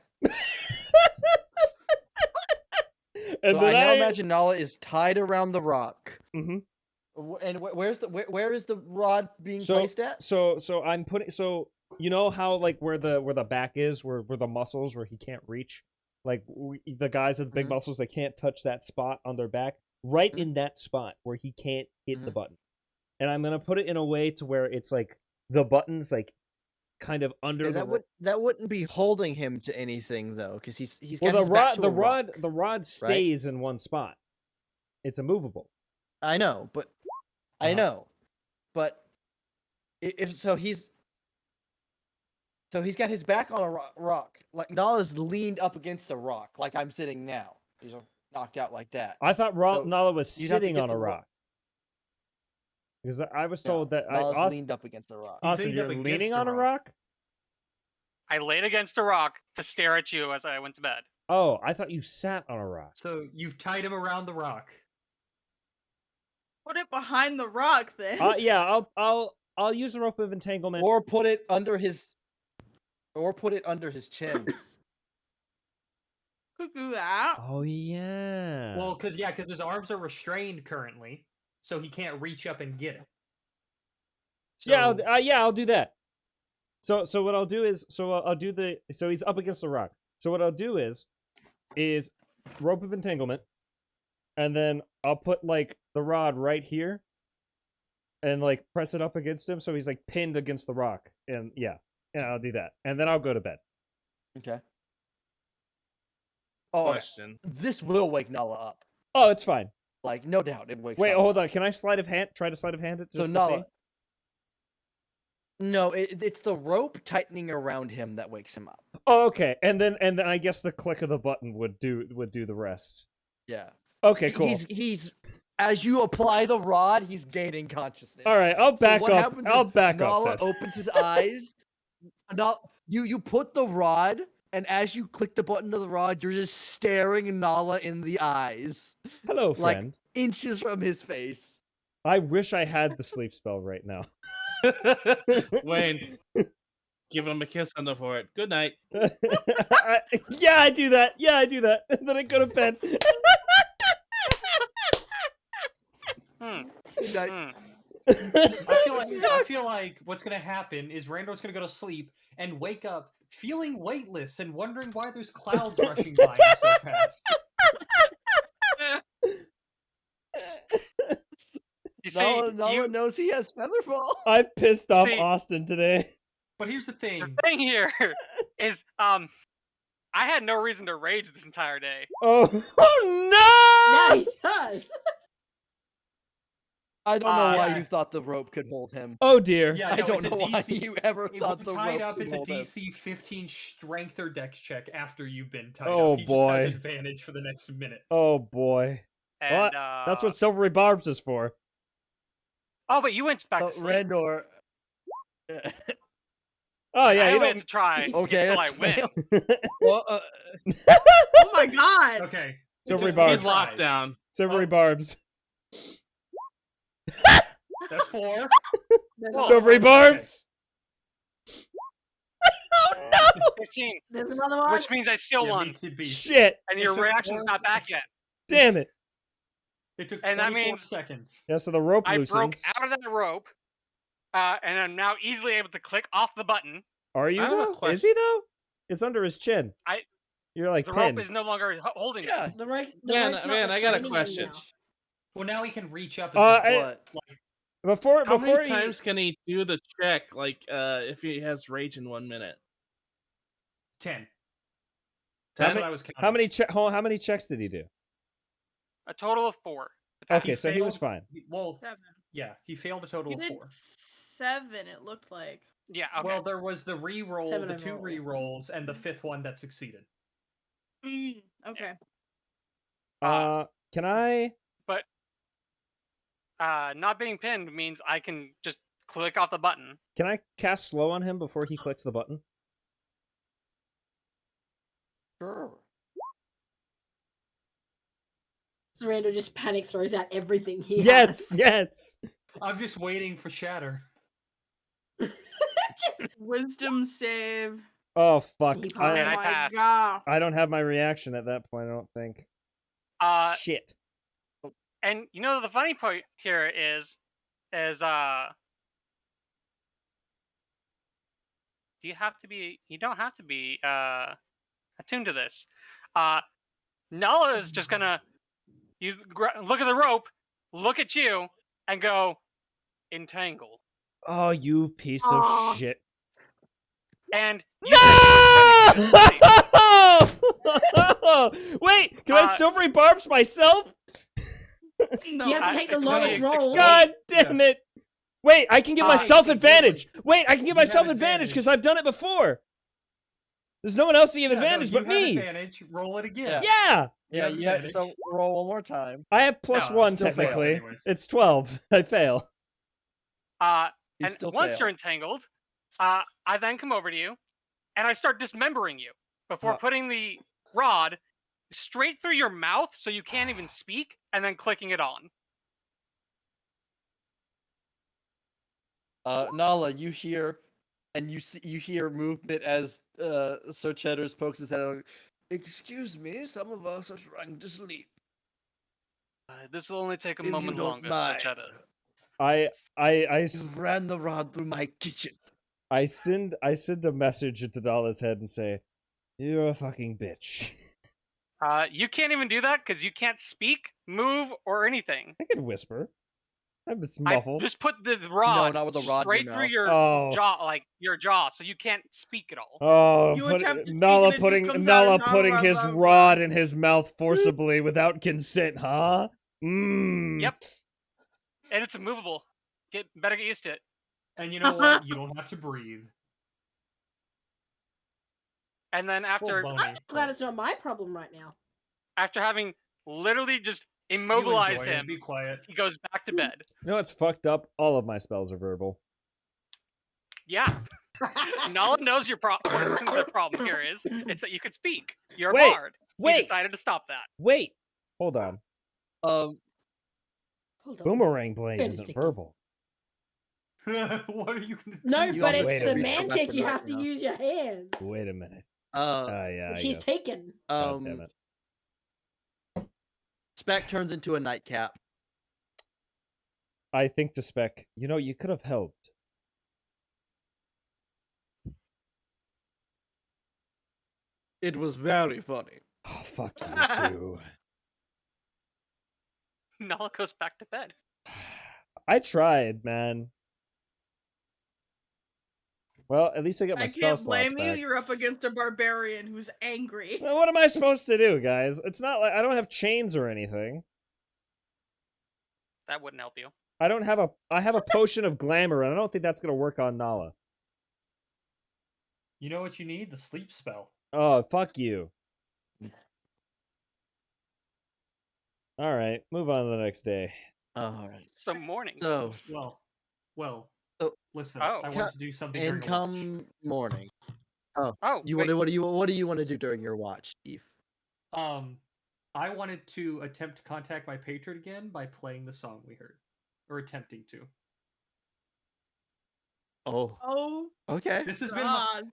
Speaker 6: And
Speaker 3: so
Speaker 6: then
Speaker 3: I now imagine Nala is tied around the rock.
Speaker 6: Mm-hmm.
Speaker 3: And where is the rod being placed at?
Speaker 6: So I'm putting. So you know how like where the back is, where the muscles where he can't reach. Like the guys with the big muscles, they can't touch that spot on their back. Right in that spot where he can't hit the button. And I'm gonna put it in a way to where it's like the button's like kind of under
Speaker 3: that wouldn't be holding him to anything though, because he's
Speaker 6: well
Speaker 3: got his back to a rock,
Speaker 6: the rod stays in one spot. It's immovable.
Speaker 3: I know, but he's got his back on a rock. Like Nala's leaned up against a rock, like I'm sitting now. He's knocked out like that.
Speaker 6: I thought Nala was sitting on a rock. Because I was told that
Speaker 3: Nala's leaned up against a rock.
Speaker 6: Austin, you're leaning on a rock?
Speaker 5: I laid against a rock to stare at you as I went to bed.
Speaker 6: Oh, I thought you sat on a rock.
Speaker 4: So you've tied him around the rock.
Speaker 1: Put it behind the rock, then.
Speaker 6: Yeah, I'll use a rope of entanglement.
Speaker 3: Or put it under his chin.
Speaker 1: Could do that.
Speaker 6: Oh yeah.
Speaker 4: Well, because his arms are restrained currently, so he can't reach up and get it. So,
Speaker 6: I'll do that. So what I'll do is, I'll do so he's up against the rock. So what I'll do is rope of entanglement, and then I'll put like the rod right here, and like press it up against him so he's like pinned against the rock, and I'll do that, and then I'll go to bed.
Speaker 3: Okay. Oh,
Speaker 9: Question.
Speaker 3: this will wake Nala up.
Speaker 6: Oh, it's fine.
Speaker 3: Like, no doubt it wakes
Speaker 6: Wait,
Speaker 3: Nala
Speaker 6: hold
Speaker 3: up.
Speaker 6: on. Can I try to sleight of hand it?
Speaker 3: So
Speaker 6: Just to see?
Speaker 3: Nala. No, it's the rope tightening around him that wakes him up.
Speaker 6: Oh, okay. And then I guess the click of the button would do the rest.
Speaker 3: Yeah.
Speaker 6: Okay, cool.
Speaker 3: He's as you apply the rod, he's gaining consciousness.
Speaker 6: All right, I'll back
Speaker 3: what
Speaker 6: up.
Speaker 3: happens
Speaker 6: I'll
Speaker 3: is
Speaker 6: back
Speaker 3: Nala
Speaker 6: up. Then.
Speaker 3: opens his eyes. You put the rod, and as you click the button of the rod, you're just staring Nala in the eyes.
Speaker 6: Hello, friend.
Speaker 3: Like inches from his face.
Speaker 6: I wish I had the sleep spell right now.
Speaker 9: Wayne, give him a kiss on the forehead. Good night.
Speaker 6: Yeah, I do that. And then I go to bed.
Speaker 4: I feel like what's gonna happen is Randor's gonna go to sleep and wake up feeling weightless and wondering why there's clouds rushing by him so fast.
Speaker 5: You see,
Speaker 3: Nala knows he has Featherfall.
Speaker 6: I pissed off
Speaker 5: See-
Speaker 6: Austin today.
Speaker 4: But here's the thing.
Speaker 5: the thing here is, I had no reason to rage this entire day.
Speaker 6: Oh
Speaker 2: Now
Speaker 6: no!
Speaker 2: he does.
Speaker 3: I don't know why
Speaker 4: yeah.
Speaker 3: you thought the rope could hold him.
Speaker 6: Oh dear.
Speaker 4: Yeah,
Speaker 3: I
Speaker 4: no,
Speaker 3: don't
Speaker 4: it's a
Speaker 3: know why
Speaker 4: DC
Speaker 3: you ever
Speaker 4: If
Speaker 3: thought
Speaker 4: you're
Speaker 3: the
Speaker 4: tied
Speaker 3: rope
Speaker 4: up,
Speaker 3: could
Speaker 4: it's a
Speaker 3: hold him.
Speaker 4: DC 15 strength or dex check after you've been tied
Speaker 6: Oh,
Speaker 4: up. He just has
Speaker 6: boy.
Speaker 4: advantage for the next minute.
Speaker 6: Oh boy.
Speaker 5: And
Speaker 6: What? That's what Silvery Barbs is for.
Speaker 5: Oh, but you went back to sleep.
Speaker 3: Randor.
Speaker 6: Oh yeah,
Speaker 5: I
Speaker 6: you
Speaker 5: only had
Speaker 6: don't.
Speaker 5: to try
Speaker 3: Okay,
Speaker 5: until I
Speaker 3: that's
Speaker 5: win.
Speaker 3: Well,
Speaker 1: Oh my god!
Speaker 4: Okay.
Speaker 6: Silvery
Speaker 4: It's a
Speaker 6: Barbs.
Speaker 9: He's locked down.
Speaker 6: Silvery Barbs.
Speaker 4: That's 4.
Speaker 5: Whoa.
Speaker 6: Silvery Barbs. Oh no!
Speaker 5: 15,
Speaker 2: There's another one.
Speaker 5: which means I still
Speaker 4: Yeah,
Speaker 5: won,
Speaker 4: beats it beats.
Speaker 6: Shit!
Speaker 5: and
Speaker 4: It
Speaker 5: your
Speaker 4: took
Speaker 5: reaction's
Speaker 4: 4
Speaker 5: not back yet.
Speaker 6: Damn it!
Speaker 4: It took
Speaker 5: And that
Speaker 4: 24
Speaker 5: means-
Speaker 4: seconds.
Speaker 6: Yeah, so the rope
Speaker 5: I broke
Speaker 6: loosens.
Speaker 5: out of that rope, and I'm now easily able to click off the button.
Speaker 6: Are you
Speaker 9: I have a
Speaker 6: though? Is
Speaker 9: question.
Speaker 6: he though? It's under his chin. You're like
Speaker 5: The
Speaker 6: pinned.
Speaker 5: rope is no longer holding me.
Speaker 3: yeah.
Speaker 2: The rope's
Speaker 9: Man,
Speaker 2: not
Speaker 9: man, I got a
Speaker 2: restraining him
Speaker 9: question.
Speaker 2: now.
Speaker 4: Well, now he can reach up.
Speaker 3: What?
Speaker 6: Before
Speaker 9: How many
Speaker 6: he...
Speaker 9: times can he do the check? Like, if he has rage in 1 minute?
Speaker 4: 10.
Speaker 6: How
Speaker 4: That's
Speaker 6: many-
Speaker 4: what I was counting.
Speaker 6: How many checks did he do?
Speaker 5: A total of 4.
Speaker 6: Okay, so he was
Speaker 4: failed-
Speaker 6: fine.
Speaker 4: Well,
Speaker 1: 7.
Speaker 4: yeah, he failed a total
Speaker 1: You
Speaker 4: of
Speaker 1: did
Speaker 4: 4.
Speaker 1: 7, it looked like.
Speaker 5: Yeah, okay.
Speaker 4: Well, there was the re-roll,
Speaker 2: 7
Speaker 4: the
Speaker 2: and
Speaker 4: 2
Speaker 2: roll.
Speaker 4: re-rolls, and the 5th one that succeeded.
Speaker 1: Okay.
Speaker 6: Can I?
Speaker 5: Not being pinned means I can just click off the button.
Speaker 6: Can I cast slow on him before he clicks the button?
Speaker 3: Sure.
Speaker 2: Randall just panic throws out everything he
Speaker 6: Yes,
Speaker 2: has.
Speaker 6: yes.
Speaker 4: I'm just waiting for Shatter.
Speaker 1: Wisdom save.
Speaker 6: Oh fuck!
Speaker 2: He
Speaker 1: Oh
Speaker 2: passed.
Speaker 5: Man, I
Speaker 1: my
Speaker 5: passed.
Speaker 1: god.
Speaker 6: I don't have my reaction at that point. I don't think. Shit.
Speaker 5: And you know the funny part here is you don't have to be attuned to this. Nala is just gonna look at the rope, look at you, and go entangle.
Speaker 6: Oh, you piece
Speaker 2: Aw.
Speaker 6: of shit!
Speaker 5: And you
Speaker 6: No! Wait, can I silvery barbs myself?
Speaker 1: No,
Speaker 2: You have to take the
Speaker 5: it's gonna
Speaker 2: lowest
Speaker 5: be
Speaker 2: roll.
Speaker 5: 16.
Speaker 6: God damn it! Wait, I can give myself advantage. Wait, I can give
Speaker 4: You have
Speaker 6: myself advantage
Speaker 4: advantage.
Speaker 6: because I've done it before. There's no one else to give
Speaker 4: Yeah, no,
Speaker 6: advantage
Speaker 4: you
Speaker 6: but
Speaker 4: have
Speaker 6: me.
Speaker 4: Advantage. Roll it again.
Speaker 6: Yeah,
Speaker 3: Yeah,
Speaker 4: have
Speaker 3: yeah.
Speaker 4: advantage.
Speaker 3: So roll one more time.
Speaker 6: I have plus
Speaker 4: No,
Speaker 6: one
Speaker 3: still fail
Speaker 6: technically.
Speaker 4: anyways.
Speaker 6: It's 12. I fail.
Speaker 3: You
Speaker 5: and
Speaker 3: still
Speaker 5: once
Speaker 3: fail.
Speaker 5: you're entangled, I then come over to you, and I start dismembering you before putting the rod straight through your mouth so you can't even speak, and then clicking it on.
Speaker 3: Nala, you hear, and you hear movement as Sir Cheddars pokes his head out. Excuse me, some of us are trying to sleep.
Speaker 5: This will only take a
Speaker 3: If you
Speaker 5: moment
Speaker 3: don't
Speaker 5: longer,
Speaker 3: mind.
Speaker 5: Cheddar.
Speaker 6: I
Speaker 3: You ran the rod through my kitchen.
Speaker 6: I send a message into Nala's head and say, "You're a fucking bitch."
Speaker 5: You can't even do that because you can't speak, move, or anything.
Speaker 6: I can whisper. I'm just
Speaker 5: I
Speaker 6: muffled.
Speaker 5: just put the rod
Speaker 3: not with the rod in your
Speaker 5: straight through
Speaker 3: mouth.
Speaker 5: your
Speaker 6: Oh.
Speaker 5: jaw, like your jaw, so you can't speak at all.
Speaker 6: Oh,
Speaker 1: You
Speaker 6: put,
Speaker 1: attempt to speak
Speaker 6: Nala
Speaker 1: and it just
Speaker 6: putting
Speaker 1: comes out
Speaker 6: Nala
Speaker 1: as
Speaker 6: putting
Speaker 1: blah,
Speaker 6: his
Speaker 1: blah, blah.
Speaker 6: rod in his mouth forcibly without consent, huh?
Speaker 5: Yep. And it's immovable. Better get used to it.
Speaker 4: And you know what? You don't have to breathe.
Speaker 5: And then after
Speaker 4: Full
Speaker 2: I'm
Speaker 4: bunny,
Speaker 2: just glad it's not my problem right now.
Speaker 5: after having literally just
Speaker 4: you
Speaker 5: immobilized
Speaker 4: enjoy it.
Speaker 5: him,
Speaker 4: Be quiet.
Speaker 5: he goes back to bed.
Speaker 6: You know what's fucked up? All of my spells are verbal.
Speaker 5: Yeah. Nala knows the problem here is. It's that you can speak. You're a
Speaker 6: Wait,
Speaker 5: bard. He
Speaker 6: wait.
Speaker 5: decided to stop that.
Speaker 6: Wait, hold on.
Speaker 2: Hold on.
Speaker 6: Boomerang blade
Speaker 2: Wait a
Speaker 6: isn't
Speaker 2: second.
Speaker 6: verbal.
Speaker 4: What are you gonna
Speaker 2: No,
Speaker 4: do?
Speaker 3: You
Speaker 2: but
Speaker 3: also
Speaker 2: it's
Speaker 6: have to reach
Speaker 3: for
Speaker 2: semantic. You
Speaker 3: weapon
Speaker 2: have
Speaker 3: right
Speaker 2: to
Speaker 3: now.
Speaker 2: use your hands.
Speaker 6: Wait a minute. Yeah,
Speaker 2: Which
Speaker 6: I
Speaker 2: he's
Speaker 6: guess.
Speaker 2: taken.
Speaker 6: God damn it.
Speaker 3: Spec turns into a nightcap.
Speaker 6: I think to Spec, you could have helped.
Speaker 3: It was very funny.
Speaker 6: Oh, fuck you too.
Speaker 5: Nala goes back to bed.
Speaker 6: I tried, man. Well, at least I get my
Speaker 1: I
Speaker 6: spell
Speaker 1: can't
Speaker 6: slots
Speaker 1: blame you.
Speaker 6: back.
Speaker 1: You're up against a barbarian who's angry.
Speaker 6: Well, what am I supposed to do, guys? It's not like I don't have chains or anything.
Speaker 5: That wouldn't help you.
Speaker 6: I have a potion of glamour, and I don't think that's gonna work on Nala.
Speaker 4: You know what you need? The sleep spell.
Speaker 6: Oh, fuck you. Alright, move on to the next day.
Speaker 3: Alright.
Speaker 5: So morning.
Speaker 3: So,
Speaker 4: Well.
Speaker 3: So-
Speaker 4: Listen,
Speaker 5: Oh.
Speaker 4: I want to do something during a watch.
Speaker 3: income morning.
Speaker 5: Oh,
Speaker 3: What
Speaker 5: wait.
Speaker 3: do you want to do during your watch, Steve?
Speaker 4: I wanted to attempt to contact my patron again by playing the song we heard, or attempting to.
Speaker 1: Oh,
Speaker 3: Okay.
Speaker 4: This has
Speaker 1: God.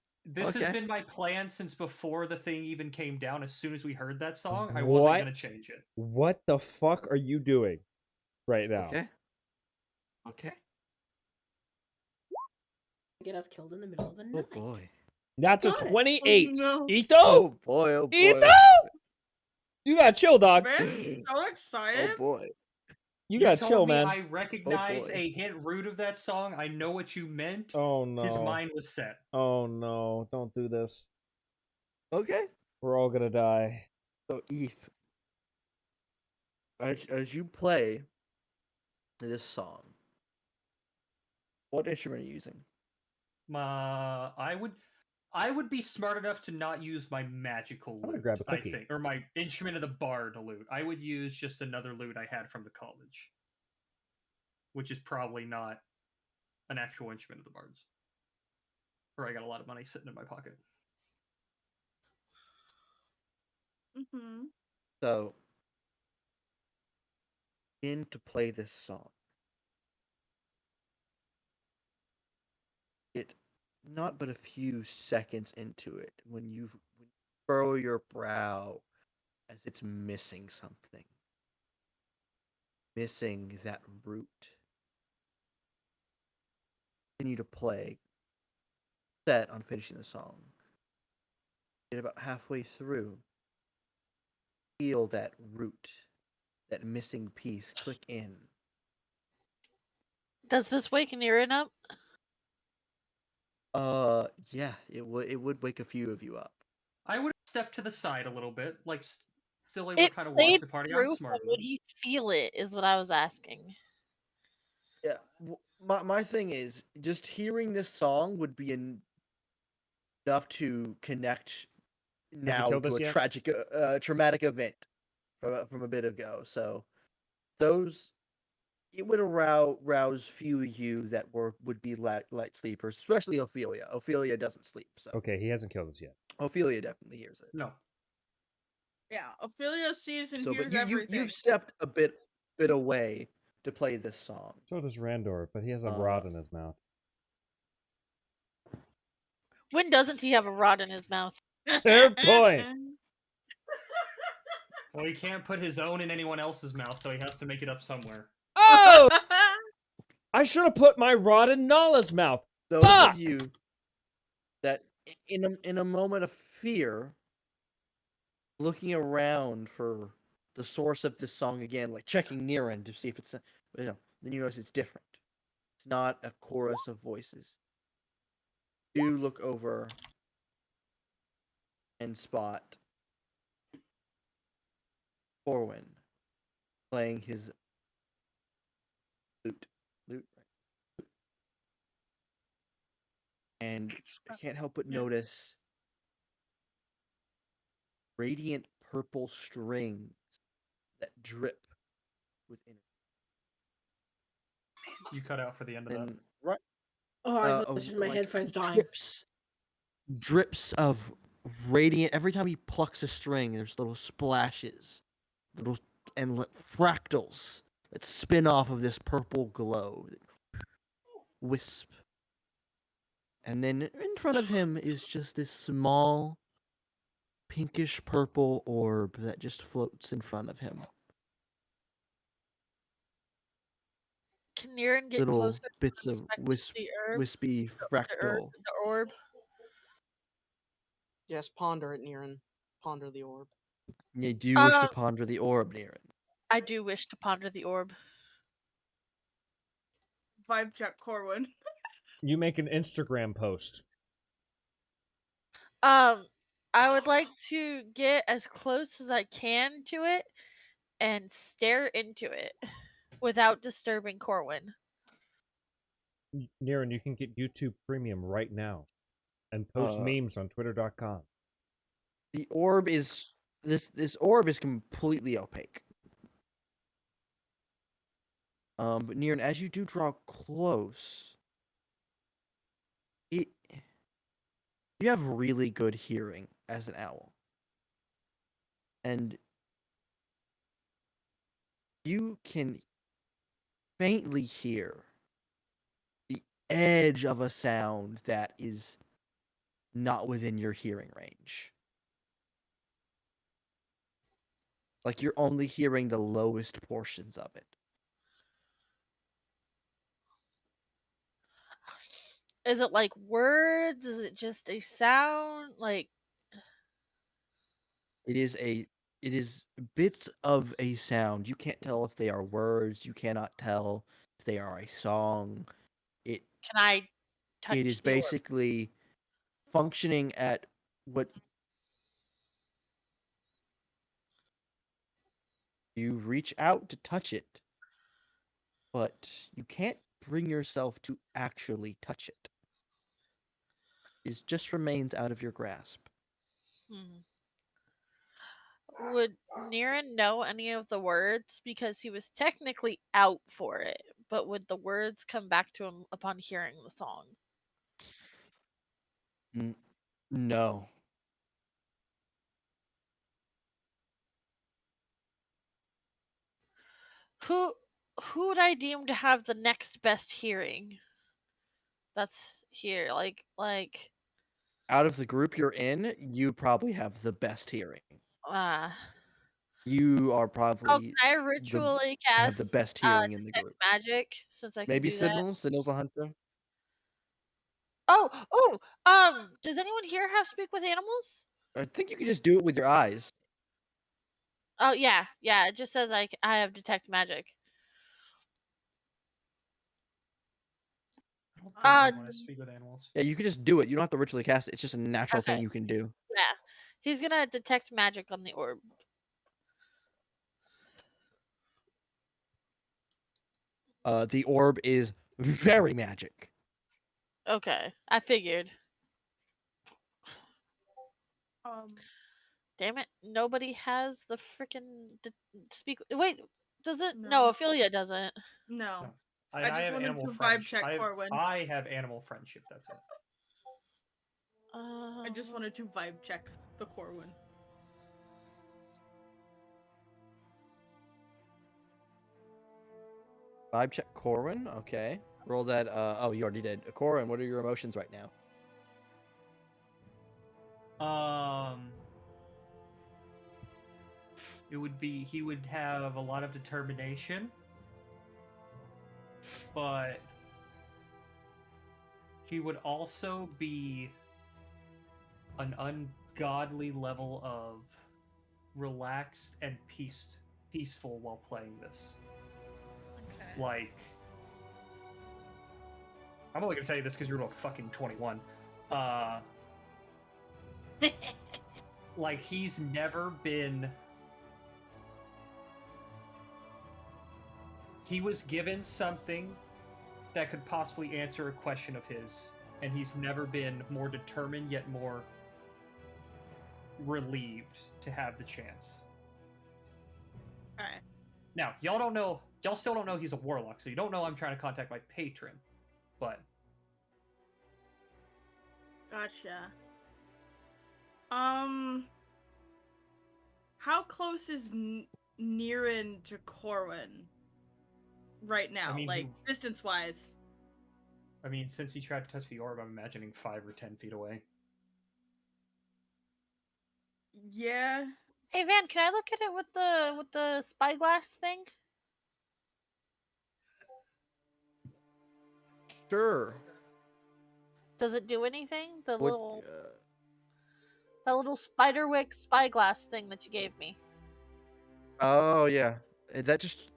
Speaker 4: been my plan since before the thing even came down. As soon as we heard that song, I
Speaker 6: What?
Speaker 4: wasn't gonna change it.
Speaker 6: What the fuck are you doing right now?
Speaker 3: Okay.
Speaker 2: Get us killed in the middle of the
Speaker 3: Oh
Speaker 2: night.
Speaker 3: boy.
Speaker 6: That's a
Speaker 2: Got it.
Speaker 6: 28.
Speaker 1: No.
Speaker 6: Etho!
Speaker 3: Oh boy. Oh boy.
Speaker 6: Etho! You gotta chill, dog.
Speaker 1: Man, so
Speaker 3: Oh
Speaker 1: excited.
Speaker 3: boy.
Speaker 6: You gotta
Speaker 4: told
Speaker 6: chill,
Speaker 4: me
Speaker 6: man.
Speaker 4: I recognize
Speaker 3: boy.
Speaker 4: a hint root of that song. I know what you meant.
Speaker 6: Oh no.
Speaker 4: His mind was set.
Speaker 6: Oh no, don't do this.
Speaker 3: Okay.
Speaker 6: We're all gonna die.
Speaker 3: So Eve, as you play this song, what instrument are you using?
Speaker 4: I would be smart enough to not use my magical
Speaker 6: gonna
Speaker 4: lute,
Speaker 6: grab a
Speaker 4: I
Speaker 6: cookie.
Speaker 4: think, or my instrument of the bard lute. I would use just another lute I had from the college, which is probably not an actual instrument of the bards. Or I got a lot of money sitting in my pocket.
Speaker 1: Mm-hmm.
Speaker 3: So, begin to play this song. It not but a few seconds into it when you furrow your brow as it's missing something. Missing that root. Continue to play. Set on finishing the song. Get about halfway through. Feel that root, that missing piece click in.
Speaker 10: Does this wake Nirin up?
Speaker 3: Yeah, it would wake a few of you up.
Speaker 4: I would step to the side a little bit, like still able to
Speaker 10: It
Speaker 4: kind of watch
Speaker 10: played
Speaker 4: the party. I'm
Speaker 10: through,
Speaker 4: smart
Speaker 10: but would
Speaker 4: enough.
Speaker 10: he feel it? Is what I was asking.
Speaker 3: Yeah, my thing is just hearing this song would be enough to connect now
Speaker 6: killed
Speaker 3: to
Speaker 6: us
Speaker 3: a
Speaker 6: yet?
Speaker 3: traumatic event from a bit ago. So it would rouse few of you that would be light sleepers, especially Ophelia. Ophelia doesn't sleep, so
Speaker 6: Okay, he hasn't killed us yet.
Speaker 3: Ophelia definitely hears it.
Speaker 4: No.
Speaker 1: Yeah, Ophelia sees and
Speaker 3: So, but
Speaker 1: hears
Speaker 3: you've
Speaker 1: everything.
Speaker 3: stepped a bit away to play this song.
Speaker 6: So does Randor, but he has a rod in his mouth.
Speaker 10: When doesn't he have a rod in his mouth?
Speaker 6: Fair point.
Speaker 4: Well, he can't put his own in anyone else's mouth, so he has to make it up somewhere.
Speaker 6: Oh! I should have put my rod in Nala's mouth.
Speaker 3: Those
Speaker 6: Fuck!
Speaker 3: of you that, in a moment of fear, looking around for the source of this song again, like checking near end to see if it's, then you notice it's different. It's not a chorus of voices. You look over and spot Corwin playing his lute. And I can't help but notice radiant purple strings that drip with energy.
Speaker 4: You cut out for the end of that.
Speaker 3: And right,
Speaker 2: Oh, I thought it was just my headphones dying.
Speaker 3: drips of radiant. Every time he plucks a string, there's little splashes, fractals that spin off of this purple glow. Wisp. And then in front of him is just this small pinkish purple orb that just floats in front of him.
Speaker 10: Can Niran get
Speaker 3: Little
Speaker 10: closer
Speaker 3: bits
Speaker 10: to
Speaker 3: of
Speaker 10: inspect the herb?
Speaker 3: wispy fractal.
Speaker 10: The orb?
Speaker 7: Yes, ponder it, Niran. Ponder the orb.
Speaker 3: Yeah, do you wish to ponder the orb, Niran?
Speaker 10: I do wish to ponder the orb.
Speaker 1: Vibe check, Corwin.
Speaker 6: You make an Instagram post.
Speaker 10: I would like to get as close as I can to it and stare into it without disturbing Corwin.
Speaker 6: Niran, you can get YouTube Premium right now and post memes on Twitter.com.
Speaker 3: The orb is this orb is completely opaque. But Niran, as you do draw close, you have really good hearing as an owl. And you can faintly hear the edge of a sound that is not within your hearing range. Like you're only hearing the lowest portions of it.
Speaker 10: Is it like words? Is it just a sound? Like
Speaker 3: It is bits of a sound. You can't tell if they are words. You cannot tell if they are a song.
Speaker 10: can I touch
Speaker 3: It is
Speaker 10: the orb?
Speaker 3: basically functioning at what you reach out to touch it, but you can't bring yourself to actually touch it. It just remains out of your grasp.
Speaker 10: Would Niran know any of the words? Because he was technically out for it, but would the words come back to him upon hearing the song?
Speaker 3: No.
Speaker 10: Who would I deem to have the next best hearing? That's here, like
Speaker 3: Out of the group you're in, you probably have the best hearing. You are
Speaker 10: Oh,
Speaker 3: probably
Speaker 10: can I ritually cast
Speaker 3: have the best hearing in the
Speaker 10: detect
Speaker 3: group.
Speaker 10: magic since I can
Speaker 3: Maybe
Speaker 10: do that?
Speaker 3: Signal's a hunter.
Speaker 10: Oh, does anyone here have speak with animals?
Speaker 3: I think you can just do it with your eyes.
Speaker 10: Oh yeah, it just says I have detect magic.
Speaker 4: I don't want to speak with animals.
Speaker 3: Yeah, you can just do it. You don't have to ritually cast it. It's just a natural thing
Speaker 10: Okay.
Speaker 3: you can do.
Speaker 10: Yeah, he's gonna detect magic on the orb.
Speaker 3: The orb is very magic.
Speaker 10: Okay, I figured. Damn it! Nobody has the freaking speak. Wait, does it? No, Ophelia doesn't.
Speaker 1: No.
Speaker 4: I
Speaker 1: just
Speaker 4: have
Speaker 1: wanted
Speaker 4: animal
Speaker 1: to vibe
Speaker 4: friendship.
Speaker 1: check Corwin.
Speaker 4: I have animal friendship. That's it.
Speaker 1: I just wanted to vibe check the Corwin.
Speaker 3: Vibe check. Corwin. Okay. Roll that. Oh, you already did. Corwin, what are your emotions right now?
Speaker 4: It would be he would have a lot of determination, but he would also be an ungodly level of relaxed and peaceful while playing this.
Speaker 10: Okay.
Speaker 4: Like, I'm only gonna tell you this because you're a fucking 21. Like, he's never been. He was given something that could possibly answer a question of his, and he's never been more determined yet more relieved to have the chance.
Speaker 10: Alright.
Speaker 4: Now, y'all still don't know he's a warlock, so you don't know I'm trying to contact my patron, but
Speaker 1: Gotcha. How close is Niran to Corwin right now?
Speaker 4: I mean,
Speaker 1: like distance-wise?
Speaker 4: I mean, since he tried to touch the orb, I'm imagining 5 or 10 feet away.
Speaker 1: Yeah.
Speaker 10: Hey Van, can I look at it with the spyglass thing?
Speaker 3: Sure.
Speaker 10: Does it do anything? The
Speaker 3: What?
Speaker 10: little spiderwick spyglass thing that you gave me.
Speaker 3: Oh yeah. That just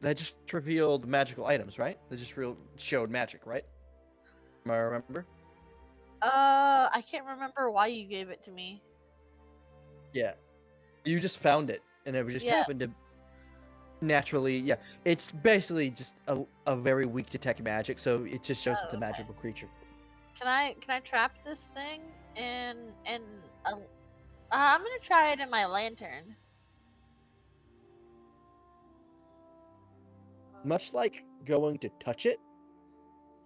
Speaker 3: revealed magical items, right? That just showed magic, right? Am I remember?
Speaker 10: I can't remember why you gave it to me.
Speaker 3: Yeah. You just found it, and it just happened to naturally. Yeah. It's basically just a very weak detect magic, so it just shows it's a magical creature.
Speaker 10: Can I trap this thing in I'm gonna try it in my lantern.
Speaker 3: Much like going to touch it,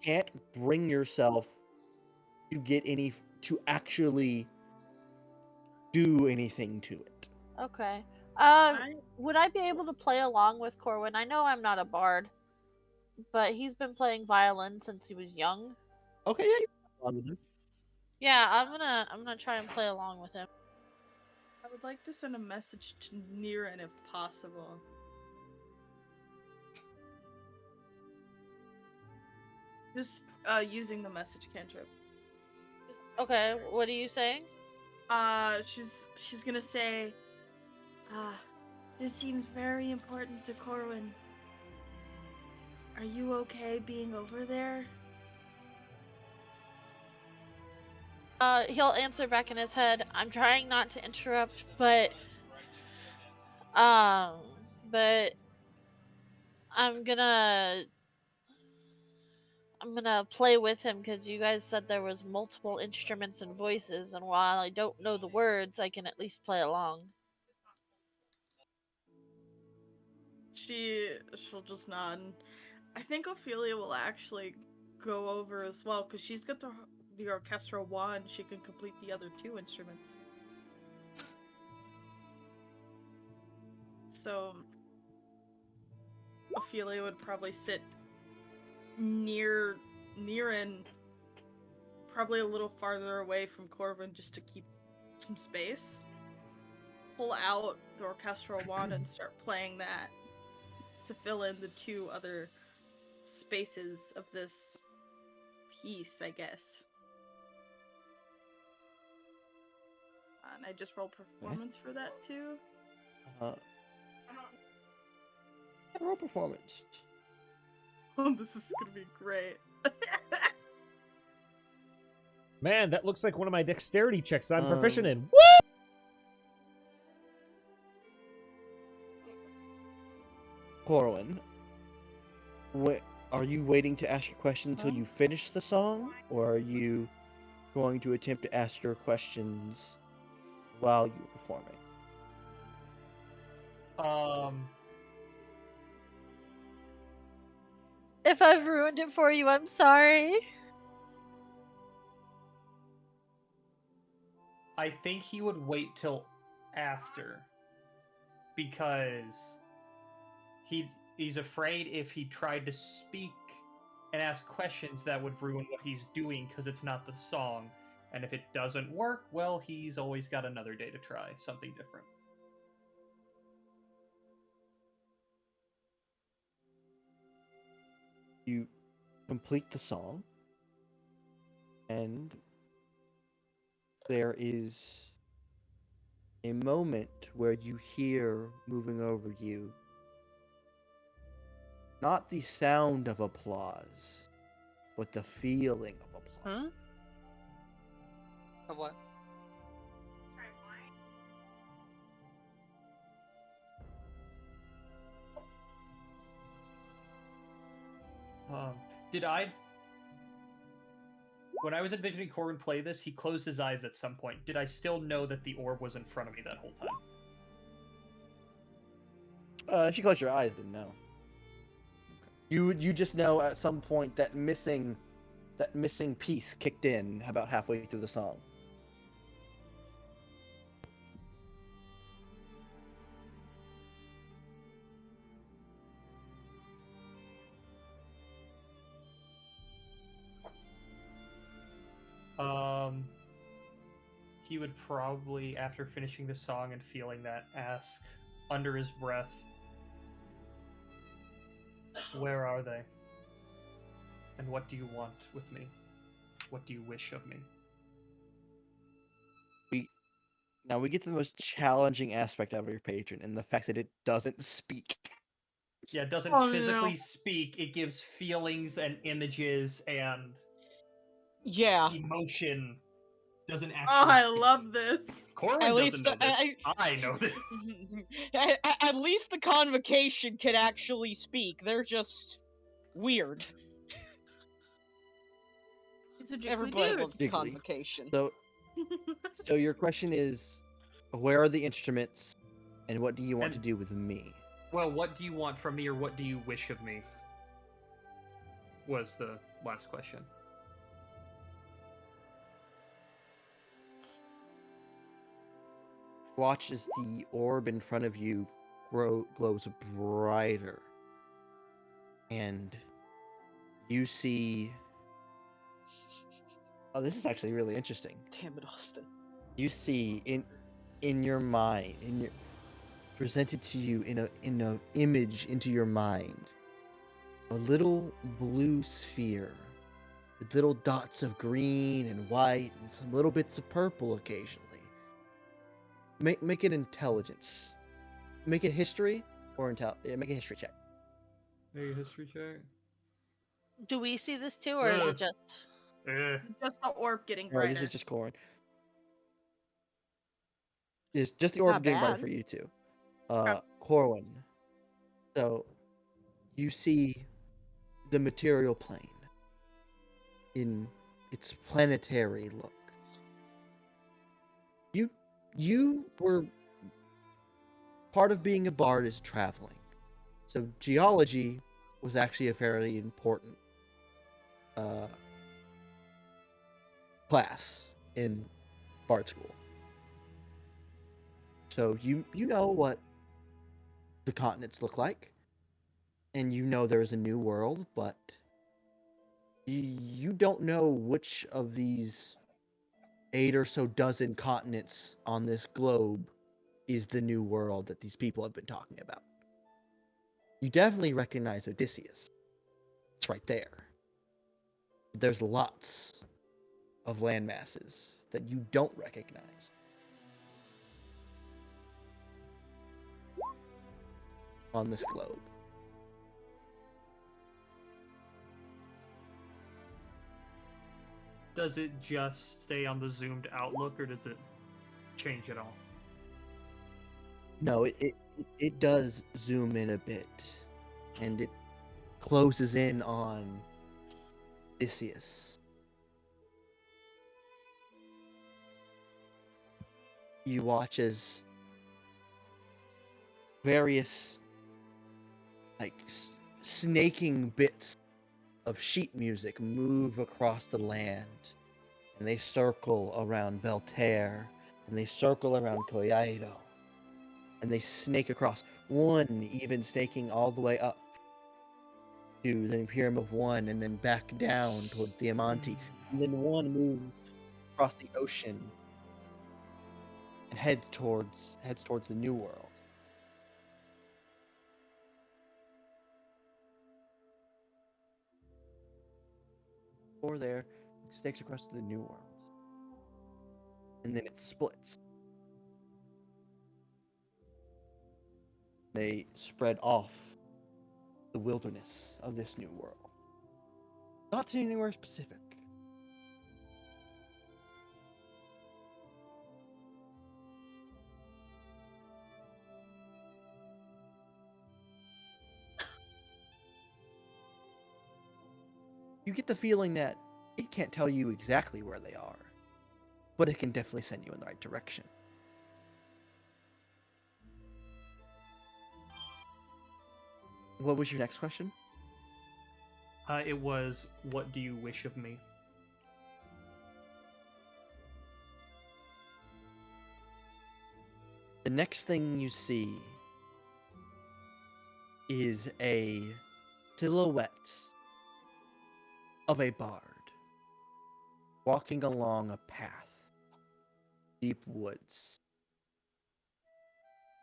Speaker 3: can't bring yourself to get to actually do anything to it.
Speaker 10: Okay. Would I be able to play along with Corwin? I know I'm not a bard, but he's been playing violin since he was young.
Speaker 3: Okay, yeah, you can play along with him.
Speaker 10: Yeah, I'm gonna try and play along with him.
Speaker 1: I would like to send a message to Niran if possible. Just using the message cantrip.
Speaker 10: Okay, what are you saying?
Speaker 1: She's gonna say, this seems very important to Corwin. Are you okay being over there?
Speaker 10: He'll answer back in his head, I'm trying not to interrupt, but I'm gonna play with him because you guys said there was multiple instruments and voices, and while I don't know the words, I can at least play along.
Speaker 1: She'll just nod. And I think Ophelia will actually go over as well because she's got the orchestral wand. She can complete the other 2 instruments. So Ophelia would probably sit near Niran, probably a little farther away from Corvin just to keep some space. Pull out the orchestral wand and start playing that to fill in the 2 other spaces of this piece, I guess. And I just roll performance for that too.
Speaker 3: Roll performance.
Speaker 1: Oh, this is gonna be great.
Speaker 6: Man, that looks like one of my dexterity checks that I'm proficient in.
Speaker 3: Corwin, are you waiting to ask your question until you finish the song, or are you going to attempt to ask your questions while you're performing?
Speaker 10: If I've ruined it for you, I'm sorry.
Speaker 4: I think he would wait till after, because he's afraid if he tried to speak and ask questions that would ruin what he's doing because it's not the song. And if it doesn't work, well, he's always got another day to try something different.
Speaker 3: You complete the song, and there is a moment where you hear moving over you not the sound of applause, but the feeling of applause.
Speaker 5: Huh? Of what?
Speaker 4: Did I... When I was envisioning Corbin play this, he closed his eyes at some point. Did I still know that the orb was in front of me that whole time?
Speaker 3: If you close your eyes, then no. You just know at some point that missing piece kicked in about halfway through the song.
Speaker 4: He would probably, after finishing the song and feeling that, ask under his breath, "Where are they? And what do you want with me? What do you wish of me?"
Speaker 3: Now we get to the most challenging aspect of your patron, and the fact that it doesn't speak.
Speaker 4: Yeah, it doesn't
Speaker 1: Oh,
Speaker 4: physically
Speaker 1: no.
Speaker 4: speak. It gives feelings and images and
Speaker 7: Yeah.
Speaker 4: emotion. Doesn't actually
Speaker 1: Oh, I
Speaker 4: speak.
Speaker 1: love this.
Speaker 4: Corbin
Speaker 7: At
Speaker 4: doesn't
Speaker 7: least
Speaker 4: know this. I know this.
Speaker 7: At least the convocation can actually speak. They're just weird.
Speaker 1: He's a jiggly
Speaker 7: Everybody
Speaker 1: dude.
Speaker 7: loves the
Speaker 3: Jiggly.
Speaker 7: convocation.
Speaker 3: So your question is, where are the instruments, and what do you want to
Speaker 4: And-
Speaker 3: do with me?
Speaker 4: Well, what do you want from me, or what do you wish of me? Was the last question.
Speaker 3: Watch as the orb in front of you glows brighter, and you see. Oh, this is actually really interesting.
Speaker 7: Damn it, Austin.
Speaker 3: You see in your mind, presented to you in a image into your mind, a little blue sphere with little dots of green and white and some little bits of purple occasionally. Make it intelligence. Make it history or make a history check.
Speaker 4: Make a history check.
Speaker 10: Do we see this too, or is it just?
Speaker 1: It's just the orb getting
Speaker 3: No,
Speaker 1: brighter.
Speaker 3: this is just Corin. It's just the orb
Speaker 7: Not
Speaker 3: getting brighter
Speaker 7: bad.
Speaker 3: for you too. Corwin. So you see the material plane in its planetary look. You were part of being a bard is traveling. So geology was actually a fairly important class in bard school. So you know what the continents look like, and you know there's a new world, but you don't know which of these 8 or so dozen continents on this globe is the new world that these people have been talking about. You definitely recognize Odysseus. It's right there. There's lots of land masses that you don't recognize on this globe.
Speaker 4: Does it just stay on the zoomed outlook, or does it change at all?
Speaker 3: No, it does zoom in a bit, and it closes in on Odysseus. You watch as various snaking bits of sheet music move across the land, and they circle around Belle Terre, and they circle around Koyaido, and they snake across, one even snaking all the way up to the Imperium of One and then back down towards Diamánti. And then one moves across the ocean and heads towards the New World. Or there, stakes across to the New World. And then it splits. They spread off the wilderness of this new world. Not to anywhere specific. You get the feeling that it can't tell you exactly where they are, but it can definitely send you in the right direction. What was your next question?
Speaker 4: It was, what do you wish of me?
Speaker 3: The next thing you see is a silhouette of a bard walking along a path, deep woods.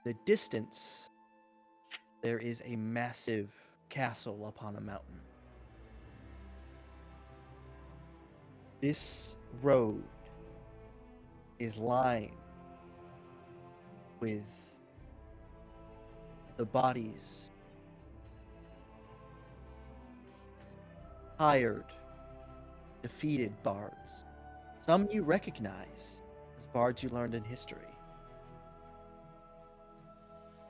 Speaker 3: In the distance, there is a massive castle upon a mountain. This road is lined with the bodies, tired, defeated bards. Some you recognize as bards you learned in history.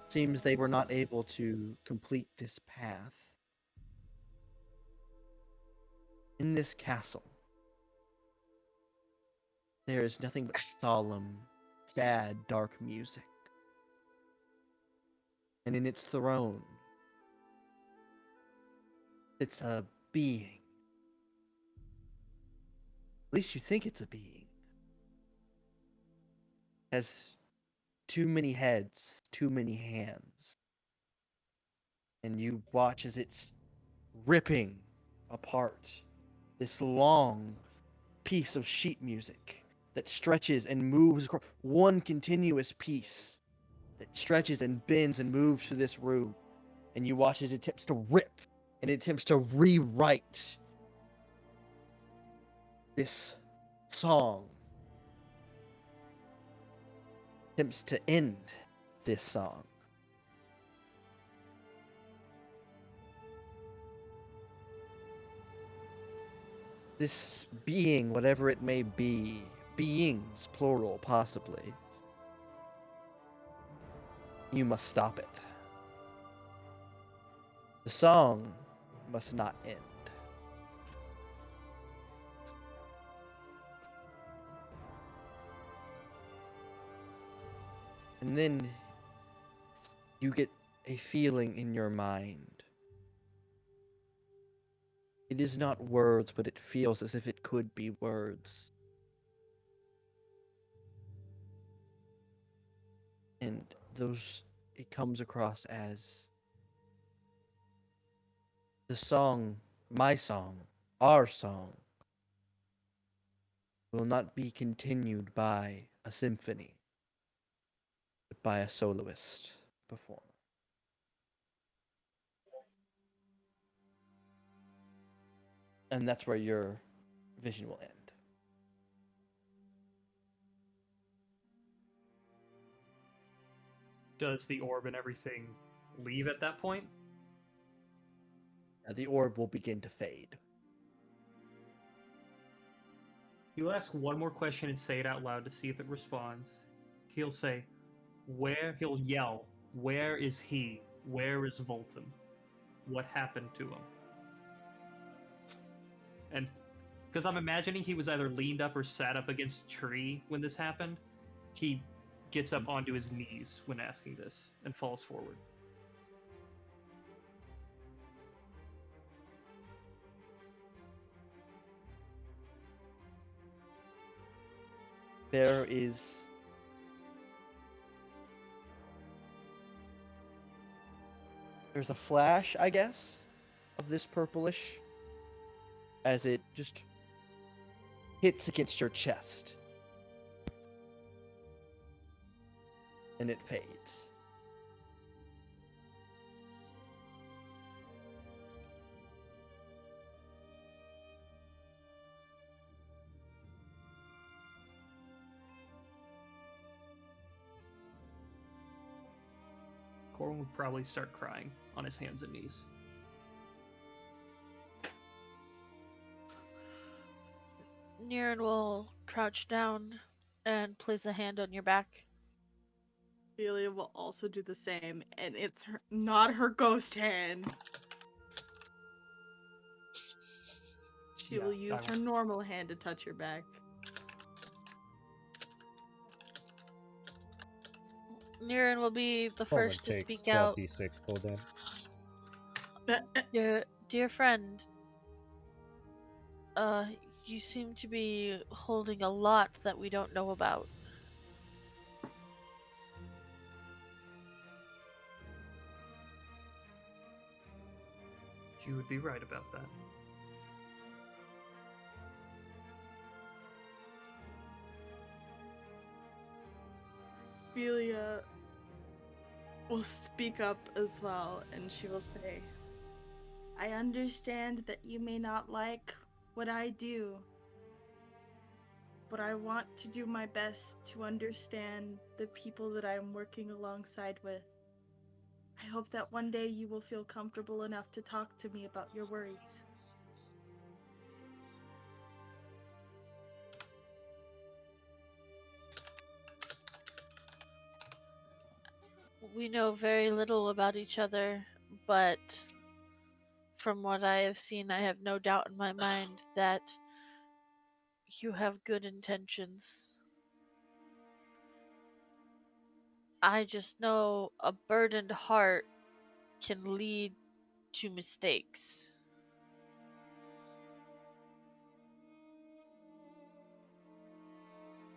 Speaker 3: Seems they were not able to complete this path. In this castle, there is nothing but solemn, sad, dark music. And in its throne sits a being. At least you think it's a being. Has too many heads, too many hands. And you watch as it's ripping apart this long piece of sheet music that stretches and moves across one continuous piece that stretches and bends and moves through this room. And you watch as it attempts to rip and it attempts to rewrite this song. Attempts to end this song. This being, whatever it may be, beings, plural, possibly, you must stop it. The song must not end. And then you get a feeling in your mind. It is not words, but it feels as if it could be words. And it comes across as the song, my song, our song, will not be continued by a symphony, but by a soloist performer. And that's where your vision will end.
Speaker 4: Does the orb and everything leave at that point?
Speaker 3: The orb will begin to fade.
Speaker 4: You'll ask one more question and say it out loud to see if it responds. He'll say, he'll yell, where is he? Where is Volton? What happened to him? And because I'm imagining he was either leaned up or sat up against a tree when this happened, he gets up onto his knees when asking this and falls forward.
Speaker 3: There's a flash, I guess, of this purplish as it just hits against your chest. And it fades.
Speaker 4: Corin would probably start crying on his hands and knees.
Speaker 10: Niran will crouch down and place a hand on your back.
Speaker 1: Ophelia will also do the same, and it's her, not her ghost hand. She
Speaker 4: Yeah,
Speaker 1: will use
Speaker 4: I
Speaker 1: her normal hand to touch your back.
Speaker 10: Niran will be the
Speaker 6: Coleman
Speaker 10: first to
Speaker 6: takes
Speaker 10: speak out.
Speaker 6: 12d6 cold damage.
Speaker 10: Dear friend, you seem to be holding a lot that we don't know about.
Speaker 4: You would be right about that.
Speaker 1: Ophelia will speak up as well, and she will say, I understand that you may not like what I do, but I want to do my best to understand the people that I'm working alongside with. I hope that one day you will feel comfortable enough to talk to me about your worries.
Speaker 10: We know very little about each other, but from what I have seen, I have no doubt in my mind that you have good intentions. I just know a burdened heart can lead to mistakes.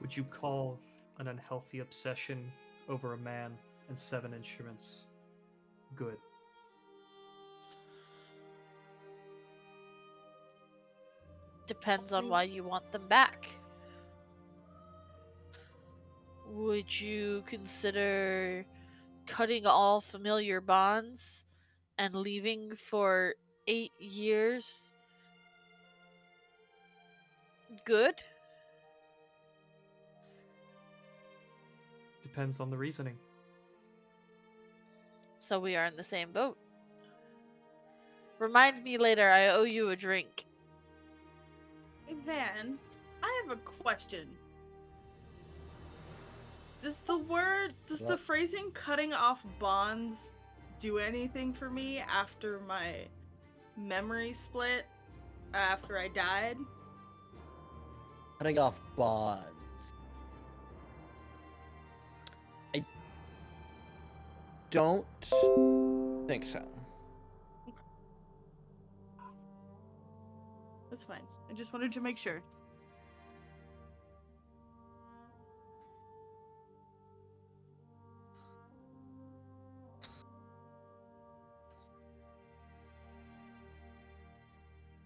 Speaker 4: Would you call an unhealthy obsession over a man and 7 instruments good?
Speaker 10: Depends on why you want them back. Would you consider cutting all familiar bonds and leaving for 8 years good?
Speaker 4: Depends on the reasoning.
Speaker 10: So we are in the same boat. Remind me later, I owe you a drink.
Speaker 1: Hey, Van, I have a question. Does the
Speaker 3: What?
Speaker 1: phrasing cutting off bonds do anything for me after my memory split after I died?
Speaker 3: Cutting off bonds. I don't think so.
Speaker 1: That's fine. I just wanted to make sure.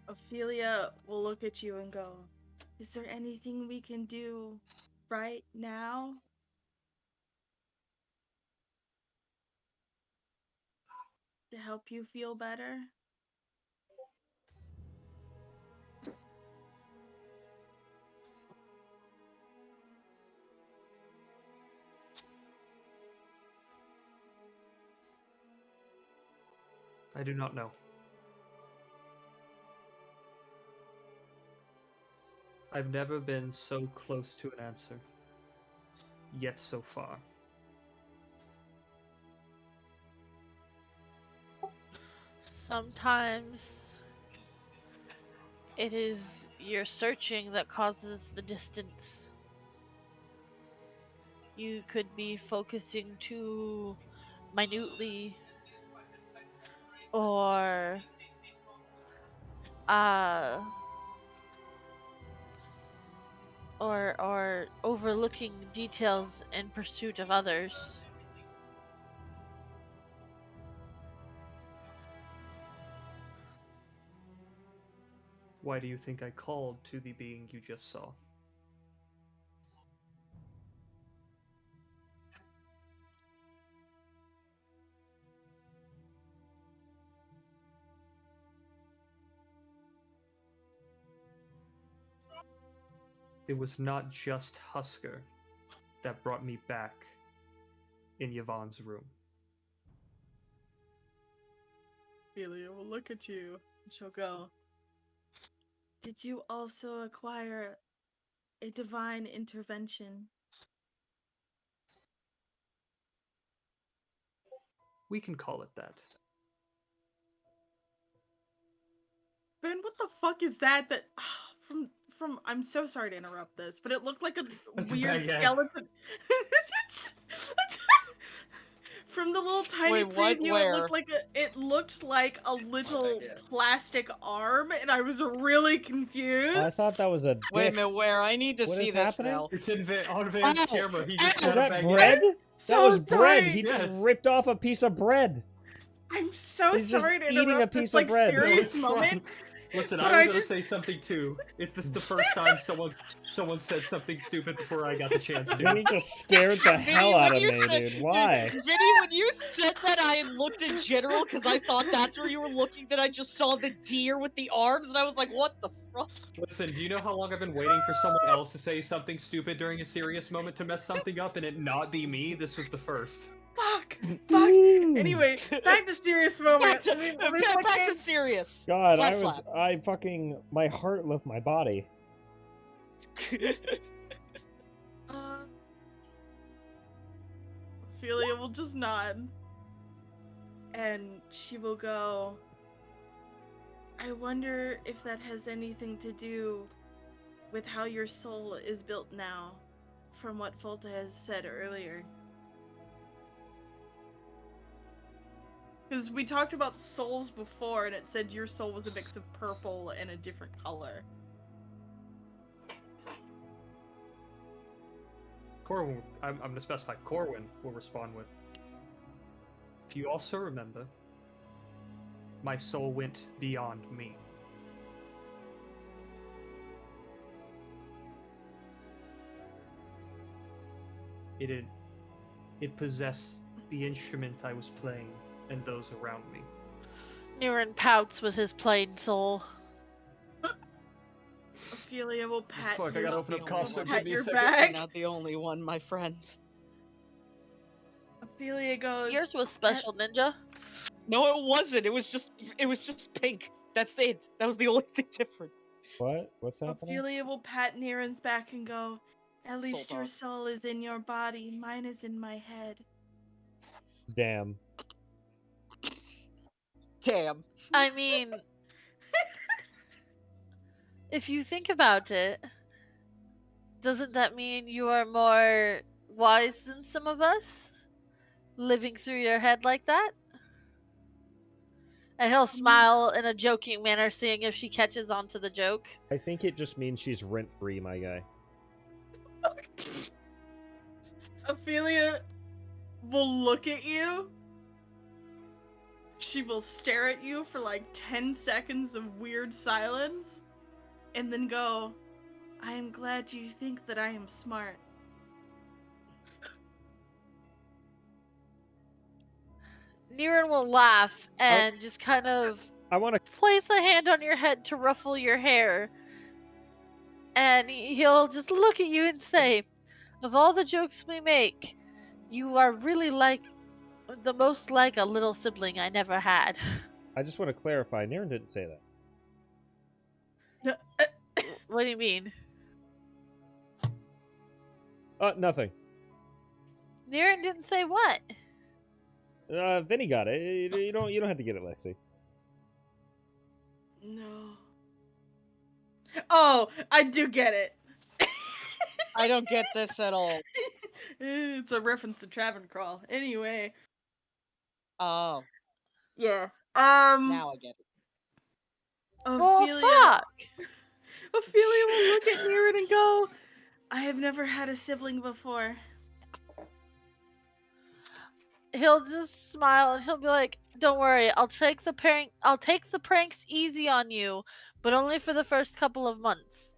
Speaker 1: Ophelia will look at you and go, is there anything we can do right now? To help you feel better?
Speaker 4: I do not know. I've never been so close to an answer, yet so far.
Speaker 10: Sometimes it is your searching that causes the distance. You could be focusing too minutely or or overlooking details in pursuit of others.
Speaker 4: Why do you think I called to the being you just saw? It was not just Husker that brought me back in Yvonne's room.
Speaker 1: Ophelia will look at you and she'll go, "Did you also acquire a divine intervention?"
Speaker 4: We can call it that.
Speaker 1: Ben, what the fuck is that? From I'm so sorry to interrupt this, but it looked like a
Speaker 4: That's a
Speaker 1: weird
Speaker 4: bad gag.
Speaker 1: skeleton. From the little tiny
Speaker 7: Wait, what?
Speaker 1: preview,
Speaker 7: Where?
Speaker 1: it looked like a little
Speaker 4: gag.
Speaker 1: plastic arm, and I was really confused.
Speaker 6: I thought that was a
Speaker 7: Wait a
Speaker 6: dick.
Speaker 7: minute, where? I need to
Speaker 6: What
Speaker 7: see
Speaker 6: is
Speaker 7: this
Speaker 6: happening?
Speaker 7: now.
Speaker 4: It's on Van's
Speaker 7: Oh,
Speaker 4: camera. He just
Speaker 7: oh,
Speaker 6: Is
Speaker 4: got a
Speaker 6: that
Speaker 4: baguette.
Speaker 6: bread? That
Speaker 1: so
Speaker 6: was bread.
Speaker 1: sorry.
Speaker 6: He just
Speaker 4: Yes.
Speaker 6: ripped off a piece of bread.
Speaker 1: I'm so
Speaker 6: He's just
Speaker 1: sorry to
Speaker 6: eating a
Speaker 1: interrupt
Speaker 6: piece
Speaker 1: this
Speaker 6: of
Speaker 1: like
Speaker 6: bread. No,
Speaker 1: serious
Speaker 4: it's
Speaker 1: moment.
Speaker 4: fine. Listen,
Speaker 1: but
Speaker 4: I was
Speaker 1: I
Speaker 4: gonna
Speaker 1: just-
Speaker 4: say something too. It's just the first time someone said something stupid before I got the chance to.
Speaker 6: Vinny just scared the hell
Speaker 7: Vinny,
Speaker 6: out
Speaker 7: when
Speaker 6: of
Speaker 7: you
Speaker 6: me,
Speaker 7: said-
Speaker 6: dude. Why?
Speaker 7: Vinny, when you said that, I looked in general because I thought that's where you were looking. Then I just saw the deer with the arms, and I was like, "What the fuck?"
Speaker 4: Listen, do you know how long I've been waiting for someone else to say something stupid during a serious moment to mess something up and it not be me? This was the first.
Speaker 1: Fuck. Anyway, back to serious moment.
Speaker 7: Back to,
Speaker 1: Let me
Speaker 7: back to
Speaker 1: fucking-
Speaker 7: serious.
Speaker 6: God,
Speaker 7: Slap,
Speaker 6: my heart left my body.
Speaker 7: slap.
Speaker 1: Ophelia will just nod. And she will go, "I wonder if that has anything to do with how your soul is built now, from what Folta has said earlier." Because we talked about souls before, and it said your soul was a mix of purple and a different color.
Speaker 4: Corwin, I'm going to specify, Corwin will respond with, "If you also remember, my soul went beyond me. It possessed the instrument I was playing and those around me."
Speaker 10: Niran pouts with his plain soul.
Speaker 1: Ophelia will pat
Speaker 4: Fuck, I
Speaker 1: your,
Speaker 4: gotta open up
Speaker 7: You're
Speaker 4: coughs, so
Speaker 1: pat
Speaker 4: give me a
Speaker 1: your
Speaker 4: second.
Speaker 1: back.
Speaker 7: not the only one, my friend.
Speaker 1: Ophelia goes,
Speaker 10: Yours was special, Ninja.
Speaker 7: No, it wasn't. It was just pink. That's it. That was the only thing different.
Speaker 6: What? What's happening?
Speaker 1: Ophelia will pat Niran's back and go, "At least your
Speaker 7: talk.
Speaker 1: soul is in your body. Mine is in my head."
Speaker 6: Damn.
Speaker 7: Damn.
Speaker 10: I mean, if you think about it, doesn't that mean you are more wise than some of us? Living through your head like that? And he'll smile in a joking manner, seeing if she catches on to the joke.
Speaker 6: I think it just means she's rent-free, my guy.
Speaker 1: Ophelia will look at you. She will stare at you for like 10 seconds of weird silence, and then go, "I am glad you think that I am smart."
Speaker 10: Niran will laugh and just kind of
Speaker 6: I want to.
Speaker 10: place a hand on your head to ruffle your hair. And he'll just look at you and say, "Of all the jokes we make, you are really the most like a little sibling I never had."
Speaker 6: I just want to clarify. Niran didn't say that.
Speaker 10: What do you mean?
Speaker 6: Nothing.
Speaker 10: Niran didn't say what?
Speaker 6: Vinny got it. You don't have to get it, Lexi.
Speaker 1: No. Oh, I do get it.
Speaker 7: I don't get this at all.
Speaker 1: It's a reference to Travencrawl. Anyway,
Speaker 7: Oh,
Speaker 1: yeah.
Speaker 7: now I get it.
Speaker 10: Well,
Speaker 1: Ophelia.
Speaker 10: fuck!
Speaker 1: Ophelia will look at Niran and go, "I have never had a sibling before."
Speaker 10: he'll just smile and he'll be like, "Don't worry, I'll take the pranks easy on you, but only for the first couple of months."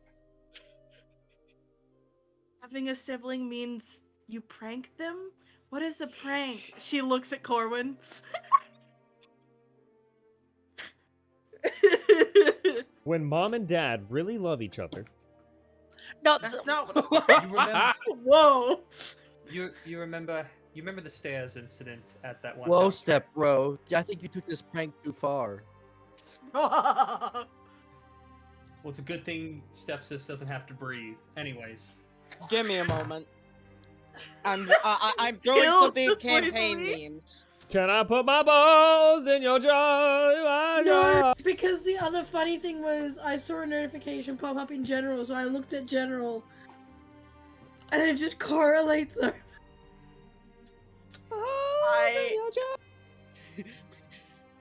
Speaker 1: Having a sibling means you prank them? What is a prank? She looks at Corwin.
Speaker 6: When mom and dad really love each other.
Speaker 10: No,
Speaker 1: That's not what
Speaker 4: You remember?
Speaker 1: Whoa.
Speaker 4: You remember the stairs incident at that one
Speaker 3: Whoa,
Speaker 4: house, right?
Speaker 3: step bro. I think you took this prank too far.
Speaker 4: Well, it's a good thing Stepsis doesn't have to breathe. Anyways.
Speaker 7: Give me a moment. I'm throwing
Speaker 1: Kill
Speaker 7: something in
Speaker 1: the
Speaker 7: campaign
Speaker 1: poison.
Speaker 7: memes.
Speaker 6: Can I put my balls in your jar?
Speaker 2: No, because the other funny thing was I saw a notification pop up in general, so I looked at general, and it just correlates them.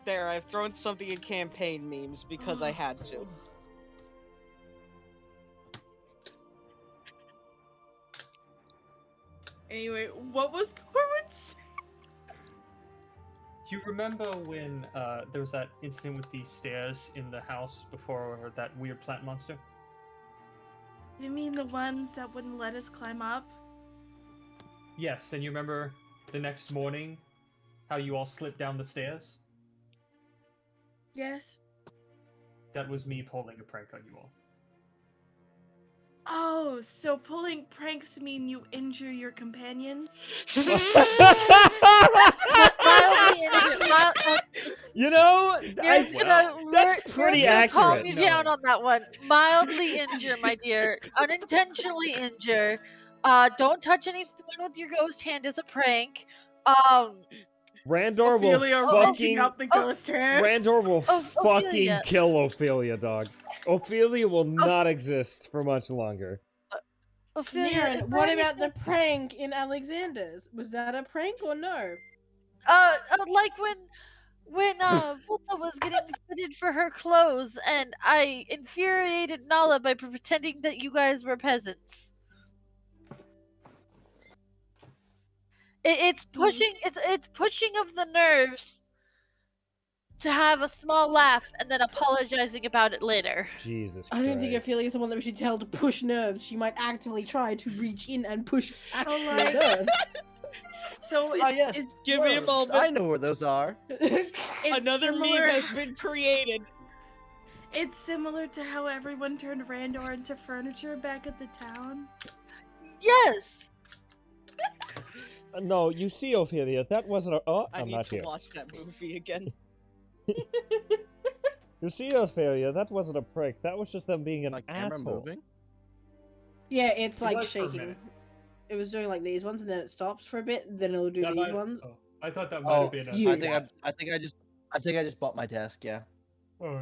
Speaker 7: There, I've thrown something in campaign memes because I had to.
Speaker 1: Anyway, what was Corwin saying?
Speaker 4: Do you remember when there was that incident with the stairs in the house before that weird plant monster?
Speaker 1: You mean the ones that wouldn't let us climb up?
Speaker 4: Yes, and you remember the next morning how you all slipped down the stairs?
Speaker 1: Yes.
Speaker 4: That was me pulling a prank on you all.
Speaker 1: Oh, so pulling pranks mean you injure your companions?
Speaker 6: You know,
Speaker 10: Nerd's
Speaker 6: that's pretty
Speaker 10: Nerd's gonna calm
Speaker 6: accurate.
Speaker 10: you down on that one. Mildly injure, my dear. Unintentionally injure. Don't touch anything with your ghost hand as a prank.
Speaker 6: Randor will
Speaker 1: Ophelia
Speaker 6: fucking
Speaker 1: reaching up the ghost hand.
Speaker 6: Randor will fucking
Speaker 10: Ophelia.
Speaker 6: kill Ophelia, dog. Ophelia will not exist for much longer.
Speaker 10: Ophelia,
Speaker 2: Niran,
Speaker 10: is there
Speaker 2: what
Speaker 10: anything-
Speaker 2: about the prank in Alexander's? Was that a prank or no?
Speaker 10: like when Volta was getting fitted for her clothes, and I infuriated Nala by pretending that you guys were peasants. It's pushing of the nerves to have a small laugh and then apologizing about it later.
Speaker 6: Jesus
Speaker 2: I don't think
Speaker 6: Christ.
Speaker 2: Ophelia is someone that we should tell to push nerves. She might actively try to reach in and push actual
Speaker 1: like-
Speaker 2: nerves.
Speaker 1: So
Speaker 3: Ah, yes.
Speaker 1: it's
Speaker 7: Give me a
Speaker 3: Nerves.
Speaker 7: moment.
Speaker 3: I know where those are.
Speaker 7: Another
Speaker 1: similar-
Speaker 7: meme has been created.
Speaker 1: It's similar to how everyone turned Randor into furniture back at the town.
Speaker 10: Yes.
Speaker 6: No, you see, Ophelia, that wasn't a. Oh,
Speaker 7: I
Speaker 6: I'm
Speaker 7: need
Speaker 6: not
Speaker 7: to
Speaker 6: here.
Speaker 7: watch that movie again.
Speaker 6: You see, Ophelia, that wasn't a prank. That was just them being an
Speaker 3: My camera
Speaker 6: asshole.
Speaker 3: moving.
Speaker 2: Yeah, it's
Speaker 4: It
Speaker 2: like
Speaker 4: was for a
Speaker 2: shaking.
Speaker 4: minute.
Speaker 2: It was doing like these ones, and then it stops for a bit. Then it'll do
Speaker 4: That
Speaker 2: these
Speaker 4: might-
Speaker 2: ones.
Speaker 4: oh, I thought that might
Speaker 3: Oh,
Speaker 4: have been
Speaker 2: you.
Speaker 3: I think I just bought my desk. Yeah.
Speaker 4: Oh,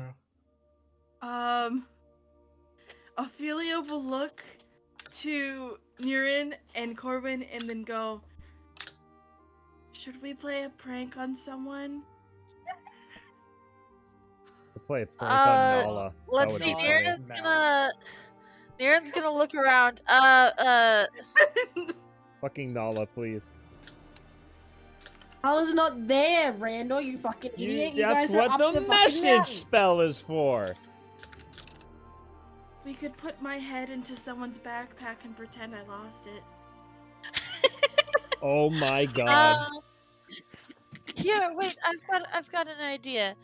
Speaker 4: yeah.
Speaker 1: Ophelia will look to Niran and Corwin and then go, should we play a prank on someone?
Speaker 6: To play a prank on Nala.
Speaker 10: Let's
Speaker 6: That
Speaker 10: see.
Speaker 6: would be funny.
Speaker 10: Niran's gonna look around.
Speaker 6: Fucking Nala, please.
Speaker 2: Nala's not there, Randall. You fucking idiot. You
Speaker 6: That's
Speaker 2: guys are
Speaker 6: what
Speaker 2: up
Speaker 6: the
Speaker 2: the fucking
Speaker 6: message
Speaker 2: mountain.
Speaker 6: spell is for.
Speaker 1: We could put my head into someone's backpack and pretend I lost it.
Speaker 6: Oh my god.
Speaker 10: Here, wait. I've got an idea.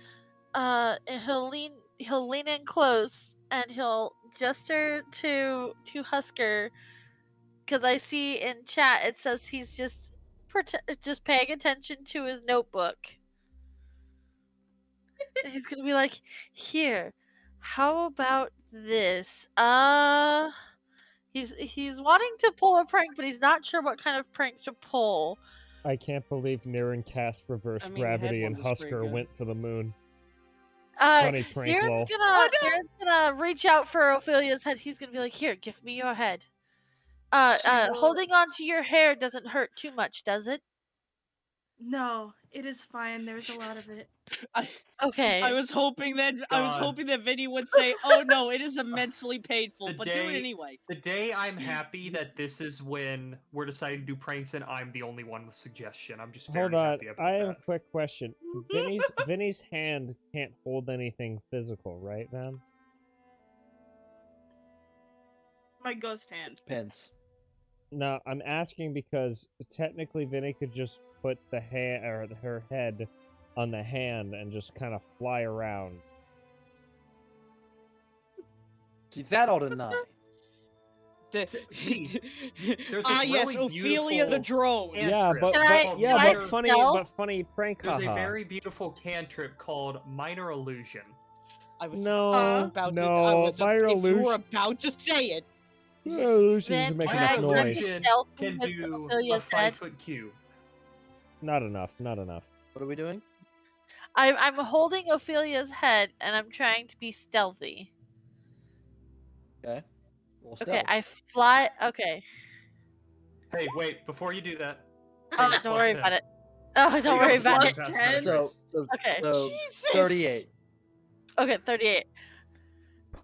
Speaker 10: And he'll lean in close and he'll gesture to Husker, because I see in chat it says he's just paying attention to his notebook. And he's gonna be like, "Here, how about this? He's wanting to pull a prank, but he's not sure what kind of prank to pull."
Speaker 6: I can't believe Niran cast reverse
Speaker 7: I mean, the
Speaker 6: gravity
Speaker 7: head
Speaker 6: and
Speaker 7: one was pretty
Speaker 6: Husker
Speaker 7: good.
Speaker 6: went to the moon. Funny prank, lol.
Speaker 10: Darren's gonna reach out for Ophelia's head. He's gonna be like, "Here, give me your head." Holding on to your hair doesn't hurt too much, does it?
Speaker 1: No, it is fine. There's a lot of it.
Speaker 10: Okay.
Speaker 7: I was hoping that
Speaker 4: God.
Speaker 7: Vinny would say, "Oh no, it is immensely painful,"
Speaker 4: The
Speaker 7: but do it
Speaker 4: day-
Speaker 7: anyway.
Speaker 4: The day I'm happy that this is when we're deciding to do pranks and I'm the only one with suggestion. I'm just very
Speaker 6: Hold on,
Speaker 4: happy about
Speaker 6: I have
Speaker 4: that.
Speaker 6: a quick question. Vinny's hand can't hold anything physical, right, man?
Speaker 1: My ghost hand.
Speaker 3: Depends.
Speaker 6: No, I'm asking because technically Vinny could just put the hand or her head on the hand and just kind of fly around.
Speaker 3: See, that I'll deny.
Speaker 4: See, there's
Speaker 7: Ah,
Speaker 4: this
Speaker 7: yes,
Speaker 4: really
Speaker 7: Ophelia the
Speaker 4: beautiful
Speaker 7: drone.
Speaker 6: Yeah,
Speaker 4: cantrip
Speaker 6: but
Speaker 10: Can I-
Speaker 4: called
Speaker 6: yeah,
Speaker 10: can I
Speaker 6: but
Speaker 4: minor-
Speaker 6: funny prank
Speaker 4: There's a
Speaker 6: haha.
Speaker 4: very beautiful cantrip called minor illusion.
Speaker 7: I was
Speaker 6: No,
Speaker 7: about
Speaker 6: no,
Speaker 7: to. I was.
Speaker 6: minor
Speaker 7: If you were
Speaker 6: illusion.
Speaker 7: about to say it,
Speaker 6: Minor illusion
Speaker 10: Vin,
Speaker 6: doesn't make
Speaker 10: can
Speaker 6: enough
Speaker 10: I
Speaker 4: Minor
Speaker 10: grab
Speaker 6: noise.
Speaker 10: the
Speaker 4: illusion
Speaker 10: stealth
Speaker 4: can
Speaker 10: with
Speaker 4: do a
Speaker 10: Ophelia's head?
Speaker 4: 5-foot cube.
Speaker 6: Not enough, not enough.
Speaker 3: What are we doing?
Speaker 10: I'm holding Ophelia's head and I'm trying to be stealthy.
Speaker 3: Okay. Roll
Speaker 10: Okay,
Speaker 3: stealth.
Speaker 10: I fly. Okay.
Speaker 4: Hey, wait! Before you do that,
Speaker 10: Oh,
Speaker 4: take
Speaker 10: don't
Speaker 4: plus
Speaker 10: worry
Speaker 4: 10.
Speaker 10: about it. Oh,
Speaker 4: So
Speaker 10: don't
Speaker 4: you
Speaker 10: worry
Speaker 4: got
Speaker 10: about
Speaker 4: plus
Speaker 10: it.
Speaker 4: 10 past
Speaker 1: 10.
Speaker 4: memories.
Speaker 3: So
Speaker 10: Okay.
Speaker 7: Jesus.
Speaker 3: 38.
Speaker 10: Okay, 38.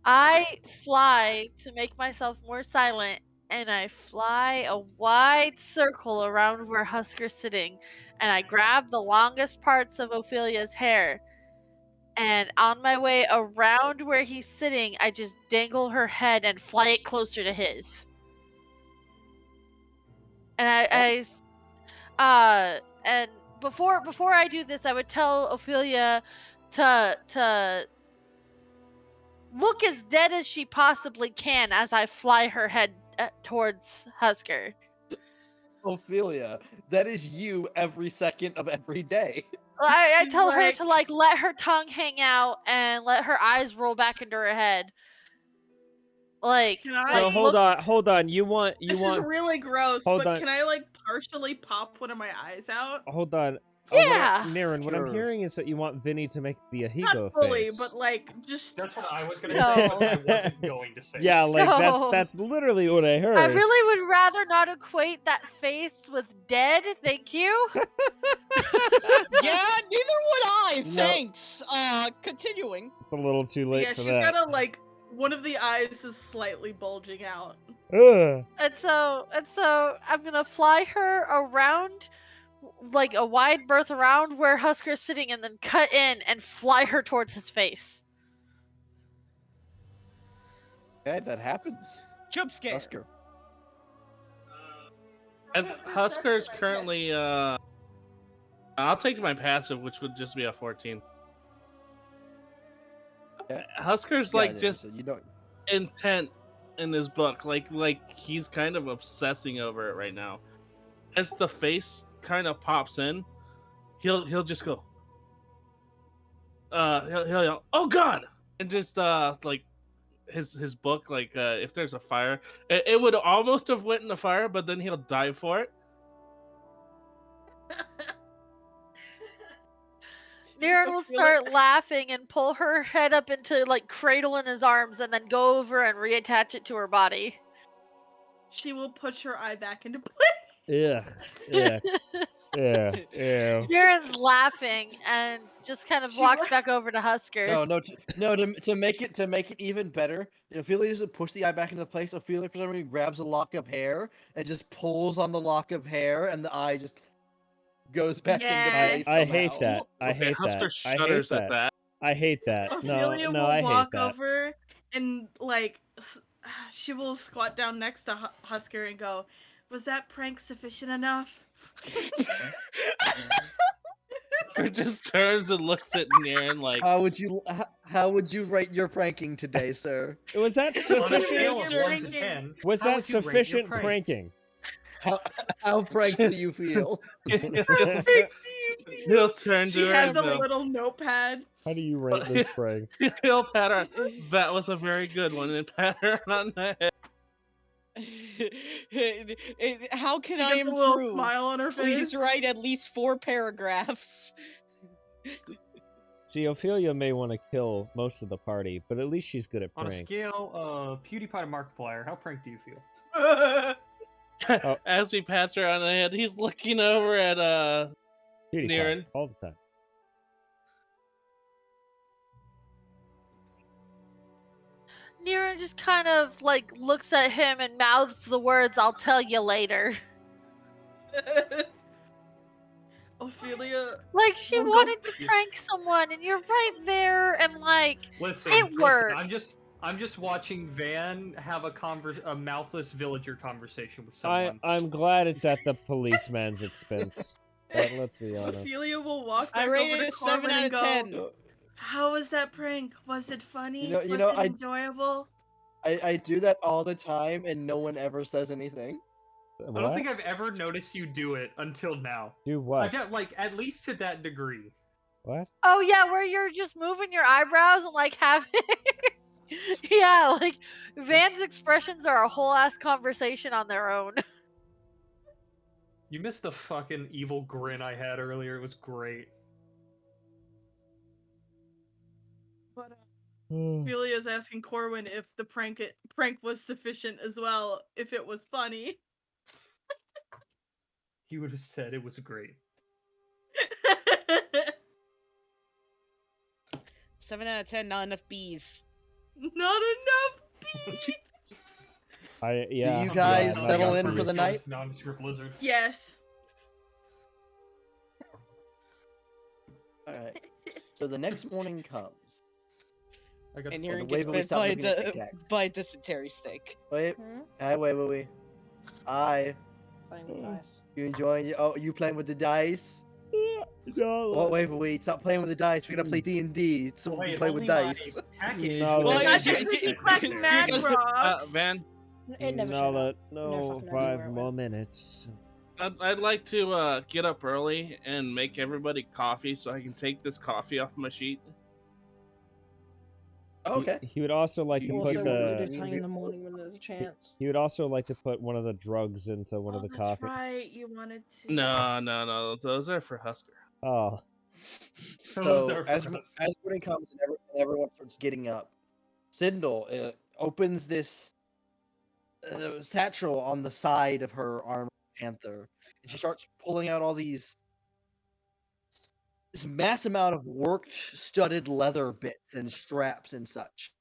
Speaker 10: I fly to make myself more silent, and I fly a wide circle around where Husker's sitting, and I grab the longest parts of Ophelia's hair. And on my way around where he's sitting, I just dangle her head and fly it closer to his. And and before I do this, I would tell Ophelia to look as dead as she possibly can as I fly her head towards Husker.
Speaker 3: Ophelia, that is you every second of every day.
Speaker 10: I
Speaker 1: She's
Speaker 10: tell her
Speaker 1: like-
Speaker 10: to like let her tongue hang out and let her eyes roll back into her head. Like,
Speaker 1: Can I?
Speaker 6: So hold on. You want
Speaker 1: This is really gross,
Speaker 6: hold
Speaker 1: but
Speaker 6: on.
Speaker 1: can I like partially pop one of my eyes out?
Speaker 6: hold on.
Speaker 10: Yeah.
Speaker 6: Niren, what I'm
Speaker 3: Sure.
Speaker 6: hearing is that you want Vinny to make the Ahigo
Speaker 1: Not fully,
Speaker 6: face.
Speaker 1: but like just.
Speaker 4: That's what I was gonna
Speaker 10: No.
Speaker 4: say, but I wasn't going to say.
Speaker 6: Yeah, like
Speaker 10: No.
Speaker 6: that's literally what I heard.
Speaker 10: I really would rather not equate that face with dead. Thank you.
Speaker 7: Yeah, neither would I.
Speaker 3: No.
Speaker 7: Thanks. Continuing.
Speaker 6: It's a little too late
Speaker 1: Yeah,
Speaker 6: for
Speaker 1: she's
Speaker 6: that.
Speaker 1: got a like one of the eyes is slightly bulging out.
Speaker 6: Ugh.
Speaker 10: And so I'm gonna fly her around, like a wide berth around where Husker's sitting, and then cut in and fly her towards his face.
Speaker 3: Okay, that happens.
Speaker 7: Jump scare.
Speaker 3: Husker.
Speaker 9: As Husker is currently, I'll take my passive, which would just be a 14.
Speaker 3: Okay.
Speaker 9: Husker's
Speaker 3: Yeah,
Speaker 9: like
Speaker 3: yeah,
Speaker 9: just
Speaker 3: so you don't.
Speaker 9: intent in his book, like he's kind of obsessing over it right now. As the face kind of pops in, he'll just go, he'll yell, "Oh God!" and just like his book, like if there's a fire, it would almost have went in the fire, but then he'll dive for it.
Speaker 10: Niren will start laughing and pull her head up into like cradle in his arms, and then go over and reattach it to her body.
Speaker 1: She will push her eye back into place.
Speaker 6: Yeah. Yeah. Yeah. Yeah.
Speaker 10: Niren's laughing and just kind of
Speaker 1: She
Speaker 10: walks
Speaker 1: wa-
Speaker 10: back over to Husker.
Speaker 3: To make it even better, Ophelia doesn't push the eye back into place. Ophelia for some reason grabs a lock of hair and just pulls on the lock of hair, and the eye just goes back into
Speaker 1: Yes.
Speaker 3: place.
Speaker 6: I hate
Speaker 3: somehow.
Speaker 6: that. I
Speaker 9: Okay,
Speaker 6: hate
Speaker 9: Husker
Speaker 6: that. I hate
Speaker 9: shudders at
Speaker 6: that.
Speaker 9: that.
Speaker 6: I hate that. No,
Speaker 1: Ophelia
Speaker 6: no,
Speaker 1: will
Speaker 6: I hate
Speaker 1: walk
Speaker 6: that.
Speaker 1: over and like she will squat down next to Husker and go, "Was that prank sufficient enough?"
Speaker 9: Husker just turns and looks at Niren like,
Speaker 3: How would you rate your pranking today, sir?
Speaker 6: Was that
Speaker 4: On a
Speaker 6: sufficient?
Speaker 4: scale of
Speaker 1: Sure.
Speaker 4: 1 to 10,
Speaker 6: Was
Speaker 4: how
Speaker 6: that
Speaker 4: would you rate your
Speaker 6: sufficient
Speaker 4: prank?
Speaker 6: pranking?
Speaker 3: How pranked do you feel?
Speaker 9: he'll turn
Speaker 1: She
Speaker 9: to her
Speaker 1: has
Speaker 9: and
Speaker 1: a
Speaker 9: go,
Speaker 1: little notepad.
Speaker 6: How do you rate this prank?
Speaker 9: he'll pat her. That was a very good one, and pat her on the head.
Speaker 7: How can
Speaker 1: She
Speaker 7: I
Speaker 1: gets a little
Speaker 7: improve?
Speaker 1: smile on her
Speaker 7: Please
Speaker 1: face.
Speaker 7: write at least 4 paragraphs.
Speaker 6: See, Ophelia may want to kill most of the party, but at least she's good at
Speaker 4: On a
Speaker 6: pranks.
Speaker 4: scale of PewDiePie to Markiplier, how pranked do you feel?
Speaker 9: As he pats her on the head, he's looking over at
Speaker 6: PewDiePie,
Speaker 9: Niren.
Speaker 6: all the time.
Speaker 10: Nira just kind of like looks at him and mouths the words, "I'll tell you later."
Speaker 1: Ophelia.
Speaker 10: Like she
Speaker 1: We'll go-
Speaker 10: wanted to prank someone, and you're right there, and like
Speaker 4: Listen,
Speaker 10: it worked.
Speaker 4: I'm just watching Van have a mouthless villager conversation with someone.
Speaker 6: I'm glad it's at the policeman's expense. Let's be honest.
Speaker 1: Ophelia will walk
Speaker 7: I
Speaker 1: back
Speaker 7: rated
Speaker 1: over to
Speaker 7: it a 7
Speaker 1: Corwin
Speaker 7: out
Speaker 1: and
Speaker 7: of
Speaker 1: go,
Speaker 7: 10.
Speaker 1: "How was that prank? Was it funny?
Speaker 3: You know,
Speaker 1: was it
Speaker 3: I-
Speaker 1: enjoyable?"
Speaker 3: I do that all the time, and no one ever says anything.
Speaker 4: I don't
Speaker 6: What?
Speaker 4: think I've ever noticed you do it until now.
Speaker 6: Do
Speaker 4: I've
Speaker 6: what?
Speaker 4: got like at least to that degree.
Speaker 6: What?
Speaker 10: Oh yeah, where you're just moving your eyebrows and like having yeah, like Van's expressions are a whole ass conversation on their own.
Speaker 4: You missed the fucking evil grin I had earlier. It was great.
Speaker 1: But Ophelia's asking Corwin if the prank was sufficient as well, if it was funny.
Speaker 4: He would have said it was great.
Speaker 7: 7 out of 10, not enough bees.
Speaker 1: Not enough bees.
Speaker 6: Yeah.
Speaker 3: Do you guys
Speaker 6: I'm
Speaker 3: settle
Speaker 6: not
Speaker 3: in
Speaker 6: gonna
Speaker 3: for the
Speaker 6: be-
Speaker 3: night?
Speaker 4: Nondescript lizard.
Speaker 1: Yes.
Speaker 3: Alright. So the next morning comes.
Speaker 4: I got
Speaker 7: And
Speaker 3: the
Speaker 7: Niran
Speaker 3: way
Speaker 7: gets
Speaker 3: that we
Speaker 7: bit
Speaker 3: stop
Speaker 7: by
Speaker 3: looking at Tic Tacs.
Speaker 7: by a dysentery steak.
Speaker 3: Wait, wait.
Speaker 2: Playing with dice.
Speaker 3: You enjoying? Oh, you playing with the dice?
Speaker 6: No.
Speaker 3: Oh, wait. Stop playing with the dice. We're gonna play D&D, so we
Speaker 4: Wait,
Speaker 3: can play with
Speaker 4: only my
Speaker 3: dice.
Speaker 4: package
Speaker 6: No,
Speaker 4: was
Speaker 6: Well,
Speaker 1: I
Speaker 6: yeah,
Speaker 1: think we should collect mad rocks.
Speaker 9: Van,
Speaker 2: It never showed up.
Speaker 6: No,
Speaker 2: fucking idea where
Speaker 6: 5
Speaker 2: it
Speaker 6: more
Speaker 2: went.
Speaker 6: minutes.
Speaker 9: I'd like to get up early and make everybody coffee so I can take this coffee off my sheet.
Speaker 3: Okay.
Speaker 6: He would also like to
Speaker 2: Also,
Speaker 6: put
Speaker 2: what
Speaker 6: the.
Speaker 2: we do in the morning when there's a chance.
Speaker 6: He would also like to put one of the drugs into one of the
Speaker 1: that's
Speaker 6: coffee.
Speaker 1: right. You wanted to.
Speaker 9: No. Those are for Husker.
Speaker 6: Oh,
Speaker 3: So as morning comes and everyone starts getting up, Sindel opens this satchel on the side of her armor panther, and she starts pulling out all this mass amount of worked studded leather bits and straps and such.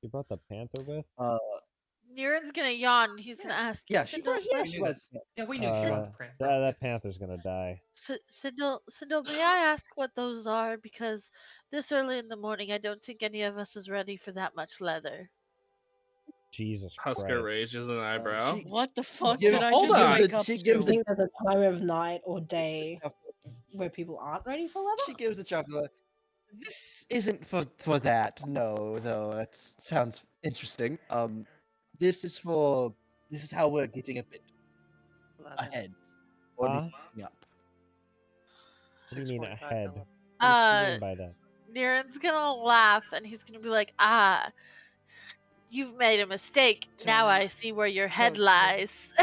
Speaker 6: you brought the panther with?
Speaker 10: Niran's gonna yawn. He's gonna ask.
Speaker 3: Yeah, she
Speaker 10: Sindel,
Speaker 3: was.
Speaker 4: Yeah, we knew you wanted the prank.
Speaker 6: That panther's gonna die.
Speaker 10: Sindel, may I ask what those are? Because this early in the morning, I don't think any of us is ready for that much leather.
Speaker 6: Jesus
Speaker 9: Husker
Speaker 6: Christ.
Speaker 9: raises an eyebrow.
Speaker 7: What the fuck
Speaker 3: gives-
Speaker 7: did I
Speaker 9: hold
Speaker 7: just
Speaker 9: on.
Speaker 7: wake up
Speaker 3: She
Speaker 7: to?
Speaker 3: gives
Speaker 2: I think there's a time of night or day where people aren't ready for leather.
Speaker 3: She gives the chocolate. This isn't for that. No, though. That sounds interesting. This is how we're getting a bit ahead. Or leading up.
Speaker 6: What do you mean ahead? What
Speaker 10: Uh,
Speaker 6: does she mean by that?
Speaker 10: Niran's gonna laugh and he's gonna be like, you've made a mistake. Now
Speaker 7: Don't-
Speaker 10: I see where your head
Speaker 7: don't-
Speaker 10: lies.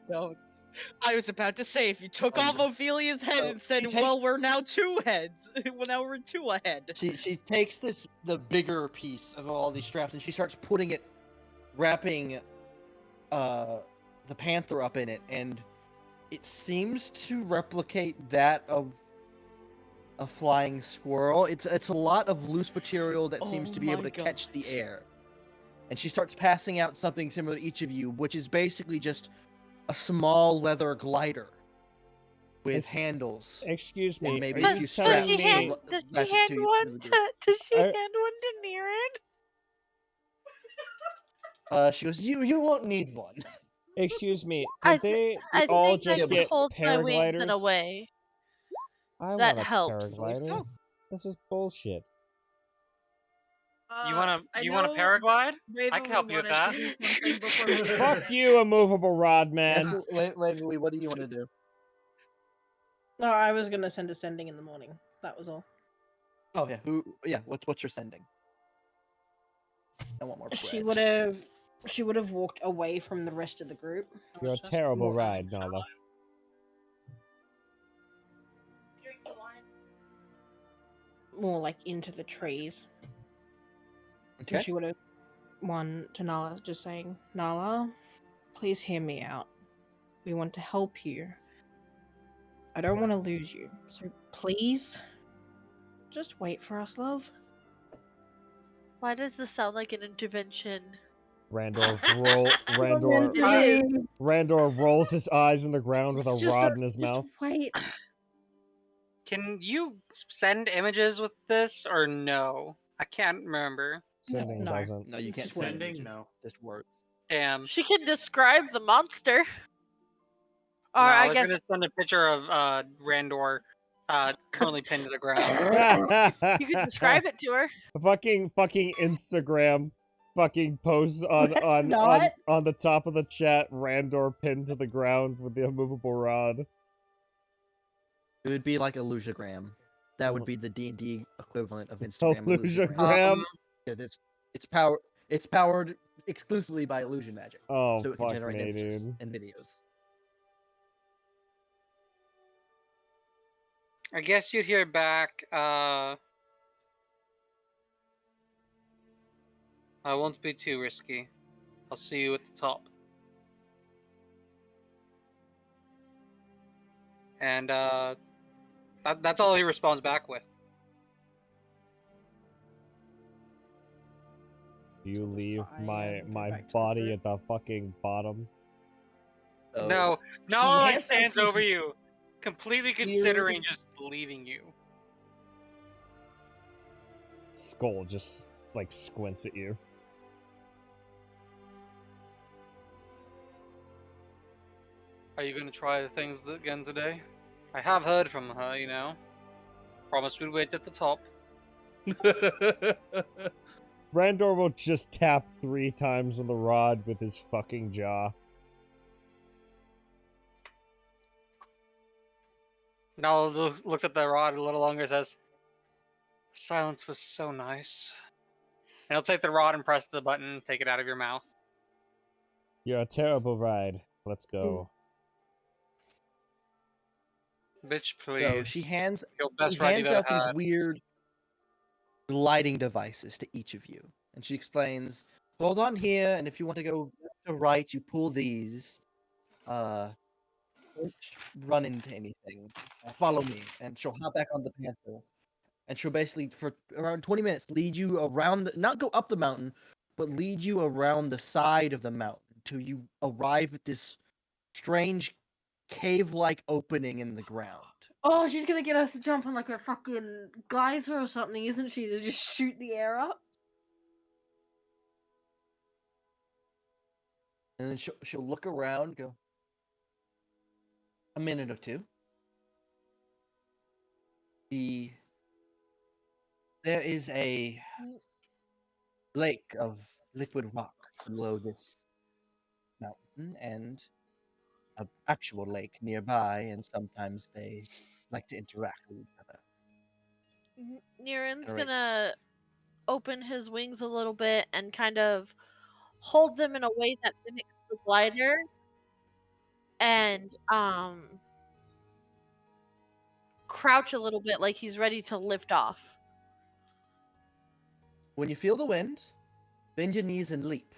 Speaker 7: No. I was about to say, if you took off Ophelia's head
Speaker 3: so
Speaker 7: and said,
Speaker 3: she
Speaker 7: well,
Speaker 3: takes-
Speaker 7: we're now 2 heads. Well, now we're 2 ahead.
Speaker 3: She takes the bigger piece of all these straps and she starts putting it, wrapping the panther up in it, and it seems to replicate that of a flying squirrel. It's a lot of loose material that seems to be able
Speaker 7: my
Speaker 3: to catch the
Speaker 7: God.
Speaker 3: air. And she starts passing out something similar to each of you, which is basically just a small leather glider with
Speaker 6: It's-
Speaker 3: handles.
Speaker 6: Excuse me.
Speaker 3: And maybe
Speaker 6: are
Speaker 3: a
Speaker 6: you
Speaker 3: few
Speaker 10: does
Speaker 3: straps
Speaker 10: she
Speaker 6: telling
Speaker 3: to
Speaker 10: hand
Speaker 6: me?
Speaker 10: does
Speaker 3: latch
Speaker 10: she
Speaker 3: it
Speaker 10: hand
Speaker 3: to you
Speaker 10: one
Speaker 3: to the
Speaker 10: to does she
Speaker 6: Are-
Speaker 10: hand one to Niran?
Speaker 3: She goes, you won't need one.
Speaker 6: Excuse me.
Speaker 10: I
Speaker 6: Did they
Speaker 10: I
Speaker 6: all
Speaker 10: think I
Speaker 6: just
Speaker 10: can
Speaker 6: get
Speaker 10: hold my wings in a
Speaker 6: paragliders?
Speaker 10: way.
Speaker 6: I
Speaker 10: That
Speaker 6: want a
Speaker 10: helps.
Speaker 6: paraglider.
Speaker 7: So.
Speaker 6: This is bullshit.
Speaker 5: You want
Speaker 1: I
Speaker 5: to
Speaker 1: know
Speaker 5: paraglide?
Speaker 1: Raven
Speaker 5: I can help you with
Speaker 1: wanted
Speaker 5: that.
Speaker 1: to do something before we leave.
Speaker 6: Fuck you, immovable rod man.
Speaker 3: Yes, wait, what do you want to do?
Speaker 2: No, I was gonna send a sending in the morning. That was all.
Speaker 3: Oh yeah, what's your sending? I want more
Speaker 2: She
Speaker 3: bread.
Speaker 2: would have walked away from the rest of the group.
Speaker 6: You're a terrible
Speaker 2: More-
Speaker 6: ride, Nala.
Speaker 2: More like into the trees.
Speaker 3: Okay.
Speaker 2: And she would have one to Nala, just saying, Nala, please hear me out. We want to help you. I don't want to lose you. So please Just wait for us, love.
Speaker 10: Why does this sound like an intervention?
Speaker 6: Randor
Speaker 2: It
Speaker 6: Randor rolls his eyes in the ground with a
Speaker 2: It's just
Speaker 6: rod in his
Speaker 2: just
Speaker 6: mouth.
Speaker 2: wait.
Speaker 5: Can you send images with this or no? I can't remember.
Speaker 6: Sending
Speaker 2: No.
Speaker 6: doesn't.
Speaker 3: No, you
Speaker 2: It's
Speaker 3: can't
Speaker 2: just
Speaker 3: send
Speaker 4: sending,
Speaker 3: images,
Speaker 4: no.
Speaker 3: just words.
Speaker 5: Damn.
Speaker 10: She can describe the monster. Or
Speaker 5: No,
Speaker 10: I
Speaker 5: was
Speaker 10: guess
Speaker 5: gonna send a picture of Randor currently pinned to the ground.
Speaker 10: you can describe it to her.
Speaker 6: fucking Instagram fucking posts on
Speaker 2: Let's
Speaker 6: on,
Speaker 2: not.
Speaker 6: on the top of the chat, Randor pinned to the ground with the immovable rod.
Speaker 3: It would be like Illusiogram. That would be the D&D equivalent of Instagram Illusiogram.
Speaker 6: Illusiogram.
Speaker 3: Because it's powered exclusively by illusion magic.
Speaker 6: Oh,
Speaker 3: So it can
Speaker 6: fuck
Speaker 3: generate
Speaker 6: me,
Speaker 3: images
Speaker 6: dude.
Speaker 3: and videos.
Speaker 5: I guess you'd hear back. I won't be too risky. I'll see you at the top. And that's all he responds back with.
Speaker 6: Do you leave
Speaker 2: Sigh
Speaker 6: my
Speaker 2: and go back to the
Speaker 6: body
Speaker 2: group.
Speaker 6: at the fucking bottom?
Speaker 3: So
Speaker 5: No,
Speaker 3: she
Speaker 5: like
Speaker 3: hands out
Speaker 5: stands
Speaker 3: these
Speaker 5: over you, completely considering just leaving you.
Speaker 6: Skull just like squints at you.
Speaker 5: Are you gonna try the things again today? I have heard from her, you know. Promised we'd wait at the top.
Speaker 6: Randor will just tap 3 times on the rod with his fucking jaw.
Speaker 5: Now looks at the rod a little longer and says, silence was so nice. And he'll take the rod and press the button, take it out of your mouth.
Speaker 6: You're a terrible ride. Let's
Speaker 2: Hmm.
Speaker 6: go.
Speaker 5: Bitch, please.
Speaker 3: So she hands
Speaker 5: Your best ride you've
Speaker 3: out
Speaker 5: ever
Speaker 3: these
Speaker 5: had.
Speaker 3: weird lighting devices to each of you. And she explains, hold on here, and if you want to go left or right, you pull these. Don't run into anything. Follow me. And she'll hop back on the panther. And she'll basically, for around 20 minutes, lead you around, not go up the mountain, but lead you around the side of the mountain until you arrive at this strange cave-like opening in the ground.
Speaker 2: Oh, she's gonna get us to jump on like a fucking geyser or something, isn't she? To just shoot the air up.
Speaker 3: And then she'll look around, go, a minute or two. There is a lake of liquid rock below this mountain and an actual lake nearby, and sometimes they like to interact with each other.
Speaker 10: Niren's
Speaker 3: Generates-
Speaker 10: gonna open his wings a little bit and kind of hold them in a way that mimics the glider, and crouch a little bit like he's ready to lift off.
Speaker 3: When you feel the wind, bend your knees and leap.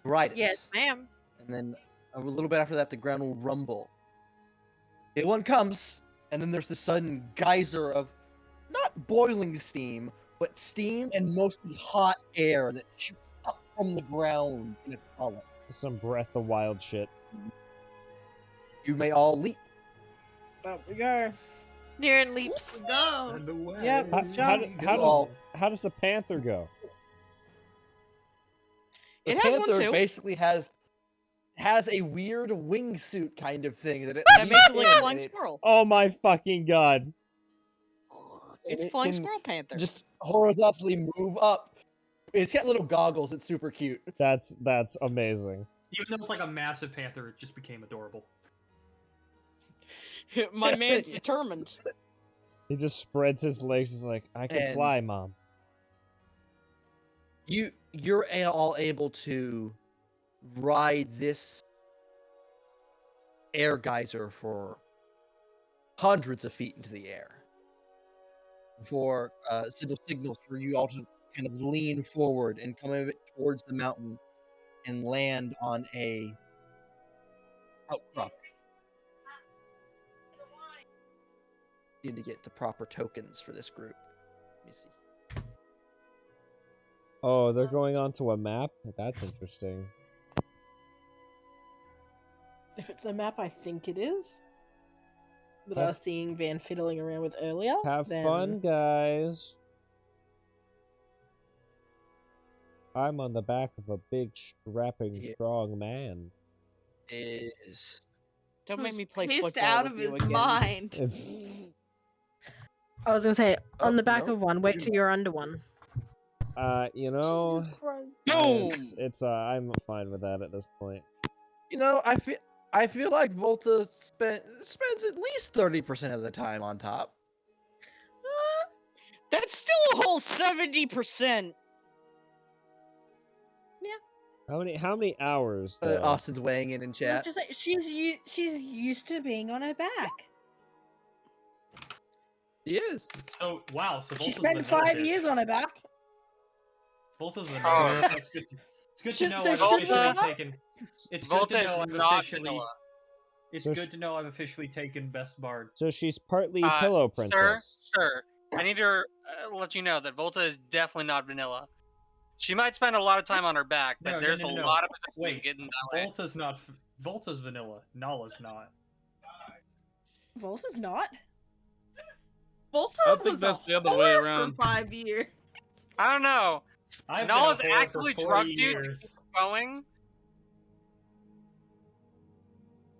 Speaker 3: Ride it.
Speaker 10: Yes, ma'am.
Speaker 3: And then a little bit after that, the ground will rumble. The one comes, and then there's this sudden geyser of not boiling steam, but steam and mostly hot air that shoots up from the ground in a column.
Speaker 6: Some Breath of Wild shit.
Speaker 3: You may all leap.
Speaker 2: Up we go.
Speaker 10: Niren leaps.
Speaker 1: Go.
Speaker 4: And away
Speaker 2: Yep,
Speaker 6: How,
Speaker 2: let's
Speaker 6: how,
Speaker 2: jump.
Speaker 6: how does the panther go?
Speaker 3: The
Speaker 7: It has one
Speaker 3: panther
Speaker 7: too.
Speaker 3: basically has a weird wingsuit kind of thing that it
Speaker 7: That makes it like
Speaker 3: leaps in,
Speaker 7: flying
Speaker 3: and it-
Speaker 7: squirrel.
Speaker 6: Oh my fucking god.
Speaker 7: It's
Speaker 3: and it
Speaker 7: flying
Speaker 3: can
Speaker 7: squirrel panther.
Speaker 3: just horizontally move up. It's got little goggles. It's super cute.
Speaker 6: That's amazing.
Speaker 4: Even though it's like a massive panther, it just became adorable.
Speaker 7: My man's determined.
Speaker 6: He just spreads his legs. He's like, I can
Speaker 3: And-
Speaker 6: fly, Mom.
Speaker 3: You're all able to ride this air geyser for hundreds of feet into the air before signals for you all to kind of lean forward and come a bit towards the mountain and land on a outcrop. need to get the proper tokens for this group. Let me see.
Speaker 6: Oh, they're going onto a map? That's interesting.
Speaker 2: If it's the map I think it is, that I was seeing Van fiddling around with earlier,
Speaker 6: Have
Speaker 2: then...
Speaker 6: fun, guys. I'm on the back of a big, strapping, strong man.
Speaker 7: Don't make
Speaker 1: Who's
Speaker 7: me play
Speaker 1: pissed
Speaker 7: football
Speaker 1: out
Speaker 7: with
Speaker 1: of
Speaker 7: you
Speaker 1: his
Speaker 7: again.
Speaker 1: mind.
Speaker 2: I was gonna say, on
Speaker 3: Oh,
Speaker 2: the back
Speaker 3: no.
Speaker 2: of one, wait till you're under one.
Speaker 6: You know,
Speaker 1: Jesus Christ.
Speaker 7: Boom!
Speaker 6: it's I'm fine with that at this point.
Speaker 3: You know, I feel like Volta spends at least 30% of the time on top.
Speaker 7: That's still a whole 70%.
Speaker 6: How many hours though?
Speaker 3: Austin's weighing in chat.
Speaker 2: Just like, she's used to being on her back.
Speaker 3: He is.
Speaker 4: So wow. So
Speaker 2: She
Speaker 4: Volta's
Speaker 2: spent
Speaker 4: vanilla
Speaker 2: 5
Speaker 4: bitch.
Speaker 2: years on her back.
Speaker 4: Volta's
Speaker 5: Oh.
Speaker 4: vanilla. It's good. It's good to know I've
Speaker 2: Volta-
Speaker 4: officially taken. It's good
Speaker 5: Volta
Speaker 4: to
Speaker 5: is
Speaker 4: know I've
Speaker 5: not
Speaker 4: officially.
Speaker 5: vanilla.
Speaker 4: It's
Speaker 6: So
Speaker 4: good to know I've officially taken best bard.
Speaker 6: So she's partly pillow princess.
Speaker 5: Sir, I need to let you know that Volta is definitely not vanilla. She might spend a lot of time on her back, but
Speaker 4: No,
Speaker 5: there's
Speaker 4: no,
Speaker 5: a
Speaker 4: no.
Speaker 5: lot of
Speaker 4: Wait,
Speaker 5: getting that way.
Speaker 4: Volta's not. Volta's vanilla. Nala's not.
Speaker 2: Volta's not.
Speaker 1: Volta
Speaker 9: I think
Speaker 1: was
Speaker 9: that's
Speaker 1: a
Speaker 9: the other way
Speaker 1: whore
Speaker 9: around.
Speaker 1: for 5 years.
Speaker 5: I don't know.
Speaker 4: I've
Speaker 5: Nala's
Speaker 4: been a whore
Speaker 5: actively
Speaker 4: for
Speaker 5: drug
Speaker 4: 40
Speaker 5: dude to
Speaker 4: years.
Speaker 5: keep going.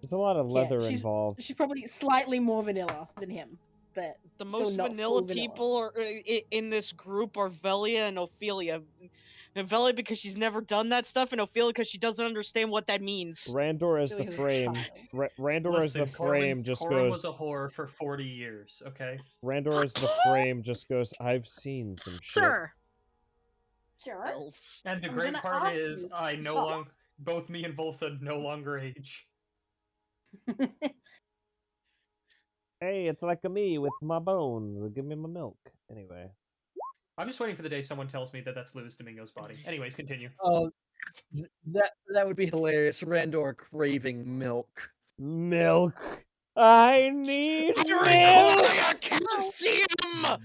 Speaker 6: There's a lot of leather involved.
Speaker 2: She's probably slightly more vanilla than him, but
Speaker 7: The
Speaker 2: still
Speaker 7: most
Speaker 2: not
Speaker 7: vanilla
Speaker 2: full vanilla.
Speaker 7: people are, in this group are Velia and Ophelia. And Velia because she's never done that stuff, and Ophelia because she doesn't understand what that means.
Speaker 6: Randor is the
Speaker 2: Really
Speaker 6: frame. Randor is the frame. Just
Speaker 4: Corwin
Speaker 6: goes.
Speaker 4: was a whore for 40 years. Okay.
Speaker 6: Randor is the frame. Just goes. I've seen some shit.
Speaker 2: Sure.
Speaker 7: Elves.
Speaker 4: And the
Speaker 2: I'm
Speaker 4: great
Speaker 2: gonna
Speaker 4: part
Speaker 2: ask
Speaker 4: is,
Speaker 2: you,
Speaker 4: I no
Speaker 2: stop.
Speaker 4: longer. Both me and Volta no longer age.
Speaker 6: Hey, it's like a me with my bones. Give me my milk. Anyway.
Speaker 4: I'm just waiting for the day someone tells me that that's Luis Domingo's body. Anyways, continue.
Speaker 3: Oh, that would be hilarious. Randor craving milk.
Speaker 6: Milk. I need milk.
Speaker 7: I Calcium!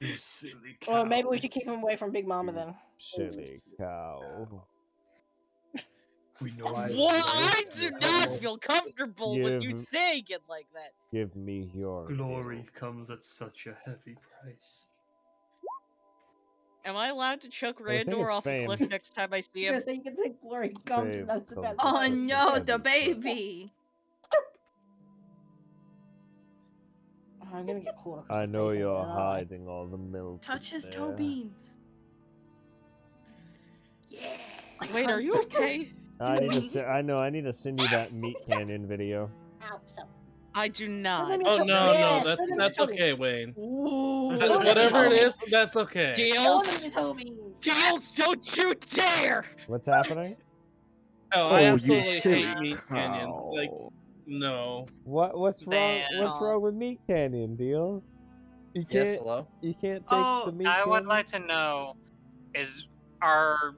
Speaker 4: You silly cow.
Speaker 2: Or maybe we should keep him away from Big Mama then.
Speaker 6: Silly cow.
Speaker 4: We know
Speaker 3: Why-
Speaker 7: Well, I do
Speaker 3: Why-
Speaker 7: not feel comfortable with you
Speaker 6: Give-
Speaker 7: saying it like that.
Speaker 6: Give me your
Speaker 4: glory
Speaker 6: milk.
Speaker 4: comes at such a heavy price.
Speaker 7: Am I allowed to chuck
Speaker 6: I think
Speaker 7: Randor
Speaker 6: it's
Speaker 7: off a
Speaker 6: fame.
Speaker 7: cliff next time I see him?
Speaker 2: So you can say glory comes,
Speaker 6: Babe
Speaker 2: and that's the
Speaker 6: comes
Speaker 2: best.
Speaker 6: at
Speaker 1: Oh
Speaker 6: such a
Speaker 1: no,
Speaker 6: heavy
Speaker 1: the
Speaker 6: price.
Speaker 1: baby.
Speaker 2: Oh, I'm gonna get caught.
Speaker 6: I know you're hiding all the milk.
Speaker 1: Touch
Speaker 6: in
Speaker 1: his toe
Speaker 6: there.
Speaker 1: beans. Yeah.
Speaker 7: Wait, are you okay?
Speaker 6: I need to. I know. I need to send you that meat canyon video.
Speaker 2: Ow, stop.
Speaker 7: I do not.
Speaker 9: Oh no,
Speaker 2: Yeah,
Speaker 9: no,
Speaker 2: send him
Speaker 9: that's
Speaker 2: the
Speaker 9: okay, Wayne.
Speaker 1: Ooh.
Speaker 9: Whatever it is, that's okay.
Speaker 7: Deals? Deals, don't you dare!
Speaker 6: What's happening?
Speaker 9: Oh, I
Speaker 3: you
Speaker 9: absolutely
Speaker 3: silly
Speaker 9: hate Meat Canyon. Like,
Speaker 3: cow.
Speaker 9: no.
Speaker 6: What's wrong?
Speaker 5: Damn.
Speaker 6: What's wrong with meat canyon, Deals? You
Speaker 3: Yes,
Speaker 6: can't.
Speaker 3: hello.
Speaker 6: You can't take
Speaker 1: Oh,
Speaker 6: the meat.
Speaker 5: I would
Speaker 6: canyon?
Speaker 5: like to know, are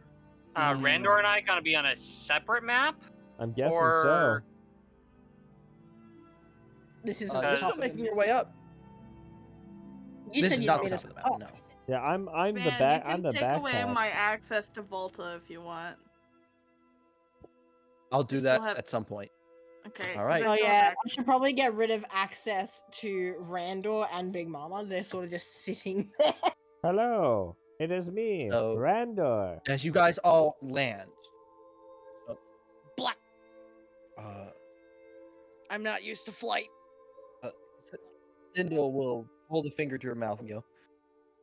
Speaker 5: Randor and I gonna be on a separate map?
Speaker 6: I'm guessing
Speaker 5: or-
Speaker 6: so.
Speaker 2: This is
Speaker 3: You're still making your way up.
Speaker 2: You
Speaker 3: This
Speaker 2: said
Speaker 3: is
Speaker 2: you
Speaker 3: not
Speaker 2: made
Speaker 3: the
Speaker 2: us
Speaker 3: top of the mountain. No.
Speaker 6: Yeah, I'm the
Speaker 1: Man,
Speaker 6: back.
Speaker 1: you
Speaker 6: I'm
Speaker 1: can
Speaker 6: the
Speaker 1: take away
Speaker 6: backpack.
Speaker 1: my access to Volta if you want.
Speaker 3: I'll do
Speaker 1: Still
Speaker 3: that
Speaker 1: have-
Speaker 3: at some point.
Speaker 1: Okay.
Speaker 3: All right.
Speaker 2: Oh
Speaker 1: I still
Speaker 2: yeah,
Speaker 1: have
Speaker 2: I should probably get rid of access to Randor and Big Mama. They're sort of just sitting there.
Speaker 6: Hello, it is me,
Speaker 3: So-
Speaker 6: Randor.
Speaker 3: As you guys all land,
Speaker 7: Black.
Speaker 3: uh,
Speaker 7: I'm not used to flight.
Speaker 3: Sindel will hold a finger to her mouth and go,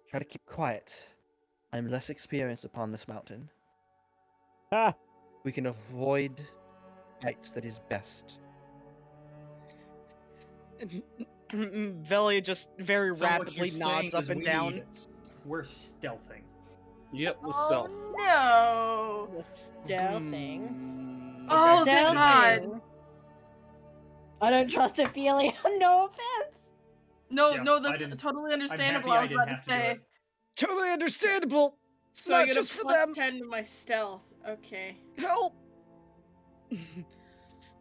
Speaker 3: "Try to keep quiet. I'm less experienced upon this mountain.
Speaker 6: Ha!
Speaker 3: We can avoid fights that is best."
Speaker 7: Velia just very
Speaker 4: So what
Speaker 7: rapidly
Speaker 4: you're
Speaker 7: nods
Speaker 4: saying
Speaker 7: up
Speaker 4: is
Speaker 7: and
Speaker 4: we
Speaker 7: down.
Speaker 4: need- We're stealthing.
Speaker 9: Yep, the
Speaker 1: Oh
Speaker 9: stealth.
Speaker 1: no.
Speaker 2: The stealthing.
Speaker 7: Mm.
Speaker 1: Oh,
Speaker 4: Okay.
Speaker 1: thank God.
Speaker 2: Stealthing. I don't trust Ophelia. No offense.
Speaker 1: No,
Speaker 4: Yeah,
Speaker 1: no,
Speaker 4: I
Speaker 1: that's
Speaker 4: didn't-
Speaker 1: totally
Speaker 4: I'm
Speaker 1: understandable.
Speaker 4: happy
Speaker 1: I
Speaker 4: I
Speaker 1: was
Speaker 4: didn't
Speaker 1: about
Speaker 4: have
Speaker 1: to
Speaker 4: to do
Speaker 1: say.
Speaker 4: it.
Speaker 7: Totally understandable.
Speaker 1: So I
Speaker 7: Not
Speaker 1: get
Speaker 7: just
Speaker 1: a
Speaker 7: for
Speaker 1: plus
Speaker 7: them.
Speaker 1: 10 to my stealth. Okay.
Speaker 7: Help!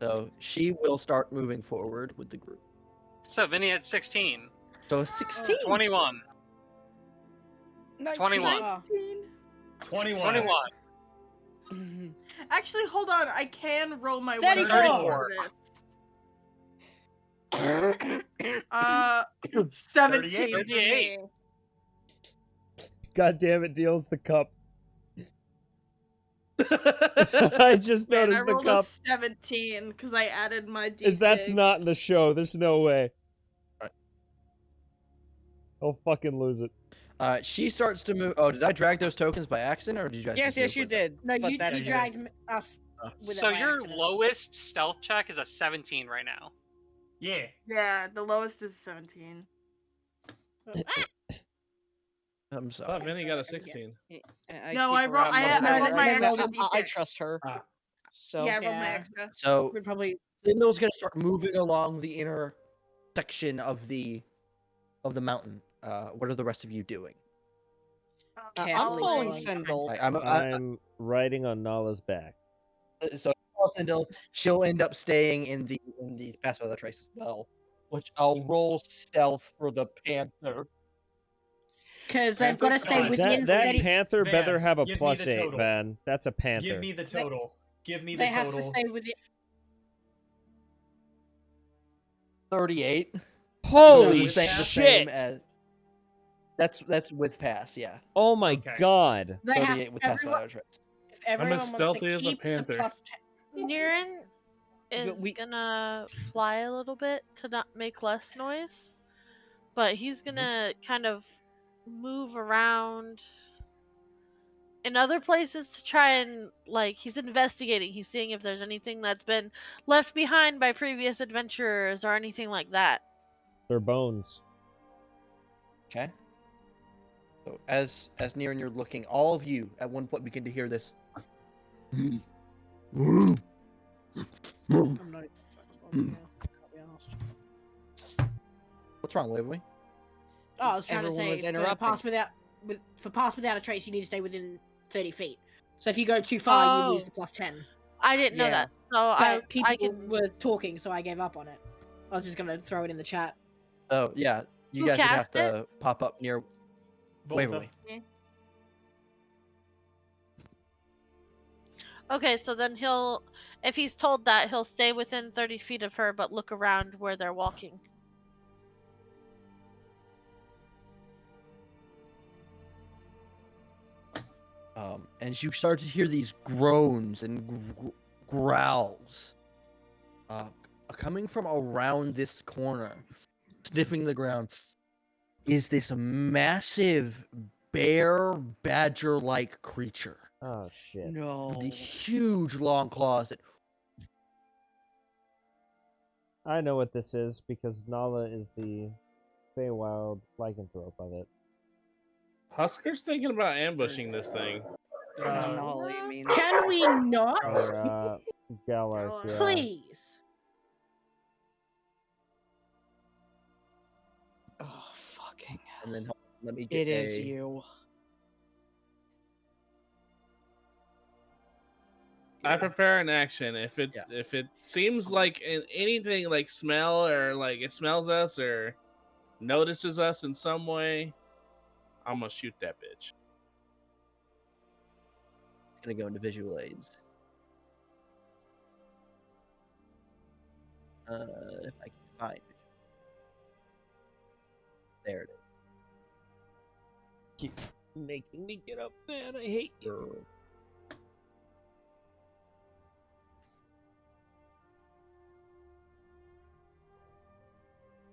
Speaker 3: So she will start moving forward with the group.
Speaker 5: So Vinny had 16.
Speaker 3: So 16.
Speaker 5: 21. 21.
Speaker 1: 19.
Speaker 4: 21.
Speaker 7: 21.
Speaker 1: Actually, hold on. I can roll my
Speaker 2: 34.
Speaker 5: 34.
Speaker 1: this. 17.
Speaker 4: 38.
Speaker 1: for me.
Speaker 6: God damn it, deals the cup. I just
Speaker 1: Man, I
Speaker 6: noticed the
Speaker 1: rolled
Speaker 6: cup.
Speaker 1: a 17 because I added my D6.
Speaker 6: Is that's not in the show? There's no way.
Speaker 3: Alright.
Speaker 6: I'll fucking lose it.
Speaker 3: She starts to move. Oh, did I drag those tokens by accident, or did you guys?
Speaker 7: Yes,
Speaker 3: just do
Speaker 7: yes,
Speaker 3: it
Speaker 7: you
Speaker 3: with it?
Speaker 7: did.
Speaker 2: No,
Speaker 7: but
Speaker 2: you
Speaker 7: that's
Speaker 2: dragged us with it
Speaker 5: So
Speaker 2: by
Speaker 5: your
Speaker 2: accident.
Speaker 5: lowest stealth check is a 17 right now.
Speaker 4: Yeah.
Speaker 1: Yeah, the lowest is 17.
Speaker 3: I'm
Speaker 9: Oh,
Speaker 3: sorry.
Speaker 9: Vinny got a 16.
Speaker 1: No,
Speaker 7: keep
Speaker 1: I
Speaker 7: around
Speaker 1: I
Speaker 7: most of
Speaker 2: rolled
Speaker 7: it.
Speaker 2: my
Speaker 7: I-
Speaker 2: extra
Speaker 7: I
Speaker 1: D6.
Speaker 7: trust her.
Speaker 4: Ah.
Speaker 7: So
Speaker 1: Yeah, I rolled my
Speaker 2: Yeah.
Speaker 1: extra.
Speaker 3: So
Speaker 2: We'd probably
Speaker 3: Sindel's gonna start moving along the inner section of the mountain. What are the rest of you doing?
Speaker 7: I'm
Speaker 2: carefully
Speaker 7: following
Speaker 2: following
Speaker 7: Sindel.
Speaker 6: I'm riding on Nala's back.
Speaker 3: So Sindel, she'll end up staying in the Pass Without a Trace as well, which I'll roll stealth for the panther.
Speaker 2: because they've got to stay
Speaker 4: God.
Speaker 2: within
Speaker 6: That
Speaker 2: 30.
Speaker 6: panther
Speaker 4: Van,
Speaker 6: better have a
Speaker 4: give me
Speaker 6: plus
Speaker 4: the
Speaker 6: 8,
Speaker 4: total.
Speaker 6: man. That's a panther.
Speaker 4: Give me the total. Give me
Speaker 2: They
Speaker 4: the
Speaker 2: have to
Speaker 4: total.
Speaker 2: stay within.
Speaker 3: 38.
Speaker 6: Holy
Speaker 3: The same
Speaker 6: shit!
Speaker 3: as, that's with pass, yeah.
Speaker 6: Oh my
Speaker 4: Okay.
Speaker 6: god.
Speaker 2: They have
Speaker 3: 38 with pass
Speaker 2: everyone.
Speaker 3: without a trace.
Speaker 2: If everyone wants
Speaker 9: stealthy
Speaker 2: to
Speaker 9: as a
Speaker 2: keep the
Speaker 9: panther.
Speaker 2: plus 10,
Speaker 10: Niren is
Speaker 7: we-
Speaker 10: gonna fly a little bit to not make less noise, but he's gonna kind of move around in other places to try and he's investigating. He's seeing if there's anything that's been left behind by previous adventurers or anything like that.
Speaker 6: They're bones.
Speaker 3: Okay. So as near and you're looking, all of you at one point begin to hear this.
Speaker 2: I'm not even fucking bothering now, I'll be honest.
Speaker 3: What's wrong, Waverly?
Speaker 2: Oh, I was trying
Speaker 7: Everyone
Speaker 2: to
Speaker 7: was
Speaker 2: say
Speaker 7: interrupting.
Speaker 2: for pass without a trace, you need to stay within 30 feet. So if you go too far, you lose
Speaker 10: Oh.
Speaker 2: the plus 10.
Speaker 10: I didn't know
Speaker 7: Yeah.
Speaker 10: that, so
Speaker 2: But people
Speaker 10: I can.
Speaker 2: were talking, so I gave up on it. I was just gonna throw it in the chat.
Speaker 3: Oh yeah, you
Speaker 10: Who
Speaker 3: guys would have
Speaker 10: cast it?
Speaker 3: to pop up near
Speaker 4: Volta.
Speaker 3: Waverly.
Speaker 10: Okay, so then if he's told that, he'll stay within 30 feet of her, but look around where they're walking.
Speaker 3: And you start to hear these groans and growls coming from around this corner, sniffing the ground. Is this massive bear badger-like creature
Speaker 6: Oh shit.
Speaker 7: No.
Speaker 3: with these huge long claws that
Speaker 6: I know what this is because Nala is the Feywild lycanthrope of it.
Speaker 9: Husker's thinking about ambushing this thing.
Speaker 7: No, you mean?
Speaker 2: Can we not?
Speaker 6: Or, Galark, yeah.
Speaker 2: Please.
Speaker 7: Oh, fucking.
Speaker 3: and then let me get
Speaker 7: It is
Speaker 3: a-
Speaker 7: you.
Speaker 9: I prepare an action. If it
Speaker 3: Yeah.
Speaker 9: if it seems like anything like smell or like it smells us or notices us in some way, I'm gonna shoot that bitch.
Speaker 3: gonna go into visual aids. If I can find it. There it is.
Speaker 6: Keep making me get up, man. I hate you.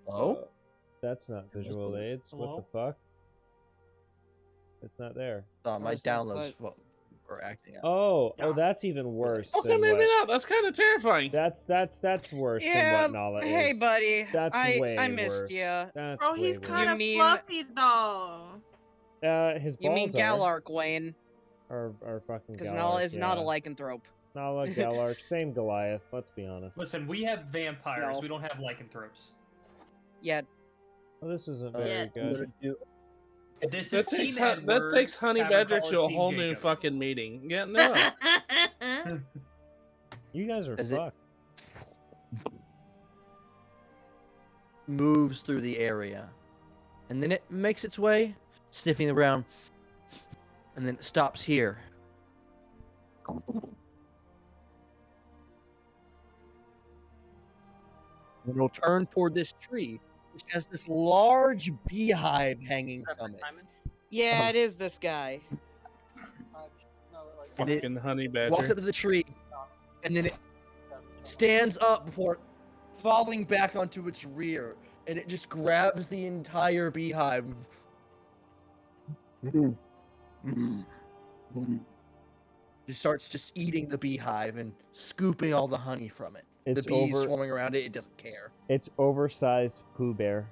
Speaker 3: Hello?
Speaker 6: That's not visual aids.
Speaker 4: Hello?
Speaker 6: What the fuck? It's not there.
Speaker 3: My
Speaker 7: Where's that
Speaker 3: downloads are acting out.
Speaker 6: Oh,
Speaker 4: Yeah.
Speaker 6: that's even worse.
Speaker 9: Okay,
Speaker 6: than
Speaker 9: maybe
Speaker 6: what...
Speaker 9: not. That's kind of terrifying.
Speaker 6: That's worse
Speaker 7: Yeah.
Speaker 6: than what Nala
Speaker 7: Hey,
Speaker 6: is.
Speaker 7: buddy.
Speaker 6: That's way
Speaker 7: I missed
Speaker 6: worse.
Speaker 7: ya.
Speaker 6: That's
Speaker 1: Bro,
Speaker 6: way
Speaker 1: he's
Speaker 6: worse.
Speaker 1: kind of
Speaker 7: mean-
Speaker 1: fluffy though.
Speaker 6: His
Speaker 7: You mean
Speaker 6: balls are,
Speaker 7: Galark, Wayne?
Speaker 6: are fucking
Speaker 7: Because
Speaker 6: Galark,
Speaker 7: Nala is not a
Speaker 6: yeah.
Speaker 7: lycanthrope.
Speaker 6: Nala, Galark, same Goliath. Let's be honest.
Speaker 4: Listen, we have vampires.
Speaker 7: No.
Speaker 4: We don't have lycanthropes.
Speaker 7: Yeah.
Speaker 6: Well, this isn't
Speaker 3: Yeah,
Speaker 6: very
Speaker 3: I'm
Speaker 6: good.
Speaker 3: gonna do-
Speaker 4: This
Speaker 9: That
Speaker 4: is
Speaker 9: takes
Speaker 4: Team Edward,
Speaker 9: that takes Honey
Speaker 4: Tavern
Speaker 9: Badger
Speaker 4: College,
Speaker 9: to a
Speaker 4: Team
Speaker 9: whole new
Speaker 4: Jacob.
Speaker 9: fucking meeting. Yeah, no.
Speaker 6: You guys are
Speaker 3: Is it-
Speaker 6: fucked.
Speaker 3: moves through the area. And then it makes its way, sniffing the ground, and then it stops here. And it'll turn toward this tree, which has this large beehive hanging from it.
Speaker 7: Yeah, it is this guy.
Speaker 3: And it
Speaker 9: Fucking honey
Speaker 3: walks
Speaker 9: badger.
Speaker 3: up to the tree, and then it stands up before falling back onto its rear, and it just grabs the entire beehive. Just starts just eating the beehive and scooping all the honey from it.
Speaker 6: It's
Speaker 3: the bees
Speaker 6: over.
Speaker 3: swarming around it, it doesn't care.
Speaker 6: It's oversized Pooh Bear.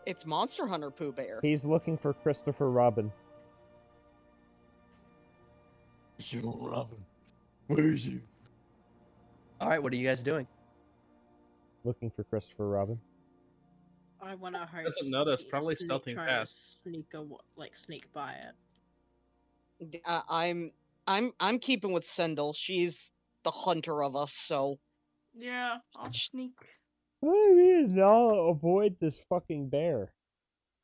Speaker 7: It's Monster Hunter Pooh Bear.
Speaker 6: He's looking for Christopher Robin.
Speaker 3: Robin, where is you? All right, what are you guys doing?
Speaker 6: Looking for Christopher Robin.
Speaker 2: I want to hope.
Speaker 9: Doesn't notice, probably
Speaker 2: sneak-
Speaker 9: stealthing
Speaker 2: try to
Speaker 9: past.
Speaker 2: Sneak by it.
Speaker 7: I'm keeping with Sendel. She's the hunter of us, so
Speaker 1: Yeah, I'll sneak.
Speaker 6: What do you mean, no? Avoid this fucking bear.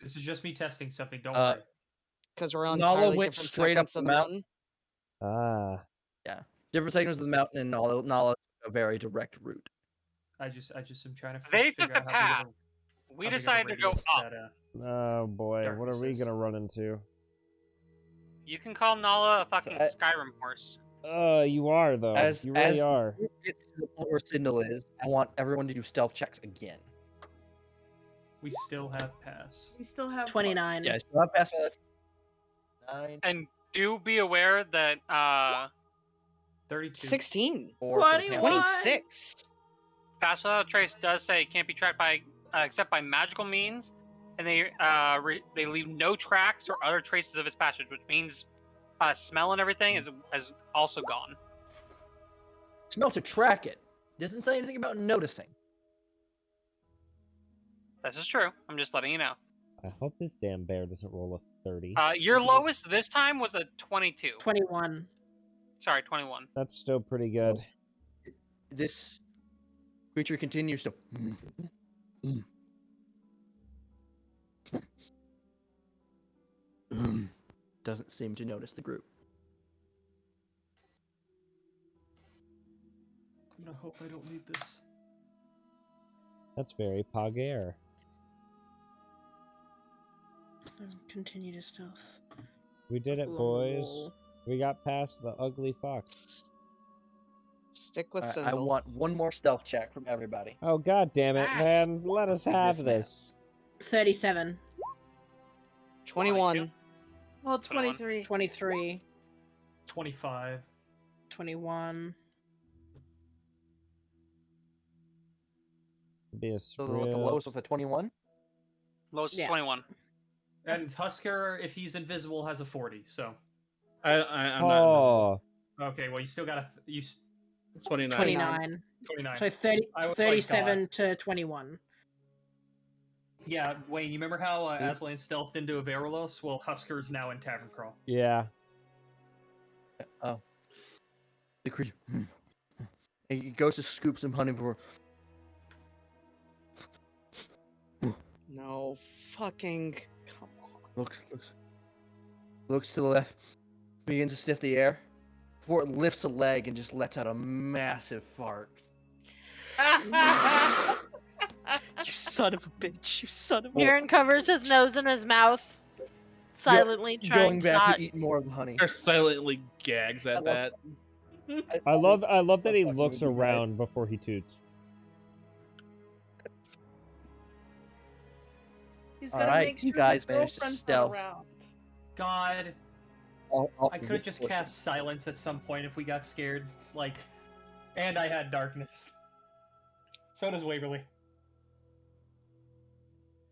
Speaker 4: This is just me testing something. Don't
Speaker 3: Uh,
Speaker 4: worry.
Speaker 7: because we're on
Speaker 3: Nala
Speaker 7: entirely
Speaker 3: went
Speaker 7: different
Speaker 3: straight up
Speaker 7: segments
Speaker 3: the
Speaker 7: of the mountain.
Speaker 6: Ah.
Speaker 3: Different segments of the mountain, and Nala a very direct route.
Speaker 4: I just am trying to
Speaker 5: They
Speaker 4: figure
Speaker 5: took the
Speaker 4: out how
Speaker 5: path.
Speaker 4: big of a,
Speaker 5: We
Speaker 4: how big of a
Speaker 5: decided to go
Speaker 4: radius
Speaker 5: up.
Speaker 4: that,
Speaker 6: Oh boy, what are
Speaker 4: Darkness
Speaker 6: we
Speaker 4: is.
Speaker 6: gonna run into?
Speaker 5: You can call Nala a fucking
Speaker 3: I-
Speaker 5: Skyrim horse.
Speaker 6: You are though.
Speaker 3: As
Speaker 6: You really
Speaker 3: the
Speaker 6: are.
Speaker 3: group gets to the point where Sindel is, I want everyone to do stealth checks again.
Speaker 4: we still have pass.
Speaker 1: We still have
Speaker 2: 29.
Speaker 3: Yeah, so I pass all that. 9,
Speaker 5: And do be aware that
Speaker 4: 32.
Speaker 7: 16.
Speaker 3: 4 for the
Speaker 1: 21.
Speaker 3: pass.
Speaker 7: 26.
Speaker 5: Pass Without Trace does say it can't be tracked by except by magical means, and they leave no tracks or other traces of its passage, which means smell and everything is also gone.
Speaker 3: Smell to track it. Doesn't say anything about noticing.
Speaker 5: This is true. I'm just letting you know.
Speaker 6: I hope this damn bear doesn't roll a 30.
Speaker 5: Your lowest this time was a 22.
Speaker 2: 21.
Speaker 5: Sorry, 21.
Speaker 6: That's still pretty good.
Speaker 3: This creature continues to. Doesn't seem to notice the group.
Speaker 4: I'm gonna hope I don't need this.
Speaker 6: That's very Pagair.
Speaker 2: Continue to stealth.
Speaker 6: We did it,
Speaker 2: Along the
Speaker 6: boys.
Speaker 2: wall.
Speaker 6: We got past the ugly fox.
Speaker 7: Stick with
Speaker 3: Alright,
Speaker 7: Sindel.
Speaker 3: I want one more stealth check from everybody.
Speaker 6: Oh god damn it, man. Let us have
Speaker 3: man.
Speaker 6: this.
Speaker 2: 37.
Speaker 7: 21.
Speaker 1: Well, 23.
Speaker 2: 23.
Speaker 4: 25.
Speaker 2: 21.
Speaker 6: Be a
Speaker 3: So
Speaker 6: sprint.
Speaker 3: the lowest was a 21.
Speaker 5: Lowest is
Speaker 2: Yeah.
Speaker 5: 21.
Speaker 4: And Husker, if he's invisible, has a 40. So
Speaker 9: I'm not invisible.
Speaker 6: Oh,
Speaker 4: okay, well you still got
Speaker 9: It's 29.
Speaker 2: 29.
Speaker 4: 29.
Speaker 2: So 30,
Speaker 4: I was like,
Speaker 2: 37 to 21.
Speaker 4: Yeah, Wayne, you remember how Aslan stealthed into Avaralos? Well, Husker's now in Tavern Crawl.
Speaker 6: yeah.
Speaker 3: Oh. The creature. He goes to scoop some honey before.
Speaker 7: No fucking. Come on.
Speaker 3: Looks to the left, begins to sniff the air, before it lifts a leg and just lets out a massive fart.
Speaker 7: You son of a bitch. You son of a.
Speaker 10: Aaron covers his nose and his mouth, silently trying
Speaker 3: Going
Speaker 10: to
Speaker 3: back
Speaker 10: not.
Speaker 3: to eat more of the honey.
Speaker 9: Or silently gags at
Speaker 3: I love-
Speaker 9: that.
Speaker 6: I love that he
Speaker 3: fucking
Speaker 6: looks
Speaker 3: would be
Speaker 6: around before he toots.
Speaker 1: He's gonna
Speaker 3: Alright,
Speaker 1: make
Speaker 3: you
Speaker 1: sure
Speaker 3: guys
Speaker 1: his
Speaker 3: managed to
Speaker 1: girlfriend's
Speaker 3: stealth.
Speaker 1: not around.
Speaker 4: God,
Speaker 3: I'll
Speaker 4: I could just cast silence at some point if we got scared. Like, and I had darkness. So does Waverly.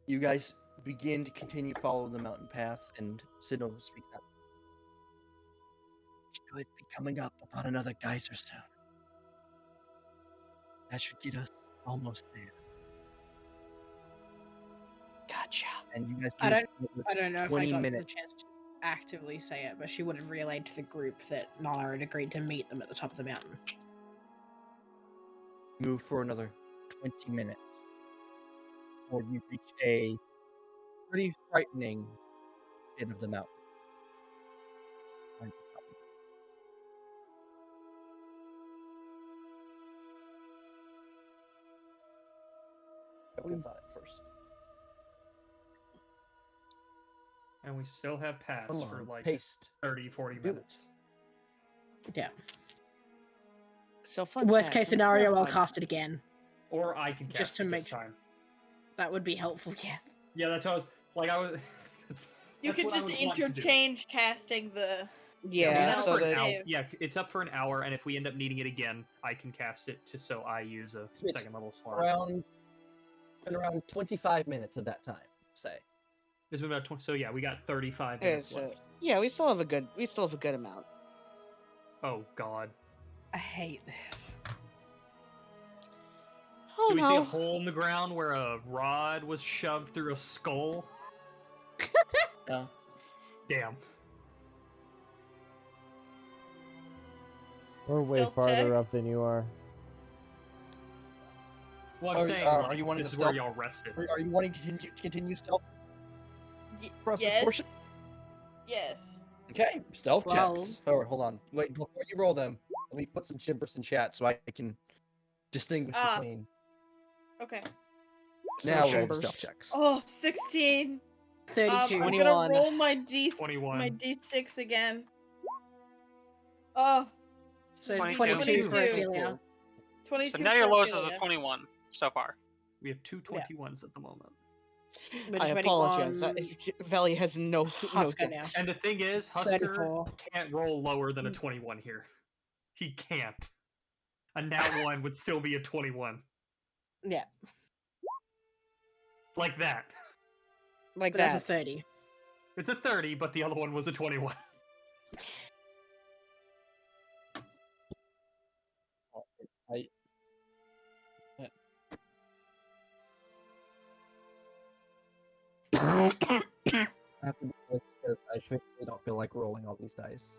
Speaker 3: You guys begin to continue to follow the mountain path, and Siddle speaks up. Should be coming up upon another geyser soon. That should get us almost there.
Speaker 7: Gotcha.
Speaker 3: And you guys
Speaker 2: I
Speaker 3: do
Speaker 2: I don't know if I
Speaker 3: 20
Speaker 2: got
Speaker 3: minutes.
Speaker 2: the chance to actively say it, but she would have relayed to the group that Nala had agreed to meet them at the top of the mountain.
Speaker 3: Move for another 20 minutes. before you reach a pretty frightening bit of the mountain. Tokens on it first.
Speaker 4: And we still have pass
Speaker 3: Hold
Speaker 4: for
Speaker 3: on,
Speaker 4: like
Speaker 3: paste.
Speaker 4: 30, 40
Speaker 3: Do it.
Speaker 4: minutes.
Speaker 2: Yeah.
Speaker 7: So fun
Speaker 2: Worst
Speaker 7: fact,
Speaker 2: case
Speaker 7: in the
Speaker 2: scenario,
Speaker 7: current
Speaker 2: I'll
Speaker 7: pod-
Speaker 2: cast it again.
Speaker 4: Or I can cast
Speaker 2: Just to
Speaker 4: it
Speaker 2: make
Speaker 4: this time.
Speaker 2: That would be helpful, yes.
Speaker 4: Yeah, that's what I was like. I was.
Speaker 1: You
Speaker 4: that's
Speaker 1: could
Speaker 4: what I
Speaker 1: just
Speaker 4: would want to do.
Speaker 1: interchange casting the.
Speaker 7: Yeah,
Speaker 4: it's up
Speaker 7: so
Speaker 4: for an
Speaker 7: that
Speaker 4: hour.
Speaker 1: Save.
Speaker 4: Yeah, it's up for an hour, and if we end up needing it again, I can cast it so I use a
Speaker 3: It's
Speaker 4: second level slot.
Speaker 3: Around 25 minutes of that time, say.
Speaker 4: It's been about 20, so yeah, we got 35
Speaker 7: yeah,
Speaker 4: minutes
Speaker 7: so,
Speaker 4: left.
Speaker 7: yeah, we still have a good amount.
Speaker 4: Oh God.
Speaker 2: I hate this.
Speaker 7: Oh
Speaker 4: Do we see a
Speaker 7: no.
Speaker 4: hole in the ground where a rod was shoved through a skull?
Speaker 3: No.
Speaker 4: Damn.
Speaker 6: We're way
Speaker 1: Stealth
Speaker 6: farther
Speaker 1: checks?
Speaker 6: up than you are.
Speaker 4: Well, I'm
Speaker 3: Are-
Speaker 4: saying,
Speaker 3: are
Speaker 4: like,
Speaker 3: you wanting
Speaker 4: this
Speaker 3: to
Speaker 4: is where
Speaker 3: stealth?
Speaker 4: y'all rested.
Speaker 3: Are you wanting to continue stealth across this portion?
Speaker 1: Yes.
Speaker 3: Okay, stealth
Speaker 2: Well-
Speaker 3: checks. Oh, hold on. Wait, before you roll them, let me put some gibberish in chat so I can distinguish
Speaker 1: Ah.
Speaker 3: between.
Speaker 1: Okay.
Speaker 3: Now roll the
Speaker 7: Shimbers.
Speaker 3: stealth checks.
Speaker 1: Oh, 16.
Speaker 2: 32.
Speaker 1: I'm
Speaker 7: 21.
Speaker 1: gonna roll my
Speaker 4: 21.
Speaker 1: my d6 again. Oh.
Speaker 2: So
Speaker 5: 22.
Speaker 2: 22 for Ophelia.
Speaker 1: 22
Speaker 5: So now your
Speaker 1: for
Speaker 5: lowest is
Speaker 1: Ophelia.
Speaker 5: a 21 so far.
Speaker 4: We have two 21s at the moment.
Speaker 2: We're
Speaker 7: I
Speaker 2: just waiting
Speaker 7: apologize.
Speaker 2: on
Speaker 7: Valley has no
Speaker 2: Husker now.
Speaker 7: dex.
Speaker 4: And the thing is, Husker
Speaker 2: 34.
Speaker 4: can't roll lower than a 21 here. He can't. A nat 1 would still be a 21.
Speaker 2: Yeah,
Speaker 4: Like that.
Speaker 7: Like
Speaker 2: but
Speaker 7: that.
Speaker 2: that's a 30.
Speaker 4: It's a 30, but the other one was a 21.
Speaker 3: I have to do this because I really don't feel like rolling all these dice.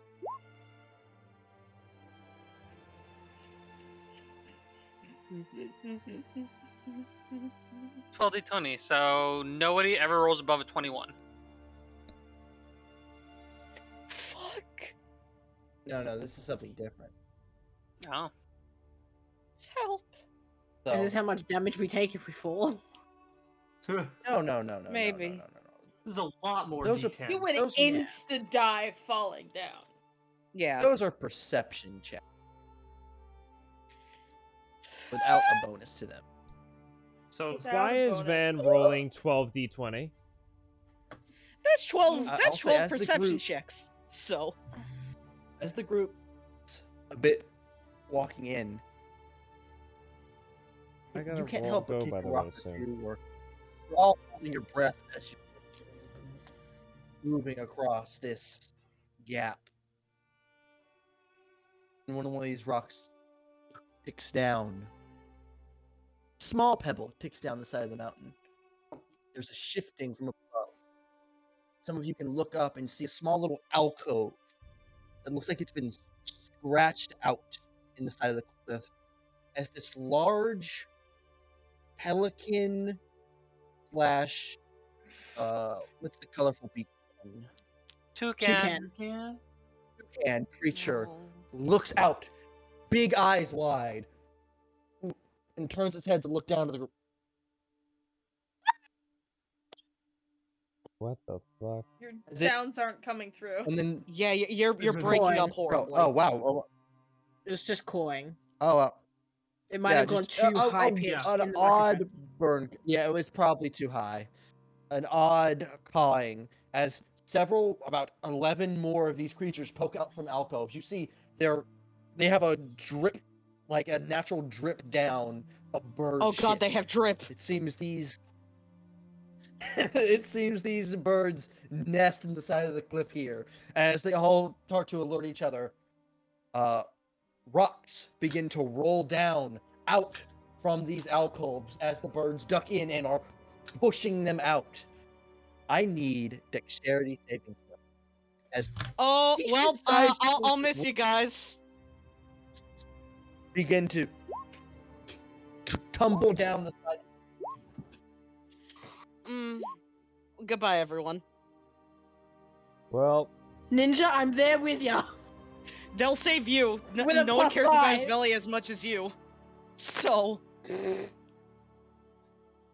Speaker 5: 12d20, so nobody ever rolls above a 21.
Speaker 7: Fuck.
Speaker 3: No, this is something different.
Speaker 5: Oh.
Speaker 7: Help.
Speaker 3: So,
Speaker 2: Is this how much damage we take if we fall?
Speaker 3: no.
Speaker 7: Maybe.
Speaker 3: No.
Speaker 4: There's a lot more
Speaker 3: Those are-
Speaker 4: D10.
Speaker 1: You would
Speaker 3: Those-
Speaker 1: insta die falling down.
Speaker 7: Yeah.
Speaker 3: Those are perception checks without a bonus to them.
Speaker 4: So
Speaker 1: Without
Speaker 6: Why
Speaker 1: a
Speaker 6: is
Speaker 1: bonus.
Speaker 6: Van rolling 12d20?
Speaker 7: That's 12.
Speaker 3: I'll
Speaker 7: That's
Speaker 3: say
Speaker 7: 12
Speaker 3: as the
Speaker 7: perception
Speaker 3: group-
Speaker 7: checks. So.
Speaker 3: As the group a bit walking in,
Speaker 6: I gotta
Speaker 3: you can't
Speaker 6: roll-
Speaker 3: help but
Speaker 6: go
Speaker 3: keep
Speaker 6: by the
Speaker 3: rock
Speaker 6: way
Speaker 3: or
Speaker 6: soon.
Speaker 3: two, or you're all holding your breath as you're moving across this gap. And one of these rocks ticks down. Small pebble ticks down the side of the mountain. There's a shifting from above. Some of you can look up and see a small little alcove that looks like it's been scratched out in the side of the cliff as this large pelican slash what's the colorful beak?
Speaker 5: Toucan.
Speaker 3: Toucan creature looks out, big eyes wide, and turns its head to look down to the group.
Speaker 6: What the fuck?
Speaker 1: Your
Speaker 3: Is it-
Speaker 1: sounds aren't coming through.
Speaker 3: And then
Speaker 7: Yeah, you're
Speaker 4: It's
Speaker 7: breaking
Speaker 2: fine.
Speaker 7: up horribly.
Speaker 3: oh wow,
Speaker 2: It was just cawing.
Speaker 3: wow.
Speaker 2: It might
Speaker 3: Yeah,
Speaker 2: have gone
Speaker 3: just,
Speaker 2: too high pitched
Speaker 4: yeah.
Speaker 3: An
Speaker 2: in the
Speaker 3: odd
Speaker 2: microphone.
Speaker 3: burn. Yeah, it was probably too high. An odd cawing as several, about 11 more of these creatures poke out from alcoves. You see, they have a drip, like a natural drip down of bird
Speaker 7: Oh god, they
Speaker 3: shit.
Speaker 7: have drip.
Speaker 3: It seems these. It seems these birds nest in the side of the cliff here. As they all start to alert each other, rocks begin to roll down out from these alcoves as the birds duck in and are pushing them out. I need dexterity saving throw. As
Speaker 7: Oh well,
Speaker 3: decent-sized
Speaker 7: I'll miss you guys.
Speaker 3: begin to tumble down the side.
Speaker 7: Goodbye, everyone.
Speaker 6: Well,
Speaker 2: Ninja, I'm there with ya.
Speaker 7: They'll save you.
Speaker 2: With a
Speaker 7: No one cares about
Speaker 2: +5.
Speaker 7: Isvelia as much as you. So.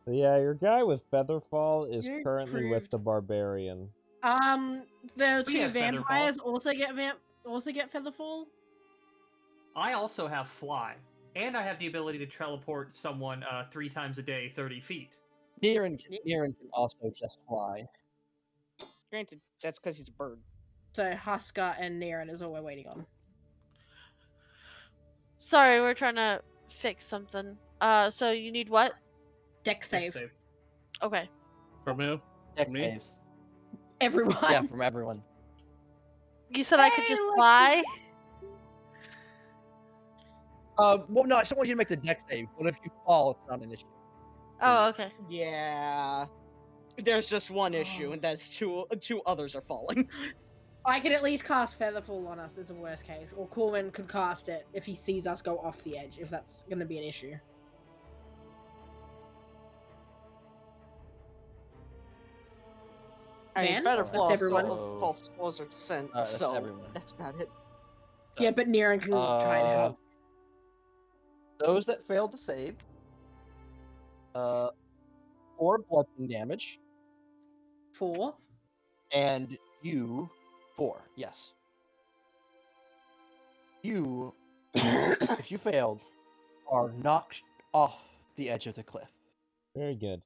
Speaker 6: yeah, your guy with Featherfall is
Speaker 2: You
Speaker 6: currently with
Speaker 2: proved-
Speaker 6: the barbarian.
Speaker 2: The
Speaker 4: We
Speaker 2: two
Speaker 4: have Featherfall.
Speaker 2: vampires also get Featherfall.
Speaker 4: I also have fly, and I have the ability to teleport someone 3 times a day, 30 feet.
Speaker 3: Niran can also just fly.
Speaker 7: Granted, that's because he's a bird.
Speaker 2: So Husker and Niran is all we're waiting on.
Speaker 10: Sorry, we're trying to fix something. So you need what?
Speaker 2: Deck save.
Speaker 10: Okay.
Speaker 9: From who?
Speaker 3: Dex
Speaker 9: Me?
Speaker 3: saves.
Speaker 2: Everyone.
Speaker 3: Yeah, from everyone.
Speaker 10: You said I could just
Speaker 2: Lexi.
Speaker 10: fly?
Speaker 3: Well, no, I just want you to make the dex save, but if you fall, it's not an issue.
Speaker 10: Oh, okay.
Speaker 7: Yeah. There's just one issue, and that's two others are falling.
Speaker 2: I could at least cast Featherfall on us as a worst case, or Corwin could cast it if he sees us go off the edge, if that's going to be an issue.
Speaker 7: I mean,
Speaker 2: Van?
Speaker 7: Featherfall
Speaker 2: That's everyone.
Speaker 7: falls closer descent,
Speaker 3: Alright, that's
Speaker 7: so
Speaker 3: everyone.
Speaker 7: that's about it.
Speaker 2: Yeah, but Niran can try and help.
Speaker 3: Those that failed to save, 4 bludgeoning damage,
Speaker 2: 4.
Speaker 3: and you 4. Yes. You, if you failed, are knocked off the edge of the cliff.
Speaker 6: Very good.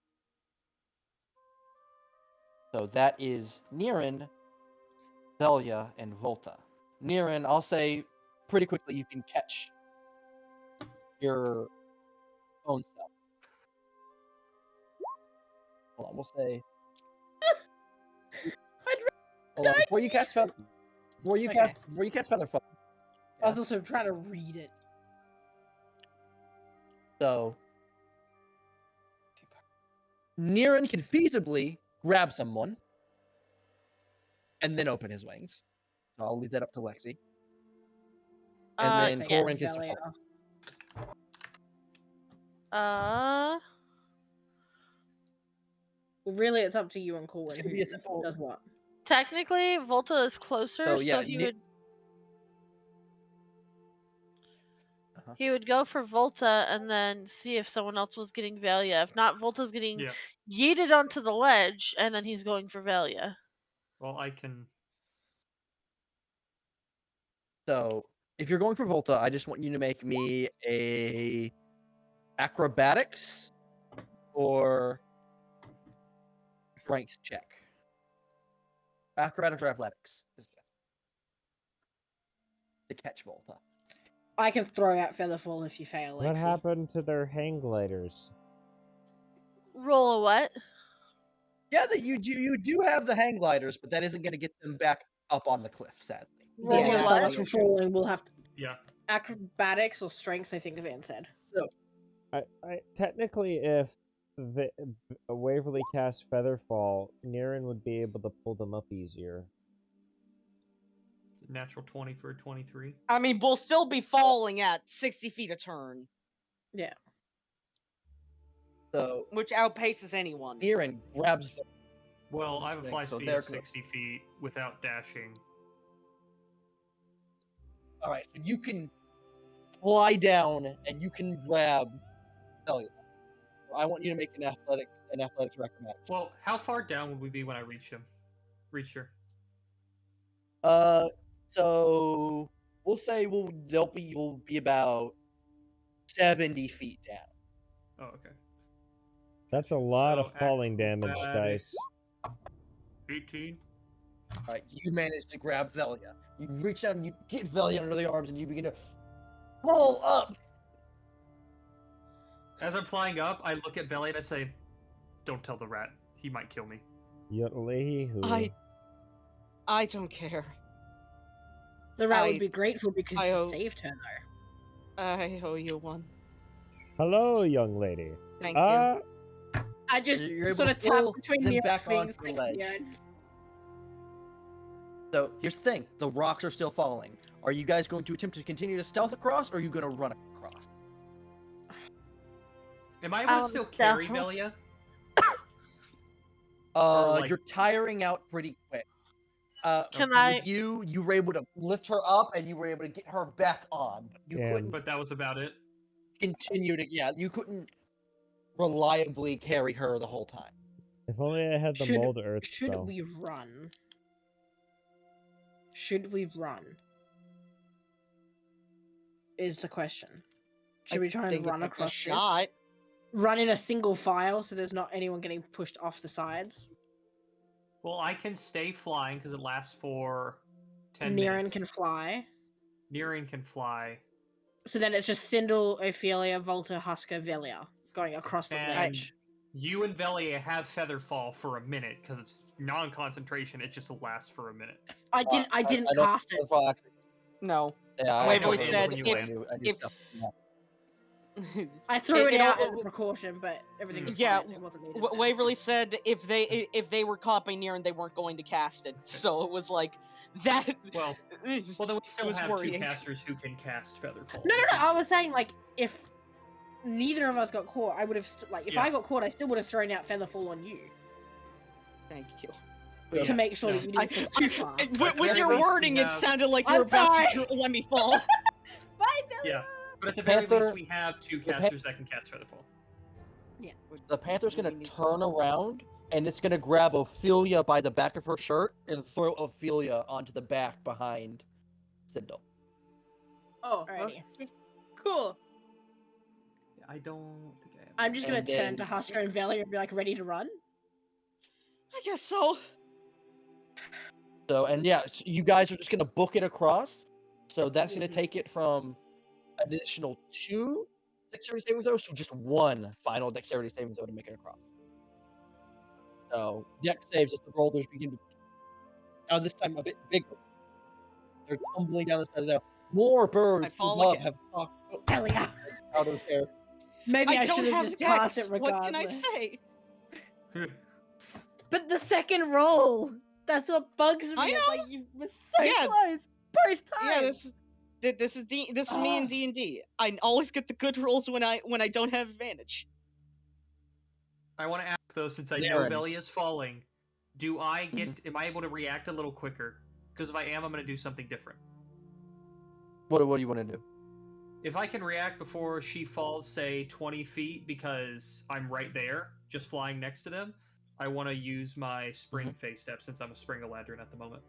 Speaker 3: So that is Niran, Velia, and Volta. Niran, I'll say pretty quickly you can catch your own self. Hold on, we'll say. Hold on, before you cast Featherfall. Before you cast Featherfall.
Speaker 2: I was also trying to read it.
Speaker 3: So Niran can feasibly grab someone and then open his wings. So I'll leave that up to Lexi. And then Corwin can
Speaker 2: Velia. Well, really, it's up to you and Corwin
Speaker 3: It's gonna
Speaker 2: who
Speaker 3: be a simple-
Speaker 2: does what.
Speaker 10: Technically, Volta is closer,
Speaker 3: So, yeah,
Speaker 10: so he would go for Volta and then see if someone else was getting Velia. If not, Volta's getting yeeted onto the ledge, and then he's going for Velia.
Speaker 4: Well, I can.
Speaker 3: So if you're going for Volta, I just want you to make me a acrobatics or strength check. Acrobatics or athletics to catch Volta.
Speaker 2: I can throw out Featherfall if you fail.
Speaker 6: What happened to their hang gliders?
Speaker 10: Roll a what?
Speaker 3: Yeah, that you do have the hang gliders, but that isn't going to get them back up on the cliff, sadly.
Speaker 10: Roll
Speaker 2: That's
Speaker 10: a
Speaker 2: gonna stop
Speaker 10: what?
Speaker 2: us from falling. We'll have to acrobatics or strength. I think Van said.
Speaker 3: So,
Speaker 6: I technically, if Waverly cast Featherfall, Niran would be able to pull them up easier.
Speaker 4: Natural 20 for a 23.
Speaker 7: I mean, we'll still be falling at 60 feet a turn.
Speaker 2: Yeah.
Speaker 3: So
Speaker 7: which outpaces anyone.
Speaker 3: Niran grabs them.
Speaker 4: Well, I have a fly
Speaker 3: So
Speaker 4: speed
Speaker 3: they're
Speaker 4: of 60 feet without dashing.
Speaker 3: All right, so you can fly down and you can grab Velia. I want you to make an athletics or acrobatics.
Speaker 4: Well, how far down would we be when I reach him? Reach her.
Speaker 3: So we'll say you'll be about 70 feet down.
Speaker 4: Oh, okay.
Speaker 6: That's a lot
Speaker 4: So
Speaker 6: of falling damage,
Speaker 4: acrobatics.
Speaker 6: dice.
Speaker 4: 18.
Speaker 3: All right, you manage to grab Velia. You reach out and you get Velia under the arms and you begin to pull up.
Speaker 4: As I'm flying up, I look at Velia and I say, "Don't tell the rat. He might kill me."
Speaker 7: I don't care.
Speaker 2: The rat would be grateful because
Speaker 7: I
Speaker 2: you
Speaker 7: owe-
Speaker 2: saved her, though.
Speaker 7: I owe you one.
Speaker 6: Hello, young lady.
Speaker 7: Thank you.
Speaker 2: I just
Speaker 3: You're able
Speaker 2: sort of
Speaker 3: to pull
Speaker 2: tap between
Speaker 3: them
Speaker 2: the
Speaker 3: back onto
Speaker 2: wings
Speaker 3: the
Speaker 2: next to
Speaker 3: ledge.
Speaker 2: Niran.
Speaker 3: So here's the thing: the rocks are still falling. Are you guys going to attempt to continue to stealth across, or are you going to run across?
Speaker 4: Am I able to still carry Velia? like-
Speaker 3: You're tiring out pretty quick.
Speaker 10: Can
Speaker 3: With
Speaker 10: I-
Speaker 3: you were able to lift her up and you were able to get her back on. But you
Speaker 6: Damn.
Speaker 3: couldn't
Speaker 4: But that was about it.
Speaker 3: continue to. Yeah, you couldn't reliably carry her the whole time.
Speaker 6: If only I had the
Speaker 2: Should-
Speaker 6: mold earth
Speaker 2: Should
Speaker 6: spell.
Speaker 2: we run? Should we run? Is the question. Should we try and
Speaker 7: Think
Speaker 2: run
Speaker 7: it's
Speaker 2: across
Speaker 7: a shot.
Speaker 2: this? Run in a single file so there's not anyone getting pushed off the sides.
Speaker 4: Well, I can stay flying because it lasts for 10
Speaker 2: Niran
Speaker 4: minutes.
Speaker 2: can fly.
Speaker 4: Niran can fly.
Speaker 2: So then it's just Sindel, Ophelia, Volta, Husker, Velia going across the
Speaker 4: And
Speaker 2: ledge.
Speaker 4: you and Velia have Featherfall for a minute because it's non-concentration. It just lasts for a minute.
Speaker 2: I didn't
Speaker 3: I don't
Speaker 2: cast it.
Speaker 3: Well, actually,
Speaker 7: No.
Speaker 3: yeah, I
Speaker 7: Waverly
Speaker 3: know,
Speaker 7: said
Speaker 3: I knew
Speaker 7: if-
Speaker 3: stuff from that.
Speaker 2: I threw it
Speaker 7: It
Speaker 2: out
Speaker 7: all-
Speaker 2: as a precaution, but everything was
Speaker 7: Yeah,
Speaker 2: fine. It wasn't needed.
Speaker 7: Waverly said if they were caught by Niran, they weren't going to cast it. So it was like that.
Speaker 4: Well, then we still
Speaker 7: was
Speaker 4: have
Speaker 7: worrying.
Speaker 4: two casters who can cast Featherfall.
Speaker 2: No. I was saying like if neither of us got caught, I would have if
Speaker 4: Yeah.
Speaker 2: I got caught, I still would have thrown out Featherfall on you
Speaker 7: Thank you.
Speaker 4: Yeah.
Speaker 2: to make sure
Speaker 4: No.
Speaker 2: that you didn't fall too far.
Speaker 7: With
Speaker 4: At the
Speaker 7: your
Speaker 4: very least,
Speaker 7: wording,
Speaker 4: we
Speaker 7: it
Speaker 4: have-
Speaker 7: sounded like
Speaker 2: I'm
Speaker 7: you were about
Speaker 2: sorry.
Speaker 7: to let me fall.
Speaker 2: Bye, Billy.
Speaker 4: Yeah, but at the very
Speaker 3: Panther-
Speaker 4: least, we have two
Speaker 3: the Pan-
Speaker 4: casters that can cast Featherfall.
Speaker 3: The Panther's gonna turn around and it's gonna grab Ophelia by the back of her shirt and throw Ophelia onto the back behind Sindel.
Speaker 1: Oh,
Speaker 2: Alrighty.
Speaker 1: okay. Cool.
Speaker 4: I don't think I have.
Speaker 2: I'm just gonna
Speaker 3: And
Speaker 2: turn
Speaker 3: then-
Speaker 2: to Husker and Velia and be like, ready to run.
Speaker 7: I guess so.
Speaker 3: So, and yeah, you guys are just gonna book it across. So that's gonna take it from an additional 2 dexterity saving throws to just 1 final dexterity saving throw to make it across. So, dex saves as the rollers begin to. Now, this time a bit bigger. They're tumbling down the side of the. More birds
Speaker 7: I fall
Speaker 3: above
Speaker 7: again.
Speaker 3: have popped
Speaker 2: Hell yeah.
Speaker 3: out of their.
Speaker 2: Maybe I,
Speaker 7: don't
Speaker 2: should have
Speaker 7: have
Speaker 2: just cast
Speaker 7: dex.
Speaker 2: it regardless.
Speaker 7: What can I say?
Speaker 2: But the second roll, that's what bugs me.
Speaker 7: I
Speaker 2: It's
Speaker 7: know.
Speaker 2: like you were so
Speaker 7: Yeah.
Speaker 2: close both times.
Speaker 7: Yeah, this is me and D&D. I always get the good rolls when I don't have advantage.
Speaker 4: I want to ask though, since I know
Speaker 3: Darren.
Speaker 4: Velia's falling, am I able to react a little quicker? Because if I am, I'm going to do something different.
Speaker 3: What do you want to do?
Speaker 4: If I can react before she falls, say 20 feet, because I'm right there, just flying next to them, I want to use my spring phase step since I'm a spring Eladrin at the moment.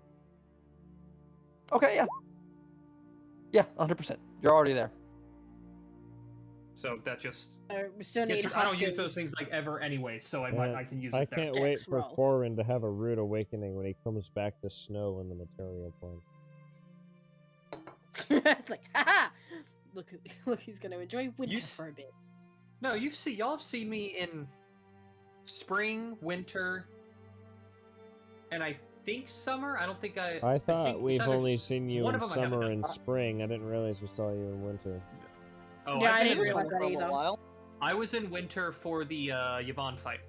Speaker 3: Okay, yeah. Yeah, 100%. You're already there.
Speaker 4: So that just
Speaker 2: We still need
Speaker 4: I don't use
Speaker 2: Huskers.
Speaker 4: those things like ever anyway, so
Speaker 6: Yeah,
Speaker 4: I can use
Speaker 6: I
Speaker 4: it there.
Speaker 6: can't wait
Speaker 2: Dex
Speaker 6: for
Speaker 2: roll.
Speaker 6: Corin to have a rude awakening when he comes back to snow in the material plane.
Speaker 2: It's like, haha! Look, he's gonna enjoy winter
Speaker 4: s-
Speaker 2: for a bit.
Speaker 4: No, y'all have seen me in spring, winter, and I think summer. I don't think I.
Speaker 6: I thought
Speaker 4: think
Speaker 6: we've
Speaker 4: it's either-
Speaker 6: only seen you
Speaker 4: one
Speaker 6: in
Speaker 4: of 'em I haven't
Speaker 6: summer
Speaker 4: done.
Speaker 6: and spring. I didn't realize we saw you in winter.
Speaker 4: Oh,
Speaker 2: Yeah,
Speaker 4: I've
Speaker 2: I
Speaker 4: been
Speaker 2: didn't
Speaker 4: in-
Speaker 2: realize that
Speaker 7: For a
Speaker 2: either.
Speaker 7: while.
Speaker 4: I was in winter for the Yvonne fight,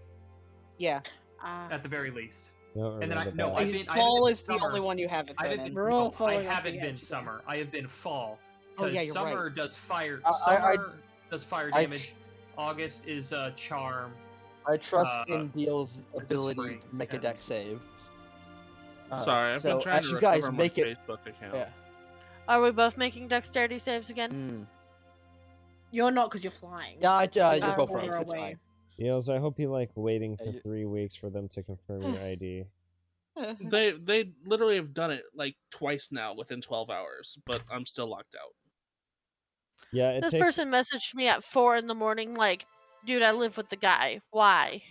Speaker 7: Yeah.
Speaker 4: at the very least.
Speaker 6: I don't
Speaker 4: And then
Speaker 6: remember
Speaker 4: no,
Speaker 6: that.
Speaker 4: I've been-
Speaker 7: Fall
Speaker 4: been
Speaker 7: is the
Speaker 4: summer.
Speaker 7: only one you haven't
Speaker 4: I
Speaker 7: been
Speaker 4: haven't
Speaker 7: in.
Speaker 4: been.
Speaker 2: We're all
Speaker 4: no, I
Speaker 2: falling off
Speaker 4: haven't
Speaker 2: the
Speaker 4: been
Speaker 2: edge,
Speaker 4: summer. I have been fall.
Speaker 7: Oh, yeah,
Speaker 4: Because
Speaker 7: you're
Speaker 4: summer
Speaker 7: right.
Speaker 4: does fire.
Speaker 3: I-
Speaker 4: Summer does fire
Speaker 3: I-
Speaker 4: damage. August is charm.
Speaker 3: I trust
Speaker 4: Uh,
Speaker 3: in Beal's
Speaker 4: a
Speaker 3: ability
Speaker 4: spring,
Speaker 3: to make a
Speaker 4: and-
Speaker 3: deck save.
Speaker 9: Sorry, I've
Speaker 3: so
Speaker 9: been trying
Speaker 3: as
Speaker 9: to
Speaker 3: you guys
Speaker 9: recover my
Speaker 3: make it,
Speaker 9: Facebook account.
Speaker 3: yeah.
Speaker 10: Are we both making dexterity saves again?
Speaker 3: Mm.
Speaker 2: You're not because you're flying.
Speaker 3: Yeah, you're
Speaker 10: Oh,
Speaker 3: both
Speaker 10: further
Speaker 3: right. It's
Speaker 2: away.
Speaker 3: fine.
Speaker 6: Yels, I hope you like waiting for
Speaker 3: you-
Speaker 6: 3 weeks for them to confirm your ID.
Speaker 9: They literally have done it like twice now within 12 hours, but I'm still locked out.
Speaker 6: Yeah, it
Speaker 10: This
Speaker 6: takes.
Speaker 10: person messaged me at 4 in the morning, like, dude, I live with the guy. Why?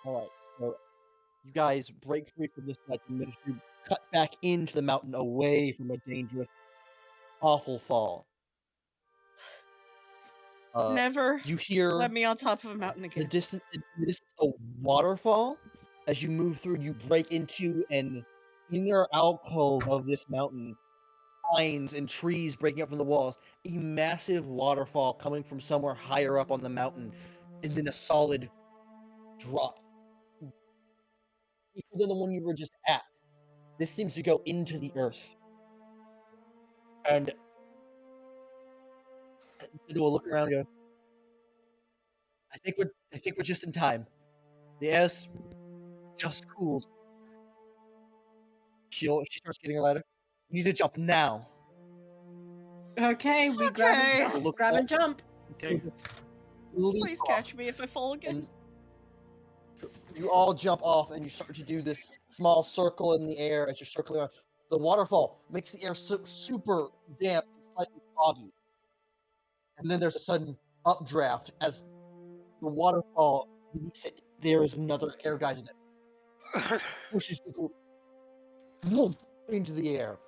Speaker 3: All right. So you guys break free from this mountain as you cut back into the mountain away from a dangerous, awful fall.
Speaker 7: Never
Speaker 3: You hear
Speaker 7: let me on top of a mountain
Speaker 3: the
Speaker 7: again.
Speaker 3: distance, a waterfall. As you move through, you break into an inner alcove of this mountain. Pines and trees breaking up from the walls. A massive waterfall coming from somewhere higher up on the mountain, and then a solid drop. Deeper than the one you were just at. This seems to go into the earth. And you will look around and go, I think we're just in time. The air's just cooled. She starts getting her ladder. You need to jump now.
Speaker 2: Okay, we grab
Speaker 7: Okay.
Speaker 2: and jump.
Speaker 3: Look
Speaker 2: Grab
Speaker 3: up.
Speaker 2: and jump.
Speaker 4: Okay.
Speaker 7: Please catch me if I fall again.
Speaker 3: And you all jump off and you start to do this small circle in the air as you're circling around. The waterfall makes the air super damp and slightly foggy. And then there's a sudden updraft as the waterfall beneath it. There is another air geyser that pushes the group into the air.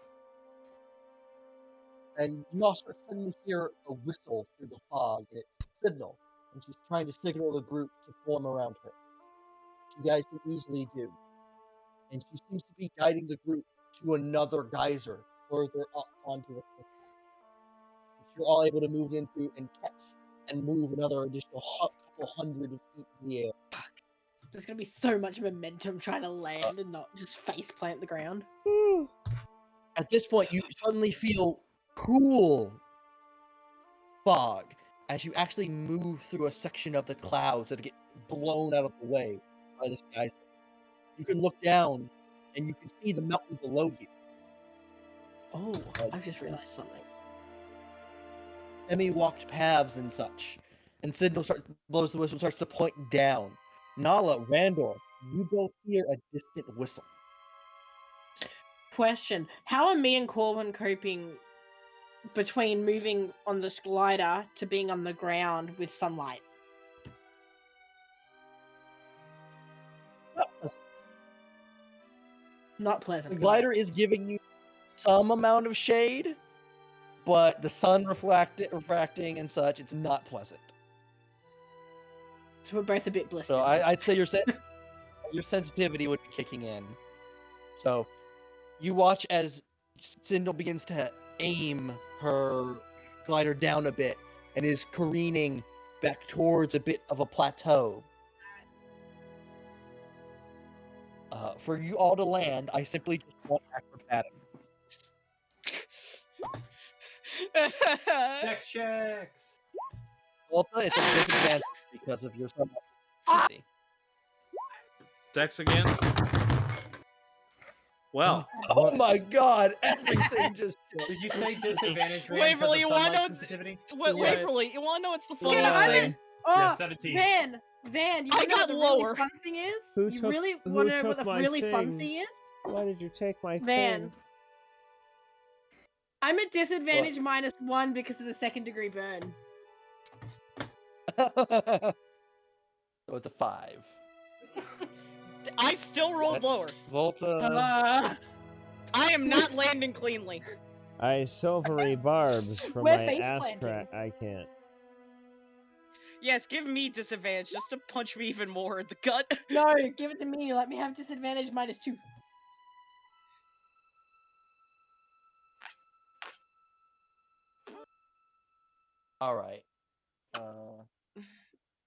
Speaker 3: And you all start suddenly hear a whistle through the fog, and it's a signal. And she's trying to signal the group to form around her. You guys can easily do. And she seems to be guiding the group to another geyser further up onto the cliff. Which you're all able to move into and catch and move another additional couple hundred feet in the air.
Speaker 2: There's gonna be so much momentum trying to land and not just face plant the ground.
Speaker 3: At this point, you suddenly feel cool fog as you actually move through a section of the clouds that get blown out of the way by this geyser. You can look down and you can see the mountain below you.
Speaker 2: Oh, I've just realized something.
Speaker 3: Semi-walked paths and such. And Signal blows the whistle, starts to point down. Nala, Randor, you both hear a distant whistle.
Speaker 2: Question: how are me and Corwin coping between moving on this glider to being on the ground with sunlight? Not pleasant.
Speaker 3: The glider is giving you some amount of shade, but the sun refracting and such, it's not pleasant.
Speaker 2: So we're both a bit blistered.
Speaker 3: So I'd say your sensitivity would be kicking in. So you watch as Sindel begins to aim her glider down a bit and is careening back towards a bit of a plateau. For you all to land, I simply just want acrobatics.
Speaker 4: Checks.
Speaker 3: Well, it's a disadvantage because of your somewhat.
Speaker 9: Dex again. Well,
Speaker 3: Oh my god, everything just
Speaker 4: Did you say disadvantage?
Speaker 7: Waverly, you wanna know
Speaker 4: sensitivity?
Speaker 7: Waverly, you wanna know what's the
Speaker 2: Can
Speaker 7: funniest
Speaker 2: I-
Speaker 7: thing?
Speaker 4: Yeah,
Speaker 2: Oh,
Speaker 4: 17.
Speaker 2: Van, you
Speaker 7: I
Speaker 2: wanna know
Speaker 7: got
Speaker 2: what the really
Speaker 7: lower.
Speaker 2: fun thing is?
Speaker 6: Who
Speaker 2: You
Speaker 6: took-
Speaker 2: really
Speaker 6: who
Speaker 2: wanna know what
Speaker 6: took
Speaker 2: the
Speaker 6: my
Speaker 2: really fun
Speaker 6: thing?
Speaker 2: thing is?
Speaker 6: Why did you take my
Speaker 2: Van.
Speaker 6: thing?
Speaker 2: I'm at disadvantage -1 because of the second degree burn.
Speaker 3: So it's a 5.
Speaker 7: I still rolled lower.
Speaker 3: Volta.
Speaker 7: I am not landing cleanly.
Speaker 6: I silvery barbs from
Speaker 2: We're
Speaker 6: my
Speaker 2: face
Speaker 6: ass
Speaker 2: planting.
Speaker 6: crack. I can't.
Speaker 7: Yes, give me disadvantage just to punch me even more in the gut.
Speaker 2: No, give it to me. Let me have disadvantage -2.
Speaker 3: All right.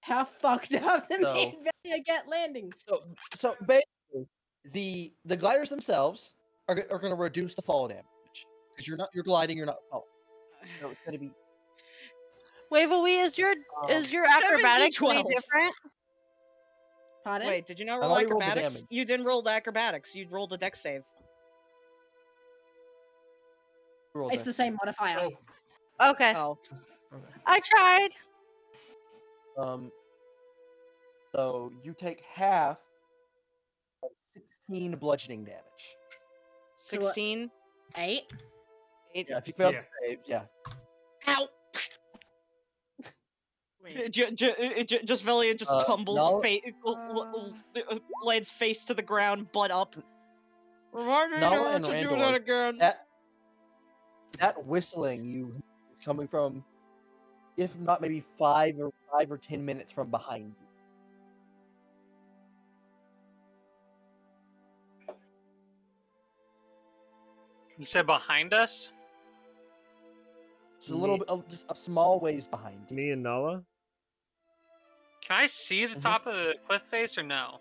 Speaker 2: How fucked up did
Speaker 3: So-
Speaker 2: me and Velia get landing?
Speaker 3: So basically, the gliders themselves are going to reduce the fall damage because you're gliding, you're not falling. So it's going to be
Speaker 10: Waverly, is your
Speaker 7: 17,
Speaker 10: acrobatics any
Speaker 7: 12.
Speaker 10: different?
Speaker 2: Pardon?
Speaker 7: Wait, did you not
Speaker 3: I
Speaker 7: roll
Speaker 3: already rolled the
Speaker 7: acrobatics?
Speaker 3: damage.
Speaker 7: You didn't roll the acrobatics. You rolled the dex save.
Speaker 3: roll
Speaker 2: It's the
Speaker 3: dex.
Speaker 2: same modifier.
Speaker 4: Oh,
Speaker 10: Okay,
Speaker 7: Oh.
Speaker 10: I tried.
Speaker 3: So you take half of 16 bludgeoning damage.
Speaker 7: 16.
Speaker 2: 8.
Speaker 3: Yeah, if you fail
Speaker 4: Yeah.
Speaker 3: to save, yeah.
Speaker 7: Ow!
Speaker 1: Wait.
Speaker 7: Just Velia just tumbles,
Speaker 3: Nala-
Speaker 7: lands face to the ground, butt up. Remind me
Speaker 3: Nala
Speaker 7: never
Speaker 3: and
Speaker 7: to do
Speaker 3: Randor,
Speaker 7: that again.
Speaker 3: That whistling you is coming from, if not maybe 5 or 10 minutes from behind you.
Speaker 5: You said behind us?
Speaker 3: Just a little bit, just a small ways behind you.
Speaker 6: Me and Nala?
Speaker 5: Can I see the top of the cliff face or no?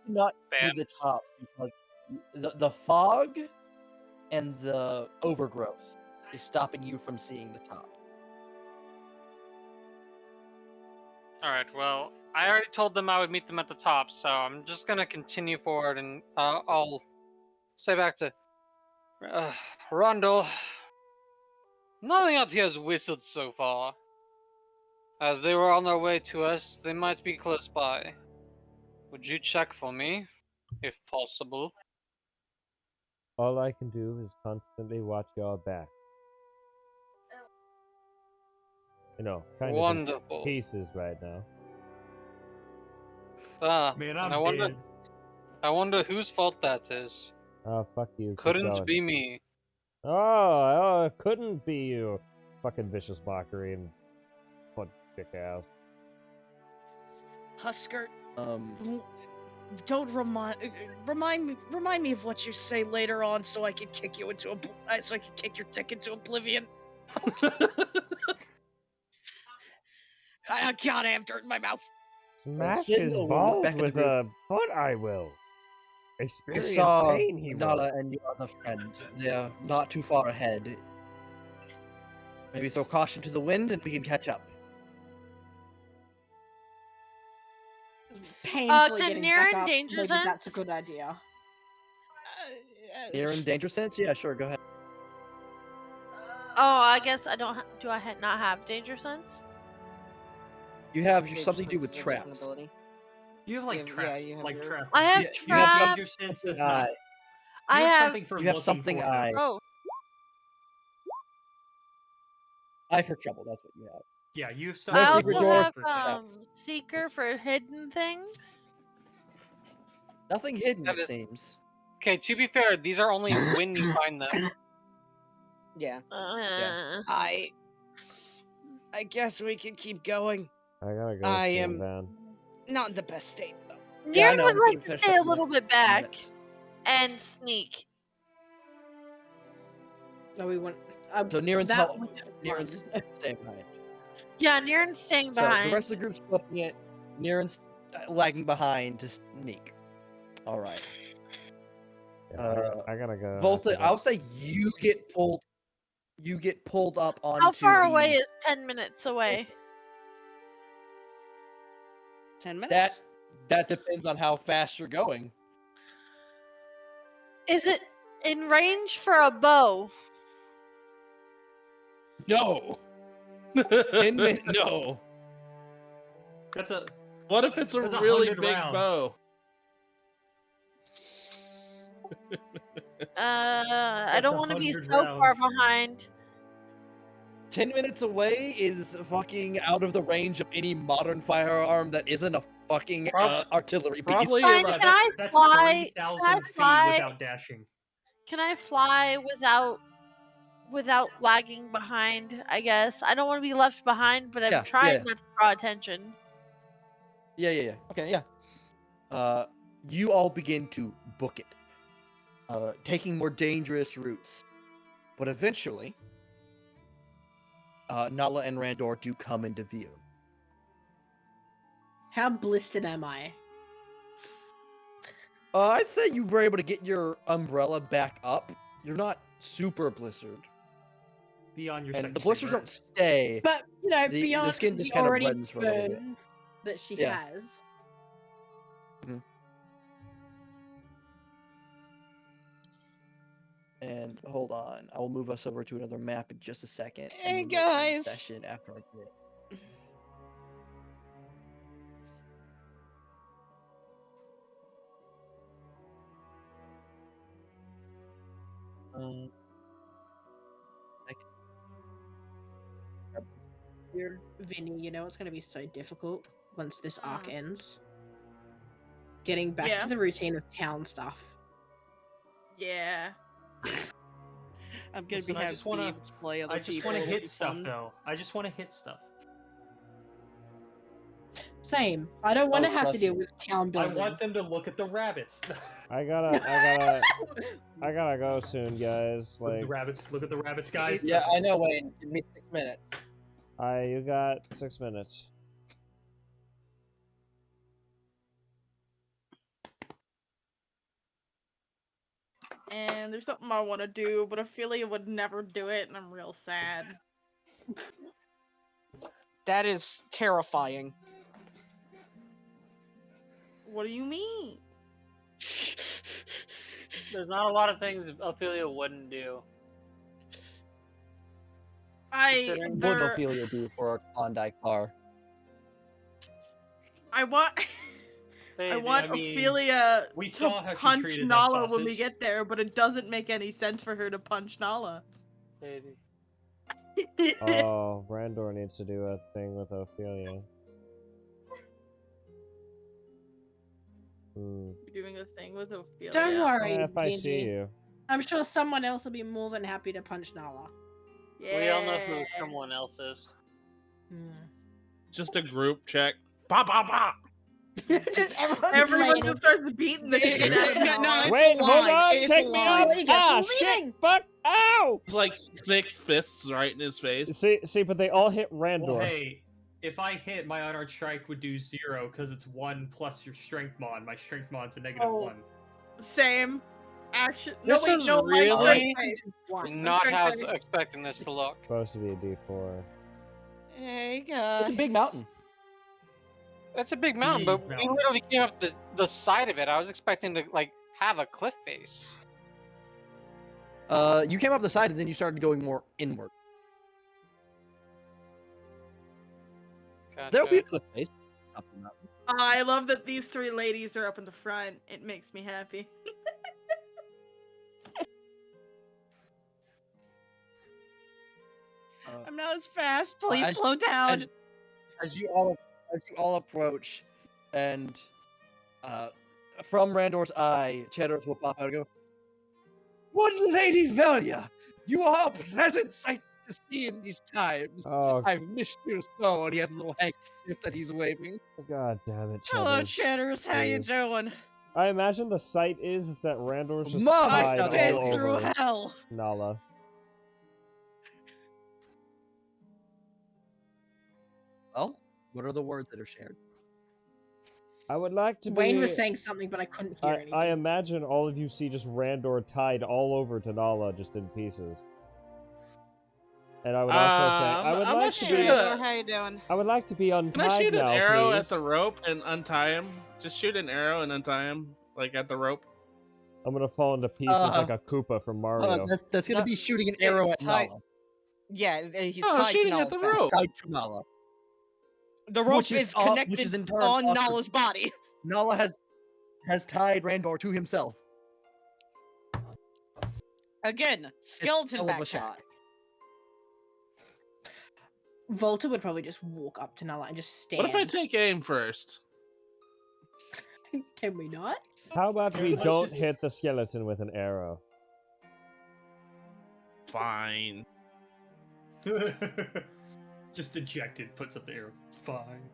Speaker 3: Not
Speaker 5: Bam.
Speaker 3: see the top because the fog and the overgrowth is stopping you from seeing the top.
Speaker 5: All right. Well, I already told them I would meet them at the top, so I'm just gonna continue forward, and I'll say back to Rondo. Nothing out here has whistled so far. As they were on their way to us, they might be close by. Would you check for me, if possible?
Speaker 6: All I can do is constantly watch your back. You know, kind of in
Speaker 5: Wonderful.
Speaker 6: pieces right now.
Speaker 4: Man,
Speaker 5: And
Speaker 4: I'm
Speaker 5: I
Speaker 4: dead.
Speaker 5: wonder whose fault that is.
Speaker 6: Oh, fuck you. Keep
Speaker 5: Couldn't
Speaker 6: going.
Speaker 5: be me.
Speaker 6: Oh, it couldn't be you. Fucking vicious mockery and fun kick ass.
Speaker 7: Husker,
Speaker 3: Um,
Speaker 7: don't remind me of what you say later on, so I can kick you into so I can kick your dick into oblivion. I God, I have dirt in my mouth.
Speaker 6: Smash
Speaker 3: sit
Speaker 6: his
Speaker 3: low, look
Speaker 6: balls
Speaker 3: back at the
Speaker 6: with
Speaker 3: group.
Speaker 6: a foot, I will.
Speaker 3: I
Speaker 6: Experience
Speaker 3: saw
Speaker 6: pain, he will.
Speaker 3: Nala and your other friend. They're not too far ahead. Maybe throw caution to the wind and we can catch up.
Speaker 2: Painfully
Speaker 10: can
Speaker 2: getting
Speaker 10: near
Speaker 2: back
Speaker 10: and
Speaker 2: up.
Speaker 10: danger
Speaker 2: Maybe
Speaker 10: sense?
Speaker 2: that's a good idea.
Speaker 3: Near in danger sense? Yeah, sure, go ahead.
Speaker 10: Oh, I guess I don't. Do I not have danger sense?
Speaker 3: You have
Speaker 7: Danger
Speaker 3: something to do with
Speaker 7: sense is a different
Speaker 3: traps.
Speaker 7: ability.
Speaker 4: You have
Speaker 7: You
Speaker 4: like
Speaker 7: have- yeah,
Speaker 4: traps,
Speaker 7: you have
Speaker 4: like
Speaker 7: your-
Speaker 4: traps.
Speaker 10: I have
Speaker 3: You have
Speaker 10: trap.
Speaker 4: Danger sense
Speaker 3: something
Speaker 4: does not.
Speaker 3: eye.
Speaker 10: I
Speaker 4: You have
Speaker 10: have.
Speaker 4: something for
Speaker 3: You have
Speaker 4: looking
Speaker 3: something
Speaker 4: for,
Speaker 3: eye.
Speaker 4: though.
Speaker 10: Oh,
Speaker 3: Eye for trouble, that's what you have.
Speaker 4: Yeah, you have
Speaker 10: I
Speaker 3: No
Speaker 4: something
Speaker 3: secret
Speaker 10: also
Speaker 3: doors
Speaker 10: have
Speaker 3: for traps.
Speaker 10: seeker for hidden things.
Speaker 3: Nothing hidden,
Speaker 5: That
Speaker 3: it
Speaker 5: is-
Speaker 3: seems.
Speaker 5: Okay, to be fair, these are only when you find them.
Speaker 7: Yeah.
Speaker 10: Uh,
Speaker 7: I guess we can keep going.
Speaker 6: I gotta go
Speaker 7: I
Speaker 6: soon,
Speaker 7: am-
Speaker 6: man.
Speaker 7: Not in the best state though.
Speaker 3: Yeah, I
Speaker 10: Niran
Speaker 3: know,
Speaker 10: would
Speaker 3: we
Speaker 10: like
Speaker 3: can
Speaker 10: to
Speaker 3: finish
Speaker 10: stay
Speaker 3: up
Speaker 10: a
Speaker 3: in the
Speaker 10: little
Speaker 3: next
Speaker 10: bit back
Speaker 3: minutes.
Speaker 10: and sneak.
Speaker 2: No, we want.
Speaker 3: So Niren's
Speaker 2: that
Speaker 3: help.
Speaker 2: was
Speaker 3: Niren's
Speaker 2: fun.
Speaker 3: staying behind.
Speaker 10: Yeah, Niran's staying
Speaker 3: So
Speaker 10: behind.
Speaker 3: the rest of the group's flipping it. Niren's lagging behind to sneak. All right.
Speaker 6: Yeah, I gotta go.
Speaker 3: Volta,
Speaker 6: after
Speaker 3: I'll
Speaker 6: this.
Speaker 3: say you get pulled. You get pulled up onto
Speaker 10: How far
Speaker 3: the,
Speaker 10: away is 10 minutes away?
Speaker 7: 10 minutes.
Speaker 3: That depends on how fast you're going.
Speaker 10: Is it in range for a bow?
Speaker 3: No. 10 minutes. No.
Speaker 4: That's a.
Speaker 9: What if it's a
Speaker 4: That's
Speaker 9: really
Speaker 4: 100
Speaker 9: big
Speaker 4: rounds.
Speaker 9: bow?
Speaker 10: I
Speaker 4: That's
Speaker 10: don't want to be
Speaker 4: 100
Speaker 10: so far
Speaker 4: rounds.
Speaker 10: behind.
Speaker 3: 10 minutes away is fucking out of the range of any modern firearm that isn't a fucking artillery piece.
Speaker 9: Probably
Speaker 10: Fine,
Speaker 9: about-
Speaker 10: can I
Speaker 4: That's
Speaker 10: fly?
Speaker 4: 30,000 feet
Speaker 10: fly?
Speaker 4: without dashing.
Speaker 10: Can I fly without lagging behind? I guess I don't want to be left behind, but I'm
Speaker 3: Yeah,
Speaker 10: trying
Speaker 3: yeah.
Speaker 10: not to draw attention.
Speaker 3: Yeah. Okay, yeah. You all begin to book it. Taking more dangerous routes. But eventually, Nala and Randor do come into view.
Speaker 2: How blistered am I?
Speaker 3: I'd say you were able to get your umbrella back up. You're not super blistered.
Speaker 4: Beyond your
Speaker 3: And
Speaker 4: second
Speaker 3: the blisters
Speaker 4: degree
Speaker 3: don't stay.
Speaker 2: But you know,
Speaker 3: The
Speaker 2: beyond
Speaker 3: skin
Speaker 2: the
Speaker 3: just kind of
Speaker 2: already
Speaker 3: reddens for a little bit.
Speaker 2: burn that she
Speaker 3: Yeah.
Speaker 2: has.
Speaker 3: And hold on, I will move us over to another map in just a second.
Speaker 7: Hey,
Speaker 3: and then we'll end
Speaker 7: guys.
Speaker 3: Session after I get. Here.
Speaker 2: Vinny, you know it's going to be so difficult once this arc
Speaker 10: Mm.
Speaker 2: ends? Getting back
Speaker 1: Yeah.
Speaker 2: to the routine of town stuff.
Speaker 1: Yeah.
Speaker 7: I'm gonna
Speaker 4: Listen,
Speaker 7: be
Speaker 4: I just wanna-
Speaker 7: able to play other
Speaker 4: I just
Speaker 7: people.
Speaker 4: want to
Speaker 7: It'll
Speaker 4: hit
Speaker 7: be
Speaker 4: stuff,
Speaker 7: fun.
Speaker 4: though. I just want to hit stuff.
Speaker 2: Same. I don't want to
Speaker 3: Oh,
Speaker 2: have to
Speaker 3: trust
Speaker 2: deal
Speaker 3: me.
Speaker 2: with town
Speaker 4: I
Speaker 2: building.
Speaker 4: want them to look at the rabbits.
Speaker 6: I gotta go soon, guys.
Speaker 4: Look at
Speaker 6: Like,
Speaker 4: the rabbits. Look at the rabbits, guys.
Speaker 3: Yeah, I know, Wayne. Give me 6 minutes.
Speaker 6: you got 6 minutes.
Speaker 1: And there's something I want to do, but Ophelia would never do it, and I'm real sad.
Speaker 7: That is terrifying.
Speaker 1: What do you mean?
Speaker 5: There's not a lot of things Ophelia wouldn't do.
Speaker 3: What would
Speaker 1: there-
Speaker 3: Ophelia do for a Klondike bar?
Speaker 1: I want
Speaker 4: Baby,
Speaker 1: I want
Speaker 4: mean,
Speaker 1: Ophelia
Speaker 4: we
Speaker 1: to
Speaker 4: saw how she
Speaker 1: punch
Speaker 4: treated that
Speaker 1: Nala when we
Speaker 4: sausage.
Speaker 1: get there, but it doesn't make any sense for her to punch Nala.
Speaker 5: Baby.
Speaker 6: Oh, Randor needs to do a thing with Ophelia. Hmm.
Speaker 1: You're doing a thing with Ophelia.
Speaker 2: Don't worry,
Speaker 6: Yeah, if I see
Speaker 2: Vinny.
Speaker 6: you.
Speaker 2: I'm sure someone else will be more than happy to punch Nala.
Speaker 1: Yeah.
Speaker 5: We all know who someone else is.
Speaker 9: Just a group check. Bah, bah, bah.
Speaker 2: Just
Speaker 1: Everyone just starts beating the shit out of
Speaker 7: No,
Speaker 1: Nala.
Speaker 7: it's
Speaker 6: Wait,
Speaker 7: a
Speaker 6: hold
Speaker 7: lie.
Speaker 6: on!
Speaker 7: It's
Speaker 6: Take
Speaker 7: a
Speaker 6: me
Speaker 7: lie.
Speaker 6: off!
Speaker 2: You get
Speaker 6: Ah,
Speaker 2: bleeding.
Speaker 6: shit! Fuck! Ow!
Speaker 9: It's like 6 fists right in his face.
Speaker 6: See, but they all hit Randor.
Speaker 4: Well, hey, if I hit, my unarmed strike would do 0 because it's 1 plus your strength mod. My strength mod's a negative
Speaker 1: Oh.
Speaker 4: 1.
Speaker 1: Same. Action.
Speaker 5: This
Speaker 1: no, wait,
Speaker 5: is
Speaker 1: no, my
Speaker 5: really
Speaker 1: strength base.
Speaker 5: Not
Speaker 1: strength
Speaker 5: how I was
Speaker 1: base.
Speaker 5: expecting this to look.
Speaker 6: Supposed to be a D4.
Speaker 7: Hey guys.
Speaker 3: It's a big mountain.
Speaker 5: That's a big mountain,
Speaker 4: Big
Speaker 5: but
Speaker 4: mountain.
Speaker 5: we literally came up the side of it. I was expecting to like have a cliff face.
Speaker 3: You came up the side and then you started going more inward. There'll be a
Speaker 5: Gotcha.
Speaker 3: cliff face up the mountain.
Speaker 1: I love that these 3 ladies are up in the front. It makes me happy.
Speaker 7: I'm not as fast. Please
Speaker 3: as-
Speaker 7: slow down.
Speaker 3: As you all approach, and from Randor's eye, Cheddars will pop out and go, "What Lady Velia? You are a pleasant sight to see in these times.
Speaker 6: Oh,
Speaker 3: I've missed you so." And he has a little handkerchief that he's waving.
Speaker 6: god damn it,
Speaker 7: Hello,
Speaker 6: Cheddars.
Speaker 7: Cheddars. How you
Speaker 6: Please.
Speaker 7: doing?
Speaker 6: I imagine the sight is that Randor's just
Speaker 3: Mom,
Speaker 6: tied
Speaker 3: now
Speaker 7: I've
Speaker 3: that
Speaker 6: all
Speaker 7: been through
Speaker 6: over
Speaker 7: hell.
Speaker 6: Nala.
Speaker 3: Well, what are the words that are shared?
Speaker 6: I would like to be...
Speaker 2: Wayne was saying something, but I couldn't hear anything.
Speaker 6: I imagine all of you see just Randor tied all over to Nala, just in pieces. And I would also say, I would
Speaker 9: I'm
Speaker 6: like
Speaker 9: not
Speaker 6: to
Speaker 9: sure
Speaker 6: be...
Speaker 9: that-
Speaker 7: How you doing?
Speaker 6: I would like to be
Speaker 9: Can I
Speaker 6: untied
Speaker 9: shoot an
Speaker 6: now,
Speaker 9: arrow
Speaker 6: please.
Speaker 9: at the rope and untie him? Just shoot an arrow and untie him, like at the rope.
Speaker 6: I'm gonna fall into pieces like a Koopa from Mario.
Speaker 3: That's gonna
Speaker 7: No,
Speaker 3: be shooting an arrow
Speaker 7: it's
Speaker 3: at
Speaker 7: tied-
Speaker 3: Nala.
Speaker 7: Yeah, he's
Speaker 9: Oh,
Speaker 7: tied to
Speaker 9: shooting at
Speaker 7: Nala's
Speaker 9: the
Speaker 7: back.
Speaker 9: rope.
Speaker 3: It's tied to Nala.
Speaker 7: The rope
Speaker 3: Which
Speaker 7: is
Speaker 3: is
Speaker 7: connected
Speaker 3: in turn
Speaker 7: on
Speaker 3: awkward.
Speaker 7: Nala's body.
Speaker 3: Nala has tied Randor to himself.
Speaker 7: Again, skeleton
Speaker 3: hell of a
Speaker 7: back
Speaker 3: shot.
Speaker 7: tie.
Speaker 2: Volta would probably just walk up to Nala and just stand.
Speaker 9: What if I take aim first?
Speaker 2: Can we not?
Speaker 6: How about we
Speaker 4: Let's
Speaker 6: don't
Speaker 4: just-
Speaker 6: hit the skeleton with an arrow?
Speaker 9: Fine.
Speaker 4: Just dejected, puts up the arrow. Fine.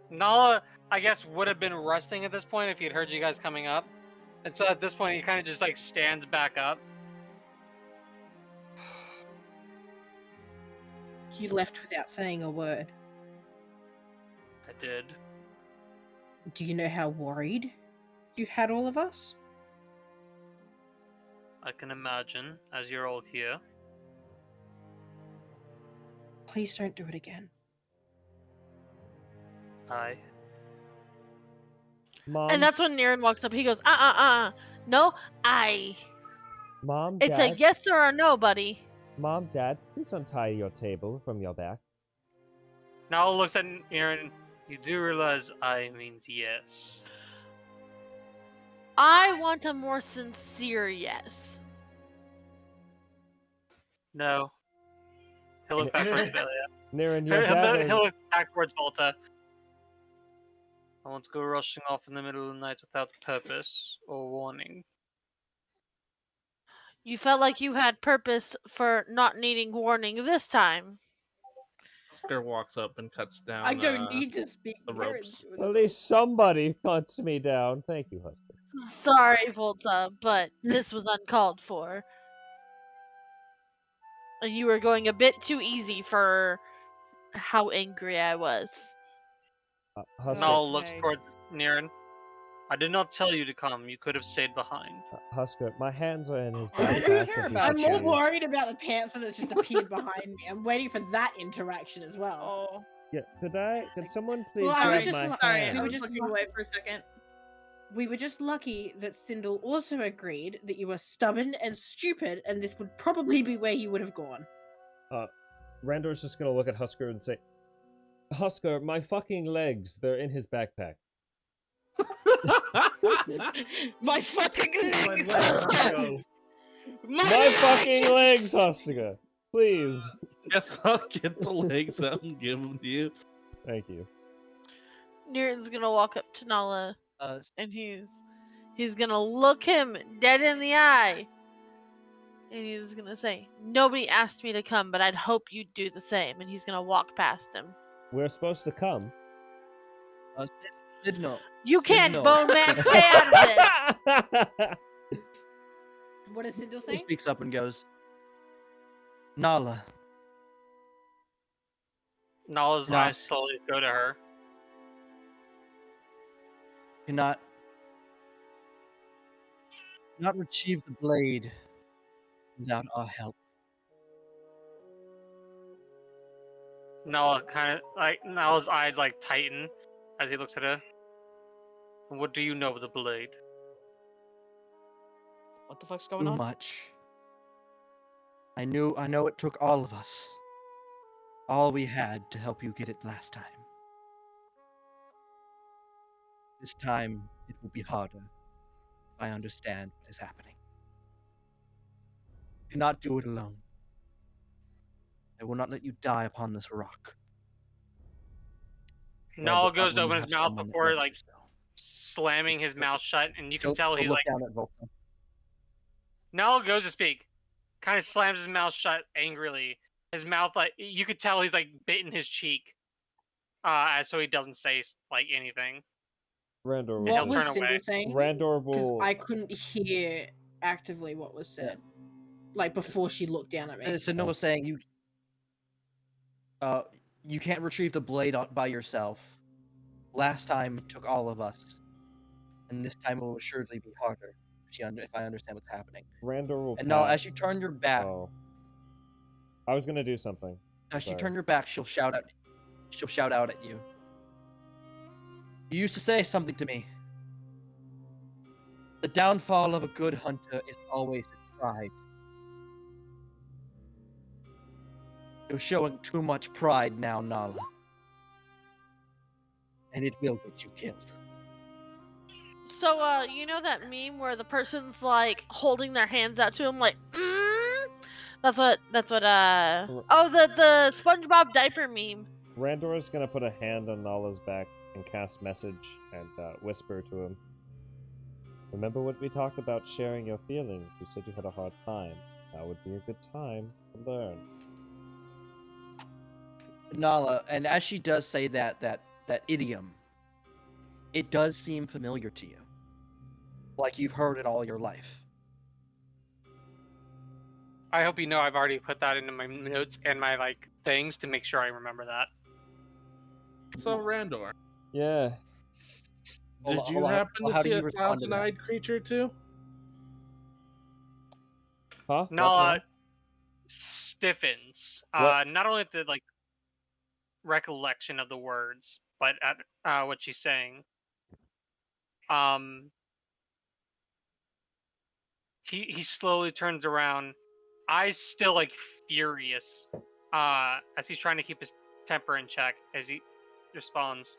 Speaker 5: Nala, I guess, would have been resting at this point if he'd heard you guys coming up. And so at this point, he kind of just like stands back up.
Speaker 2: You left without saying a word.
Speaker 5: I did.
Speaker 2: Do you know how worried you had all of us?
Speaker 5: I can imagine, as you're all here.
Speaker 2: Please don't do it again.
Speaker 5: Aye.
Speaker 6: Mom,
Speaker 10: And that's when Niren walks up. He goes, no, I.
Speaker 6: Mom,
Speaker 10: It's
Speaker 6: Dad,
Speaker 10: a yes or a no, buddy.
Speaker 6: Mom, Dad, please untie your table from your back.
Speaker 5: Nala looks at Aaron. You do realize I means yes.
Speaker 10: I want a more sincere yes.
Speaker 5: No. He'll look back towards Velia.
Speaker 6: Niren, your dad
Speaker 5: He'll
Speaker 6: is...
Speaker 5: look back towards Volta. I won't go rushing off in the middle of the night without purpose or warning.
Speaker 10: You felt like you had purpose for not needing warning this time.
Speaker 9: Oscar walks up and cuts down.
Speaker 2: I don't need to speak
Speaker 9: the
Speaker 2: Niren
Speaker 9: ropes.
Speaker 2: to it.
Speaker 6: At least somebody cuts me down. Thank you, husband.
Speaker 10: Sorry, Volta, but this was uncalled for. You were going a bit too easy for how angry I was.
Speaker 6: Husband,
Speaker 5: Nala looks
Speaker 7: Okay.
Speaker 5: towards Niren. I did not tell you to come. You could have stayed behind.
Speaker 6: Husker, my hands are in his
Speaker 3: Oh, we
Speaker 6: backpack.
Speaker 3: care
Speaker 6: if you
Speaker 3: about
Speaker 2: I'm
Speaker 6: so
Speaker 2: more
Speaker 6: choose.
Speaker 2: worried about the panther that's just appeared behind me. I'm waiting for that interaction as well.
Speaker 1: Oh,
Speaker 6: Yeah, could someone please
Speaker 2: Well, I
Speaker 6: grab
Speaker 2: was just
Speaker 6: my
Speaker 2: lo-
Speaker 1: sorry.
Speaker 6: hand?
Speaker 1: I
Speaker 2: were
Speaker 1: was
Speaker 2: just
Speaker 1: looking
Speaker 2: lo-
Speaker 1: away for a second.
Speaker 2: We were just lucky that Sindel also agreed that you were stubborn and stupid, and this would probably be where you would have gone.
Speaker 6: Randor's just gonna look at Husker and say, Husker, my fucking legs, they're in his backpack.
Speaker 7: My fucking
Speaker 4: My
Speaker 7: legs!
Speaker 4: legs go.
Speaker 6: My fucking legs, Husker! Please.
Speaker 9: Guess I'll get the legs I'm giving you.
Speaker 6: Thank you.
Speaker 10: Newton's gonna walk up to Nala
Speaker 3: Uh,
Speaker 10: and he's gonna look him dead in the eye. And he's gonna say, "Nobody asked me to come, but I'd hope you'd do the same." And he's gonna walk past him.
Speaker 6: We're supposed to come.
Speaker 3: Signal.
Speaker 10: You can't,
Speaker 3: Signal.
Speaker 10: Bone Man. Stay out of this.
Speaker 2: What does Sindel
Speaker 3: He
Speaker 2: say?
Speaker 3: speaks up and goes, Nala,
Speaker 5: Nala's
Speaker 3: Nah.
Speaker 5: eyes slowly go to her.
Speaker 3: cannot retrieve the blade without our help.
Speaker 5: Nala's eyes like tighten as he looks at her. What do you know of the blade?
Speaker 7: What the fuck's going
Speaker 3: Too
Speaker 7: on?
Speaker 3: much. I know it took all of us. All we had to help you get it last time. This time, it will be harder. If I understand what is happening. You cannot do it alone. I will not let you die upon this rock.
Speaker 5: Nala
Speaker 3: But
Speaker 5: goes to
Speaker 3: when you
Speaker 5: open his
Speaker 3: have
Speaker 5: mouth
Speaker 3: someone that
Speaker 5: before
Speaker 3: loves
Speaker 5: like
Speaker 3: you still.
Speaker 5: slamming his mouth shut, and you can
Speaker 3: She'll-
Speaker 5: tell
Speaker 3: she'll
Speaker 5: he's
Speaker 3: look
Speaker 5: like.
Speaker 3: down at Volta.
Speaker 5: Nala goes to speak, kind of slams his mouth shut angrily. His mouth, like you could tell, he's like bitten his cheek, so he doesn't say like anything.
Speaker 6: Randor will
Speaker 2: What
Speaker 5: he'll
Speaker 2: was
Speaker 5: turn away.
Speaker 2: Sindel saying?
Speaker 6: Randor
Speaker 2: Because
Speaker 6: will
Speaker 2: I couldn't hear actively what was said. Like before she looked down at me.
Speaker 3: Signal was saying you can't retrieve the blade by yourself. Last time it took all of us, and this time it will assuredly be harder. If I understand what's happening.
Speaker 6: Randor will
Speaker 3: And now,
Speaker 6: pat-
Speaker 3: as you turn your back,
Speaker 6: Oh. I was gonna do something.
Speaker 3: as you
Speaker 6: sorry.
Speaker 3: turn your back, she'll shout out. She'll shout out at you. You used to say something to me. The downfall of a good hunter is always his pride. You're showing too much pride now, Nala. And it will get you killed.
Speaker 10: So, you know that meme where the person's like holding their hands out to him, like, That's what. Oh, the SpongeBob diaper meme.
Speaker 6: Randor is gonna put a hand on Nala's back and cast message and whisper to him. Remember what we talked about sharing your feelings? You said you had a hard time. That would be a good time to learn.
Speaker 3: Nala, and as she does say that idiom, it does seem familiar to you. Like you've heard it all your life.
Speaker 5: I hope you know I've already put that into my notes and my like things to make sure I remember that.
Speaker 9: So, Randor,
Speaker 6: Yeah.
Speaker 9: did you happen
Speaker 3: Well,
Speaker 9: to
Speaker 3: how do
Speaker 9: see
Speaker 3: you
Speaker 9: a
Speaker 3: respond to that?
Speaker 9: thousand-eyed creature too?
Speaker 6: Huh?
Speaker 5: Nala stiffens.
Speaker 6: What?
Speaker 5: Not only at the like recollection of the words, but at what she's saying. He slowly turns around, eyes still like furious, as he's trying to keep his temper in check as he responds.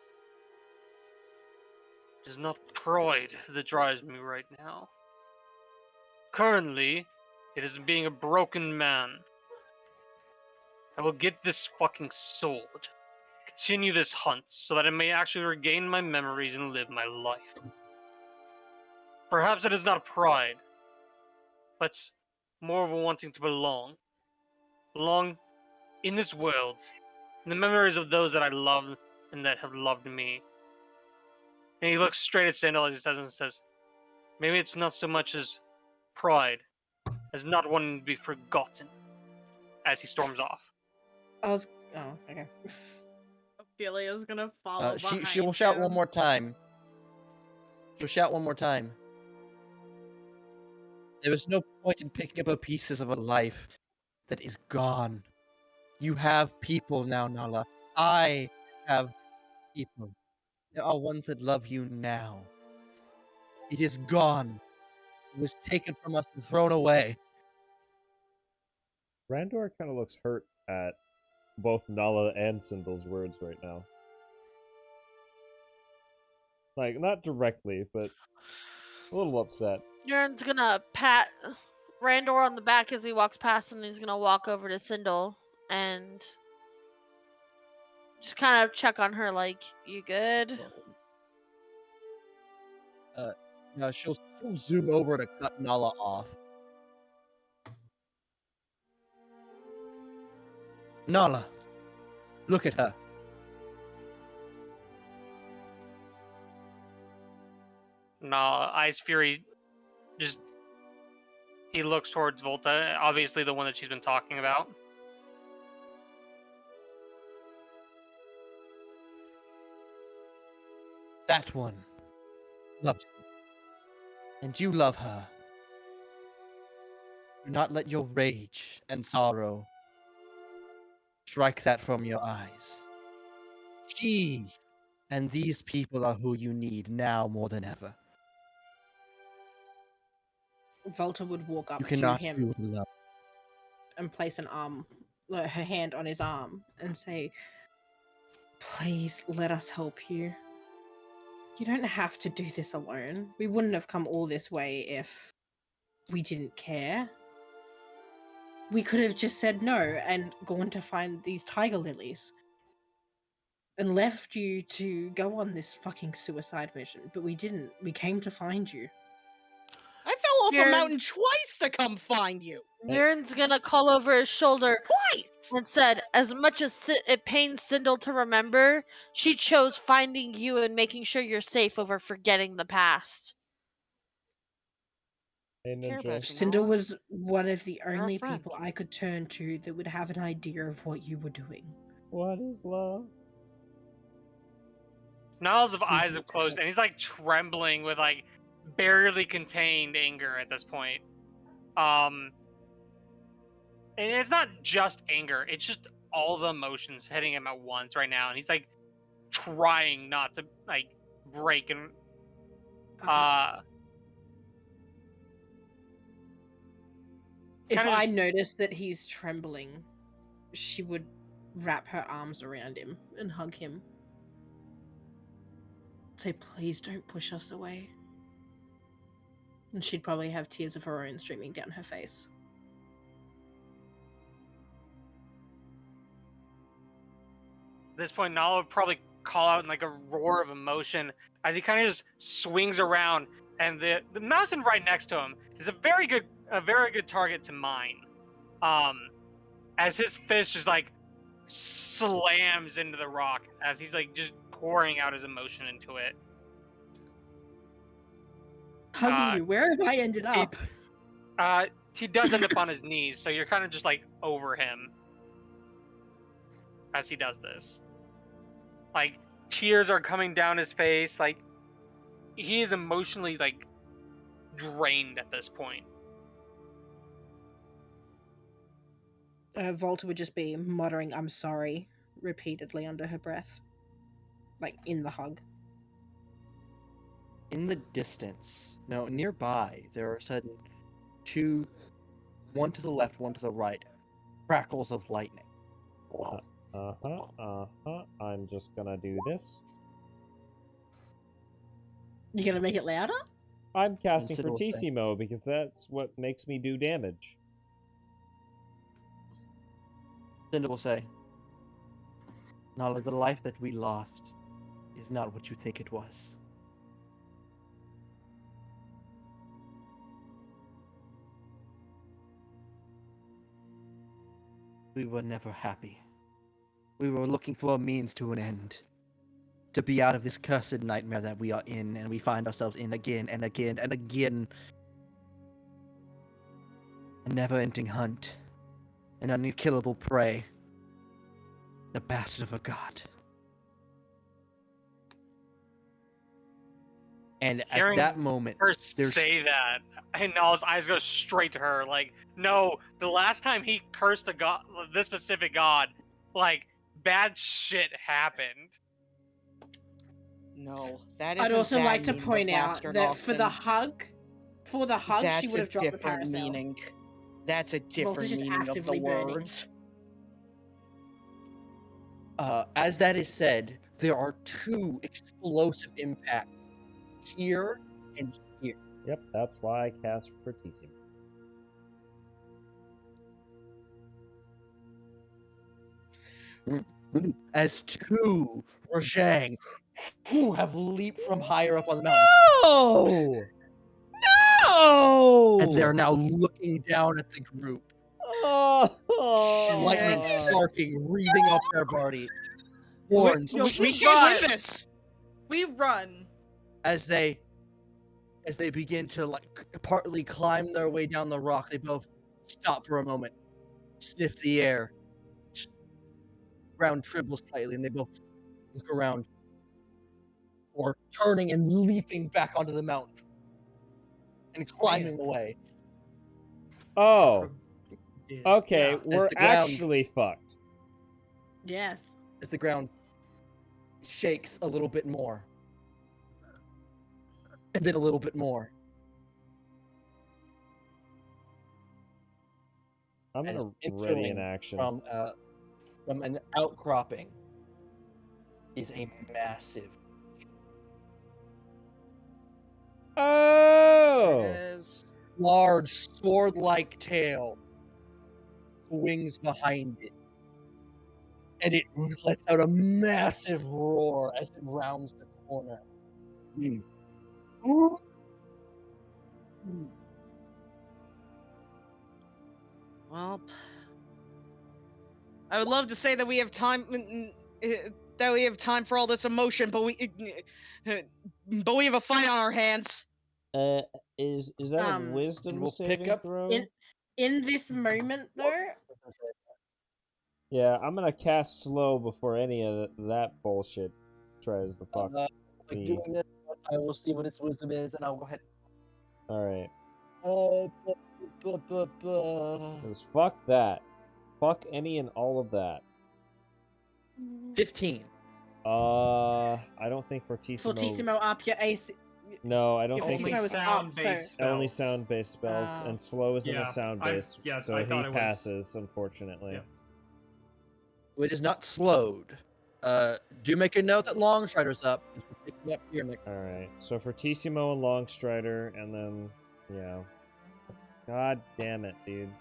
Speaker 5: It is not pride that drives me right now. Currently, it is being a broken man. I will get this fucking sword, continue this hunt, so that I may actually regain my memories and live my life. Perhaps it is not pride, but more of a wanting to belong. Belong in this world, in the memories of those that I love and that have loved me. And he looks straight at Sandal as he says and says, maybe it's not so much as pride, as not wanting to be forgotten, as he storms off.
Speaker 2: Oh, okay.
Speaker 1: Ophelia's gonna follow
Speaker 3: She
Speaker 1: behind
Speaker 3: will shout
Speaker 1: him.
Speaker 3: one more time. So shout one more time. There is no point in picking up the pieces of a life that is gone. You have people now, Nala. I have people. There are ones that love you now. It is gone. It was taken from us and thrown away.
Speaker 6: Randor kind of looks hurt at both Nala and Sindul's words right now. Like, not directly, but a little upset.
Speaker 10: Aaron's gonna pat Randor on the back as he walks past, and he's gonna walk over to Sindel and just kind of check on her, like, "You good?"
Speaker 3: She'll zoom over to cut Nala off. Nala, look at her.
Speaker 5: No, Ice Fury just he looks towards Volta, obviously the one that she's been talking about.
Speaker 3: That one loves you. And you love her. Do not let your rage and sorrow strike that from your eyes. She and these people are who you need now more than ever.
Speaker 2: Volta would walk up
Speaker 3: You
Speaker 2: to
Speaker 3: cannot
Speaker 2: him
Speaker 3: do love.
Speaker 2: and place her hand on his arm and say, "Please let us help you. You don't have to do this alone. We wouldn't have come all this way if we didn't care. We could have just said no and gone to find these tiger lilies and left you to go on this fucking suicide mission, but we didn't. We came to find you."
Speaker 7: I fell off a
Speaker 10: Aaron's-
Speaker 7: mountain twice to come find you.
Speaker 10: Mirren's gonna call over his shoulder
Speaker 7: Twice!
Speaker 10: and said, "As much as it pains Sindel to remember, she chose finding you and making sure you're safe over forgetting the past."
Speaker 6: Hey,
Speaker 7: Care
Speaker 6: Ninja.
Speaker 7: about you.
Speaker 2: Cinder was one of the
Speaker 7: our
Speaker 2: only
Speaker 7: friend.
Speaker 2: people I could turn to that would have an idea of what you were doing.
Speaker 6: What is love?
Speaker 5: Niles' eyes have closed, and he's like trembling with like barely contained anger at this point. And it's not just anger; it's just all the emotions hitting him at once right now, and he's like trying not to like break and
Speaker 2: If
Speaker 5: kinda
Speaker 2: I
Speaker 5: just-
Speaker 2: noticed that he's trembling, she would wrap her arms around him and hug him. Say, "Please don't push us away." And she'd probably have tears of her own streaming down her face.
Speaker 5: At this point, Nala would probably call out in like a roar of emotion as he kind of just swings around, and the mountain right next to him is a very good target to mine. As his fist just like slams into the rock as he's like just pouring out his emotion into it.
Speaker 2: Hugging you, where have I ended up?
Speaker 5: He does end up on his knees, so you're kind of just like over him as he does this. Like tears are coming down his face, like he is emotionally like drained at this point.
Speaker 2: Volta would just be muttering, "I'm sorry," repeatedly under her breath. Like, in the hug.
Speaker 3: In the distance, no, nearby, there are sudden two, one to the left, one to the right, crackles of lightning.
Speaker 6: I'm just gonna do this.
Speaker 2: You gonna make it louder?
Speaker 6: I'm casting
Speaker 3: Consider what they-
Speaker 6: Fortissimo because that's what makes me do damage.
Speaker 3: Cinder will say, Nala, the life that we lost is not what you think it was. We were never happy. We were looking for a means to an end. To be out of this cursed nightmare that we are in, and we find ourselves in again and again and again. A never-ending hunt. An unkillable prey. The bastard of a god. And at
Speaker 5: Hearing
Speaker 3: that moment,
Speaker 5: her
Speaker 3: there's
Speaker 5: say that, and Nal's eyes go straight to her. Like, no, the last time he cursed a god, this specific god, like bad shit happened.
Speaker 7: No, that
Speaker 2: I'd
Speaker 7: isn't
Speaker 2: also
Speaker 7: bad
Speaker 2: like to
Speaker 7: meaning of
Speaker 2: point out
Speaker 7: Bastard
Speaker 2: that for the
Speaker 7: Austin.
Speaker 2: hug, she
Speaker 7: That's
Speaker 2: would
Speaker 7: a
Speaker 2: have dropped the
Speaker 7: different
Speaker 2: parasail.
Speaker 7: meaning. That's a
Speaker 2: Voltage
Speaker 7: different
Speaker 2: is
Speaker 7: meaning of the
Speaker 2: actively burning.
Speaker 7: words.
Speaker 3: as that is said, there are 2 explosive impacts here and here.
Speaker 6: Yep, that's why I cast Fortissimo.
Speaker 3: As 2 Rajang who have leaped from higher up on the mountain.
Speaker 6: No! No!
Speaker 3: And they're now looking down at the group.
Speaker 6: Oh!
Speaker 3: Lightning sparking, wreathing off their body. Horns
Speaker 7: We can't win this!
Speaker 1: We run.
Speaker 3: as they begin to like partly climb their way down the rock. They both stop for a moment, sniff the air. Ground trembles slightly, and they both look around, or turning and leaping back onto the mountain and climbing away.
Speaker 6: Oh, okay,
Speaker 4: Yeah.
Speaker 6: we're
Speaker 3: the ground-
Speaker 6: actually fucked.
Speaker 2: Yes.
Speaker 3: As the ground shakes a little bit more, and then a little bit more.
Speaker 6: I'm
Speaker 3: As
Speaker 6: gonna ready
Speaker 3: entering
Speaker 6: in action.
Speaker 3: From an outcropping is a massive,
Speaker 6: Oh!
Speaker 7: Is
Speaker 3: large sword-like tail, wings behind it, and it lets out a massive roar as it rounds the corner.
Speaker 7: well, I would love to say that we have time for all this emotion, but we have a fight on our hands.
Speaker 6: Is that a
Speaker 2: Um,
Speaker 6: wisdom
Speaker 3: we'll pick
Speaker 6: saving
Speaker 3: up-
Speaker 6: throw?
Speaker 2: In this moment, though,
Speaker 6: Yeah, I'm gonna cast slow before any of that bullshit tries to fuck
Speaker 3: Like
Speaker 6: me.
Speaker 3: doing this, I will see what its wisdom is, and I'll go ahead.
Speaker 6: Alright.
Speaker 3: Uh,
Speaker 6: 'Cause fuck that. Fuck any and all of that.
Speaker 3: 15.
Speaker 6: I don't think Fortissimo...
Speaker 2: Fortissimo up your AC.
Speaker 6: No, I don't
Speaker 2: If
Speaker 6: think
Speaker 2: Fortissimo
Speaker 4: Only
Speaker 2: was up,
Speaker 4: sound-based
Speaker 2: so-
Speaker 4: spells.
Speaker 6: only sound-based spells, and slow isn't
Speaker 4: Yeah,
Speaker 6: a sound-based,
Speaker 4: yeah,
Speaker 6: so
Speaker 4: I
Speaker 6: he
Speaker 4: thought it was-
Speaker 6: passes, unfortunately.
Speaker 4: Yeah.
Speaker 3: It is not slowed. Do make a note that Longstrider's up. Because we're picking up here, Nick.
Speaker 6: Alright, so Fortissimo and Longstrider, and then, yeah. God damn it, dude.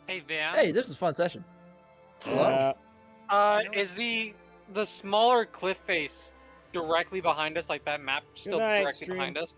Speaker 5: Hey Van,
Speaker 3: Hey, this is a fun session. Hello?
Speaker 5: is the smaller cliff face directly behind us, like that map still
Speaker 6: night,
Speaker 5: directly
Speaker 6: stream.
Speaker 5: behind us?